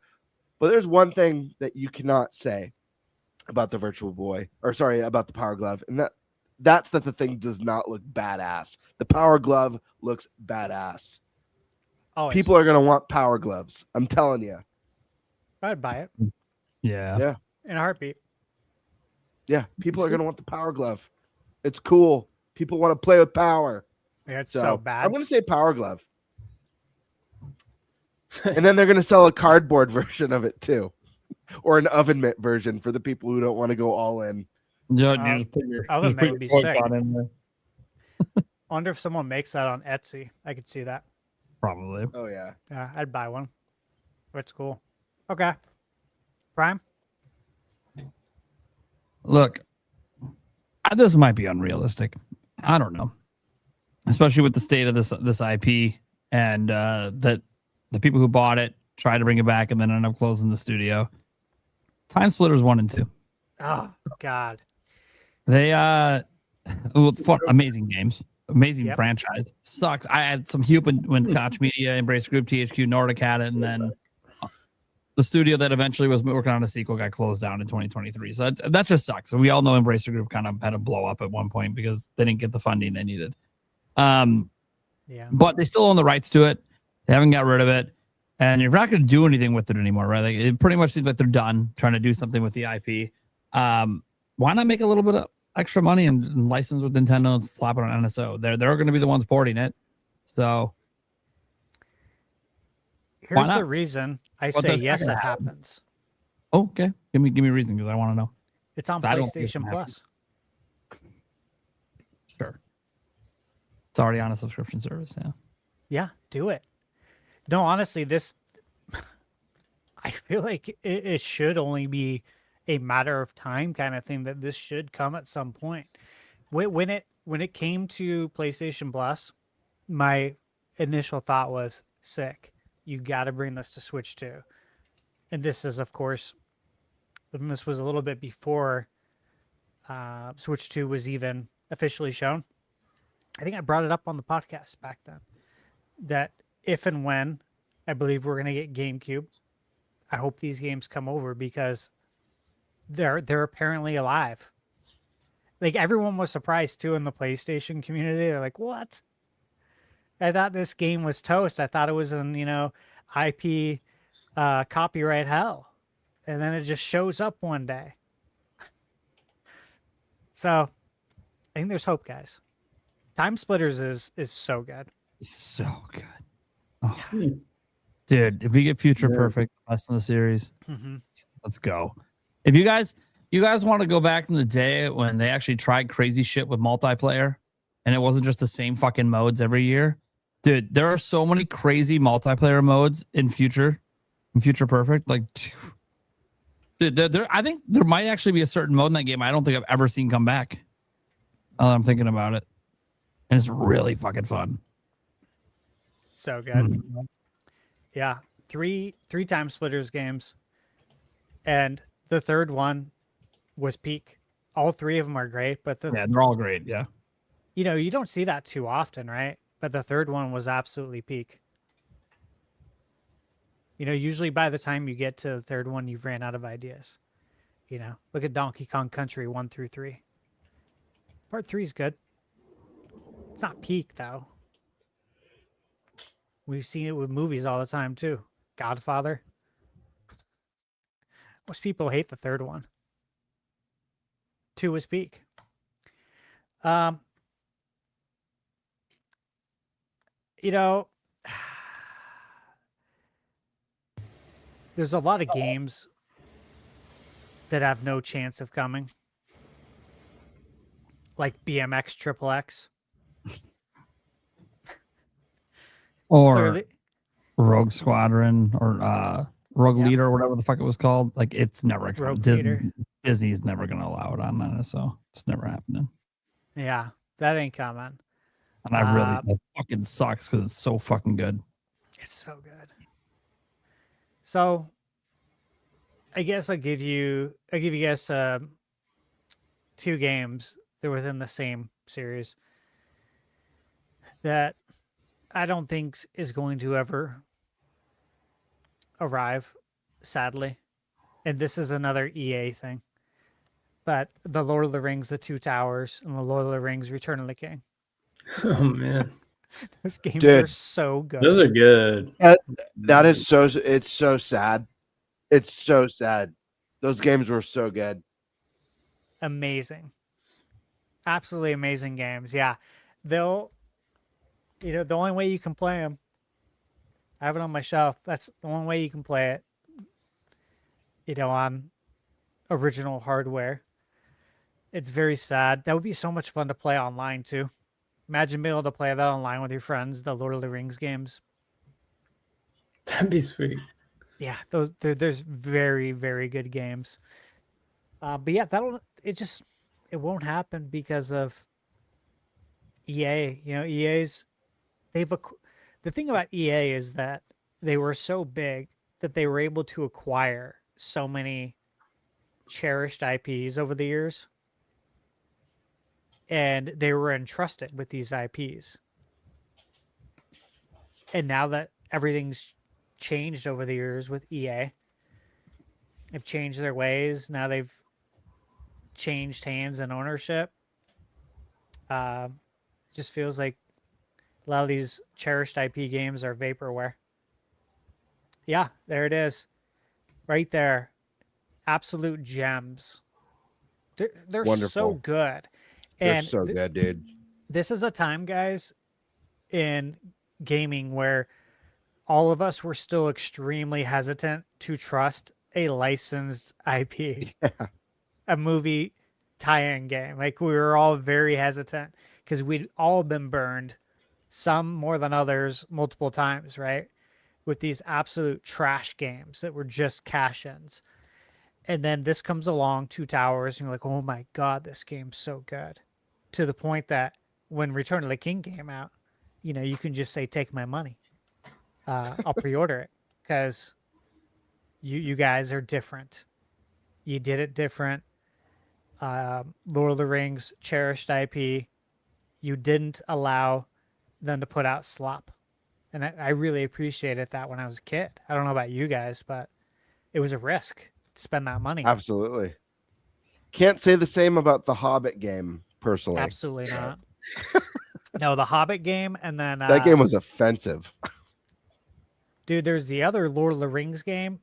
S9: But there's one thing that you cannot say about the Virtual Boy, or sorry, about the Power Glove, and that's that the thing does not look badass. The Power Glove looks badass. Always. People are going to want Power Gloves. I'm telling you.
S10: I'd buy it.
S6: Yeah.
S10: In a heartbeat.
S9: Yeah, people are going to want the Power Glove. It's cool. People want to play with power.
S10: Yeah, it's so bad.
S9: I'm going to say Power Glove. And then they're going to sell a cardboard version of it too. Or an oven mitt version for the people who don't want to go all in.
S6: Yeah, you just put your
S10: oven mitt would be sick.
S6: In there.
S10: I wonder if someone makes that on Etsy. I could see that.
S6: Probably.
S9: Oh yeah.
S10: Yeah, I'd buy one. That's cool. Okay. Prime?
S6: Look, this might be unrealistic. I don't know. Especially with the state of this IP and that the people who bought it tried to bring it back and then ended up closing the studio. Time Splitters 1 and 2.
S10: Oh God.
S6: They amazing games. Amazing franchise. Sucks. I had some hupe when Koch Media, Embrace Group, THQ Nordic had it, and then the studio that eventually was working on a sequel got closed down in 2023. So that just sucks. So we all know Embracer Group kind of had a blow up at one point because they didn't get the funding they needed. But they still own the rights to it. They haven't got rid of it. And you're not going to do anything with it anymore, right? Like, it pretty much seems like they're done trying to do something with the IP. Why not make a little bit of extra money and license with Nintendo and slap it on NSO? They're going to be the ones porting it. So
S10: here's the reason I say yes, it happens.
S6: Oh, okay. Give me a reason because I want to know.
S10: It's on PlayStation Plus.
S6: Sure. It's already on a subscription service. Yeah.
S10: Yeah, do it. No, honestly, this I feel like it should only be a matter of time kind of thing that this should come at some point. When it came to PlayStation Plus, my initial thought was sick. You got to bring this to Switch too. And this is, of course, and this was a little bit before Switch 2 was even officially shown. I think I brought it up on the podcast back then that if and when I believe we're going to get GameCube, I hope these games come over because they're apparently alive. Like, everyone was surprised too in the PlayStation community. They're like, "What? I thought this game was toast. I thought it was in, IP copyright hell." And then it just shows up one day. So I think there's hope, guys. Time Splitters is so good.
S6: So good. Oh. Dude, if we get Future Perfect, best in the series, let's go. If you guys want to go back in the day when they actually tried crazy shit with multiplayer and it wasn't just the same fucking modes every year, dude, there are so many crazy multiplayer modes in Future Perfect. Like, dude, I think there might actually be a certain mode in that game I don't think I've ever seen come back. I'm thinking about it. And it's really fucking fun.
S10: So good. Yeah. Three Time Splitters games. And the third one was peak. All three of them are great, but
S6: they're all great. Yeah.
S10: You don't see that too often, right? But the third one was absolutely peak. Usually by the time you get to the third one, you've ran out of ideas. Look at Donkey Kong Country 1 through 3. Part 3 is good. It's not peak, though. We've seen it with movies all the time, too. Godfather. Most people hate the third one. 2 was peak. There's a lot of games that have no chance of coming. Like BMX Triple X.
S6: Or
S10: Clearly.
S6: Rogue Squadron or Rogue Leader or whatever the fuck it was called. Like, it's never Disney's never going to allow it on that, so it's never happening.
S10: Yeah, that ain't coming.
S6: And it fucking sucks because it's so fucking good.
S10: It's so good. So I guess I'll give you guys 2 games that are within the same series that I don't think is going to ever arrive, sadly. And this is another EA thing. But the Lord of the Rings, The Two Towers, and the Lord of the Rings, Return of the King.
S7: Oh, man.
S10: Those games are so good.
S7: Those are good.
S9: That is so, it's so sad. It's so sad. Those games were so good.
S10: Amazing. Absolutely amazing games. Yeah. The only way you can play them, I have it on my shelf. That's the only way you can play it, on original hardware. It's very sad. That would be so much fun to play online too. Imagine being able to play that online with your friends, the Lord of the Rings games.
S7: That'd be sweet.
S10: Yeah, there's very, very good games. But yeah, it won't happen because of EA. The thing about EA is that they were so big that they were able to acquire so many cherished IPs over the years. and they were entrusted with these IPs. And now that everything's changed over the years with EA, they've changed their ways. Now they've changed hands and ownership. Just feels like a lot of these cherished IP games are vaporware. Yeah, there it is. Right there. Absolute gems. They're
S9: Wonderful.
S10: so good.
S9: They're
S10: And
S9: so good, dude.
S10: this is a time, guys, in gaming where all of us were still extremely hesitant to trust a licensed IP, a movie tie-in game. Like, we were all very hesitant because we'd all been burned, some more than others, multiple times, right? With these absolute trash games that were just cash-ins. And then this comes along, Two Towers, and you're like, oh my God, this game's so good. To the point that when Return of the King came out, you know, you can just say, take my money. I'll pre-order it because you guys are different. You did it different. Lord of the Rings, cherished IP. You didn't allow them to put out slop. And I really appreciated that when I was a kid. I don't know about you guys, but it was a risk to spend that money.
S9: Absolutely. Can't say the same about the Hobbit game, personally.
S10: Absolutely not. No, the Hobbit game, and then
S9: that game was offensive.
S10: Dude, there's the other Lord of the Rings game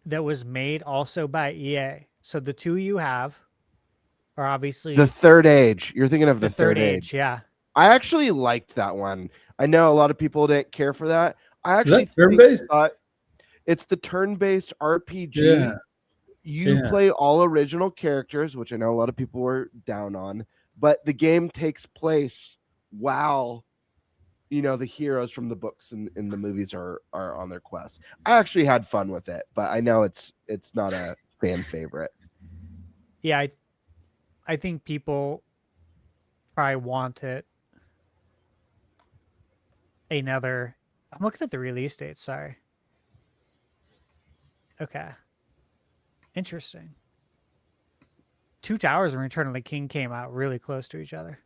S10: that was made also by EA. So the two you have are obviously
S9: The Third Age. You're thinking of the Third Age.
S10: Yeah.
S9: I actually liked that one. I know a lot of people didn't care for that. I actually
S7: turn-based?
S9: It's the turn-based RPG.
S7: Yeah.
S9: You play all original characters, which I know a lot of people were down on, but the game takes place while, you know, the heroes from the books and the movies are on their quest. I actually had fun with it, but I know it's not a fan favorite.
S10: Yeah, I think people probably wanted another. I'm looking at the release date. Sorry. Okay. Interesting. Two Towers and Return of the King came out really close to each other.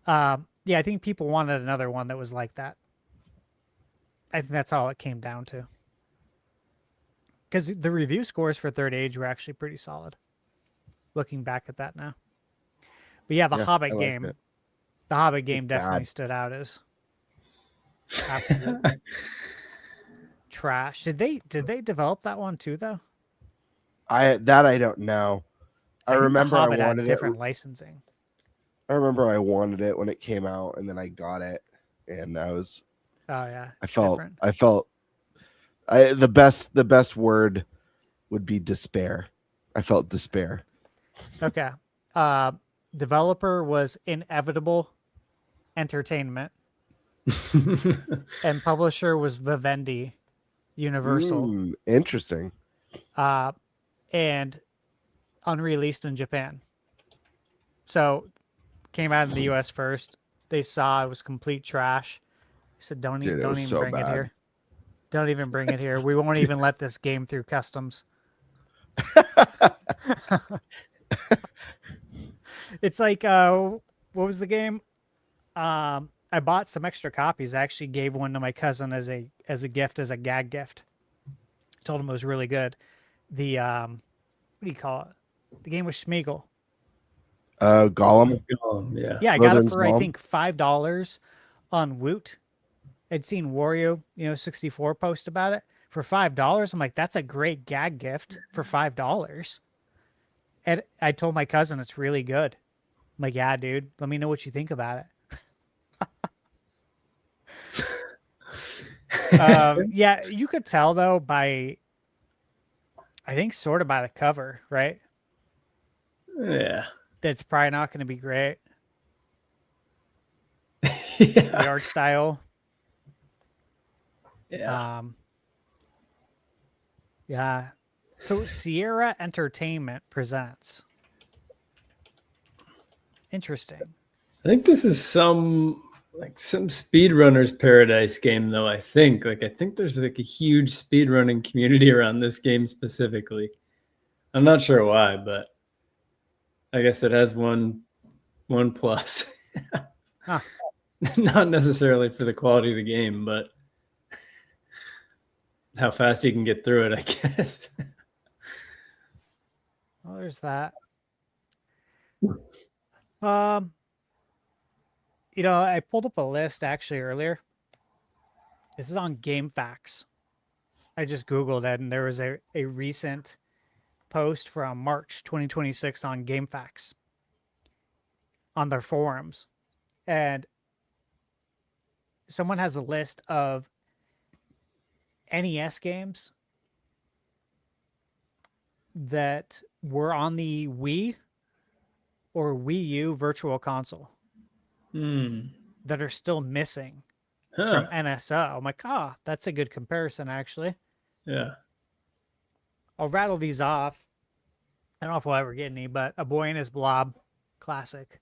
S10: Yeah, I think people wanted another one that was like that. I think that's all it came down to. Because the review scores for Third Age were actually pretty solid. Looking back at that now. But yeah, the Hobbit game. The Hobbit game definitely stood out as absolutely trash. Did they develop that one too though?
S9: I don't know. I remember I wanted
S10: different licensing.
S9: I remember I wanted it when it came out, and then I got it, and I was.
S10: Oh yeah.
S9: The best word would be despair. I felt despair.
S10: Okay. Developer was Inevitable Entertainment, and publisher was Vivendi Universal.
S9: Interesting.
S10: And unreleased in Japan. So came out in the US first. They saw it was complete trash. They said, don't even bring it here. Don't even bring it here. We won't even let this game through customs. It's like what was the game? I bought some extra copies. I actually gave one to my cousin as a gift, as a gag gift. Told him it was really good. The what do you call it? The game with Schmeagol.
S9: Gollum.
S7: Yeah.
S10: Yeah, I got it for I think $5 on Woot. I'd seen Wario, 64 post about it for $5. I'm like, that's a great gag gift for $5. And I told my cousin it's really good. I'm like, yeah, dude, let me know what you think about it. Yeah, you could tell though I think sort of by the cover, right?
S7: Yeah.
S10: That's probably not going to be great.
S7: Yeah.
S10: The art style.
S7: Yeah.
S10: Yeah. So Sierra Entertainment presents. Interesting.
S7: I think this is some speedrunner's paradise game, though. I think there's like a huge speedrunning community around this game specifically. I'm not sure why, but I guess it has one plus.
S10: Huh.
S7: Not necessarily for the quality of the game, but how fast you can get through it, I guess.
S10: Well, there's that. I pulled up a list actually earlier. This is on GameFAQs. I just Googled it, and there was a recent post from March 2026 on GameFAQs on their forums. And someone has a list of NES games that were on the Wii or Wii U Virtual Console that are still missing from NSO. I'm like, that's a good comparison, actually.
S7: Yeah.
S10: I'll rattle these off. I don't know if we'll ever get any, but A Boy and His Blob, classic.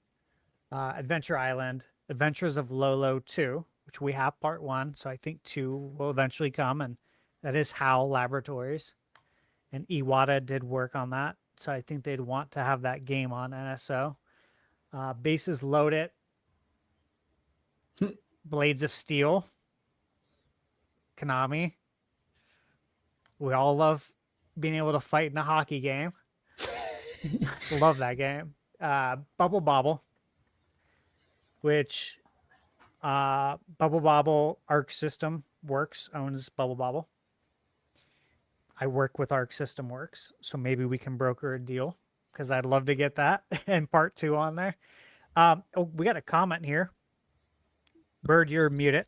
S10: Adventure Island, Adventures of Lolo 2, which we have part 1, so I think 2 will eventually come, and that is HAL Laboratories. And Iwata did work on that, so I think they'd want to have that game on NSO. Bases Loaded, Blades of Steel, Konami. We all love being able to fight in a hockey game. Love that game. Bubble Bobble, which Bubble Bobble Arc System Works owns Bubble Bobble. I work with Arc System Works, so maybe we can broker a deal because I'd love to get that and part 2 on there. We got a comment here. Bird, you're muted.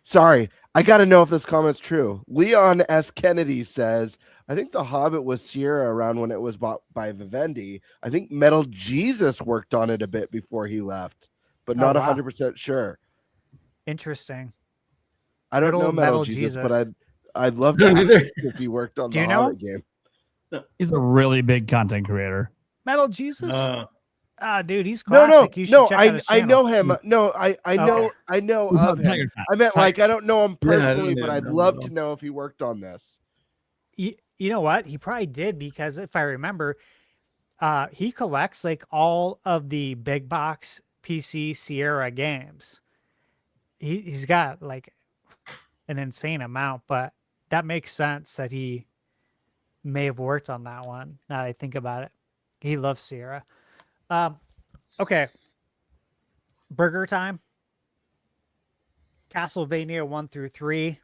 S9: Sorry, I got to know if this comment's true. Leon S. Kennedy says, I think The Hobbit was Sierra around when it was bought by Vivendi. I think Metal Jesus worked on it a bit before he left, but not 100% sure.
S10: Interesting.
S9: I don't know Metal Jesus, but I'd love to ask if he worked on the Hobbit game.
S6: He's a really big content creator.
S10: Metal Jesus? Dude, he's classic.
S9: I know him. No, I know of him. I meant I don't know him personally, but I'd love to know if he worked on this.
S10: You know what? He probably did, because if I remember, he collects like all of the big box PC Sierra games. He's got like an insane amount, but that makes sense that he may have worked on that one. Now that I think about it, he loves Sierra. Okay. Burger Time. Castlevania 1 through 3.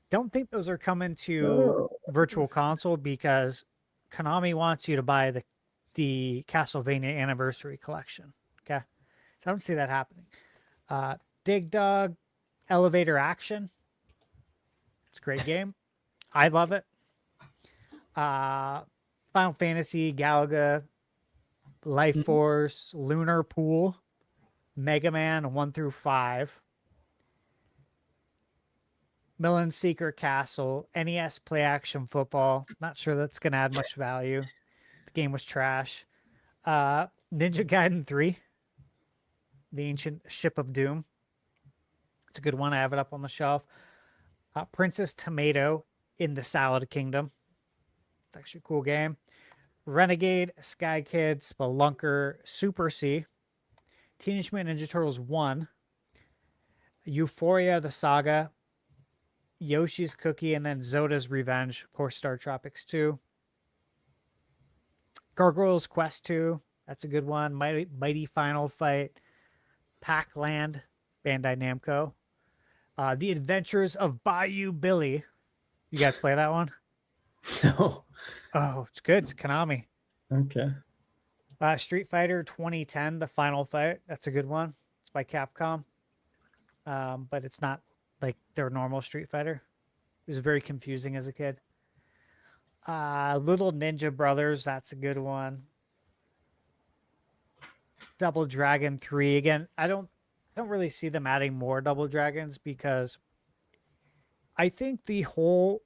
S10: Don't think those are coming to Virtual Console because Konami wants you to buy the Castlevania Anniversary Collection. Okay. So I don't see that happening. Dig Dug, Elevator Action. It's a great game. I love it. Final Fantasy, Galaga, Life Force, Lunar Pool, Mega Man 1 through 5, Millen's Secret Castle, NES Play Action Football. Not sure that's going to add much value. The game was trash. Ninja Gaiden 3, The Ancient Ship of Doom. It's a good one. I have it up on the shelf. Princess Tomato in the Salad Kingdom. It's actually a cool game. Renegade, Sky Kid, Spelunker, Super C, Teenage Mutant Ninja Turtles 1, Euphoria the Saga, Yoshi's Cookie, and then Zoda's Revenge, of course, Star Tropics 2. Gargoyles Quest 2, that's a good one. Mighty Final Fight, Pac-Land, Bandai Namco. The Adventures of Bayou Billy. You guys play that one?
S7: No.
S10: Oh, it's good. It's Konami.
S7: Okay.
S10: Street Fighter 2010, The Final Fight. That's a good one. It's by Capcom. But it's not like their normal Street Fighter. It was very confusing as a kid. Little Ninja Brothers. That's a good one. Double Dragon 3. Again, I don't really see them adding more Double Dragons because I think the whole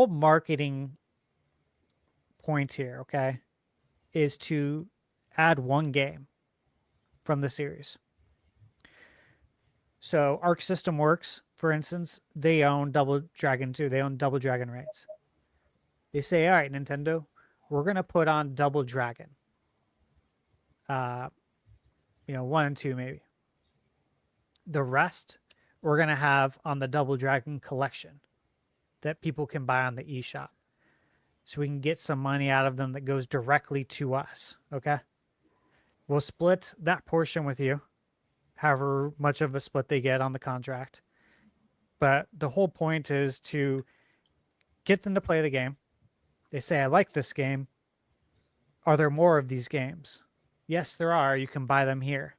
S10: marketing point here, okay, is to add one game from the series. So Arc System Works, for instance, they own Double Dragon 2. They own Double Dragon rights. They say, all right, Nintendo, we're going to put on Double Dragon. 1 and 2 maybe. The rest we're going to have on the Double Dragon collection that people can buy on the eShop. So we can get some money out of them that goes directly to us. Okay. We'll split that portion with you, however much of a split they get on the contract. But the whole point is to get them to play the game. They say, I like this game. Are there more of these games? Yes, there are. You can buy them here.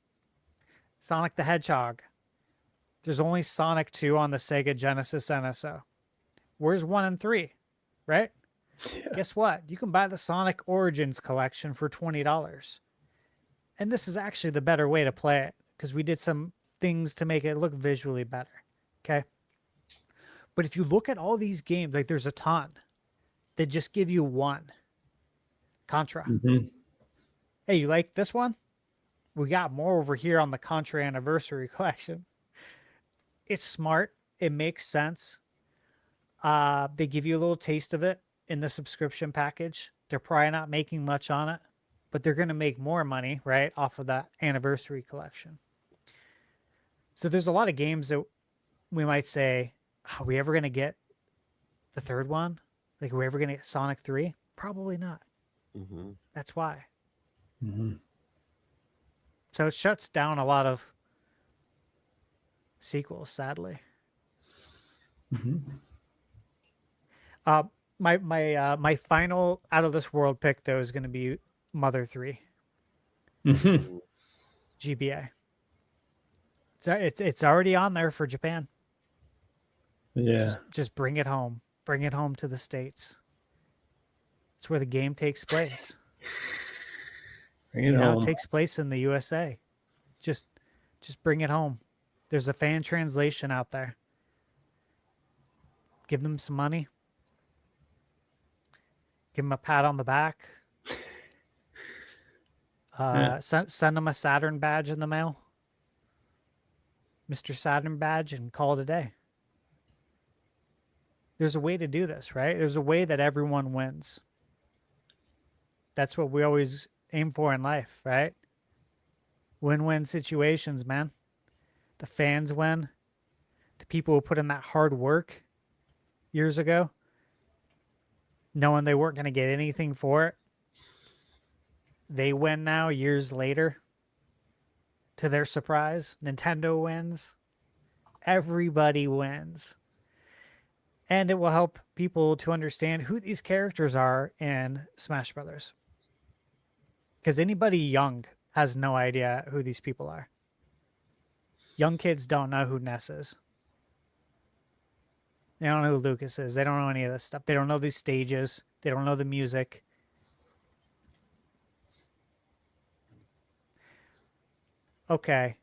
S10: Sonic the Hedgehog. There's only Sonic 2 on the Sega Genesis NSO. Where's 1 and 3? Right? Yeah. Guess what? You can buy the Sonic Origins collection for $20. And this is actually the better way to play it because we did some things to make it look visually better. Okay? But if you look at all these games, like there's a ton that just give you one. Contra. Mm-hmm. Hey, you like this one? We got more over here on the Contra Anniversary Collection. It's smart. It makes sense. They give you a little taste of it in the subscription package. They're probably not making much on it, but they're going to make more money, right, off of that Anniversary Collection. So there's a lot of games that we might say, are we ever going to get the third one? Like, are we ever going to get Sonic 3? Probably not. Mm-hmm. That's why. Mm-hmm. So it shuts down a lot of sequels, sadly. Mm-hmm. My final out of this world pick though is going to be Mother 3. Mm-hmm. GBA. It's already on there for Japan.
S7: Yeah.
S10: Just bring it home. Bring it home to the States. It's where the game takes place.
S7: Bring it home.
S10: It takes place in the USA. Just bring it home. There's a fan translation out there. Give them some money. Give them a pat on the back. Send them a Saturn badge in the mail. Mr. Saturn badge, and call it a day. There's a way to do this, right? There's a way that everyone wins. That's what we always aim for in life, right? Win-win situations, man. The fans win. The people who put in that hard work years ago, knowing they weren't going to get anything for it, they win now years later. To their surprise, Nintendo wins. Everybody wins. And it will help people to understand who these characters are in Smash Brothers. Because anybody young has no idea who these people are. Young kids don't know who Ness is. They don't know who Lucas is. They don't know any of this stuff. They don't know these stages. They don't know the music. Okay.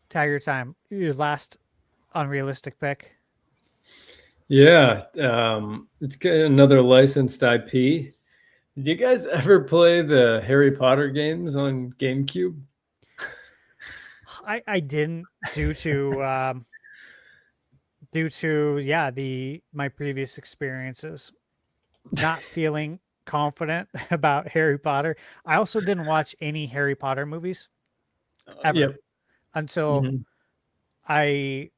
S10: Tiger Time. Your last unrealistic pick.
S7: Yeah. It's another licensed IP. Did you guys ever play the Harry Potter games on GameCube?
S10: I didn't due to my previous experiences, not feeling confident about Harry Potter. I also didn't watch any Harry Potter movies ever until I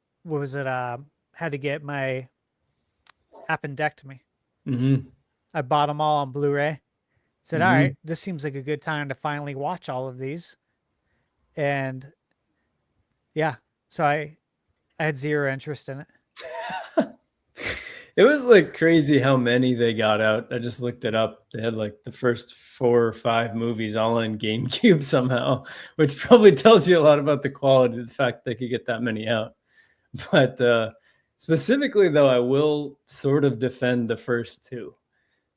S10: had to get my appendectomy. Mm-hmm. I bought them all on Blu-ray. Said, all right, this seems like a good time to finally watch all of these. And yeah, so I had zero interest in it.
S7: It was like crazy how many they got out. I just looked it up. They had like the first 4 or 5 movies all on GameCube somehow, which probably tells you a lot about the quality of the fact they could get that many out. But specifically, though, I will sort of defend the first 2.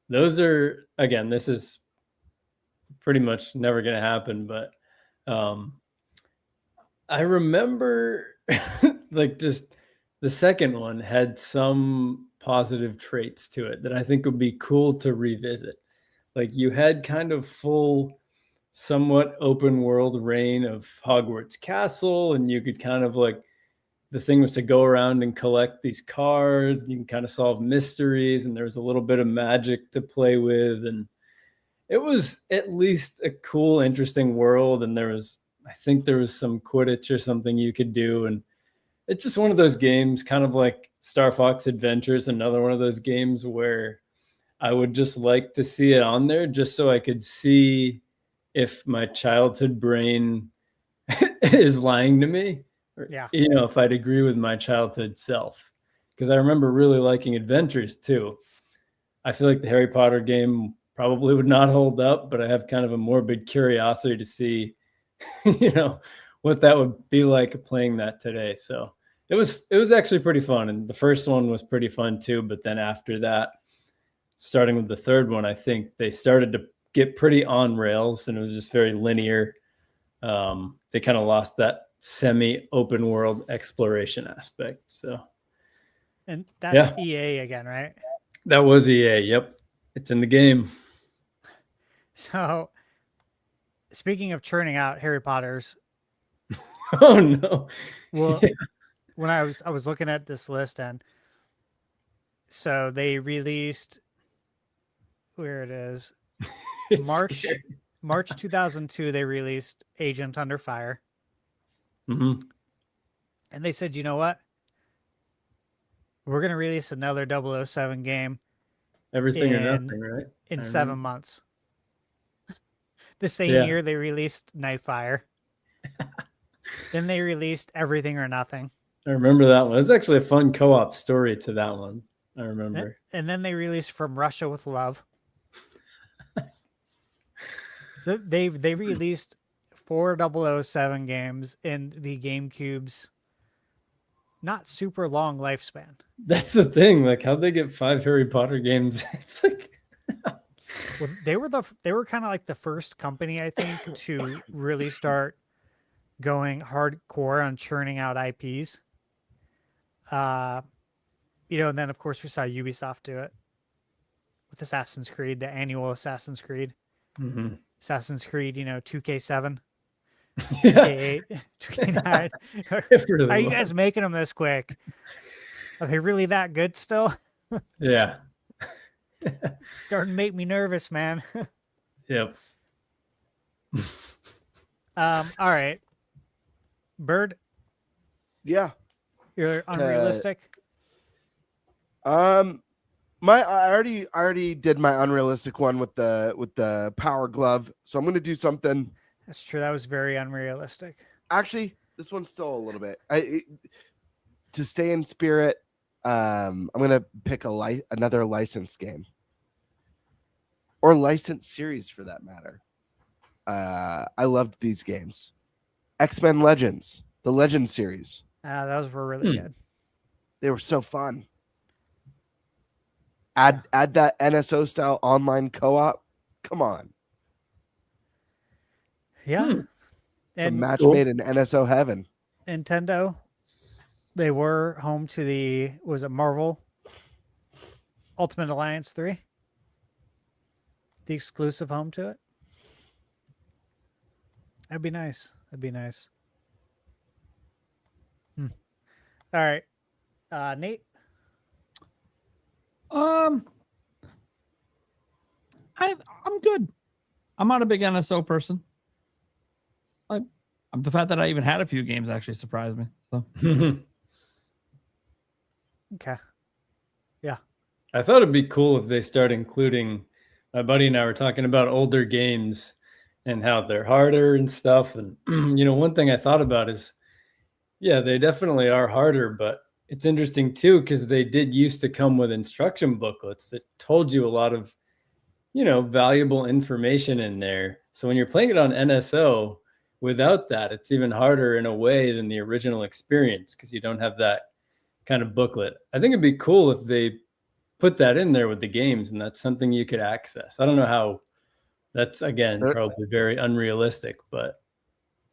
S7: Those are, again, this is pretty much never going to happen, but I remember like just the second one had some positive traits to it that I think would be cool to revisit. Like you had kind of full, somewhat open world reign of Hogwarts Castle, and you could kind of like the thing was to go around and collect these cards. You can kind of solve mysteries, and there was a little bit of magic to play with, and it was at least a cool, interesting world. And I think there was some Quidditch or something you could do, and it's just one of those games, kind of like Star Fox Adventures, another one of those games where I would just like to see it on there just so I could see if my childhood brain is lying to me.
S10: Yeah.
S7: If I'd agree with my childhood self. Because I remember really liking Adventures too. I feel like the Harry Potter game probably would not hold up, but I have kind of a morbid curiosity to see, what that would be like playing that today. So it was actually pretty fun. And the first one was pretty fun too. But then after that, starting with the third one, I think they started to get pretty on rails, and it was just very linear. They kind of lost that semi-open world exploration aspect. So,
S10: and that's EA again, right?
S7: That was EA. Yep, it's in the game.
S10: So, speaking of churning out Harry Potters,
S7: oh no!
S10: Well, when I was looking at this list, and so they released where it is March 2002. They released Agent Under Fire.
S7: Mm-hmm.
S10: And they said, you know what? We're going to release another 007 game.
S7: Everything or nothing, right?
S10: In 7 months. The same year they released Nightfire. Then they released Everything or Nothing.
S7: I remember that one. It's actually a fun co-op story to that one. I remember.
S10: And then they released From Russia with Love. So they released 4 007 games in the GameCube's not super long lifespan.
S7: That's the thing. Like, how'd they get 5 Harry Potter games? It's like
S10: well, they were kind of like the first company, I think, to really start going hardcore on churning out IPs. And then of course we saw Ubisoft do it with Assassin's Creed, the annual Assassin's Creed.
S7: Mm-hmm.
S10: Assassin's Creed, 2K7,
S7: Yeah.
S10: 2K8, 2K9.
S7: Really
S10: Are you
S7: was.
S10: guys making them this quick? Are they really that good still?
S7: Yeah.
S10: Starting to make me nervous, man.
S7: Yep.
S10: All right. Bird,
S9: Yeah.
S10: you're unrealistic.
S9: I already did my unrealistic one with the power glove, so I'm gonna do something.
S10: That's true. That was very unrealistic.
S9: Actually, this one's still a little bit. To stay in spirit, I'm gonna pick another licensed game or licensed series for that matter. I loved these games. X-Men Legends, the Legends series.
S10: Those were really good.
S9: They were so fun. Add that NSO style online co-op. Come on.
S10: Yeah.
S9: It's a match made in NSO heaven.
S10: Nintendo, they were home to was it Marvel Ultimate Alliance 3? The exclusive home to it? That'd be nice. All right. Nate?
S6: I'm good. I'm not a big NSO person. The fact that I even had a few games actually surprised me. So
S10: Okay. Yeah.
S7: I thought it'd be cool if they start including, my buddy and I were talking about older games and how they're harder and stuff. And, one thing I thought about is, they definitely are harder, but it's interesting too, because they did used to come with instruction booklets that told you a lot of, valuable information in there. So when you're playing it on NSO, without that, it's even harder in a way than the original experience because you don't have that kind of booklet. I think it'd be cool if they put that in there with the games and that's something you could access. I don't know how. That's, again, probably very unrealistic, but.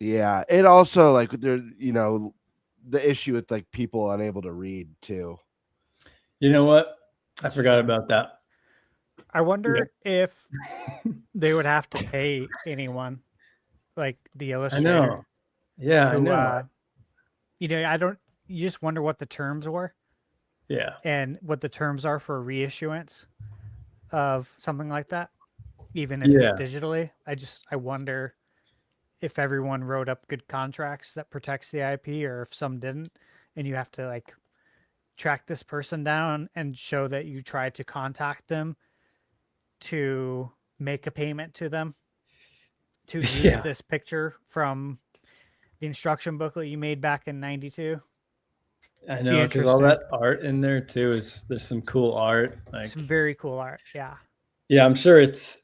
S9: Yeah, it also, like, there, the issue with, like, people unable to read, too.
S7: You know what? I forgot about that.
S10: I wonder if they would have to pay anyone, like the illustrator.
S7: I know. Yeah, I know.
S10: I don't. you just wonder what the terms were.
S7: Yeah.
S10: And what the terms are for reissuance of something like that, even if it's digitally. I wonder if everyone wrote up good contracts that protects the IP, or if some didn't, and you have to like track this person down and show that you tried to contact them to make a payment to them to use this picture from the instruction booklet you made back in '92.
S7: I know, because all that art in there too there's some cool art, like
S10: some very cool art.
S7: Yeah, I'm sure it's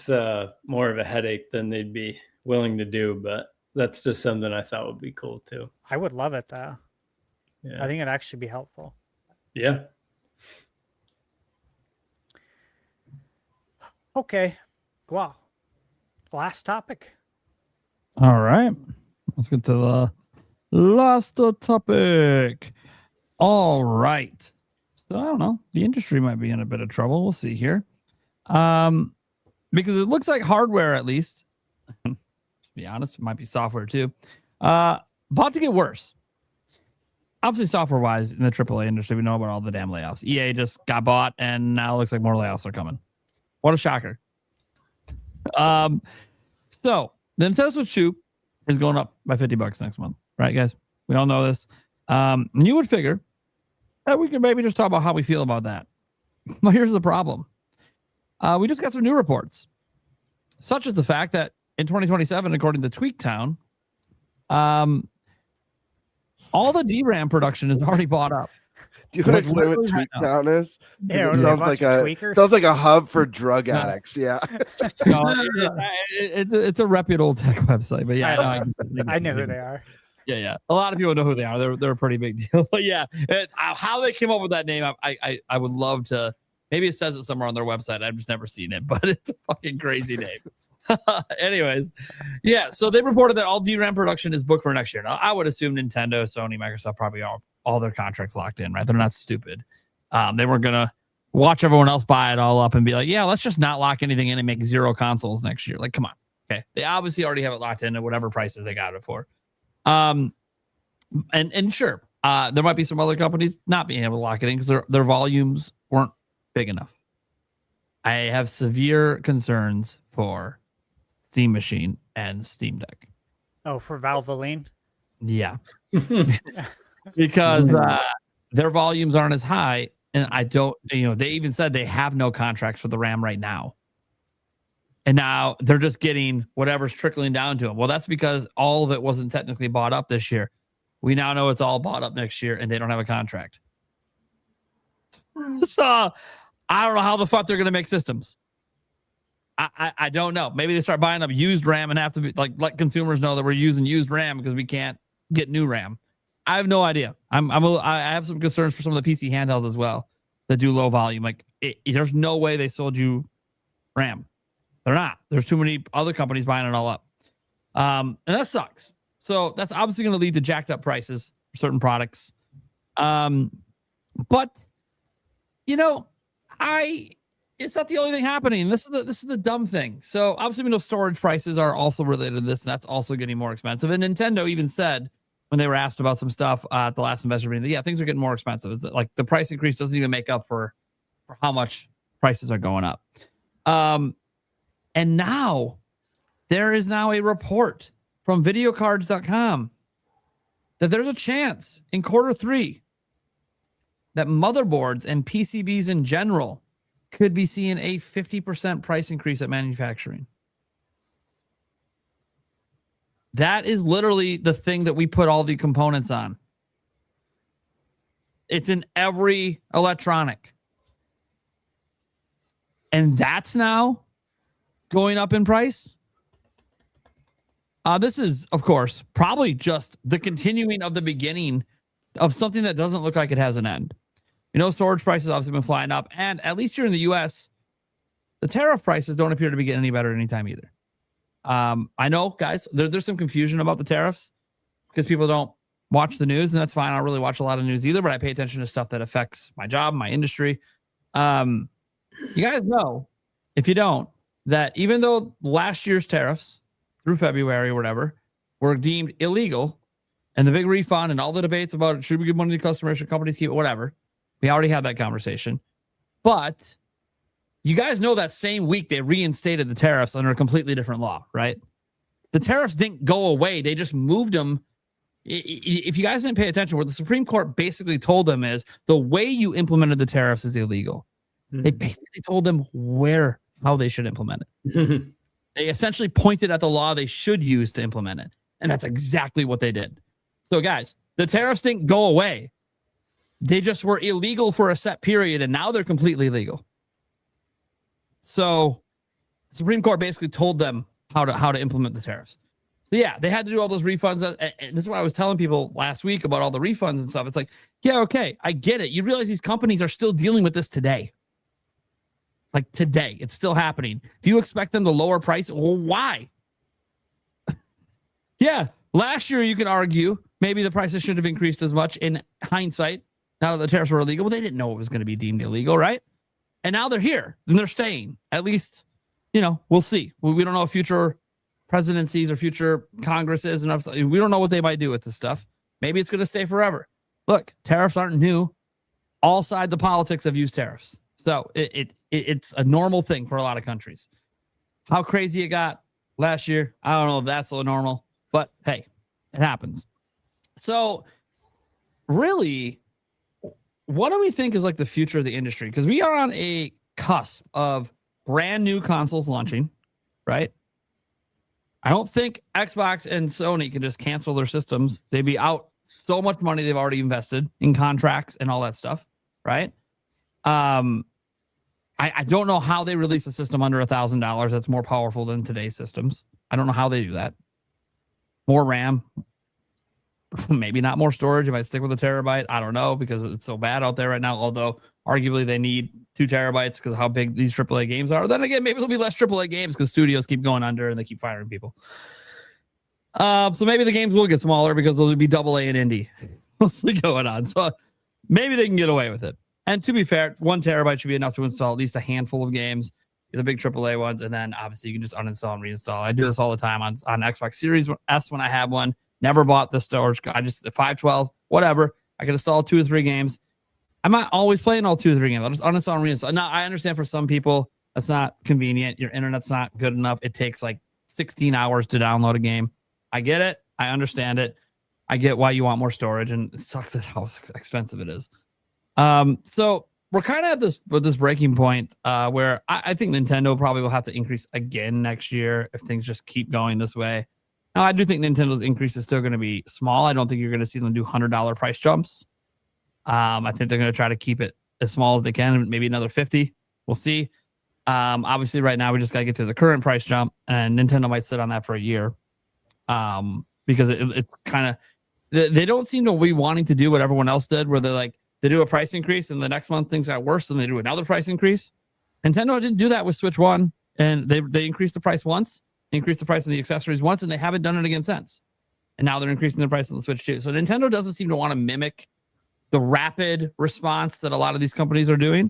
S7: more of a headache than they'd be willing to do, but that's just something I thought would be cool too.
S10: I would love it though.
S7: Yeah.
S10: I think it'd actually be helpful.
S7: Yeah.
S10: Okay. Wow. Last topic.
S6: All right. Let's get to the last topic. All right. So I don't know. The industry might be in a bit of trouble. We'll see here. Because it looks like hardware, at least, to be honest, it might be software too, about to get worse. Obviously, software-wise, in the AAA industry, we know about all the damn layoffs. EA just got bought, and now it looks like more layoffs are coming. What a shocker. So the Nintendo Switch 2 is going up by $50 next month, right, guys? We all know this. And you would figure that we could maybe just talk about how we feel about that. But here's the problem. We just got some new reports, such as the fact that in 2027, according to Tweaktown, all the DRAM production is already bought up.
S9: Do you want to explain what Tweaktown is?
S10: Yeah,
S9: it sounds like a hub for drug addicts. Yeah.
S6: No, it's a reputable tech website, but yeah,
S10: I know who they are.
S6: Yeah. A lot of people know who they are. They're a pretty big deal. But yeah, how they came up with that name, I would love to. Maybe it says it somewhere on their website. I've just never seen it, but it's a fucking crazy name. Anyways, yeah. So they reported that all DRAM production is booked for next year. Now, I would assume Nintendo, Sony, Microsoft probably all their contracts locked in, right? They're not stupid. They weren't gonna watch everyone else buy it all up and be like, yeah, let's just not lock anything in and make 0 consoles next year. Like, come on. Okay. They obviously already have it locked in at whatever prices they got it for. And sure, there might be some other companies not being able to lock it in because their volumes weren't big enough. I have severe concerns for Steam Machine and Steam Deck.
S10: Oh, for Valvoline?
S6: Yeah. Because their volumes aren't as high. And they even said they have no contracts for the RAM right now. And now they're just getting whatever's trickling down to them. Well, that's because all of it wasn't technically bought up this year. We now know it's all bought up next year and they don't have a contract. So I don't know how the fuck they're going to make systems. I don't know. Maybe they start buying up used RAM and have to be let consumers know that we're using used RAM because we can't get new RAM. I have no idea. I have some concerns for some of the PC handhelds as well that do low volume. There's no way they sold you RAM. They're not. There's too many other companies buying it all up. And that sucks. So that's obviously going to lead to jacked up prices for certain products. But it's not the only thing happening. This is the dumb thing. So obviously we know storage prices are also related to this, and that's also getting more expensive. And Nintendo even said when they were asked about some stuff at the last investor meeting, yeah, things are getting more expensive. It's like the price increase doesn't even make up for how much prices are going up. And now there is now a report from videocards.com that there's a chance in Q3 that motherboards and PCBs in general could be seeing a 50% price increase at manufacturing. That is literally the thing that we put all the components on. It's in every electronic. And that's now going up in price. This is, of course, probably just the continuing of the beginning of something that doesn't look like it has an end. Storage prices obviously been flying up, and at least here in the U.S., the tariff prices don't appear to be getting any better anytime either. I know, guys, there's some confusion about the tariffs because people don't watch the news, and that's fine. I don't really watch a lot of news either, but I pay attention to stuff that affects my job, my industry. You guys know, if you don't, that even though last year's tariffs through February or whatever were deemed illegal, and the big refund and all the debates about should we give money to customers, should companies keep it, whatever. We already had that conversation. But you guys know that same week they reinstated the tariffs under a completely different law, right? The tariffs didn't go away. They just moved them. If you guys didn't pay attention, what the Supreme Court basically told them is the way you implemented the tariffs is illegal. They basically told them how they should implement it. They essentially pointed at the law they should use to implement it. And that's exactly what they did. So guys, the tariffs didn't go away. They just were illegal for a set period, and now they're completely legal. So the Supreme Court basically told them how to implement the tariffs. So yeah, they had to do all those refunds. And this is what I was telling people last week about all the refunds and stuff. It's like, yeah, okay, I get it. You realize these companies are still dealing with this today. Like today, it's still happening. Do you expect them to lower price? Well, why? Yeah, last year you can argue maybe the prices shouldn't have increased as much in hindsight. Now that the tariffs were illegal, well, they didn't know it was going to be deemed illegal, right? And now they're here and they're staying. At least, we'll see. We don't know if future presidencies or future Congresses and stuff. We don't know what they might do with this stuff. Maybe it's going to stay forever. Look, tariffs aren't new. All sides of politics have used tariffs. So it's a normal thing for a lot of countries. How crazy it got last year, I don't know if that's so normal, but hey, it happens. So really, what do we think is like the future of the industry? Because we are on a cusp of brand new consoles launching, right? I don't think Xbox and Sony can just cancel their systems. They'd be out so much money they've already invested in contracts and all that stuff, right? I don't know how they release a system under $1,000 that's more powerful than today's systems. I don't know how they do that. More RAM, maybe not more storage. It might stick with a terabyte. I don't know because it's so bad out there right now. Although arguably they need 2 terabytes because of how big these AAA games are. Then again, maybe there'll be less AAA games because studios keep going under and they keep firing people. So maybe the games will get smaller because there'll be AA and indie mostly going on. So maybe they can get away with it. And to be fair, 1 terabyte should be enough to install at least a handful of games, the big AAA ones, and then obviously you can just uninstall and reinstall. I do this all the time on Xbox Series S when I have one. Never bought the storage. I just 512, whatever. I can install 2 or 3 games. I'm not always playing all 2 or 3 games. I'll just uninstall and reinstall. Now I understand for some people that's not convenient. Your internet's not good enough. It takes like 16 hours to download a game. I get it. I understand it. I get why you want more storage, and it sucks at how expensive it is. So we're kind of at this breaking point where I think Nintendo probably will have to increase again next year if things just keep going this way. Now, I do think Nintendo's increase is still going to be small. I don't think you're going to see them do $100 price jumps. I think they're going to try to keep it as small as they can, maybe another 50. We'll see. Obviously, right now we just got to get to the current price jump, and Nintendo might sit on that for a year because it kind of they don't seem to be wanting to do what everyone else did, where they're like, they do a price increase and the next month things got worse and they do another price increase. Nintendo didn't do that with Switch 1, and they increased the price once, increased the price of the accessories once, and they haven't done it again since. And now they're increasing the price on the Switch 2. So Nintendo doesn't seem to want to mimic the rapid response that a lot of these companies are doing.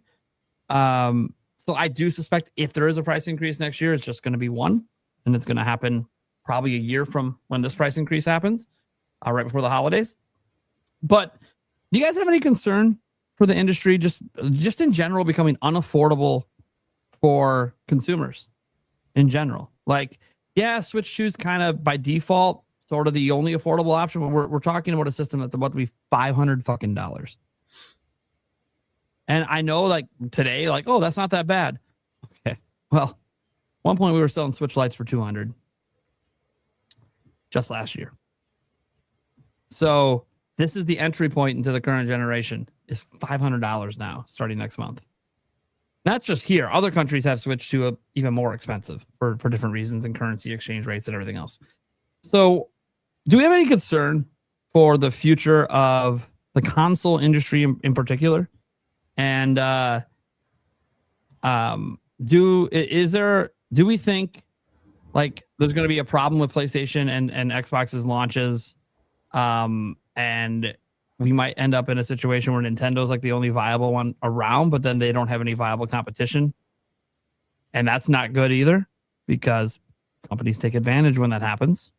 S6: So I do suspect if there is a price increase next year, it's just going to be one, and it's going to happen probably a year from when this price increase happens, right before the holidays. But do you guys have any concern for the industry just in general becoming unaffordable for consumers in general? Like, yeah, Switch 2 is kind of by default sort of the only affordable option, but we're talking about a system that's about to be $500 fucking dollars. And I know, like, today, like, oh, that's not that bad. Okay, well, one point we were selling Switch Lites for $200 just last year. So this is the entry point into the current generation, is $500 now, starting next month. That's just here. Other countries have switched to a even more expensive for different reasons and currency exchange rates and everything else. So do we have any concern for the future of the console industry in particular? And do we think like there's going to be a problem with PlayStation and Xbox's launches, and we might end up in a situation where Nintendo's like the only viable one around, but then they don't have any viable competition, and that's not good either because companies take advantage when that happens.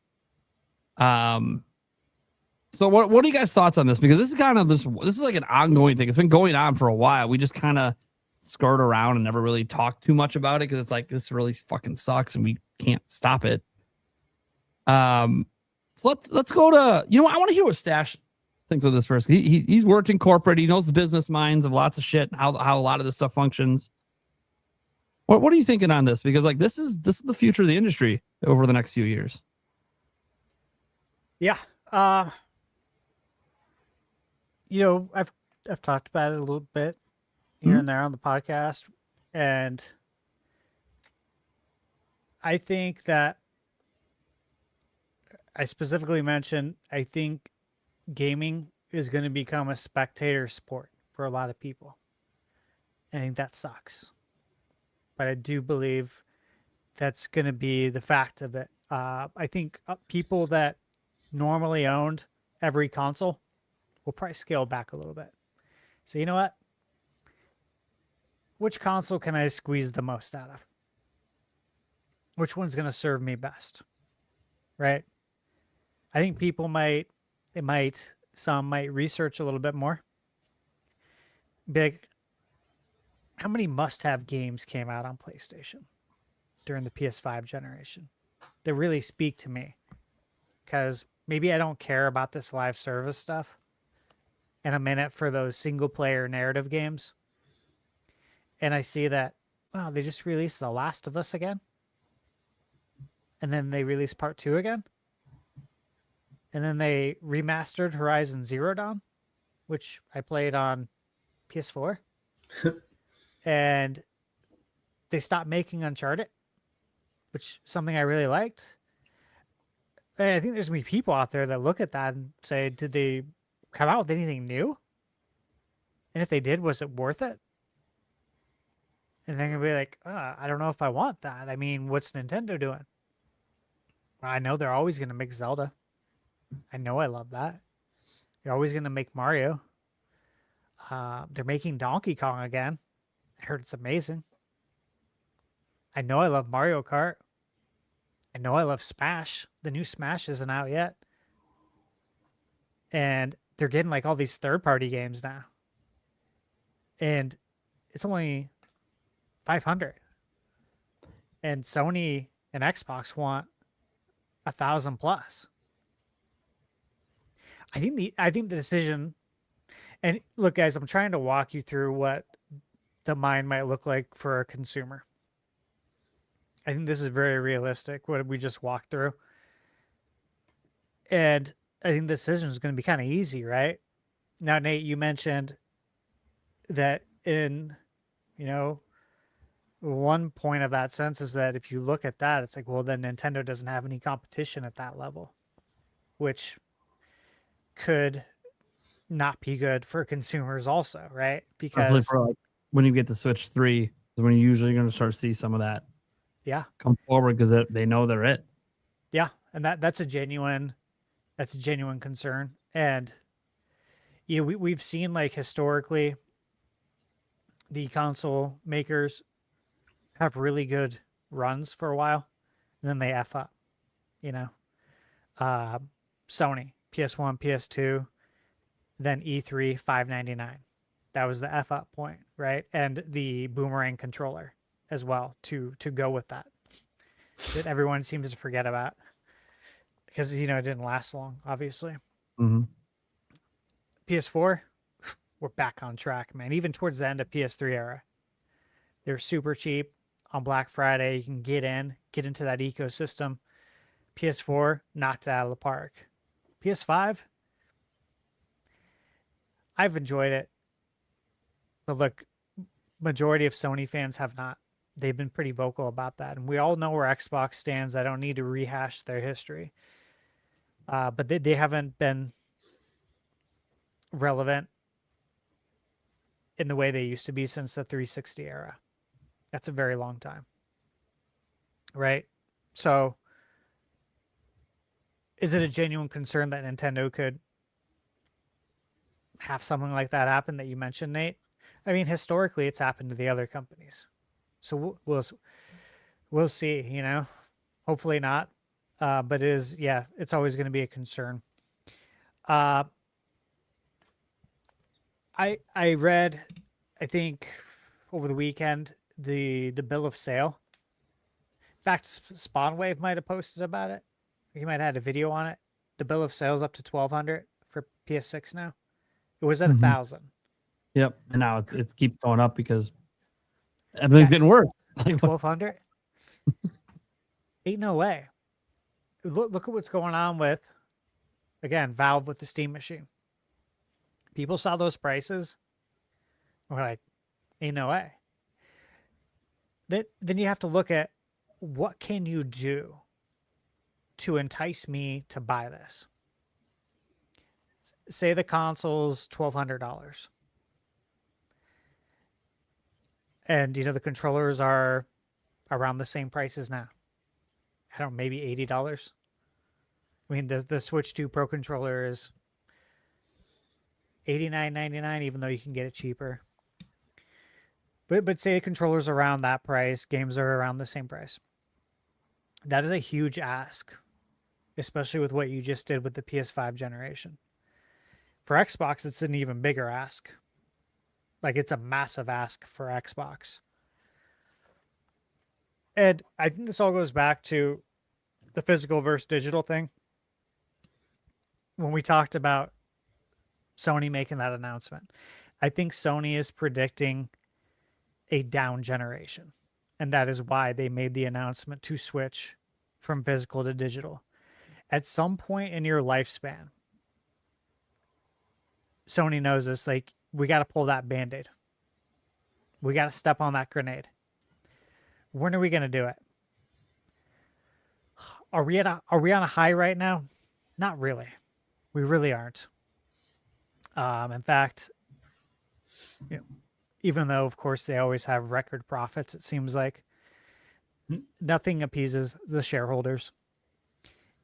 S6: So what are you guys' thoughts on this? Because this is kind of this is like an ongoing thing. It's been going on for a while. We just kind of skirt around and never really talk too much about it because it's like this really fucking sucks and we can't stop it. So let's go to, you know, I want to hear what Stash thinks of this first. He's worked in corporate. He knows the business minds of lots of shit, how a lot of this stuff functions. What are you thinking on this? Because like this is the future of the industry over the next few years.
S10: Yeah. You know, I've talked about it a little bit here and there on the podcast, and I think that I specifically mentioned I think gaming is going to become a spectator sport for a lot of people. I think that sucks, but I do believe that's going to be the fact of it. I think people that normally owned every console will probably scale back a little bit. So you know what? Which console can I squeeze the most out of? Which one's going to serve me best? Right? I think people some might research a little bit more. Big. How many must-have games came out on PlayStation during the PS5 generation that really speak to me? Because maybe I don't care about this live service stuff, and I'm in it for those single-player narrative games. And I see that, wow, they just released The Last of Us again. And then they released Part 2 again. And then they remastered Horizon Zero Dawn, which I played on PS4. And they stopped making Uncharted, which is something I really liked. And I think there's going to be people out there that look at that and say, did they come out with anything new? And if they did, was it worth it? And they're going to be like, I don't know if I want that. I mean, what's Nintendo doing? I know they're always going to make Zelda. I know I love that. They're always going to make Mario. They're making Donkey Kong again. I heard it's amazing. I know I love Mario Kart. I know I love Smash. The new Smash isn't out yet. And they're getting like all these third-party games now. And it's only $500. And Sony and Xbox want 1,000 plus. I think the decision, and look, guys, I'm trying to walk you through what the mind might look like for a consumer. I think this is very realistic, what we just walked through. And I think the decision is going to be kind of easy, right? Now, Nate, you mentioned that in, one point of that sense is that if you look at that, it's like, well, then Nintendo doesn't have any competition at that level, which could not be good for consumers also, right? Because
S6: for like when you get to Switch 3 is when you're usually going to start to see some of that come forward because they know they're it.
S10: Yeah, and that's a genuine concern. And we've seen like historically the console makers have really good runs for a while, and then they F up, Sony, PS1, PS2, then E3, $599. That was the F up point, right? And the boomerang controller as well to go with that everyone seems to forget about because, it didn't last long, obviously.
S6: Mm-hmm.
S10: PS4, we're back on track, man. Even towards the end of PS3 era, they're super cheap on Black Friday. You can get into that ecosystem. PS4 knocked it out of the park. PS5, I've enjoyed it. But look, majority of Sony fans have not. They've been pretty vocal about that. And we all know where Xbox stands. I don't need to rehash their history. But they haven't been relevant in the way they used to be since the 360 era. That's a very long time. Right? So is it a genuine concern that Nintendo could have something like that happen that you mentioned, Nate? I mean, historically, it's happened to the other companies. So we'll see, Hopefully not. But it's always going to be a concern. I read, I think over the weekend, the bill of sale. In fact, Spawnwave might have posted about it. He might have had a video on it. The bill of sale is up to 1,200 for PS6 now. It was at 1,000.
S6: Yep, and now it keeps going up because everything's getting worse. Like
S10: 1,200. Ain't no way. Look at what's going on with, again, Valve with the Steam machine. People saw those prices. We're like, ain't no way. Then you have to look at what can you do to entice me to buy this. Say the console's $1,200. And, the controllers are around the same prices now. I don't know, maybe $80. I mean, the Switch 2 Pro controller is $89.99, even though you can get it cheaper. But say the controller's around that price, games are around the same price. That is a huge ask, especially with what you just did with the PS5 generation. For Xbox, it's an even bigger ask. Like, it's a massive ask for Xbox. And I think this all goes back to the physical versus digital thing. When we talked about Sony making that announcement, I think Sony is predicting a down generation. And that is why they made the announcement to switch from physical to digital. At some point in your lifespan, Sony knows this, like, we got to pull that Band-Aid. We got to step on that grenade. When are we going to do it? Are we on a high right now? Not really. We really aren't. In fact, even though, of course, they always have record profits, it seems like nothing appeases the shareholders,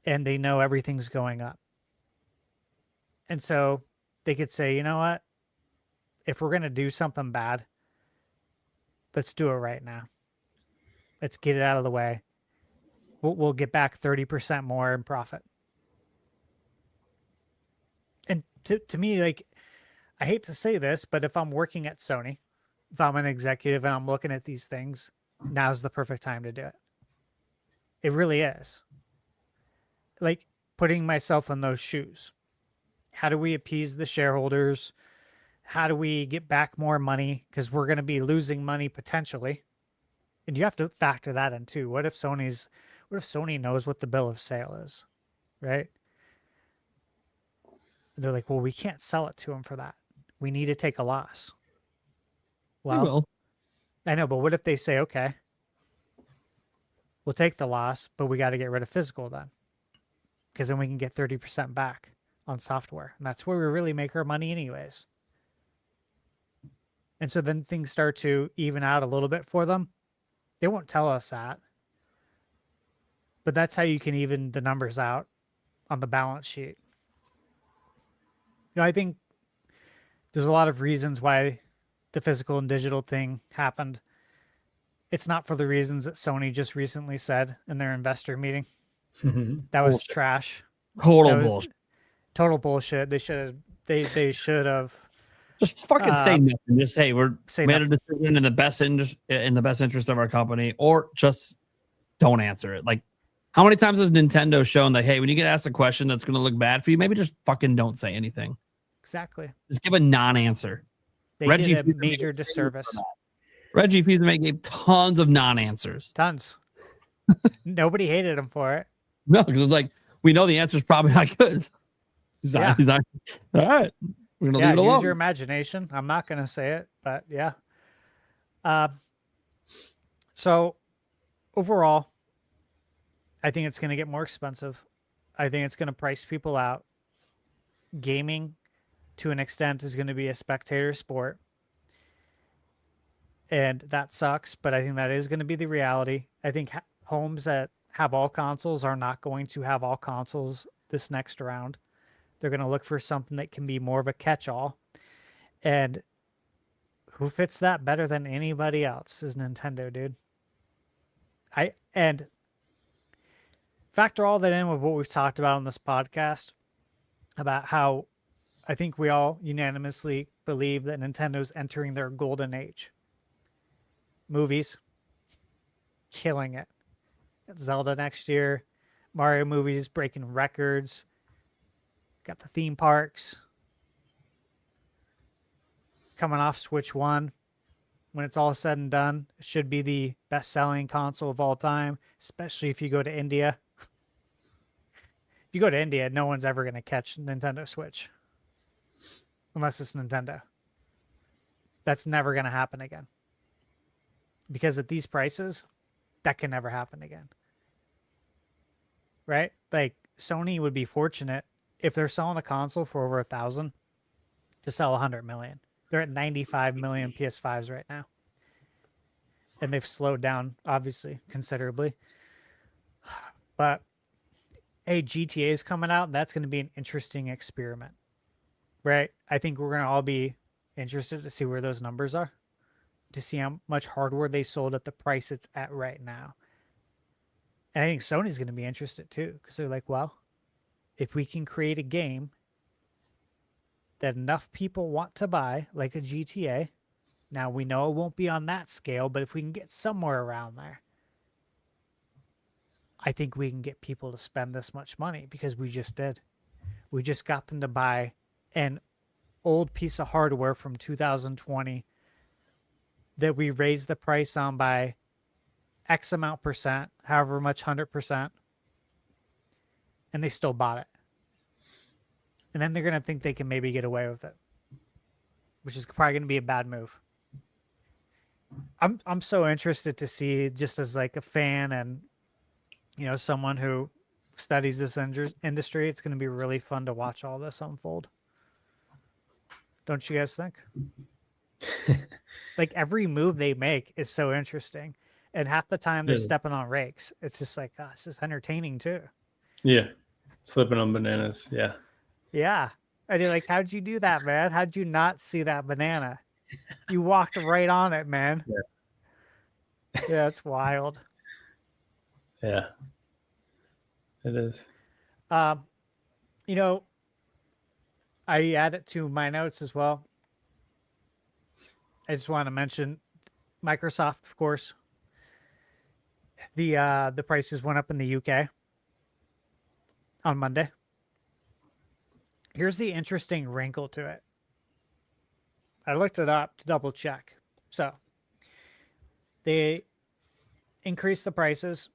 S10: and they know everything's going up. And so they could say, you know what? If we're going to do something bad, let's do it right now. Let's get it out of the way. We'll get back 30% more in profit. And to me, like, I hate to say this, but if I'm working at Sony, if I'm an executive and I'm looking at these things, now's the perfect time to do it. It really is. Like, putting myself in those shoes. How do we appease the shareholders? How do we get back more money? Because we're going to be losing money potentially. And you have to factor that in too. What if Sony knows what the bill of sale is, right? They're like, well, we can't sell it to them for that. We need to take a loss. Well, I know, but what if they say, okay, we'll take the loss, but we got to get rid of physical then, because then we can get 30% back on software. And that's where we really make our money anyways. And so then things start to even out a little bit for them. They won't tell us that. But that's how you can even the numbers out on the balance sheet. I think there's a lot of reasons why the physical and digital thing happened. It's not for the reasons that Sony just recently said in their investor meeting. That was trash.
S6: Total bullshit.
S10: Total bullshit. They should have
S6: just fucking say nothing. Just say we made a decision in the best interest of our company, or just don't answer it. Like, how many times has Nintendo shown that, hey, when you get asked a question that's going to look bad for you, maybe just fucking don't say anything.
S10: Exactly.
S6: Just give a non-answer.
S10: Reggie did a major disservice.
S6: Reggie Fils-Aimé gave tons of non-answers.
S10: Tons. Nobody hated him for it.
S6: No, because it's like, we know the answer is probably not good. He's not. All right. We're going to leave it alone.
S10: Use your imagination. I'm not going to say it, but yeah. So overall, I think it's going to get more expensive. I think it's going to price people out. Gaming, to an extent, is going to be a spectator sport. And that sucks, but I think that is going to be the reality. I think homes that have all consoles are not going to have all consoles this next round. They're going to look for something that can be more of a catch-all. And who fits that better than anybody else is Nintendo, dude. And factor all that in with what we've talked about on this podcast. about how I think we all unanimously believe that Nintendo's entering their golden age. Movies, killing it. Got Zelda next year, Mario movies breaking records, got the theme parks coming off Switch 1. When it's all said and done, it should be the best-selling console of all time, especially if you go to India. If you go to India, no one's ever going to catch Nintendo Switch. Unless it's Nintendo. That's never going to happen again. Because at these prices, that can never happen again. Right? Like, Sony would be fortunate if they're selling a console for over 1,000 to sell 100 million. They're at 95 million PS5s right now. And they've slowed down, obviously, considerably. But, hey, GTA is coming out. That's going to be an interesting experiment. Right? I think we're going to all be interested to see where those numbers are. To see how much hardware they sold at the price it's at right now. And I think Sony's going to be interested too. Because they're like, well, if we can create a game that enough people want to buy, like a GTA. Now, we know it won't be on that scale, but if we can get somewhere around there, I think we can get people to spend this much money because we just did. We just got them to buy an old piece of hardware from 2020 that we raised the price on by X amount percent, however much, 100%, and they still bought it. And then they're going to think they can maybe get away with it, which is probably going to be a bad move. I'm so interested to see, just as like a fan and, you know, someone who studies this industry, it's going to be really fun to watch all this unfold. Don't you guys think? Like, every move they make is so interesting. And half the time they're stepping on rakes. It's just like, oh, this is entertaining too.
S7: Yeah. Slipping on bananas. Yeah.
S10: Yeah. And you're like, how'd you do that, man? How'd you not see that banana? You walked right on it, man.
S7: Yeah.
S10: Yeah, it's wild.
S7: Yeah. It is.
S10: You know, I add it to my notes as well. I just want to mention Microsoft, of course. The prices went up in the UK on Monday. Here's the interesting wrinkle to it. I looked it up to double check. So they increased the prices.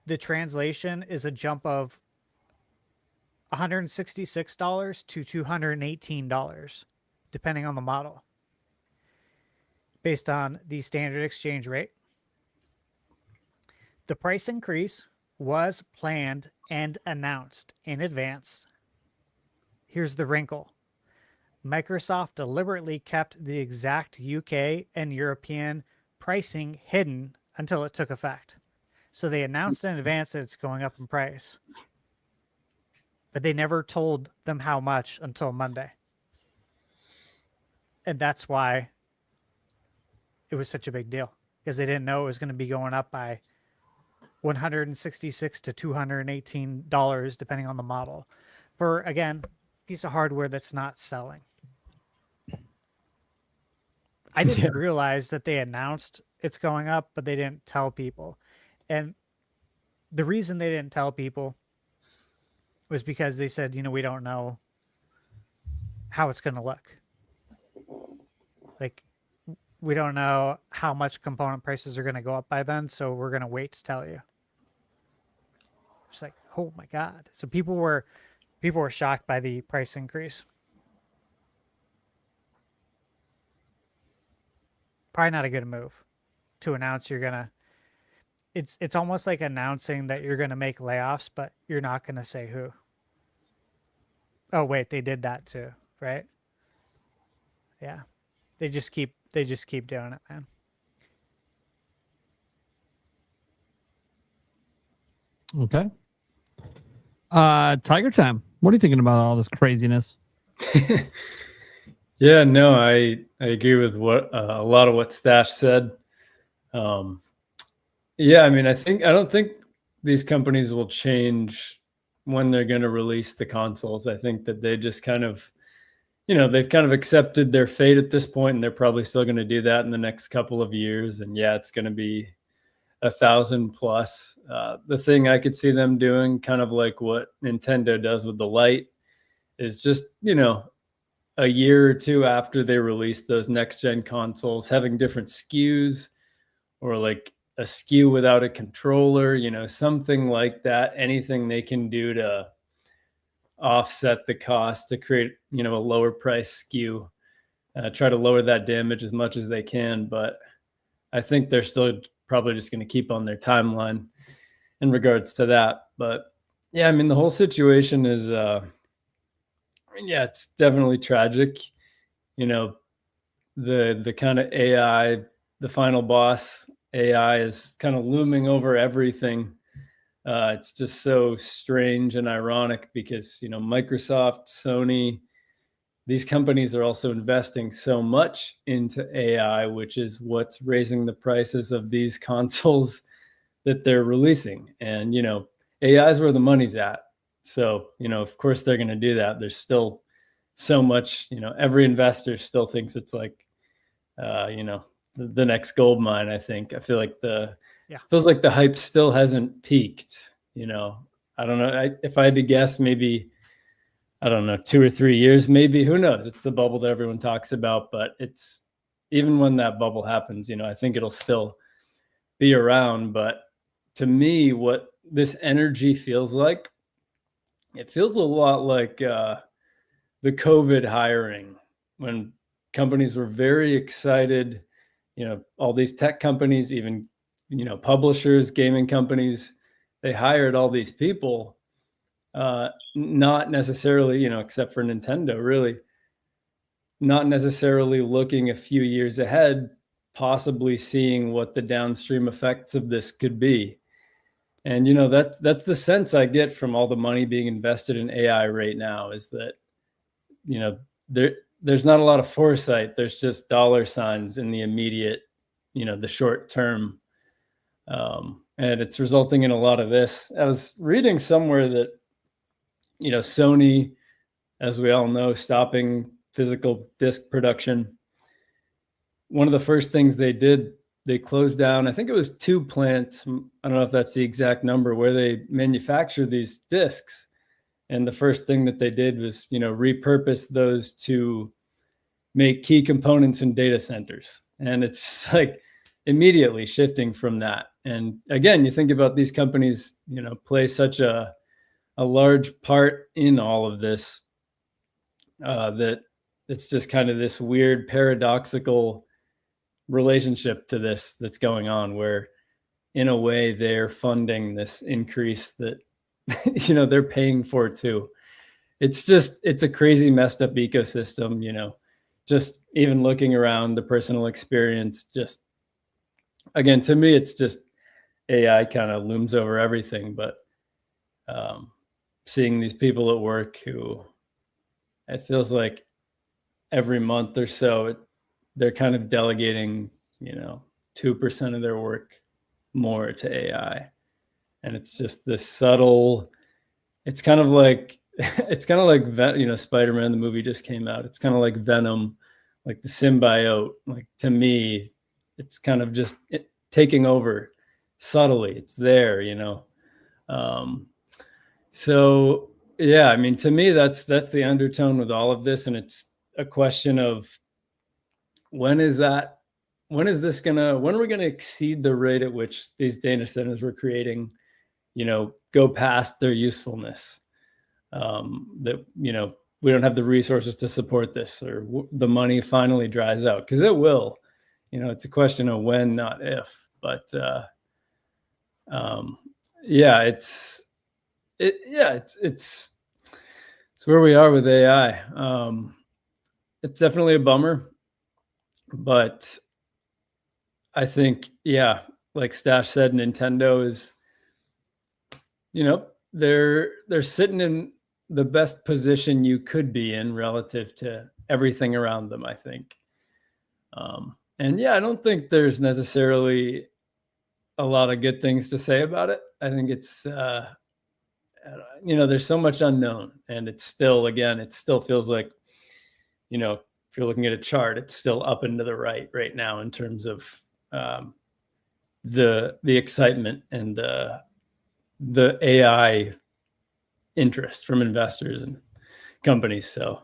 S10: The translation is a jump of $166 to $218, depending on the model, based on the standard exchange rate. The price increase was planned and announced in advance. Here's the wrinkle. Microsoft deliberately kept the exact UK and European pricing hidden until it took effect. So they announced in advance that it's going up in price, but they never told them how much until Monday. And that's why it was such a big deal, because they didn't know it was going to be going up by $166 to $218, depending on the model, for, again, a piece of hardware that's not selling. I didn't realize that they announced it's going up, but they didn't tell people. And the reason they didn't tell people was because they said, you know, we don't know how it's going to look. Like, we don't know how much component prices are going to go up by then, so we're going to wait to tell you. It's like, oh my God. So people were shocked by the price increase. Probably not a good move to announce you're going to. It's almost like announcing that you're going to make layoffs, but you're not going to say who. Oh, wait, they did that too, right? Yeah. They just keep doing it, man.
S6: Okay. Tiger Time. What are you thinking about all this craziness?
S7: Yeah, no, I agree with what a lot of what Stash said. Yeah, I mean, I don't think these companies will change when they're going to release the consoles. I think that they just kind of, they've kind of accepted their fate at this point, and they're probably still going to do that in the next couple of years. And yeah, it's going to be 1,000 plus. The thing I could see them doing, kind of like what Nintendo does with the Lite, is just, a year or two after they release those next gen consoles, having different SKUs, or like a SKU without a controller, something like that. Anything they can do to offset the cost to create, a lower price SKU, try to lower that damage as much as they can. But I think they're still probably just going to keep on their timeline in regards to that. But yeah, I mean, the whole situation is, it's definitely tragic. The kind of AI, the final boss AI is kind of looming over everything. It's just so strange and ironic because, Microsoft, Sony, these companies are also investing so much into AI, which is what's raising the prices of these consoles that they're releasing. And, AI is where the money's at. So, of course they're going to do that. There's still so much, every investor still thinks it's like, the next gold mine. I feel like feels like the hype still hasn't peaked. I don't know. If I had to guess, maybe, I don't know, 2 or 3 years, maybe, who knows? It's the bubble that everyone talks about, but it's, even when that bubble happens, I think it'll still be around. But to me, what this energy feels like, it feels a lot like the COVID hiring, when companies were very excited, all these tech companies, even, publishers, gaming companies, they hired all these people, not necessarily, except for Nintendo, really not necessarily looking a few years ahead, possibly seeing what the downstream effects of this could be. And, that's the sense I get from all the money being invested in AI right now, is that, there's not a lot of foresight. There's just dollar signs in the immediate, the short term. And it's resulting in a lot of this. I was reading somewhere that, Sony, as we all know, stopping physical disc production. One of the first things they did, they closed down, I think it was 2 plants. I don't know if that's the exact number, where they manufacture these discs. And the first thing that they did was, repurpose those to make key components in data centers. And it's like immediately shifting from that. And again, you think about these companies, play such a large part in all of this, that it's just kind of this weird paradoxical relationship to this that's going on, where in a way they're funding this increase that, they're paying for too. It's a crazy messed up ecosystem, just even looking around the personal experience, just again, to me, it's just AI kind of looms over everything. But seeing these people at work who, it feels like every month or so, they're kind of delegating, 2% of their work more to AI. And it's just this subtle, it's kind of like Spider-Man, the movie just came out. It's kind of like Venom, like the symbiote. Like, to me, it's kind of just taking over subtly. It's there, So yeah, I mean, to me, that's the undertone with all of this. And it's a question of when are we going to exceed the rate at which these data centers we're creating, go past their usefulness, that, we don't have the resources to support this, or the money finally dries out, because it will, it's a question of when, not if. But it's where we are with AI. It's definitely a bummer, but I think, like Stash said, Nintendo is, they're sitting in the best position you could be in relative to everything around them, I think. And I don't think there's necessarily a lot of good things to say about it. I think it's there's so much unknown, and it's still, again, it still feels like, if you're looking at a chart, it's still up and to the right now in terms of the excitement and the AI interest from investors and companies. So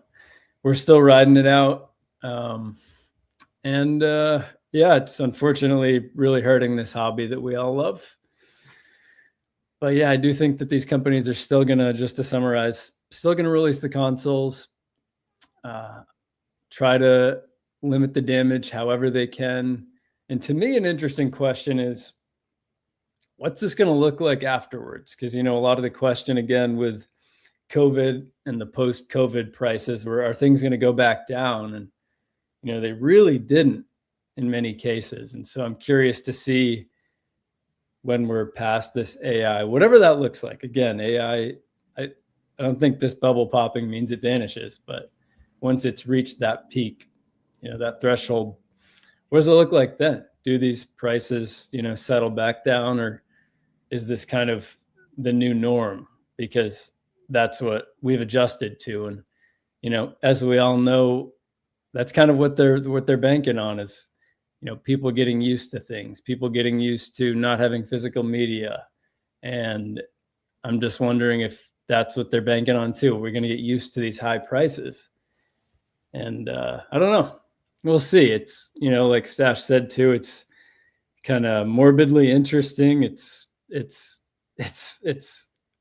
S7: we're still riding it out. It's unfortunately really hurting this hobby that we all love. But yeah, I do think that these companies are still gonna, just to summarize, still gonna release the consoles, try to limit the damage however they can. And to me, an interesting question is, what's this going to look like afterwards? Because, a lot of the question, again, with COVID and the post-COVID prices, are things going to go back down? And, they really didn't in many cases. And so I'm curious to see when we're past this AI, whatever that looks like. Again, AI, I don't think this bubble popping means it vanishes, but once it's reached that peak, that threshold, what does it look like then? Do these prices, settle back down, or is this kind of the new norm? Because that's what we've adjusted to. And, as we all know, that's kind of what they're banking on is, people getting used to things, people getting used to not having physical media. And I'm just wondering if that's what they're banking on too. We're going to get used to these high prices. And I don't know. We'll see. It's, like Stash said too, it's kind of morbidly interesting. It's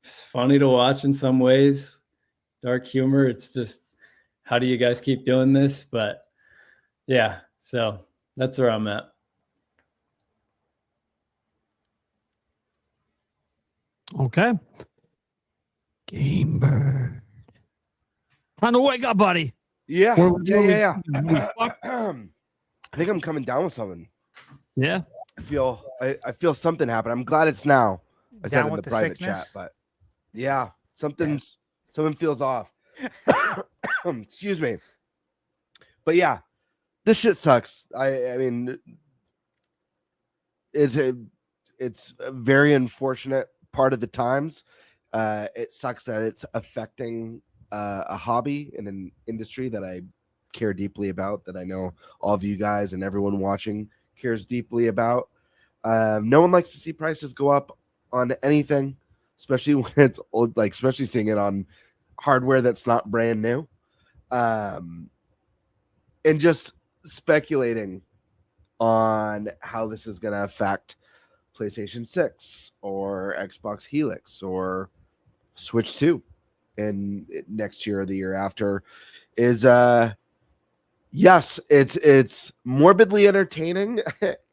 S7: funny to watch in some ways. Dark humor. It's just, how do you guys keep doing this? But yeah, so that's where I'm at.
S6: Okay. GameBird. Time to wake up, buddy.
S9: Yeah.
S6: Yeah.
S9: I think I'm coming down with something.
S6: Yeah.
S9: I feel something happen. I'm glad it's now. I said
S10: Down
S9: in the
S10: with the
S9: private
S10: sickness?
S9: chat, but yeah, something feels off. Excuse me. But yeah, this shit sucks. I mean, it's a very unfortunate part of the times. It sucks that it's affecting a hobby in an industry that I care deeply about, that I know all of you guys and everyone watching cares deeply about. No one likes to see prices go up on anything, especially when it's old, especially seeing it on hardware that's not brand new. And just speculating on how this is going to affect PlayStation 6 or Xbox Helix or Switch 2 in next year or the year after is yes, it's morbidly entertaining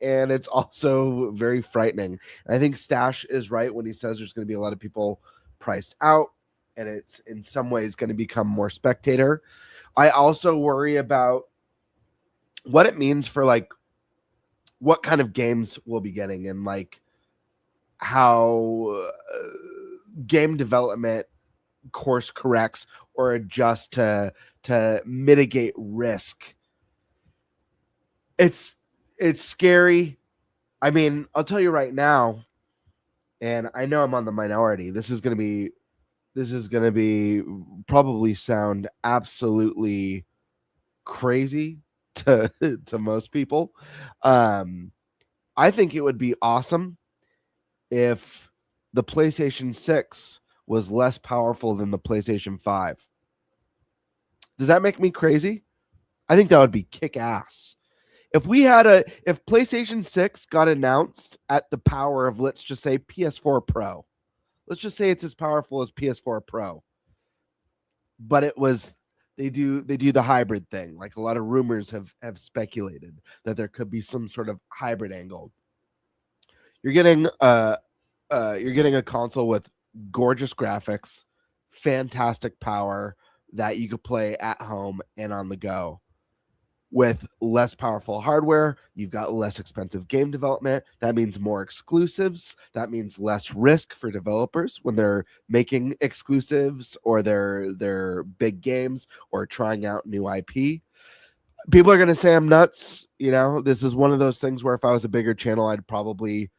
S9: and it's also very frightening. And I think Stash is right when he says there's going to be a lot of people priced out and it's in some ways going to become more spectator. I also worry about what it means for what kind of games we'll be getting and how game development course corrects or adjust to mitigate risk. It's scary. I mean, I'll tell you right now, and I know I'm on the minority. This is going to be probably sound absolutely crazy to most people. I think it would be awesome if the PlayStation 6 was less powerful than the PlayStation 5. Does that make me crazy? I think that would be kick ass. If PlayStation 6 got announced at the power of, let's just say, PS4 Pro. Let's just say it's as powerful as PS4 Pro. But they do the hybrid thing. A lot of rumors have speculated that there could be some sort of hybrid angle. You're getting a console with gorgeous graphics, fantastic power that you could play at home and on the go. With less powerful hardware, you've got less expensive game development. That means more exclusives. That means less risk for developers when they're making exclusives or their big games or trying out new IP. People are going to say I'm nuts. This is one of those things where if I was a bigger channel, I'd probably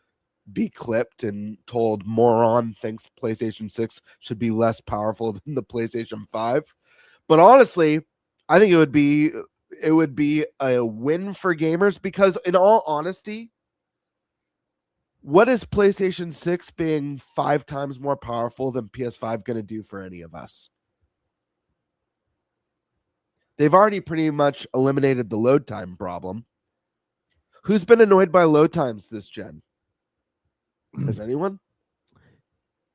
S9: be clipped and told Moron thinks PlayStation 6 should be less powerful than the PlayStation 5. But honestly, I think it would be a win for gamers, because in all honesty, what is PlayStation 6 being 5 times more powerful than PS5 going to do for any of us? They've already pretty much eliminated the load time problem. Who's been annoyed by load times this gen? Has anyone?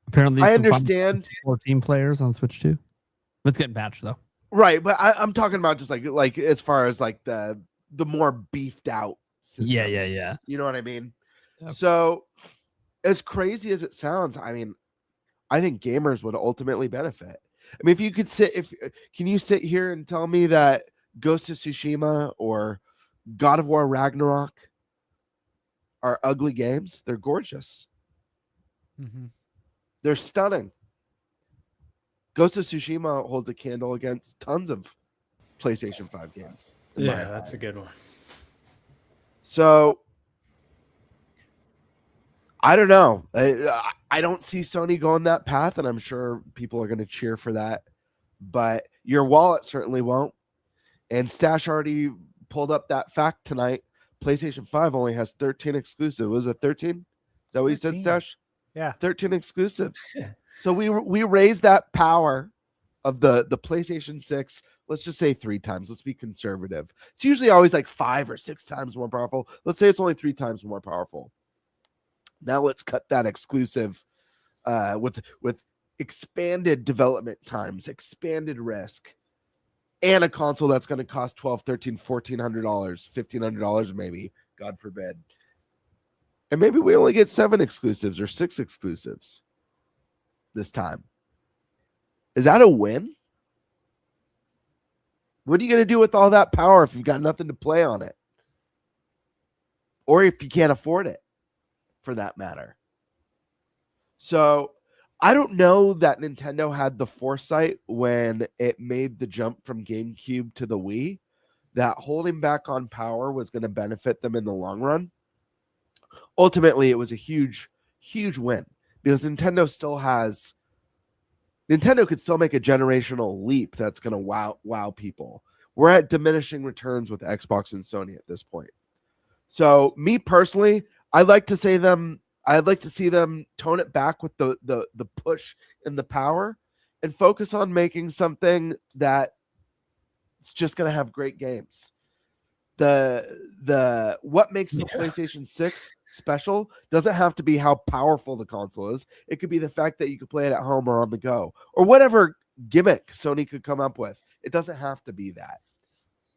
S6: Apparently,
S9: I understand
S6: 14 players on Switch 2. It's getting patched though.
S9: Right, but I'm talking about just like as far as like the more beefed out systems.
S6: Yeah.
S9: You know what I mean?
S6: Yep.
S9: So as crazy as it sounds, I mean, I think gamers would ultimately benefit. I mean, if you could can you sit here and tell me that Ghost of Tsushima or God of War Ragnarok are ugly games? They're gorgeous.
S10: Mm-hmm.
S9: They're stunning. Ghost of Tsushima holds a candle against tons of PlayStation 5 games.
S7: Yeah, that's a good one.
S9: So I don't know. I don't see Sony going that path, and I'm sure people are going to cheer for that. But your wallet certainly won't. And Stash already pulled up that fact tonight. PlayStation 5 only has 13 exclusives. Was it 13? Is that what you said, Stash?
S10: Yeah.
S9: 13 exclusives. So we raised that power of the PlayStation 6, let's just say 3 times. Let's be conservative. It's usually always like 5 or 6 times more powerful. Let's say it's only 3 times more powerful. Now let's cut that exclusive with expanded development times, expanded risk, and a console that's going to cost $1,200, $1,300, $1,400, $1,500 maybe, God forbid. And maybe we only get 7 exclusives or 6 exclusives this time. Is that a win? What are you going to do with all that power if you've got nothing to play on it? Or if you can't afford it, for that matter. So I don't know that Nintendo had the foresight when it made the jump from GameCube to the Wii that holding back on power was going to benefit them in the long run. Ultimately, it was a huge, huge win because Nintendo could still make a generational leap that's going to wow people. We're at diminishing returns with Xbox and Sony at this point. So me personally, I'd like to see them tone it back with the push and the power and focus on making something that it's just going to have great games. What makes the PlayStation 6 special doesn't have to be how powerful the console is. It could be the fact that you could play it at home or on the go or whatever gimmick Sony could come up with. It doesn't have to be that.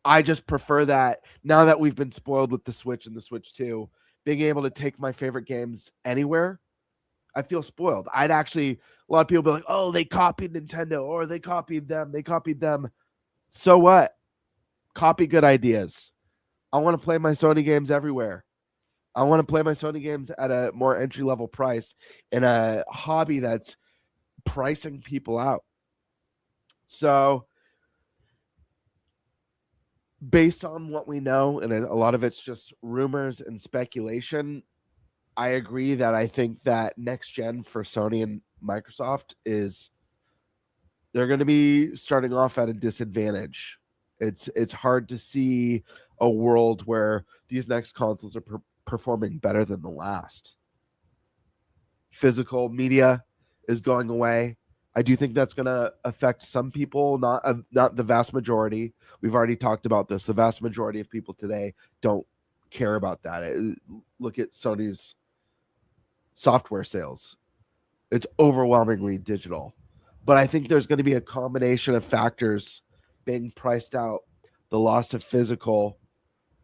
S9: I just prefer that now that we've been spoiled with the Switch and the Switch 2, being able to take my favorite games anywhere, I feel spoiled. A lot of people be like, oh, they copied Nintendo or they copied them. So what? Copy good ideas. I want to play my Sony games everywhere. I want to play my Sony games at a more entry-level price in a hobby that's pricing people out. So based on what we know, and a lot of it's just rumors and speculation, I agree that I think that next gen for Sony and Microsoft is they're going to be starting off at a disadvantage. It's hard to see a world where these next consoles are performing better than the last. Physical media is going away. I do think that's going to affect some people, not the vast majority. We've already talked about this. The vast majority of people today don't care about that. Look at Sony's software sales. It's overwhelmingly digital. But I think there's going to be a combination of factors being priced out, the loss of physical,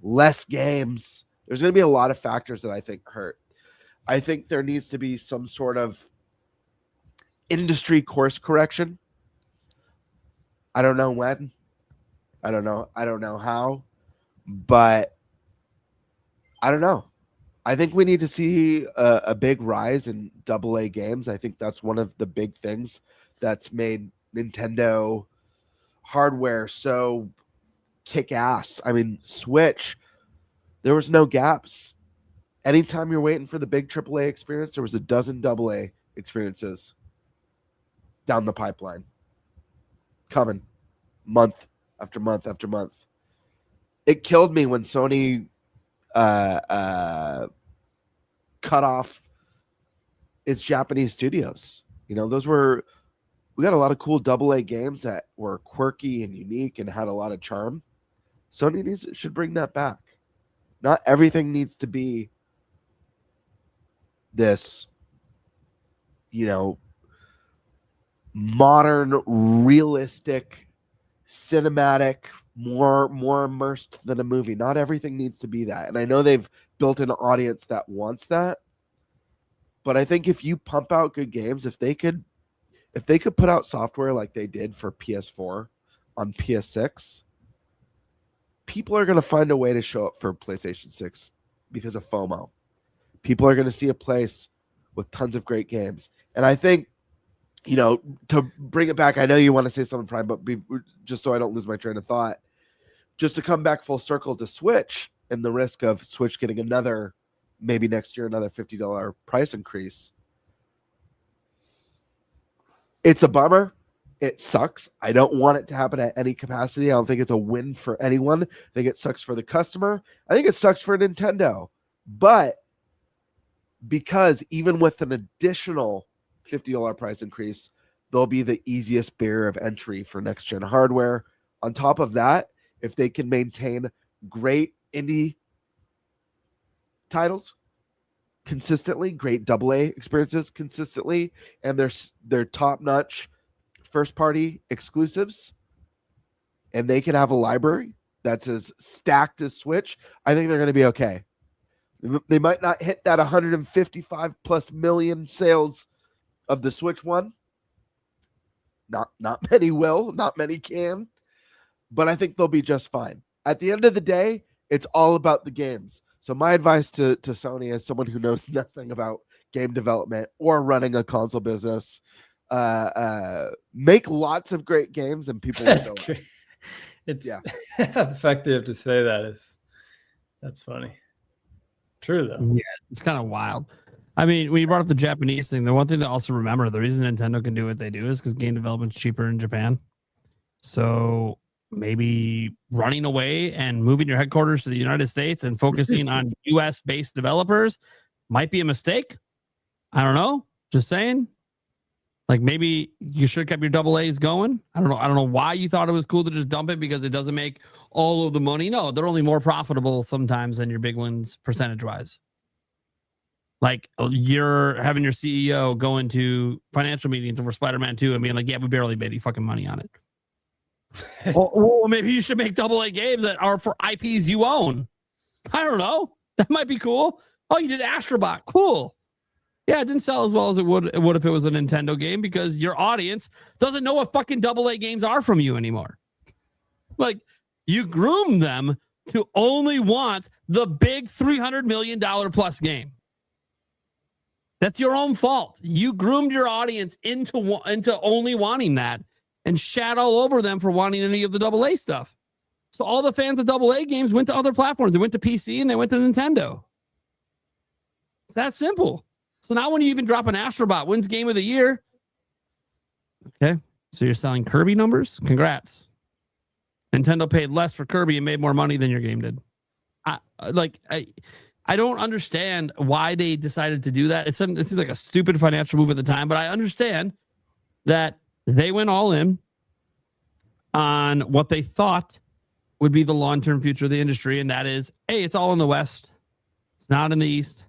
S9: less games. There's going to be a lot of factors that I think hurt. I think there needs to be some sort of industry course correction. I don't know when. I don't know how. But I don't know. I think we need to see a big rise in AA games. I think that's one of the big things that's made Nintendo hardware so kick ass. I mean, Switch, there was no gaps. anytime you're waiting for the big AAA experience, there was a dozen AA experiences down the pipeline coming month after month after month. It killed me when Sony cut off its Japanese studios. We got a lot of cool AA games that were quirky and unique and had a lot of charm. Sony should bring that back. Not everything needs to be this, modern, realistic, cinematic, more immersed than a movie. Not everything needs to be that. And I know they've built an audience that wants that. But I think if you pump out good games, if they could put out software like they did for PS4 on PS6, people are going to find a way to show up for PlayStation 6 because of FOMO. People are going to see a place with tons of great games. And I think, to bring it back, I know you want to say something, Prime, but just so I don't lose my train of thought, just to come back full circle to Switch and the risk of Switch getting maybe next year, another $50 price increase. It's a bummer. It sucks. I don't want it to happen at any capacity. I don't think it's a win for anyone. I think it sucks for the customer. I think it sucks for Nintendo. But because even with an additional $50 price increase, they'll be the easiest barrier of entry for next-gen hardware. On top of that, if they can maintain great indie titles consistently, great AA experiences consistently, and their top-notch first-party exclusives, and they can have a library that's as stacked as Switch, I think they're going to be okay. They might not hit that 155+ million sales of the Switch one. Not many will, not many can, but I think they'll be just fine. At the end of the day, it's all about the games. So my advice to Sony, as someone who knows nothing about game development or running a console business, make lots of great games and people will show up.
S7: It's the fact they have to say that's funny. True though.
S6: Yeah, it's kind of wild. I mean, when you brought up the Japanese thing, the one thing to also remember, the reason Nintendo can do what they do is because game development's cheaper in Japan. So maybe running away and moving your headquarters to the United States and focusing on US-based developers might be a mistake. I don't know. Just saying. Like maybe you should have kept your AA's going. I don't know why you thought it was cool to just dump it because it doesn't make all of the money. No, they're only more profitable sometimes than your big ones percentage-wise. Like you're having your CEO go into financial meetings over Spider-Man 2 and being like, yeah, we barely made any fucking money on it. Well, maybe you should make AA games that are for IPs you own. I don't know. That might be cool. Oh, you did Astrobot. Cool. Yeah, it didn't sell as well as it would if it was a Nintendo game because your audience doesn't know what fucking AA games are from you anymore. Like, you groom them to only want the big $300 million plus game. That's your own fault. You groomed your audience into only wanting that and shat all over them for wanting any of the AA stuff. So all the fans of AA games went to other platforms. They went to PC and they went to Nintendo. It's that simple. So now when you even drop an Astrobot, wins Game of the Year. Okay, so you're selling Kirby numbers? Congrats. Nintendo paid less for Kirby and made more money than your game did. I don't understand why they decided to do that. It seems like a stupid financial move at the time, but I understand that they went all in on what they thought would be the long-term future of the industry, and that is, hey, it's all in the West. It's not in the East.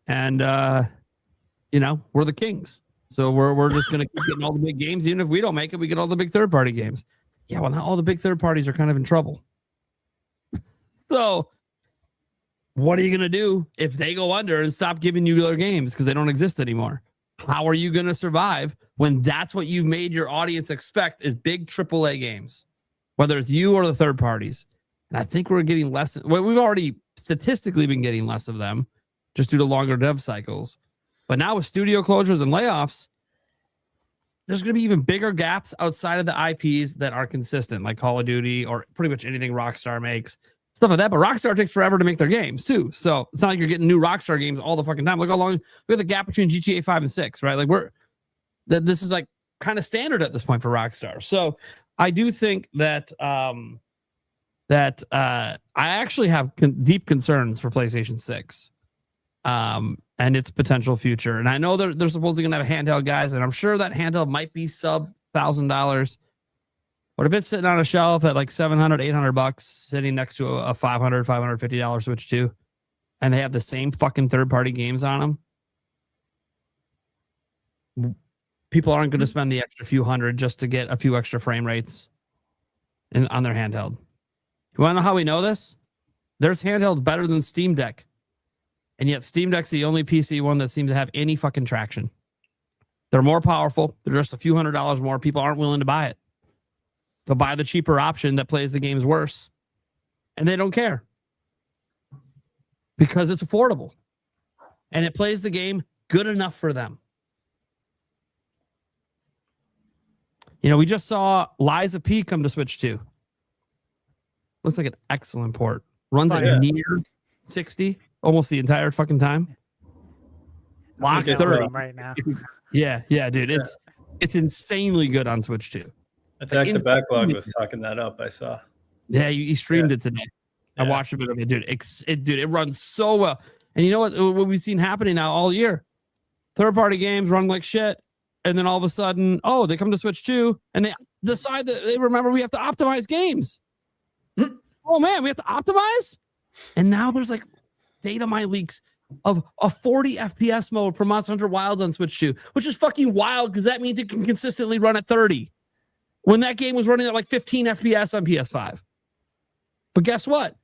S6: And, we're the kings. So we're just going to keep getting all the big games. Even if we don't make it, we get all the big third-party games. Yeah, well, now all the big third parties are kind of in trouble. So what are you going to do if they go under and stop giving you their games because they don't exist anymore? How are you going to survive when that's what you've made your audience expect is big AAA games, whether it's you or the third parties? And I think we're getting less. Well, we've already statistically been getting less of them just due to longer dev cycles. But now with studio closures and layoffs, there's going to be even bigger gaps outside of the IPs that are consistent, like Call of Duty or pretty much anything Rockstar makes. stuff like that. But Rockstar takes forever to make their games too. So it's not like you're getting new Rockstar games all the fucking time. Look how long, look at the gap between GTA 5 and 6, right? Like this is like kind of standard at this point for Rockstar. So I do think that I actually have deep concerns for PlayStation 6 and its potential future. And I know they're supposedly going to have a handheld, guys, and I'm sure that handheld might be sub $1,000. But if it's sitting on a shelf at like $700, $800, sitting next to a $500, $550 Switch 2, and they have the same fucking third-party games on them, people aren't going to spend the extra few hundred just to get a few extra frame rates on their handheld. You want to know how we know this? There's handhelds better than Steam Deck. And yet Steam Deck's the only PC one that seems to have any fucking traction. They're more powerful. They're just a few $100s more. People aren't willing to buy it. They'll buy the cheaper option that plays the games worse. And they don't care. Because it's affordable. And it plays the game good enough for them. You know, we just saw Lies of P come to Switch 2. Looks like an excellent port. Runs at near 60 almost the entire fucking time. Lock 30
S10: right now.
S6: Yeah, dude. It's insanely good on Switch 2.
S7: Attack the Backlog was talking that up, I saw.
S6: Yeah, he streamed it today. I watched a bit of it, dude. It runs so well. And you know what we've seen happening now all year? Third-party games run like shit. And then all of a sudden, they come to Switch 2 and they decide that they remember we have to optimize games. Oh man, we have to optimize? And now there's like data mine leaks of a 40 FPS mode for Monster Hunter Wilds on Switch 2, which is fucking wild because that means it can consistently run at 30 when that game was running at like 15 FPS on PS5. But guess what?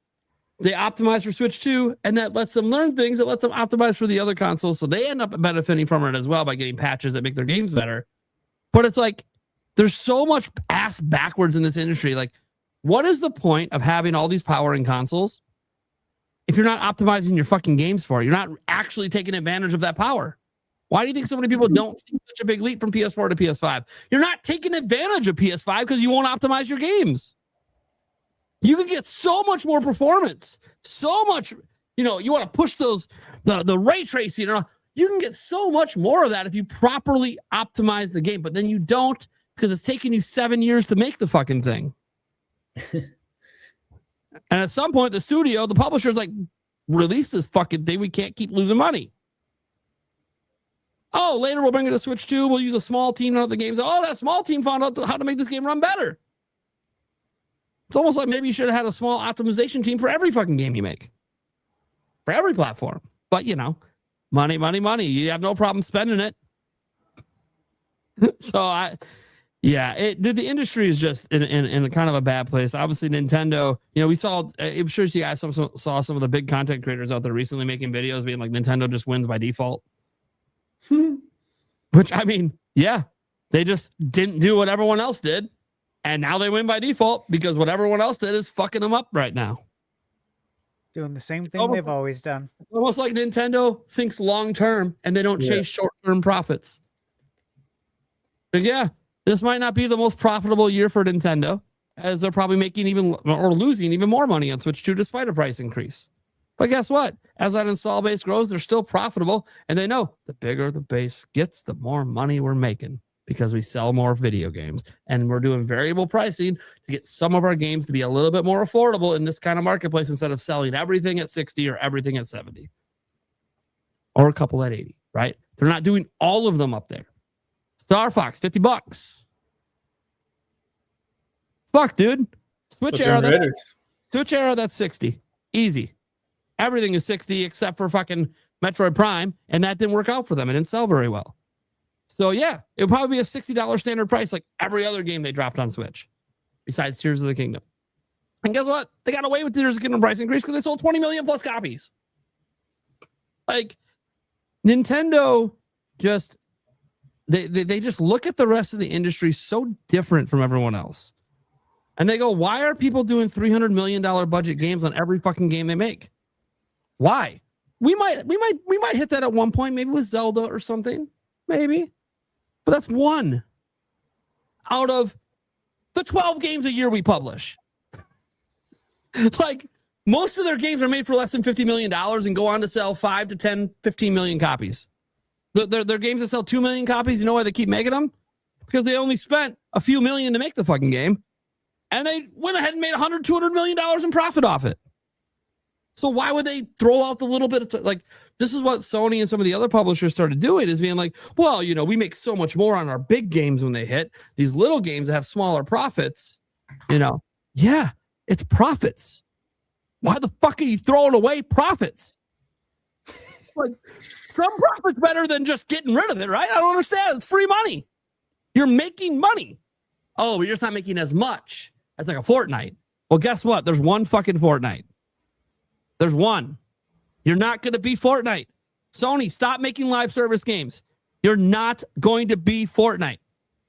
S6: They optimize for Switch 2, and that lets them learn things that lets them optimize for the other consoles. So they end up benefiting from it as well by getting patches that make their games better. But it's like, there's so much ass backwards in this industry. Like, what is the point of having all these powering consoles if you're not optimizing your fucking games for it? You're not actually taking advantage of that power. Why do you think so many people don't see such a big leap from PS4 to PS5? You're not taking advantage of PS5 because you won't optimize your games. You can get so much more performance, so much, you want to push the ray tracing. You can get so much more of that if you properly optimize the game, but then you don't because it's taking you 7 years to make the fucking thing. And at some point, the publisher's like, release this fucking thing. We can't keep losing money. Oh, later we'll bring it to Switch 2. We'll use a small team on the games. Oh, that small team found out how to make this game run better. It's almost like maybe you should have had a small optimization team for every fucking game you make. For every platform. But, money. You have no problem spending it. So, the industry is just in a kind of a bad place. Obviously, Nintendo, we saw, I'm sure you guys saw some of the big content creators out there recently making videos being like, Nintendo just wins by default. Which, they just didn't do what everyone else did. And now they win by default because what everyone else did is fucking them up right now.
S10: Doing the same thing they've always done.
S6: It's almost like Nintendo thinks long-term and they don't chase short-term profits. But this might not be the most profitable year for Nintendo, as they're probably making losing even more money on Switch 2 despite a price increase. But guess what? As that install base grows, they're still profitable, and they know the bigger the base gets, the more money we're making because we sell more video games, and we're doing variable pricing to get some of our games to be a little bit more affordable in this kind of marketplace instead of selling everything at 60 or everything at 70 or a couple at 80, right? They're not doing all of them up there. Star Fox, $50. Fuck, dude. Switch era, that's 60. Easy. Everything is 60 except for fucking Metroid Prime, and that didn't work out for them. It didn't sell very well. So, it would probably be a $60 standard price like every other game they dropped on Switch, besides Tears of the Kingdom. And guess what? They got away with Tears of the Kingdom price increase because they sold 20 million plus copies. Like, Nintendo just... They just look at the rest of the industry so different from everyone else. And they go, why are people doing $300 million budget games on every fucking game they make? Why? We might hit that at one point, maybe with Zelda or something. Maybe. But that's one out of the 12 games a year we publish. Like, Most of their games are made for less than $50 million and go on to sell 5 to 10, 15 million copies. Their games that sell 2 million copies, you know why they keep making them? Because they only spent a few million to make the fucking game. And they went ahead and made $100, $200 million in profit off it. So why would they throw out the little bit of like, this is what Sony and some of the other publishers started doing, is being like, well, you know, we make so much more on our big games when they hit. These little games that have smaller profits, you know, yeah, it's profits. Why the fuck are you throwing away profits? Like, some profit's better than just getting rid of it, right? I don't understand. It's free money. You're making money. Oh, but you're just not making as much as like a Fortnite. Well, guess what? There's one fucking Fortnite. There's one. You're not going to be Fortnite. Sony, stop making live service games. You're not going to be Fortnite.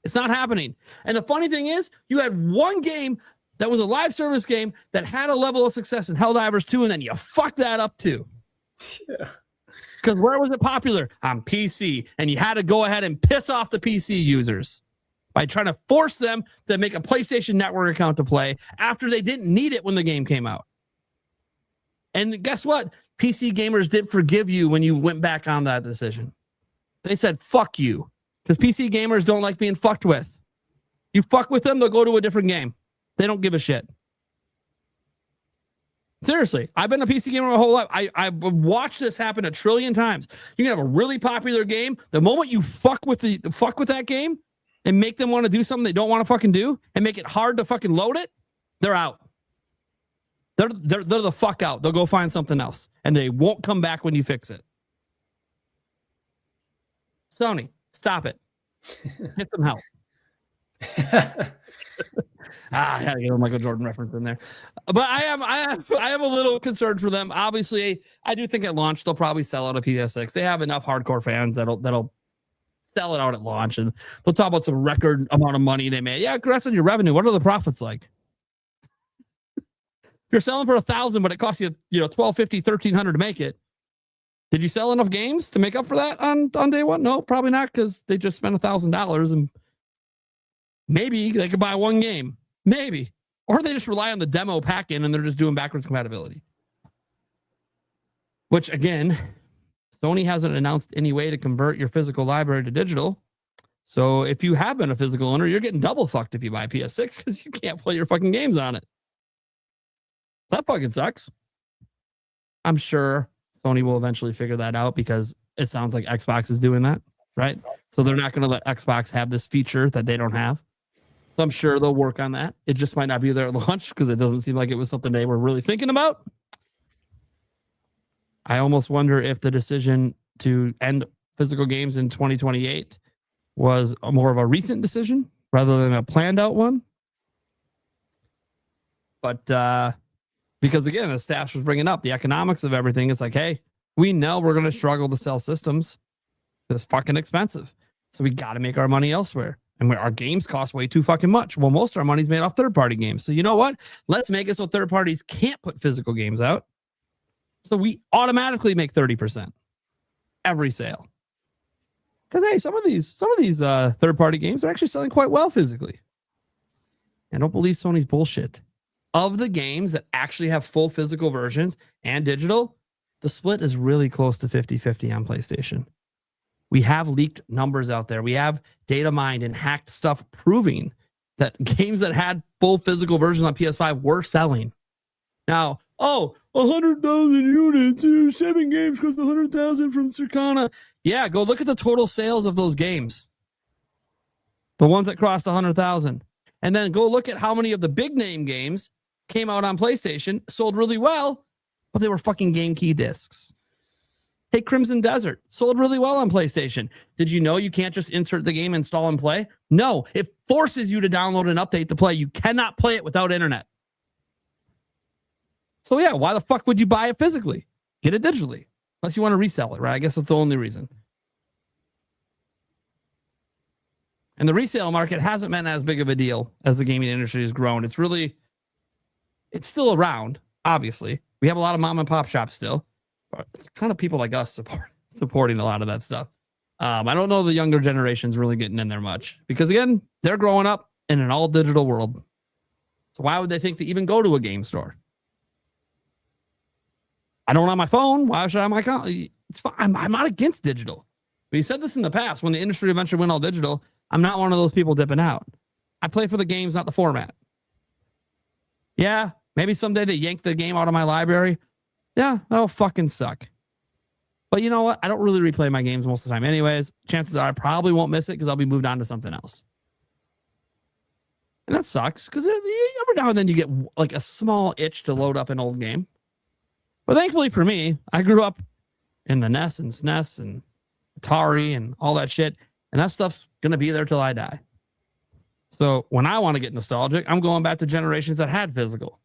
S6: It's not happening. And the funny thing is, you had one game that was a live service game that had a level of success in Helldivers 2, and then you fucked that up too. Yeah. Because where was it popular? On PC. And you had to go ahead and piss off the PC users by trying to force them to make a PlayStation Network account to play after they didn't need it when the game came out. And guess what? PC gamers didn't forgive you when you went back on that decision. They said, fuck you. Because PC gamers don't like being fucked with. You fuck with them, they'll go to a different game. They don't give a shit. Seriously, I've been a PC gamer my whole life. I've watched this happen a trillion times. You can have a really popular game. The moment you fuck with that game and make them want to do something they don't want to fucking do and make it hard to fucking load it, they're out. They're the fuck out. They'll go find something else, and they won't come back when you fix it. Sony, stop it. Get some help. I had to get a Michael Jordan reference in there, but I am a little concerned for them. Obviously, I do think at launch they'll probably sell out a PS6. They have enough hardcore fans that'll sell it out at launch, and they'll talk about some record amount of money they made. Yeah, congrats on your revenue. What are the profits like? If you're selling for $1,000, but it costs you, $1,250, $1,300 to make it. Did you sell enough games to make up for that on day one? No, probably not, because they just spent $1,000 and maybe they could buy one game. Maybe. Or they just rely on the demo pack-in and they're just doing backwards compatibility. Which, again, Sony hasn't announced any way to convert your physical library to digital. So if you have been a physical owner, you're getting double fucked if you buy a PS6 because you can't play your fucking games on it. So that fucking sucks. I'm sure Sony will eventually figure that out because it sounds like Xbox is doing that, right? So they're not going to let Xbox have this feature that they don't have. So I'm sure they'll work on that. It just might not be there at launch because it doesn't seem like it was something they were really thinking about. I almost wonder if the decision to end physical games in 2028 was more of a recent decision rather than a planned out one. But because, again, as Stash was bringing up, the economics of everything, it's like, hey, we know we're going to struggle to sell systems. It's fucking expensive. So we got to make our money elsewhere. And our games cost way too fucking much. Well, most of our money's made off third-party games. So you know what? Let's make it so third parties can't put physical games out. So we automatically make 30% every sale. Because, hey, some of these third-party games are actually selling quite well physically. I don't believe Sony's bullshit. Of the games that actually have full physical versions and digital, the split is really close to 50-50 on PlayStation. We have leaked numbers out there. We have data mined and hacked stuff proving that games that had full physical versions on PS5 were selling. Now, 100,000 units, 7 games cost 100,000 from Circana. Yeah, go look at the total sales of those games. The ones that crossed 100,000. And then go look at how many of the big name games came out on PlayStation, sold really well, but they were fucking game key discs. Hey, Crimson Desert sold really well on PlayStation. Did you know you can't just insert the game, install, and play? No, it forces you to download an update to play. You cannot play it without internet. So yeah, why the fuck would you buy it physically? Get it digitally. Unless you want to resell it, right? I guess that's the only reason. And the resale market hasn't been as big of a deal as the gaming industry has grown. It's still around, obviously. We have a lot of mom and pop shops still. But it's kind of people like us supporting a lot of that stuff. I don't know the younger generation's really getting in there much. Because, again, they're growing up in an all-digital world. So why would they think to even go to a game store? I don't have my phone. Why should I have my console? It's fine. I'm not against digital. We said this in the past when the industry eventually went all digital. I'm not one of those people dipping out. I play for the games, not the format. Yeah, maybe someday they yank the game out of my library. Yeah, that'll fucking suck. But you know what? I don't really replay my games most of the time anyways. Chances are I probably won't miss it because I'll be moved on to something else. And that sucks because every now and then you get like a small itch to load up an old game. But thankfully for me, I grew up in the NES and SNES and Atari and all that shit. And that stuff's going to be there till I die. So when I want to get nostalgic, I'm going back to generations that had physical.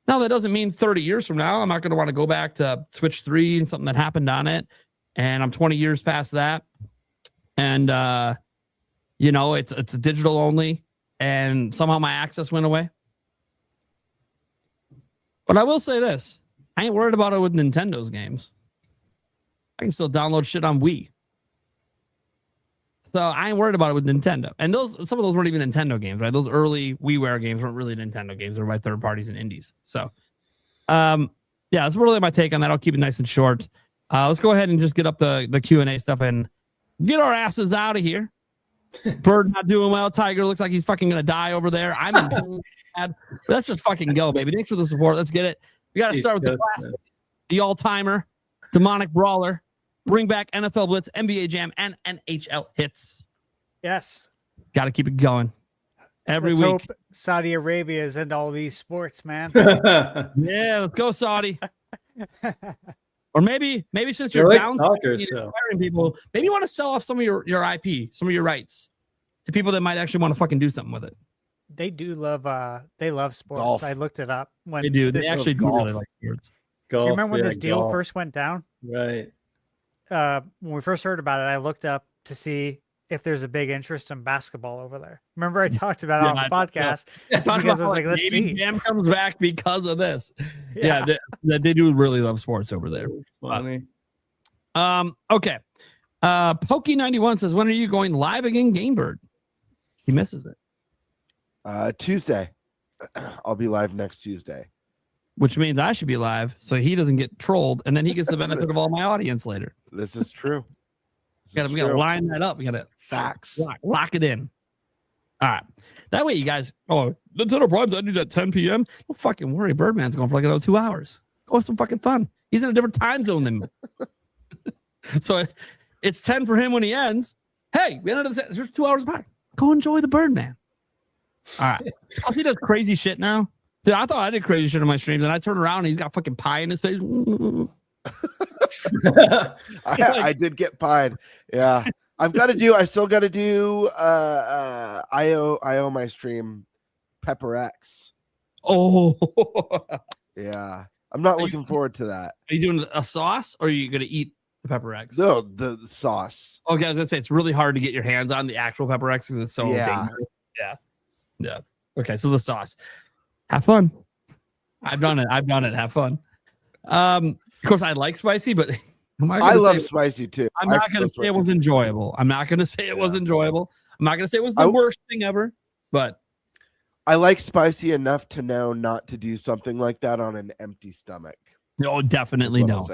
S6: Now, that doesn't mean 30 years from now, I'm not going to want to go back to Switch 3 and something that happened on it. And I'm 20 years past that. And, it's digital only. And somehow my access went away. But I will say this. I ain't worried about it with Nintendo's games. I can still download shit on Wii. So I ain't worried about it with Nintendo. And some of those weren't even Nintendo games, right? Those early WiiWare games weren't really Nintendo games. They were by third parties and indies. So, that's really my take on that. I'll keep it nice and short. Let's go ahead and just get up the Q&A stuff and get our asses out of here. Bird not doing well. Tiger looks like he's fucking going to die over there. I'm in bad. Let's just fucking go, baby. Thanks for the support. Let's get it. We got to start with the classic, the all-timer, demonic brawler. Bring back NFL Blitz, NBA Jam, and NHL hits.
S10: Yes.
S6: Got to keep it going. Every week.
S10: Hope Saudi Arabia is into all these sports, man.
S6: Yeah, let's go, Saudi. Or maybe since you're down firing people, maybe you want to sell off some of your IP, some of your rights to people that might actually want to fucking do something with it.
S10: They do love sports.
S9: Golf.
S10: I looked it up.
S6: They do. They actually do really like sports.
S10: Golf, you remember when this deal first went down?
S7: Right.
S10: When we first heard about it, I looked up to see if there's a big interest in basketball over there. Remember I talked about it on the podcast because I was like, let's see.
S6: Jam comes back because of this. Yeah, they do really love sports over there.
S7: Funny.
S6: Okay. Pokey91 says, when are you going live again, GameBird? He misses it.
S9: Tuesday. I'll be live next Tuesday.
S6: Which means I should be live so he doesn't get trolled and then he gets the benefit of all my audience later.
S9: This is true.
S6: We got to line that up. We got to
S9: facts.
S6: Lock it in. All right. That way you guys, Nintendo Prime's ending at 10 p.m. Don't fucking worry. Birdman's going for like another 2 hours. Go have some fucking fun. He's in a different time zone than me. So it's 10 for him when he ends. Hey, we ended up 2 hours apart. Go enjoy the Birdman. All right. He does crazy shit now. Dude, I thought I did crazy shit on my streams, and I turn around and he's got fucking pie in his face.
S9: I did get pied. Yeah. I still got to do I owe my stream Pepper X.
S6: Oh.
S9: Yeah. I'm not looking forward to that.
S6: Are you doing a sauce or are you going to eat the Pepper X?
S9: No, the sauce.
S6: Okay, I was going to say it's really hard to get your hands on the actual Pepper X because it's so dangerous. Yeah. Okay, so the sauce. Have fun. I've done it. Have fun. Of course, I like spicy, but
S9: I love spicy too.
S6: I'm not going to say it was enjoyable. I'm not going to say it was enjoyable. I'm not going to say it was the worst thing ever, but
S9: I like spicy enough to know not to do something like that on an empty stomach.
S6: No, definitely no.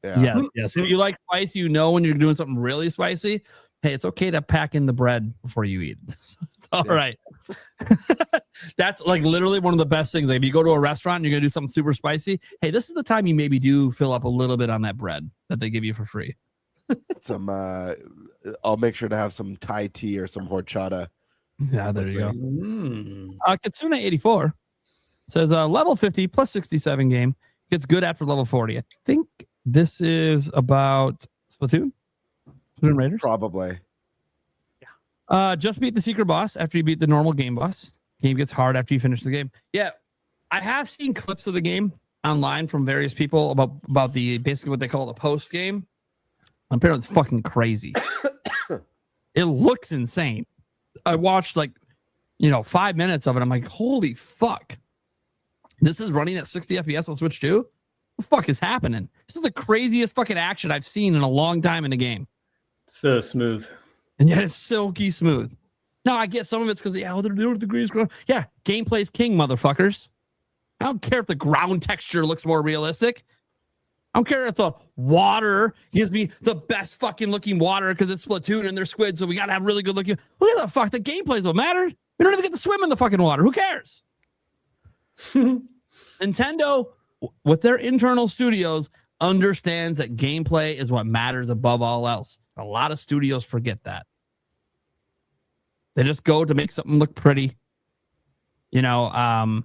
S6: Yeah. Yes. If you like spicy, when you're doing something really spicy, hey, it's okay to pack in the bread before you eat. It's all right. That's like literally one of the best things. Like if you go to a restaurant and you're gonna do something super spicy, hey, this is the time you maybe do fill up a little bit on that bread that they give you for free.
S9: I'll make sure to have some Thai tea or some horchata.
S6: Yeah, there you go. Katsuna84 says level 50 plus 67 game gets good after level 40. I think this is about Splatoon Raiders.
S9: Probably.
S6: Just beat the secret boss after you beat the normal game boss. Game gets hard after you finish the game. Yeah, I have seen clips of the game online from various people about the basically what they call the post game. Apparently, it's fucking crazy. It looks insane. I watched 5 minutes of it. I'm like, holy fuck! This is running at 60 FPS on Switch 2. What the fuck is happening? This is the craziest fucking action I've seen in a long time in a game.
S7: So smooth.
S6: And yet it's silky smooth. Now, I get some of it's because, they're doing the greens. Yeah, gameplay's king, motherfuckers. I don't care if the ground texture looks more realistic. I don't care if the water gives me the best fucking looking water because it's Splatoon and they're squid, so we gotta have really good looking. Who the fuck? The gameplays don't matter. We don't even get to swim in the fucking water. Who cares? Nintendo, with their internal studios, understands that gameplay is what matters above all else. A lot of studios forget that. They just go to make something look pretty. You know, I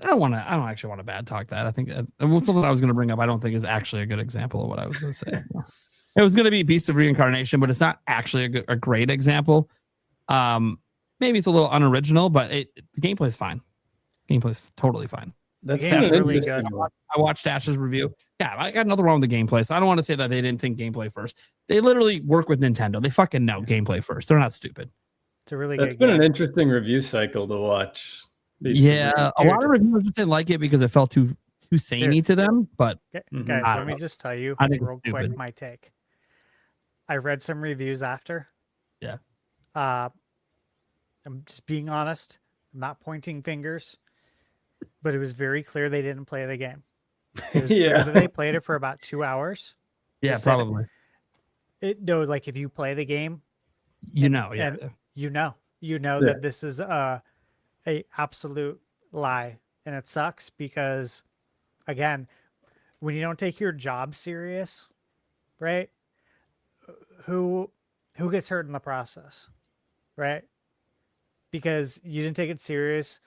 S6: don't actually want to bad talk that. I think something I was going to bring up, I don't think is actually a good example of what I was going to say. It was going to be Beast of Reincarnation, but it's not actually a great example. Maybe it's a little unoriginal, but the gameplay is fine. Gameplay's totally fine.
S7: That's
S10: really good.
S6: I watched Dash's review. Yeah, I got nothing wrong with the gameplay, so I don't want to say that they didn't think gameplay first. They literally work with Nintendo. They fucking know gameplay first. They're not stupid.
S10: It's a really
S7: That's
S10: good
S7: been
S10: game.
S7: an interesting review cycle to watch.
S6: Yeah, a lot of reviewers didn't like it because it felt too samey to them. But
S10: guys, let me just tell you
S6: I think
S10: real quick my take. I read some reviews after.
S6: Yeah.
S10: I'm just being honest. I'm not pointing fingers, but it was very clear they didn't play the game. It was clear that they played it for about 2 hours.
S6: Yeah, probably.
S10: No, like if you play the game,
S6: you
S10: and
S6: know
S10: that this is a absolute lie, and it sucks because, again, when you don't take your job serious, right? Who gets hurt in the process, right? Because you didn't take it serious.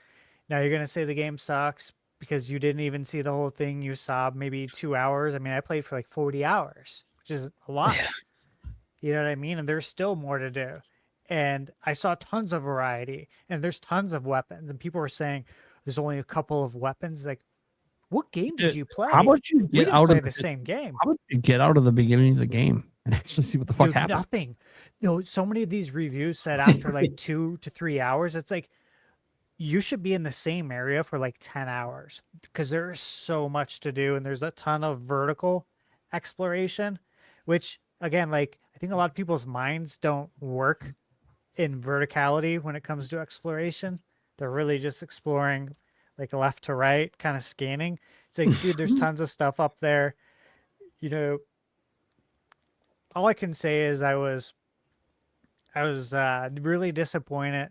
S10: Now you're gonna say the game sucks because you didn't even see the whole thing. You saw maybe 2 hours. I mean, I played for like 40 hours, which is a lot. You know what I mean? And there's still more to do. And I saw tons of variety, and there's tons of weapons. And people were saying there's only a couple of weapons. Like, what game did you play?
S6: How about you
S10: we
S6: get
S10: didn't
S6: out
S10: play
S6: of
S10: the same game?
S6: How about you get out of the beginning of the game and actually see what the fuck
S10: Dude,
S6: happened?
S10: Nothing. You know, so many of these reviews said after like 2 to 3 hours, it's like you should be in the same area for like 10 hours because there's so much to do, and there's a ton of vertical exploration, which again, like I think a lot of people's minds don't work in verticality when it comes to exploration. They're really just exploring like left to right, kind of scanning. It's like, dude, there's tons of stuff up there. You know, all I can say is I was really disappointed.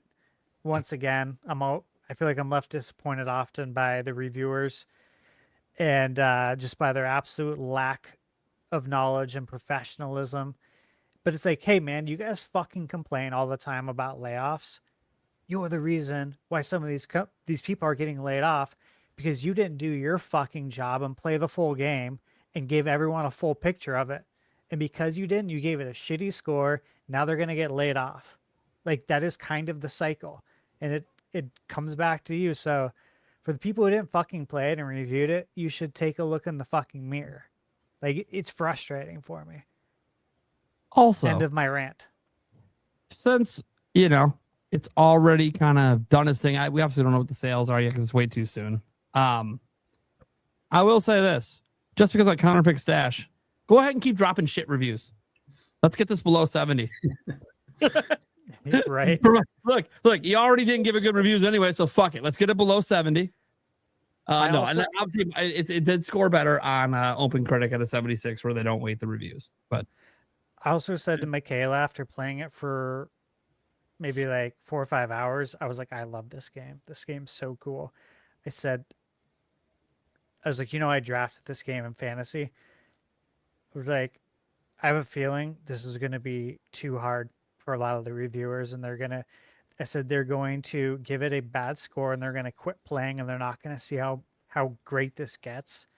S10: Once again, I feel like I'm left disappointed often by the reviewers and just by their absolute lack of knowledge and professionalism. But it's like, hey man, you guys fucking complain all the time about layoffs. You're the reason why some of these people are getting laid off because you didn't do your fucking job and play the full game and give everyone a full picture of it. And because you didn't, you gave it a shitty score. Now they're going to get laid off. Like that is kind of the cycle. And it comes back to you. So for the people who didn't fucking play it and reviewed it, you should take a look in the fucking mirror. Like it's frustrating for me.
S6: Also,
S10: end of my rant.
S6: Since, you know, it's already kind of done its thing. We obviously don't know what the sales are yet because it's way too soon. I will say this. Just because I counterpick Stash, go ahead and keep dropping shit reviews. Let's get this below 70.
S10: Right.
S6: Look, you already didn't give it good reviews anyway, so fuck it. Let's get it below 70. And obviously it did score better on Open Critic at a 76 where they don't weight the reviews. But
S10: I also said to Michaela after playing it for maybe like 4 or 5 hours, I was like, I love this game. This game's so cool. I was like, you know, I drafted this game in fantasy. I was like, I have a feeling this is going to be too hard for a lot of the reviewers, and they're going to give it a bad score, and they're going to quit playing, and they're not going to see how great this gets.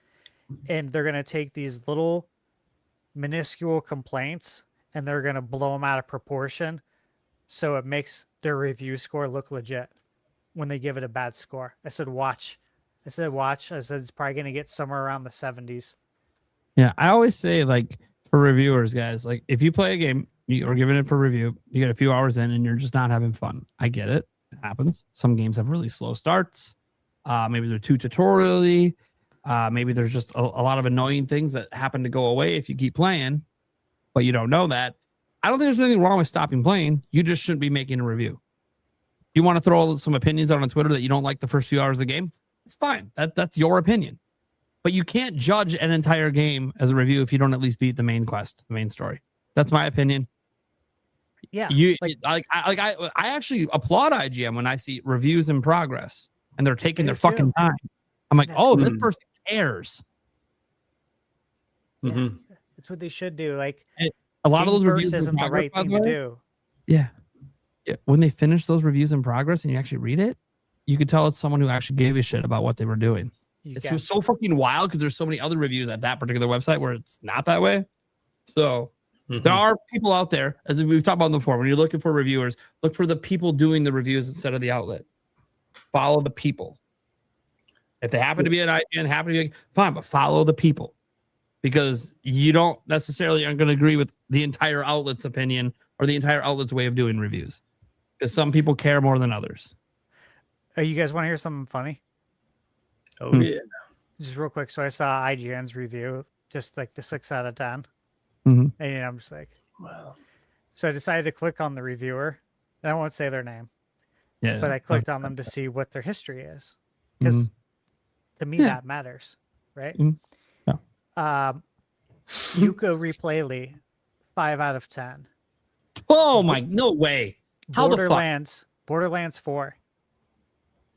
S10: And they're going to take these little minuscule complaints and they're going to blow them out of proportion. So it makes their review score look legit when they give it a bad score. I said, watch. I said, it's probably going to get somewhere around the 70s.
S6: Yeah, I always say, like, for reviewers, guys, like, if you play a game, you're giving it for review, you get a few hours in and you're just not having fun. I get it. It happens. Some games have really slow starts. Maybe they're too tutorially. Maybe there's just a lot of annoying things that happen to go away if you keep playing, but you don't know that. I don't think there's anything wrong with stopping playing. You just shouldn't be making a review. You want to throw some opinions out on Twitter that you don't like the first few hours of the game? It's fine. That's your opinion. But you can't judge an entire game as a review if you don't at least beat the main quest, the main story. That's my opinion.
S10: Yeah.
S6: I actually applaud IGN when I see reviews in progress and they're taking their fucking time. I'm like, this person cares.
S10: Yeah, that's what they should do. Like,
S6: a lot of those reviews
S10: isn't the right thing to do.
S6: Yeah. When they finish those reviews in progress and you actually read it, you could tell it's someone who actually gave a shit about what they were doing. It's so fucking wild because there's so many other reviews at that particular website where it's not that way. So there are people out there, as we've talked about before, when you're looking for reviewers, look for the people doing the reviews instead of the outlet. Follow the people. If they happen to be an IGN, fine, but follow the people. Because you don't necessarily aren't going to agree with the entire outlet's opinion or the entire outlet's way of doing reviews. Because some people care more than others.
S10: You guys want to hear something funny?
S7: Oh, yeah.
S10: Just real quick. So I saw IGN's review, just like the 6 out of 10.
S6: Mm-hmm.
S10: And I'm just like, wow. So I decided to click on the reviewer. And I won't say their name.
S6: Yeah.
S10: But I clicked on them to see what their history is. Because to me, that matters. Right? Yuko Replayly, 5 out of 10.
S6: Oh my, no way. How
S10: Borderlands 4,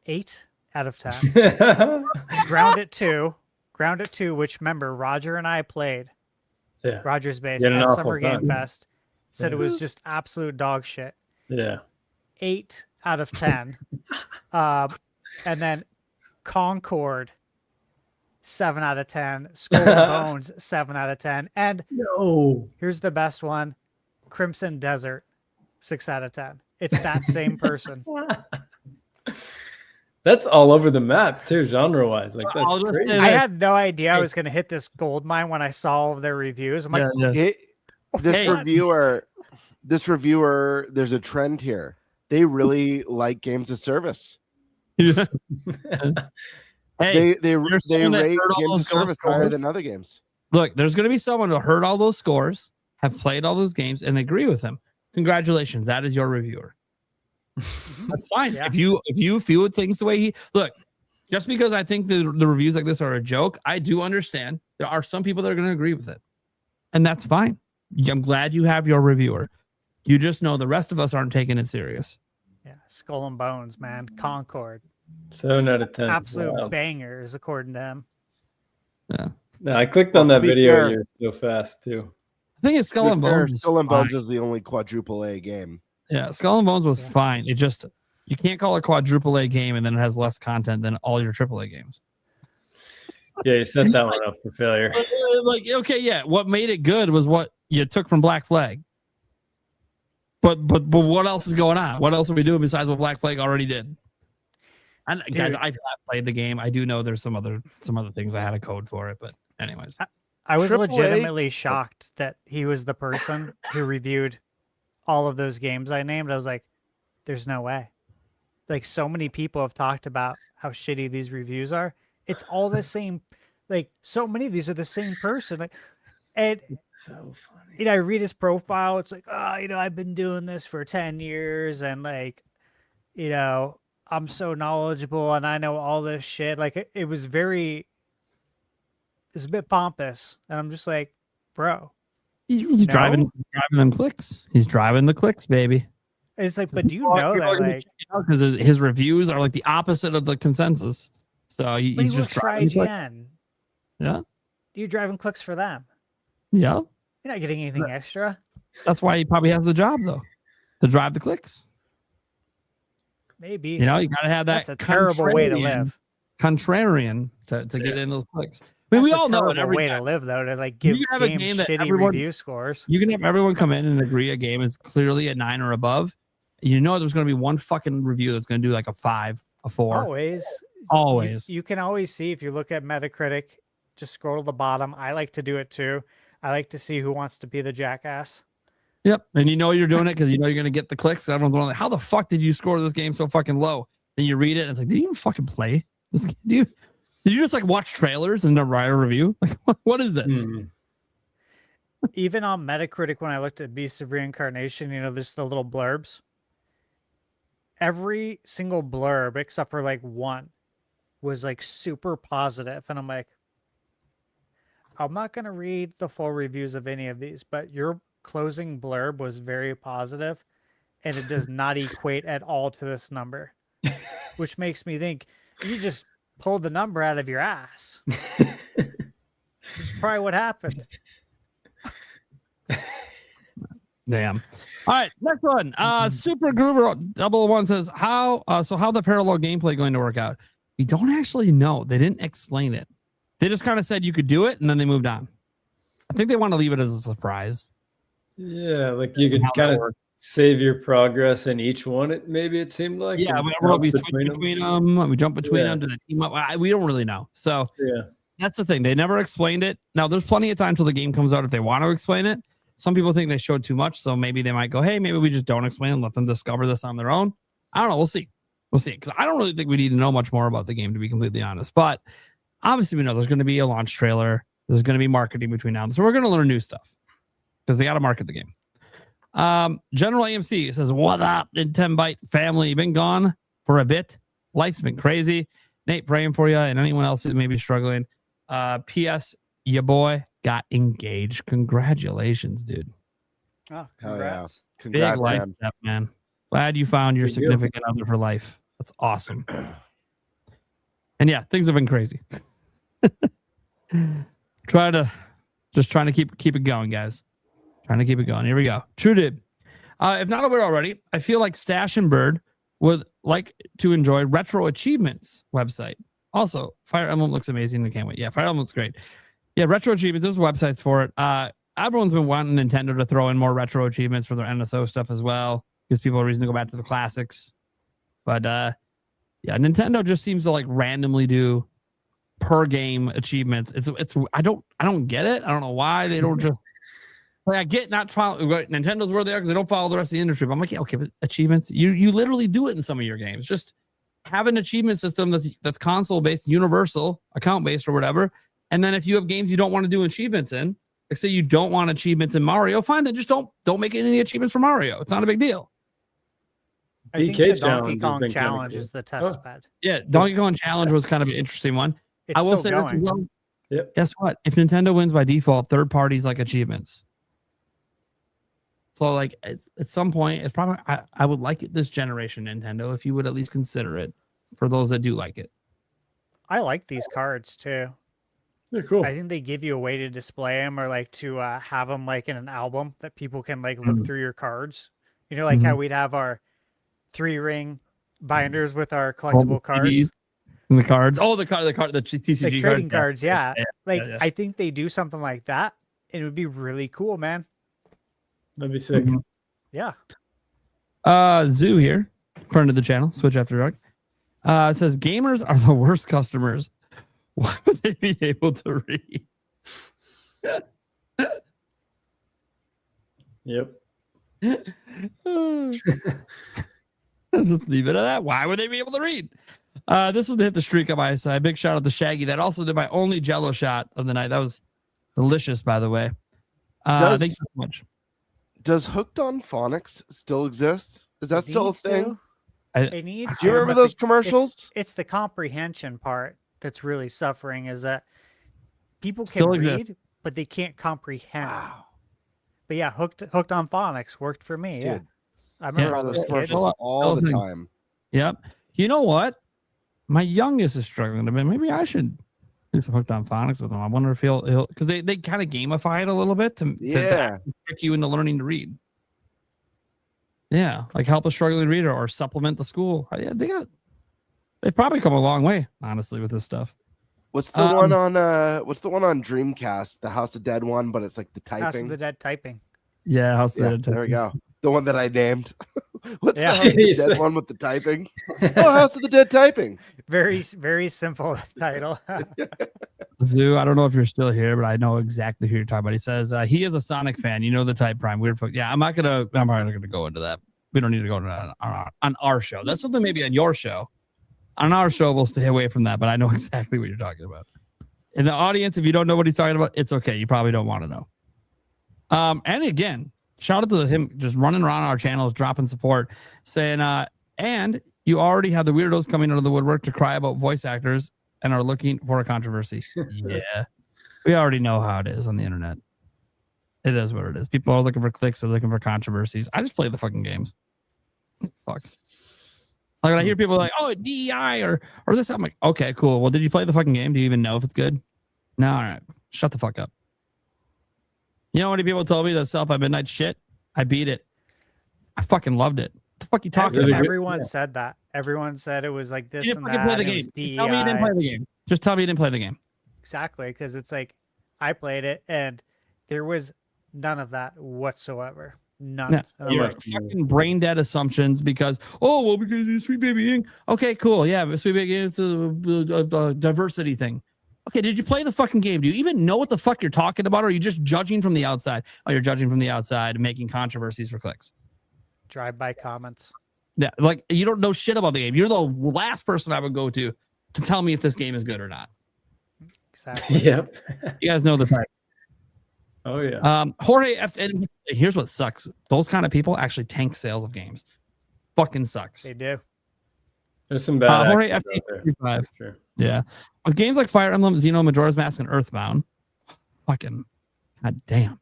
S10: 8 out of 10. Grounded 2, which remember Roger and I played.
S7: Yeah.
S10: Roger's base at Summer Game Fest. Said it was just absolute dog shit.
S7: Yeah.
S10: 8 out of 10. And then Concord, 7 out of 10. Skull and Bones, 7 out of 10. And here's the best one, Crimson Desert, 6 out of 10. It's that same person.
S7: That's all over the map too, genre-wise. Like that's crazy.
S10: I had no idea I was going to hit this gold mine when I saw all of their reviews. I'm like,
S9: this reviewer, there's a trend here. They really like games of service.
S6: Yeah.
S9: They rate games of service higher than other games.
S6: Look, there's going to be someone who heard all those scores, have played all those games, and agree with them. Congratulations, that is your reviewer. That's fine. Yeah. If you feel things the way he look, just because I think the reviews like this are a joke, I do understand there are some people that are going to agree with it, and that's fine. I'm glad you have your reviewer. You just know the rest of us aren't taking it serious.
S10: Yeah, Skull and Bones, man, Concord,
S7: 7 out of 10,
S10: absolute bangers according to him.
S6: Yeah,
S7: no, I clicked on that video here so fast too.
S6: I think it's Skull and Bones.
S9: Skull and Bones is the only quadruple A game.
S6: Yeah, Skull and Bones was fine. It just you can't call it a quadruple A game and then it has less content than all your triple A games.
S7: Yeah, you set that one up for failure.
S6: Like, okay, yeah. What made it good was what you took from Black Flag. But what else is going on? What else are we doing besides what Black Flag already did? And guys, I've played the game. I do know there's some other things I had a code for it, but anyways.
S10: I was legitimately shocked that he was the person who reviewed all of those games I named. I was like, there's no way. Like, so many people have talked about how shitty these reviews are. It's all the same. Like, so many of these are the same person. Like, and
S7: it's so funny.
S10: I read his profile. It's like, I've been doing this for 10 years. And like, I'm so knowledgeable and I know all this shit. Like, it was a bit pompous. And I'm just like, bro.
S6: He's driving them clicks. He's driving the clicks, baby.
S10: It's like, but do you know that, like,
S6: because his reviews are like the opposite of the consensus. So he's just driving. Yeah.
S10: You're driving clicks for them.
S6: Yeah.
S10: You're not getting anything extra.
S6: That's why he probably has the job, though, to drive the clicks.
S10: Maybe.
S6: You gotta have that.
S10: That's a terrible way to live.
S6: Contrarian to get in those clicks. I mean, we all know it.
S10: Every way to live, though, to like give games shitty review scores.
S6: You can have everyone come in and agree a game is clearly a 9 or above. You know, there's going to be one fucking review that's going to do like a 5, a 4. Always.
S10: You can always see if you look at Metacritic. Just scroll to the bottom. I like to do it too. I like to see who wants to be the jackass.
S6: Yep, and you're doing it because you're going to get the clicks. Everyone's going like, "How the fuck did you score this game so fucking low?" Then you read it and it's like, "Did you even fucking play this game? Did you just like watch trailers and then write a review? Like, what is this?"
S10: Even on Metacritic, when I looked at Beast of Reincarnation, there's the little blurbs. Every single blurb, except for like one, was like super positive, and I'm like, I'm not going to read the full reviews of any of these, but your closing blurb was very positive, and it does not equate at all to this number, which makes me think you just pulled the number out of your ass. That's probably what happened.
S6: Damn. All right, next one. Super Groover 001 says, how the parallel gameplay going to work out? We don't actually know. They didn't explain it. They just kind of said you could do it, and then they moved on. I think they want to leave it as a surprise.
S7: Yeah, like you could kind of save your progress in each one. Maybe it seemed like.
S6: Yeah, we switch between them. We jump between them to the team up. We don't really know. So
S7: yeah,
S6: that's the thing. They never explained it. Now, there's plenty of time till the game comes out if they want to explain it. Some people think they showed too much, so maybe they might go, hey, maybe we just don't explain and let them discover this on their own. I don't know. We'll see. We'll see. Because I don't really think we need to know much more about the game, to be completely honest. But obviously, we know there's going to be a launch trailer. There's going to be marketing between now and then. So we're going to learn new stuff because they got to market the game. General AMC says, what up, Nintenbyte family? Been gone for a bit. Life's been crazy. Nate, praying for you and anyone else who may be struggling. P.S. Your boy got engaged. Congratulations, dude.
S10: Oh,
S9: congrats.
S6: Big life step, man. Glad you found your significant other for life. That's awesome. And yeah, things have been crazy. trying to keep it going, guys. Trying to keep it going. Here we go. True did. If not aware already, I feel like Stash and Bird would like to enjoy Retro Achievements website. Also, Fire Emblem looks amazing. I can't wait. Yeah, Fire Emblem looks great. Yeah, Retro Achievements. There's websites for it. Everyone's been wanting Nintendo to throw in more Retro Achievements for their NSO stuff as well. Gives people a reason to go back to the classics. But yeah, Nintendo just seems to like randomly do per game achievements. It's I don't get it. I don't know why they don't just like, I get not follow Nintendo's where they are because they don't follow the rest of the industry. But I'm like, yeah, okay, but achievements, you literally do it in some of your games. Just have an achievement system that's console based, universal, account based, or whatever. And then if you have games you don't want to do achievements in, like say you don't want achievements in Mario, fine, then just don't make any achievements for Mario. It's not a big deal.
S10: I think the Donkey Kong Challenge is the test bed.
S6: Yeah, Donkey Kong Challenge was kind of an interesting one.
S10: It's
S6: I will
S10: still
S6: say this as
S10: going.
S6: well. Yep. Guess what? If Nintendo wins by default, third parties like achievements. So like at some point, it's probably I would like it this generation, Nintendo, if you would at least consider it for those that do like it.
S10: I like these cards too.
S7: They're cool.
S10: I think they give you a way to display them or like to have them like in an album that people can like look through your cards. You know, like how we'd have our 3-ring binders with our collectible cards.
S6: And the cards. Oh, the TCG
S10: like trading cards. Yeah. Like
S6: yeah.
S10: I think they do something like that. It would be really cool, man.
S7: That'd be sick.
S10: Yeah.
S6: Zoo here, friend of the channel, Switch After Dark. Says gamers are the worst customers. Why would they be able to read?
S7: Yep.
S6: Let's leave it at that. Why would they be able to read? This was to hit the streak on my side. Big shout out to Shaggy. That also did my only Jello shot of the night. That was delicious, by the way. Thank you so much.
S9: Does Hooked on Phonics still exist? Is that still a thing?
S10: It needs
S9: Do you remember those commercials?
S10: It's the comprehension part that's really suffering, is that people can
S6: Still
S10: read,
S6: exist.
S10: but they can't comprehend.
S9: Wow.
S10: But yeah, hooked on phonics worked for me. Yeah,
S9: Dude,
S10: I remember
S9: those
S10: those kids.
S9: commercials all the time.
S6: Yep. You know what? My youngest is struggling a bit. Maybe I should do some Hooked on Phonics with him. I wonder if he'll because they kind of gamify it a little bit to trick you into learning to read. Yeah, like help a struggling reader or supplement the school. Yeah, they've probably come a long way, honestly, with this stuff.
S9: What's the one on Dreamcast? The House of Dead one, but it's like the typing.
S10: House of the Dead typing.
S6: Yeah, House of the Dead typing.
S9: There we go. The one that I named. What's
S10: Yeah.
S9: the House of the Dead one with the typing? Oh, House of the Dead typing.
S10: Very, very simple title.
S6: Zoo, I don't know if you're still here, but I know exactly who you're talking about. He says he is a Sonic fan. You know the type prime weird folk. Yeah, I'm probably not gonna go into that. We don't need to go into that on our show. That's something maybe on your show. On our show, we'll stay away from that, but I know exactly what you're talking about. In the audience, if you don't know what he's talking about, it's okay. You probably don't want to know. And again, shout out to him just running around our channels, dropping support, saying, and you already have the weirdos coming out of the woodwork to cry about voice actors and are looking for a controversy. Yeah. We already know how it is on the internet. It is what it is. People are looking for clicks, they're looking for controversies. I just play the fucking games. Fuck. Like when I hear people like, oh, DEI or this, I'm like, okay, cool. Well, did you play the fucking game? Do you even know if it's good? No, all right. Shut the fuck up. You know how many people told me that South by Midnight shit? I beat it. I fucking loved it. What the fuck you talking about?
S10: Everyone said that. Everyone said it was like this
S6: You
S10: and
S6: didn't
S10: that.
S6: fucking play the game. Just tell me you didn't play the game. Just tell me you didn't play the game.
S10: Exactly, because it's like I played it and there was none of that whatsoever. None.
S6: No, you're fucking brain dead assumptions because because Sweet Baby Inc. Okay, cool. Yeah, but Sweet Baby Inc. is a diversity thing. Okay, did you play the fucking game? Do you even know what the fuck you're talking about? Or are you just judging from the outside? Oh, you're judging from the outside and making controversies for clicks.
S10: Drive-by comments.
S6: Yeah, like you don't know shit about the game. You're the last person I would go to tell me if this game is good or not.
S10: Exactly.
S7: Yep.
S6: You guys know the type.
S7: Oh yeah.
S6: Jorge F. And here's what sucks: those kind of people actually tank sales of games. Fucking sucks.
S10: They do.
S7: There's some bad
S6: Jorge
S7: actors
S6: F.
S7: out there.
S6: 35.
S7: Sure.
S6: Yeah. With games like Fire Emblem, Xeno, Majora's Mask, and Earthbound, fucking god damn.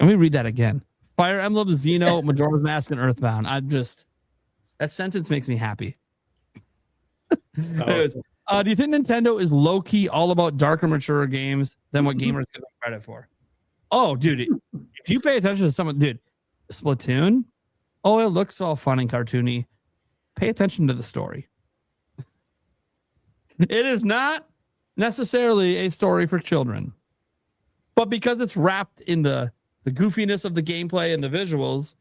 S6: Let me read that again. Fire Emblem, Xeno, Majora's Mask, and Earthbound. That sentence makes me happy. Anyways, do you think Nintendo is low-key all about darker, mature games than what gamers give them credit for? Oh, dude, if you pay attention to someone, dude, Splatoon, oh, it looks all fun and cartoony. Pay attention to the story. It is not necessarily a story for children, but because it's wrapped in the goofiness of the gameplay and the visuals,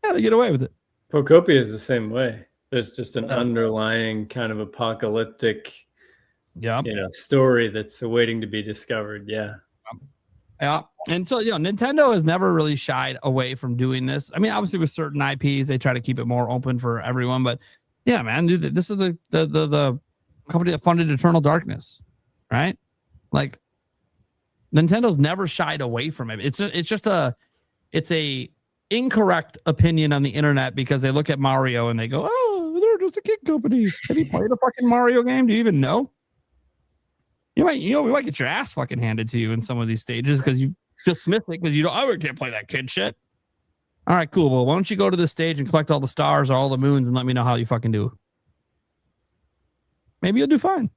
S6: yeah, they get away with it.
S7: Pocopia is the same way. There's just an underlying kind of apocalyptic, story that's awaiting to be discovered. Yeah.
S6: Yeah. And so, Nintendo has never really shied away from doing this. I mean, obviously with certain IPs, they try to keep it more open for everyone, but yeah, man, dude, this is the company that funded Eternal Darkness, right? Like Nintendo's never shied away from it. It's a incorrect opinion on the internet because they look at Mario and they go, oh, they're just a kid company. Have you played a fucking Mario game? Do you even know? We might get your ass fucking handed to you in some of these stages because you dismiss it because I can't play that kid shit. All right, cool. Well, why don't you go to this stage and collect all the stars or all the moons and let me know how you fucking do? Maybe you'll do fine.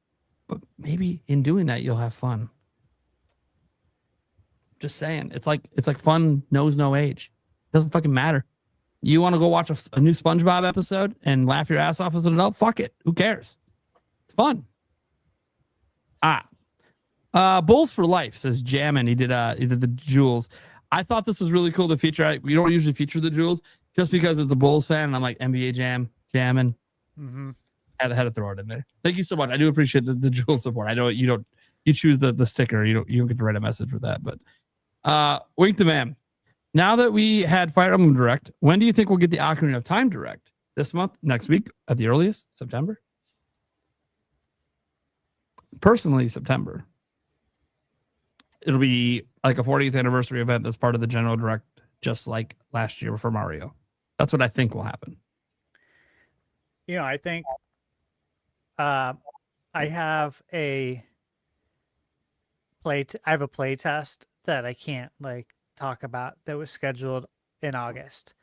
S6: But maybe in doing that, you'll have fun. Just saying. It's like fun knows no age. Doesn't fucking matter. You want to go watch a new SpongeBob episode and laugh your ass off as an adult? Fuck it. Who cares? It's fun. Bulls for Life says Jammin. He did the jewels. I thought this was really cool to feature. We don't usually feature the jewels just because it's a Bulls fan and I'm like NBA jamming.
S10: Mm-hmm.
S6: Had to throw it in there. Thank you so much. I do appreciate the jewel support. I know you choose the sticker. You don't get to write a message with that. But Wink the Man. Now that we had Fire Emblem Direct, when do you think we'll get the Ocarina of Time Direct? This month? Next week? At the earliest? September? Personally, September. It'll be like a 40th anniversary event that's part of the general direct, just like last year for Mario. That's what I think will happen.
S10: I think I have a play test that I can't talk about that was scheduled in August.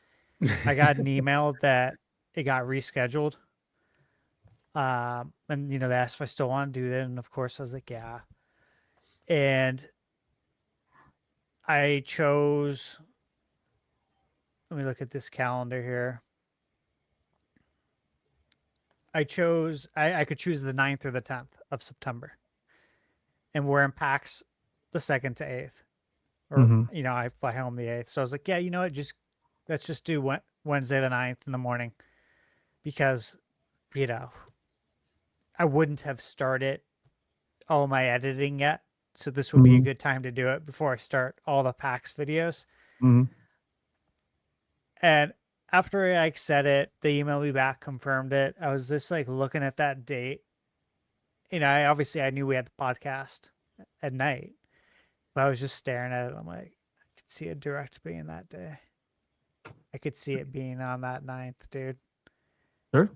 S10: I got an email that it got rescheduled. And they asked if I still want to do that, and of course I was like, yeah. And I chose, let me look at this calendar here. I could choose the 9th or the 10th of September. And we're in PAX the 2nd to 8th. Or, I fly home the 8th. So I was like, yeah, you know what? Let's just do Wednesday the 9th in the morning. Because, I wouldn't have started all my editing yet. So this would be a good time to do it before I start all the PAX videos.
S6: Mm-hmm.
S10: And after I said it, they emailed me back, confirmed it. I was just looking at that date. I knew we had the podcast at night, but I was just staring at it. I'm like, I could see a direct being that day. I could see it being on that 9th, dude.
S6: Sure.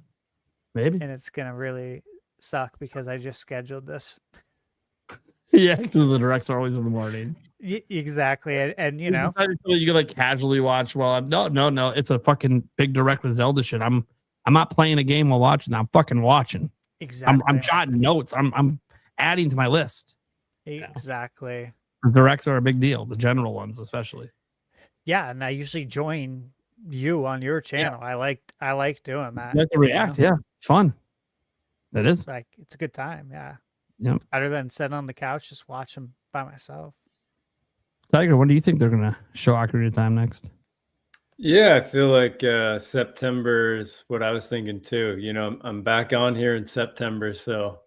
S6: Maybe.
S10: And it's going to really suck because I just scheduled this.
S6: Yeah, because the directs are always in the morning.
S10: Exactly, and you know,
S6: you can like casually watch. Well, no, it's a fucking big direct with Zelda shit. I'm not playing a game while watching. I'm fucking watching.
S10: Exactly.
S6: I'm jotting notes. I'm adding to my list.
S10: Exactly.
S6: The directs are a big deal. The general ones, especially.
S10: Yeah, and I usually join you on your channel. Yeah. I like doing that.
S6: You like to react, yeah. It's fun. It is.
S10: It's a good time, yeah.
S6: Yeah.
S10: Better than sitting on the couch just watching by myself.
S6: Tiger, when do you think they're gonna show Ocarina of Time next?
S7: Yeah, I feel like September is what I was thinking too. You know, I'm back on here in September, so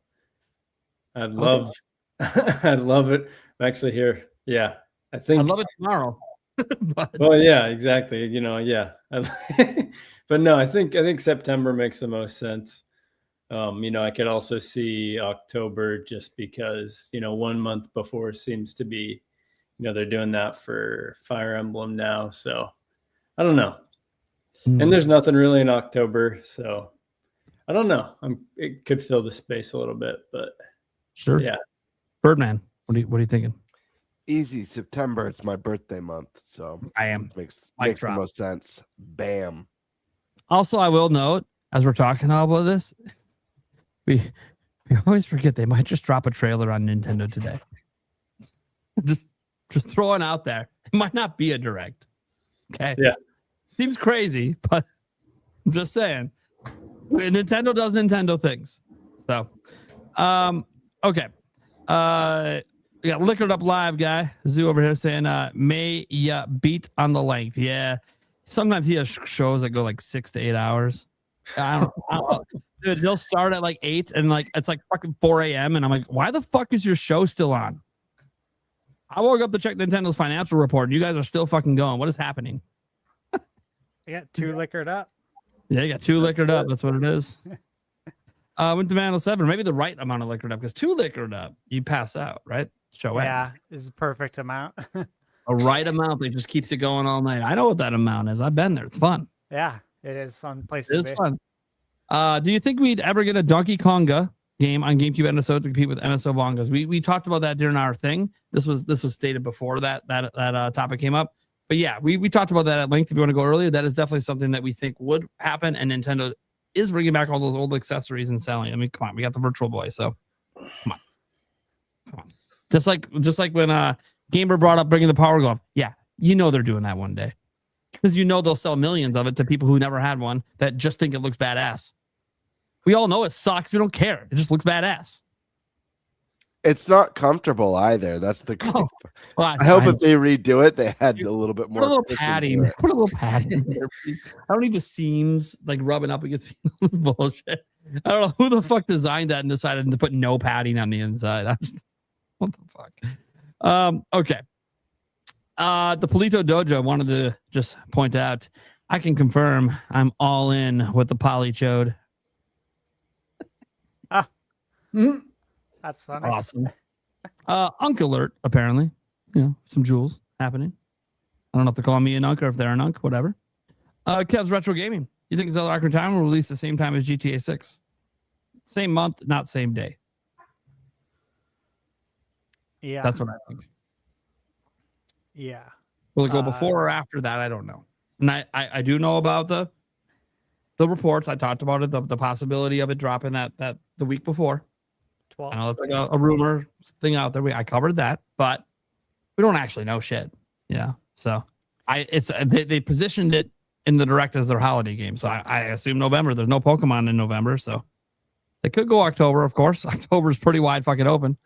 S7: I'd love I'd love it. I'm actually here. Yeah. I'd
S6: love it tomorrow.
S7: Well, yeah, exactly. You know, yeah. But no, I think September makes the most sense. You know, I could also see October just because, you know, 1 month before seems to be, you know, they're doing that for Fire Emblem now. So I don't know. And there's nothing really in October. So I don't know. It could fill the space a little bit, but
S6: sure.
S7: Yeah.
S6: Birdman, what are you thinking?
S9: Easy. September. It's my birthday month. So makes the most sense. Bam.
S6: Also, I will note, as we're talking about this, we always forget they might just drop a trailer on Nintendo today. just throwing out there. It might not be a direct. Okay.
S7: Yeah.
S6: Seems crazy, but I'm just saying. Nintendo does Nintendo things. So okay. We got Liquored Up Live guy, Zoo over here saying, may ya beat on the length. Yeah. Sometimes he has shows that go like 6 to 8 hours. I don't know. Dude, they'll start at like 8 and like it's like fucking 4 a.m. And I'm like, why the fuck is your show still on? I woke up to check Nintendo's financial report and you guys are still fucking going. What is happening?
S10: I got 2 liquored up.
S6: Yeah, you got 2 liquored up. That's what it is. Went to Vandal 7. Maybe the right amount of liquored up, because 2 liquored up, you pass out, right? Show ends.
S10: Yeah, this is a perfect amount.
S6: A right amount that just keeps it going all night. I know what that amount is. I've been there. It's fun.
S10: Yeah, it is fun place
S6: to be. It is fun.
S9: It's not comfortable either. That's the.
S6: Oh, well,
S9: I hope if they redo it, they had a little bit more.
S6: Put a little padding. Put a little padding there, please. I don't need the seams like rubbing up against bullshit. I don't know who the fuck designed that and decided to put no padding on the inside. What the fuck? Okay. The Polito Dojo wanted to just point out, I can confirm I'm all in with the Polychode.
S10: That's funny.
S6: Awesome. Unk alert, apparently. You know, some jewels happening. I don't know if they're calling me an unk or if they're an unk, whatever. Kev's Retro Gaming. You think Zelda Ocarina of Time will release the same time as GTA 6? Same month, not same day.
S10: Yeah.
S6: That's what I think.
S10: Yeah.
S6: Will it go before or after that? I don't know. And I do know about the reports. I talked about it, the possibility of it dropping that the week before.
S10: 12.
S6: I know it's like a rumor thing out there. I covered that, but we don't actually know shit. Yeah. So they positioned it in the direct as their holiday game. So I assume November. There's no Pokemon in November, so they could go October, of course. October is pretty wide fucking open.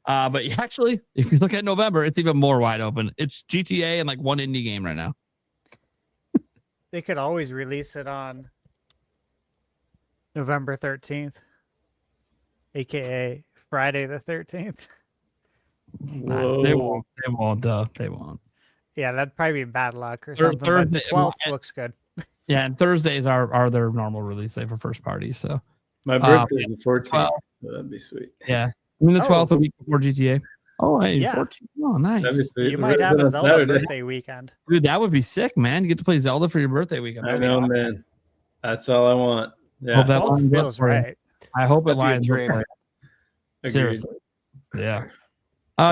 S6: But actually, if you look at November, it's even more wide open. It's GTA and like one indie game right now.
S10: They could always release it on November 13th, aka Friday the 13th.
S6: Nah, they won't. They won't.
S10: Yeah, that'd probably be bad luck or something. But the 12th looks good.
S6: Yeah, and Thursdays are their normal release day for first party. So
S7: my birthday is the 14th, so that'd be sweet.
S6: Yeah, I mean the 12th, a week before GTA. Oh, hey,
S10: yeah.
S6: 14. Oh, nice.
S10: You might have a Zelda birthday weekend.
S6: Dude, that would be sick, man. You get to play Zelda for your birthday weekend.
S7: I know, man. That's all I want. Yeah.
S6: Hope that lines
S10: feels
S6: up
S10: right.
S6: I hope it
S9: That'd be a
S6: lines up.
S9: dream.
S6: Seriously. Yeah.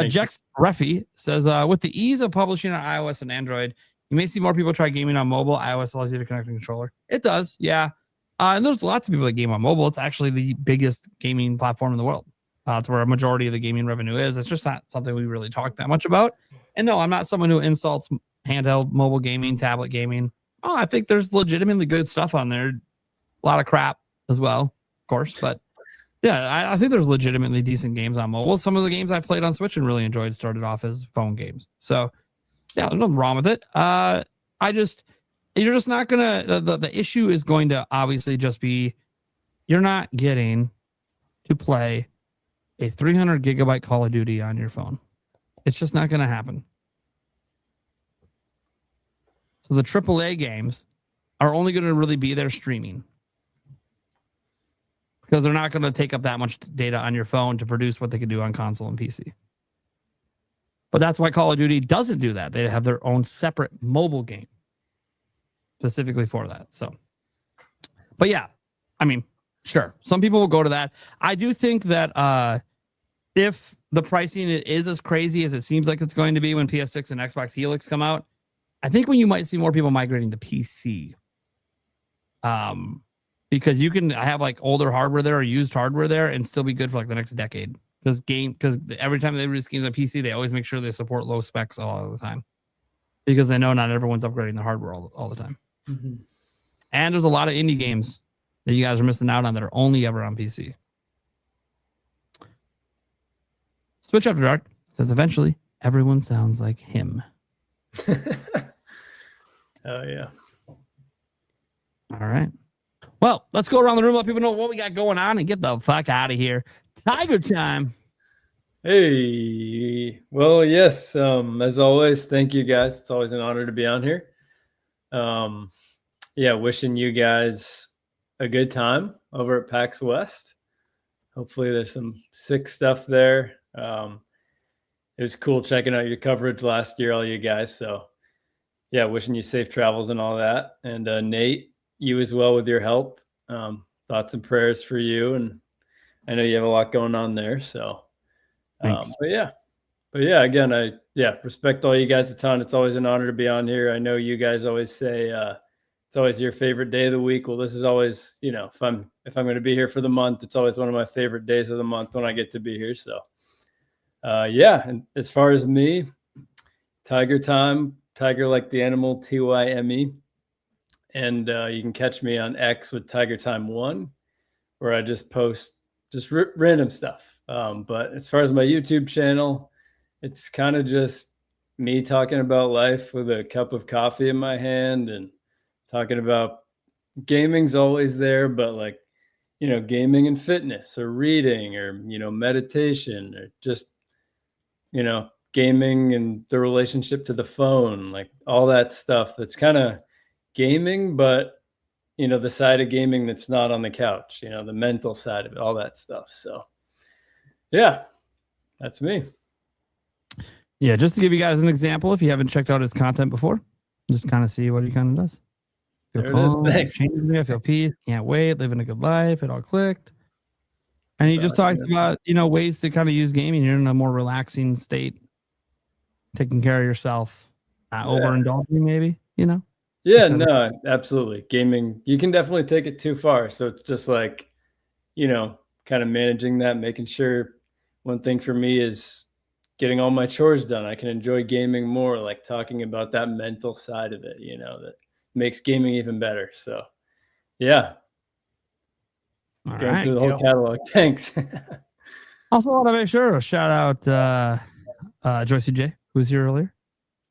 S6: Jex Refi says, with the ease of publishing on iOS and Android, you may see more people try gaming on mobile. iOS allows you to connect a controller. It does, yeah. And there's lots of people that game on mobile. It's actually the biggest gaming platform in the world. It's where a majority of the gaming revenue is. It's just not something we really talk that much about. And no, I'm not someone who insults handheld mobile gaming, tablet gaming. Oh, I think there's legitimately good stuff on there. A lot of crap as well, of course. But yeah, I think there's legitimately decent games on mobile. Some of the games I've played on Switch and really enjoyed started off as phone games. So yeah, there's nothing wrong with it. You're just not gonna. The issue is going to obviously just be you're not getting to play a 300 gigabyte Call of Duty on your phone. It's just not going to happen. So the AAA games are only going to really be there streaming because they're not going to take up that much data on your phone to produce what they can do on console and PC. But that's why Call of Duty doesn't do that. They have their own separate mobile game specifically for that. So, but yeah, I mean, sure, some people will go to that. I do think that if the pricing is as crazy as it seems like it's going to be when PS6 and Xbox Helix come out, I think when you might see more people migrating to PC. Because you can have like older hardware there or used hardware there and still be good for like the next decade. Because every time they release games on PC, they always make sure they support low specs all the time. Because they know not everyone's upgrading the hardware all the time. Mm-hmm. And there's a lot of indie games that you guys are missing out on that are only ever on PC. Switch After Dark says eventually everyone sounds like him.
S7: Oh, yeah.
S6: All right. Well, let's go around the room, let people know what we got going on, and get the fuck out of here. Tiger time.
S7: Hey. Well, yes. As always, thank you guys. It's always an honor to be on here. Yeah, wishing you guys a good time over at PAX West. Hopefully there's some sick stuff there. It was cool checking out your coverage last year, all you guys. So yeah, wishing you safe travels and all that. And Nate, you as well with your health. Thoughts and prayers for you. And I know you have a lot going on there. So, but yeah, again, I respect all you guys a ton. It's always an honor to be on here. I know you guys always say it's always your favorite day of the week. Well, this is always, if I'm going to be here for the month, it's always one of my favorite days of the month when I get to be here. So, and as far as me, Tiger time, Tiger like the animal, TYME. And you can catch me on X with Tiger Time 1, where I just post just random stuff. But as far as my YouTube channel, it's kind of just me talking about life with a cup of coffee in my hand and talking about gaming's always there, but like, gaming and fitness or reading or, meditation or just, gaming and the relationship to the phone, like all that stuff that's kind of gaming, but the side of gaming that's not on the couch, the mental side of it, all that stuff. So yeah, that's me.
S6: Yeah, just to give you guys an example, if you haven't checked out his content before, just kind of see what he kind of does. Feel calm,
S7: Thanks.
S6: I feel peace, can't wait, living a good life, it all clicked. And he just talks about, ways to kind of use gaming. You're in a more relaxing state, taking care of yourself, not overindulging maybe,
S7: Yeah, no, absolutely. Gaming, you can definitely take it too far. So it's just like, kind of managing that, making sure one thing for me is getting all my chores done. I can enjoy gaming more, like talking about that mental side of it, that makes gaming even better. So yeah. Going through the whole catalog. Thanks.
S6: Also want to make sure to shout out Joyce J, who was here earlier.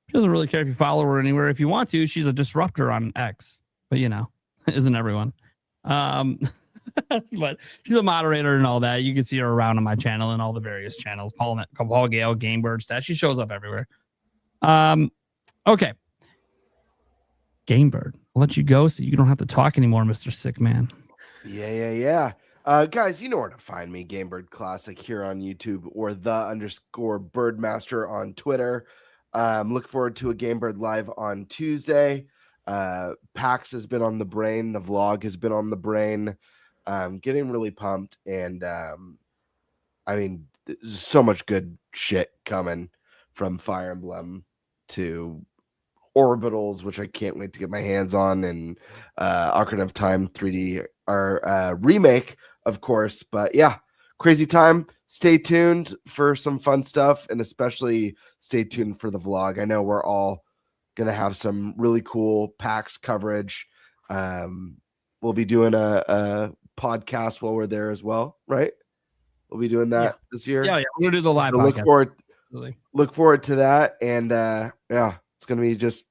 S6: She doesn't really care if you follow her anywhere. If you want to, she's a disruptor on X, but isn't everyone? But she's a moderator and all that. You can see her around on my channel and all the various channels. Paul Gale, GameBird Stat. She shows up everywhere. Okay. GameBird, I'll let you go so you don't have to talk anymore, Mr. Sick Man.
S9: Yeah. Guys, you know where to find me, GameBird Classic here on YouTube or _Birdmaster on Twitter. Look forward to a GameBird Live on Tuesday. PAX has been on the brain. The vlog has been on the brain. Getting really pumped. And I mean, there's so much good shit coming from Fire Emblem to Orbitals, which I can't wait to get my hands on, and Ocarina of Time 3D or remake, of course. But yeah, crazy time. Stay tuned for some fun stuff, and especially stay tuned for the vlog. I know we're all gonna have some really cool PAX coverage. We'll be doing a podcast while we're there as well, right? We'll be doing that this year.
S6: Yeah, we're gonna do the live.
S9: So look forward to that, and yeah, it's gonna be just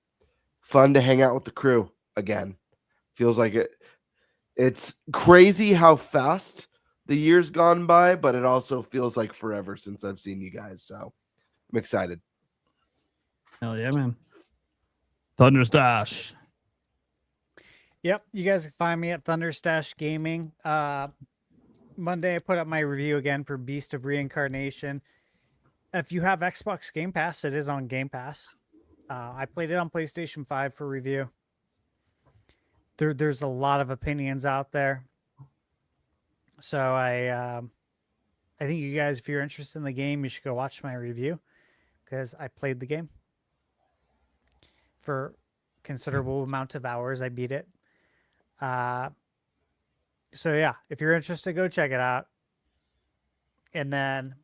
S9: fun to hang out with the crew again. Feels like it. It's crazy how fast the year's gone by, but it also feels like forever since I've seen you guys. So I'm excited.
S6: Hell yeah, man. ThunderStash.
S10: Yep, you guys can find me at ThunderStash Gaming. Monday, I put up my review again for Beast of Reincarnation. If you have Xbox Game Pass, it is on Game Pass. I played it on PlayStation 5 for review. There's a lot of opinions out there. So I think you guys, if you're interested in the game, you should go watch my review because I played the game for considerable amount of hours. I beat it. So yeah, if you're interested, go check it out. And then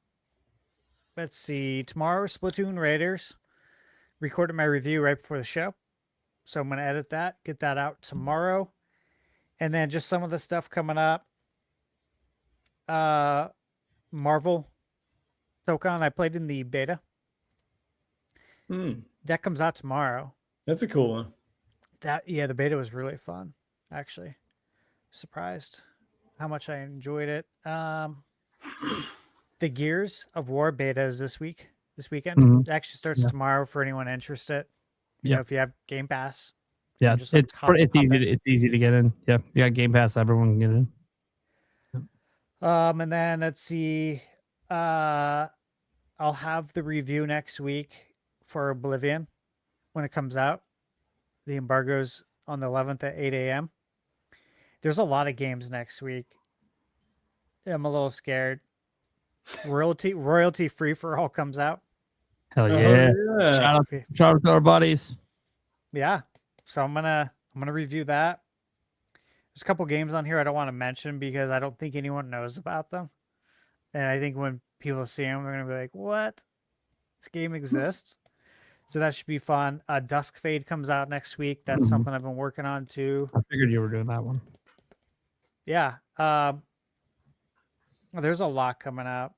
S10: let's see, tomorrow Splatoon Raiders. Recorded my review right before the show, so I'm gonna edit that, get that out tomorrow, and then just some of the stuff coming up. Marvel Tokon, I played in the beta. That comes out tomorrow.
S7: That's a cool one.
S10: The beta was really fun. Actually, surprised how much I enjoyed it. The Gears of War beta is this weekend. It actually starts tomorrow for anyone interested. You know, if you have Game Pass.
S6: Yeah,
S10: just, like,
S6: it's easy to get in. Yeah, you got Game Pass, everyone can get in.
S10: And then let's see. I'll have the review next week for Oblivion when it comes out. The embargo's on the 11th at 8 a.m. There's a lot of games next week. I'm a little scared. Royalty free for all comes out.
S6: Hell yeah! Shout out to our buddies.
S10: Yeah, so I'm gonna review that. There's a couple games on here I don't want to mention because I don't think anyone knows about them, and I think when people see them, they're gonna be like, "What? This game exists?" So that should be fun. Dusk Fade comes out next week. That's something I've been working on too.
S6: I figured you were doing that one.
S10: Yeah. There's a lot coming up.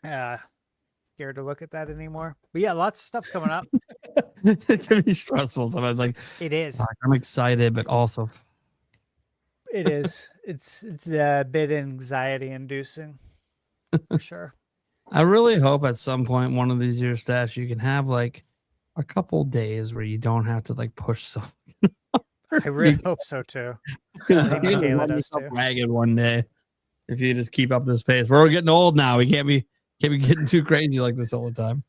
S10: Scared to look at that anymore. But yeah, lots of stuff coming up.
S6: It can be stressful sometimes. Like
S10: it is.
S6: I'm excited, but also
S10: it is. It's a bit anxiety inducing for sure.
S6: I really hope at some point one of these years, Stash, you can have like a couple days where you don't have to like push something.
S10: I really hope so too.
S6: Ragged one day. If you just keep up this pace, we're getting old now. We can't be getting too crazy like this all the time.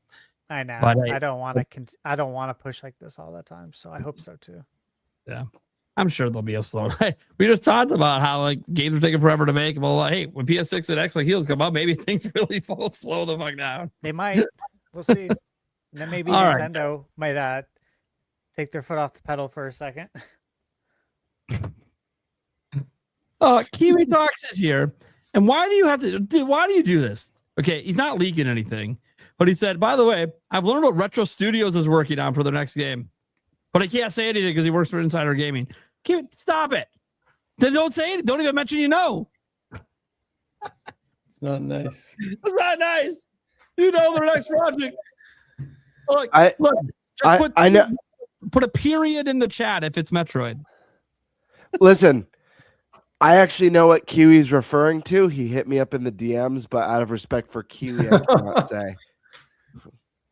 S10: I know.
S6: But
S10: I don't want to push like this all the time. So I hope so too.
S6: Yeah, I'm sure there'll be a slow. We just talked about how like games are taking forever to make. Well, hey, when PS6 and Xbox Heels come out, maybe things really fall slow the fuck down.
S10: They might. We'll see. And then maybe
S6: all
S10: Nintendo might take their foot off the pedal for a second.
S6: Kiwi Talks is here. And why do you do this? Okay, he's not leaking anything. But he said, by the way, I've learned what Retro Studios is working on for their next game. But I can't say anything because he works for Insider Gaming. Stop it. Then don't say it. Don't even mention you know.
S7: It's not nice.
S6: It's not nice. You know their next project. Look, put a period in the chat if it's Metroid.
S9: Listen, I actually know what Kiwi's referring to. He hit me up in the DMs, but out of respect for Kiwi, I cannot say.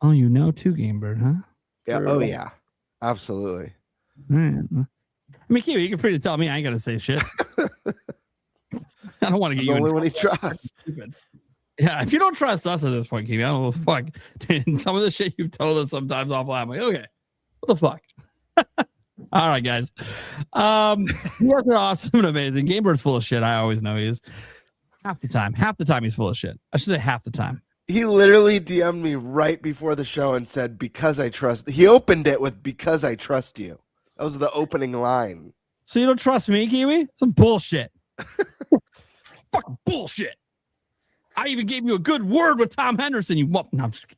S6: Oh, you know too, GameBird, huh?
S9: Yeah. Oh, yeah. Absolutely.
S6: Right. I mean, Kiwi, you can pretty tell me I ain't gonna say shit. I don't want to get you
S9: only
S6: in
S9: one he trusts.
S6: Yeah, if you don't trust us at this point, Kiwi, I don't know what the fuck. Dude, some of the shit you've told us sometimes offline, I'm like, okay, what the fuck? All right, guys. You guys are awesome and amazing. GameBird's full of shit. I always know he is. Half the time he's full of shit. I should say half the time.
S9: He literally DM'd me right before the show and said, because I trust. He opened it with, because I trust you. That was the opening line.
S6: So you don't trust me, Kiwi? Some bullshit. Fucking bullshit. I even gave you a good word with Tom Henderson. No,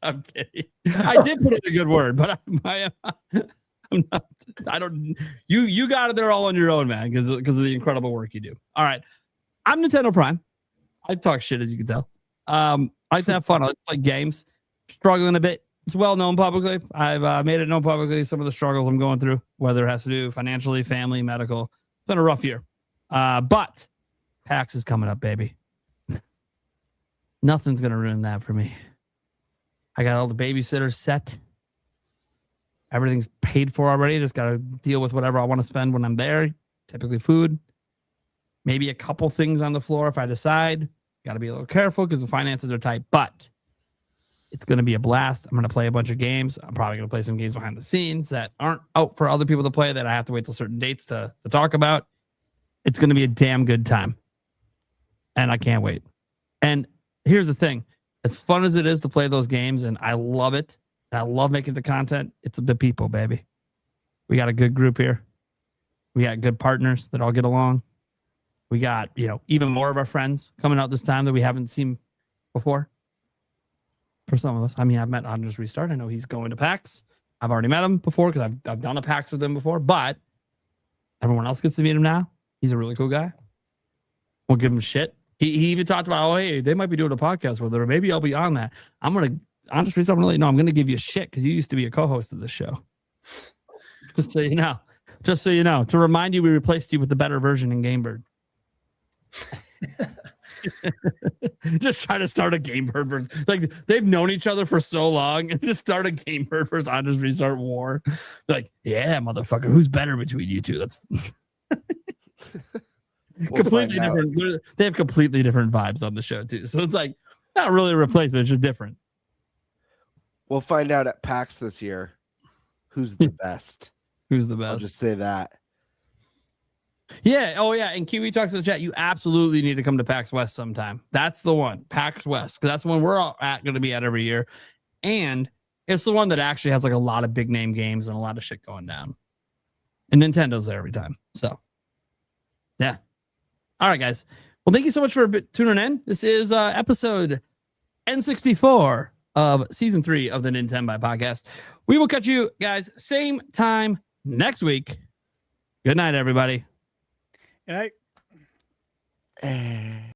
S6: I'm kidding. I did put in a good word, but I'm not. I don't. You got it there all on your own, man, because of the incredible work you do. All right, I'm Nintendo Prime. I talk shit, as you can tell. I like to have fun. I like to play games. Struggling a bit. It's well known publicly. I've made it known publicly some of the struggles I'm going through, whether it has to do financially, family, medical. It's been a rough year. But PAX is coming up, baby. Nothing's going to ruin that for me. I got all the babysitters set. Everything's paid for already. Just got to deal with whatever I want to spend when I'm there. Typically food. Maybe a couple things on the floor if I decide. Got to be a little careful because the finances are tight. But it's going to be a blast. I'm going to play a bunch of games. I'm probably going to play some games behind the scenes that aren't out for other people to play that I have to wait till certain dates to talk about. It's going to be a damn good time. And I can't wait. And here's the thing. As fun as it is to play those games, and I love it, and I love making the content, it's the people, baby. We got a good group here. We got good partners that all get along. We got, even more of our friends coming out this time that we haven't seen before. For some of us. I mean, I've met Andres Restart. I know he's going to PAX. I've already met him before because I've done a PAX with him before, but everyone else gets to meet him now. He's a really cool guy. We'll give him shit. He even talked about, hey, they might be doing a podcast with her. Maybe I'll be on that. Andres Restart, I'm going to give you shit because you used to be a co-host of this show. Just so you know. To remind you, we replaced you with the better version in GameBird. Just try to start a GameBird versus, like, they've known each other for so long and just start a GameBird versus Andres Restart war. Like, yeah, motherfucker, who's better between you two? That's completely different. They have completely different vibes on the show too. So it's like not really a replacement, it's just different.
S9: We'll find out at PAX this year who's the best.
S6: Who's the best?
S9: I'll just say that.
S6: Yeah. Oh, yeah. And Kiwi talks in the chat. You absolutely need to come to PAX West sometime. That's the one. PAX West. Because that's the one we're all going to be at every year. And it's the one that actually has like a lot of big name games and a lot of shit going down. And Nintendo's there every time. So, yeah. All right, guys. Well, thank you so much for tuning in. This is episode N64 of season 3 of the Nintenbyte Podcast. We will catch you guys same time next week. Good night, everybody.
S10: Good night.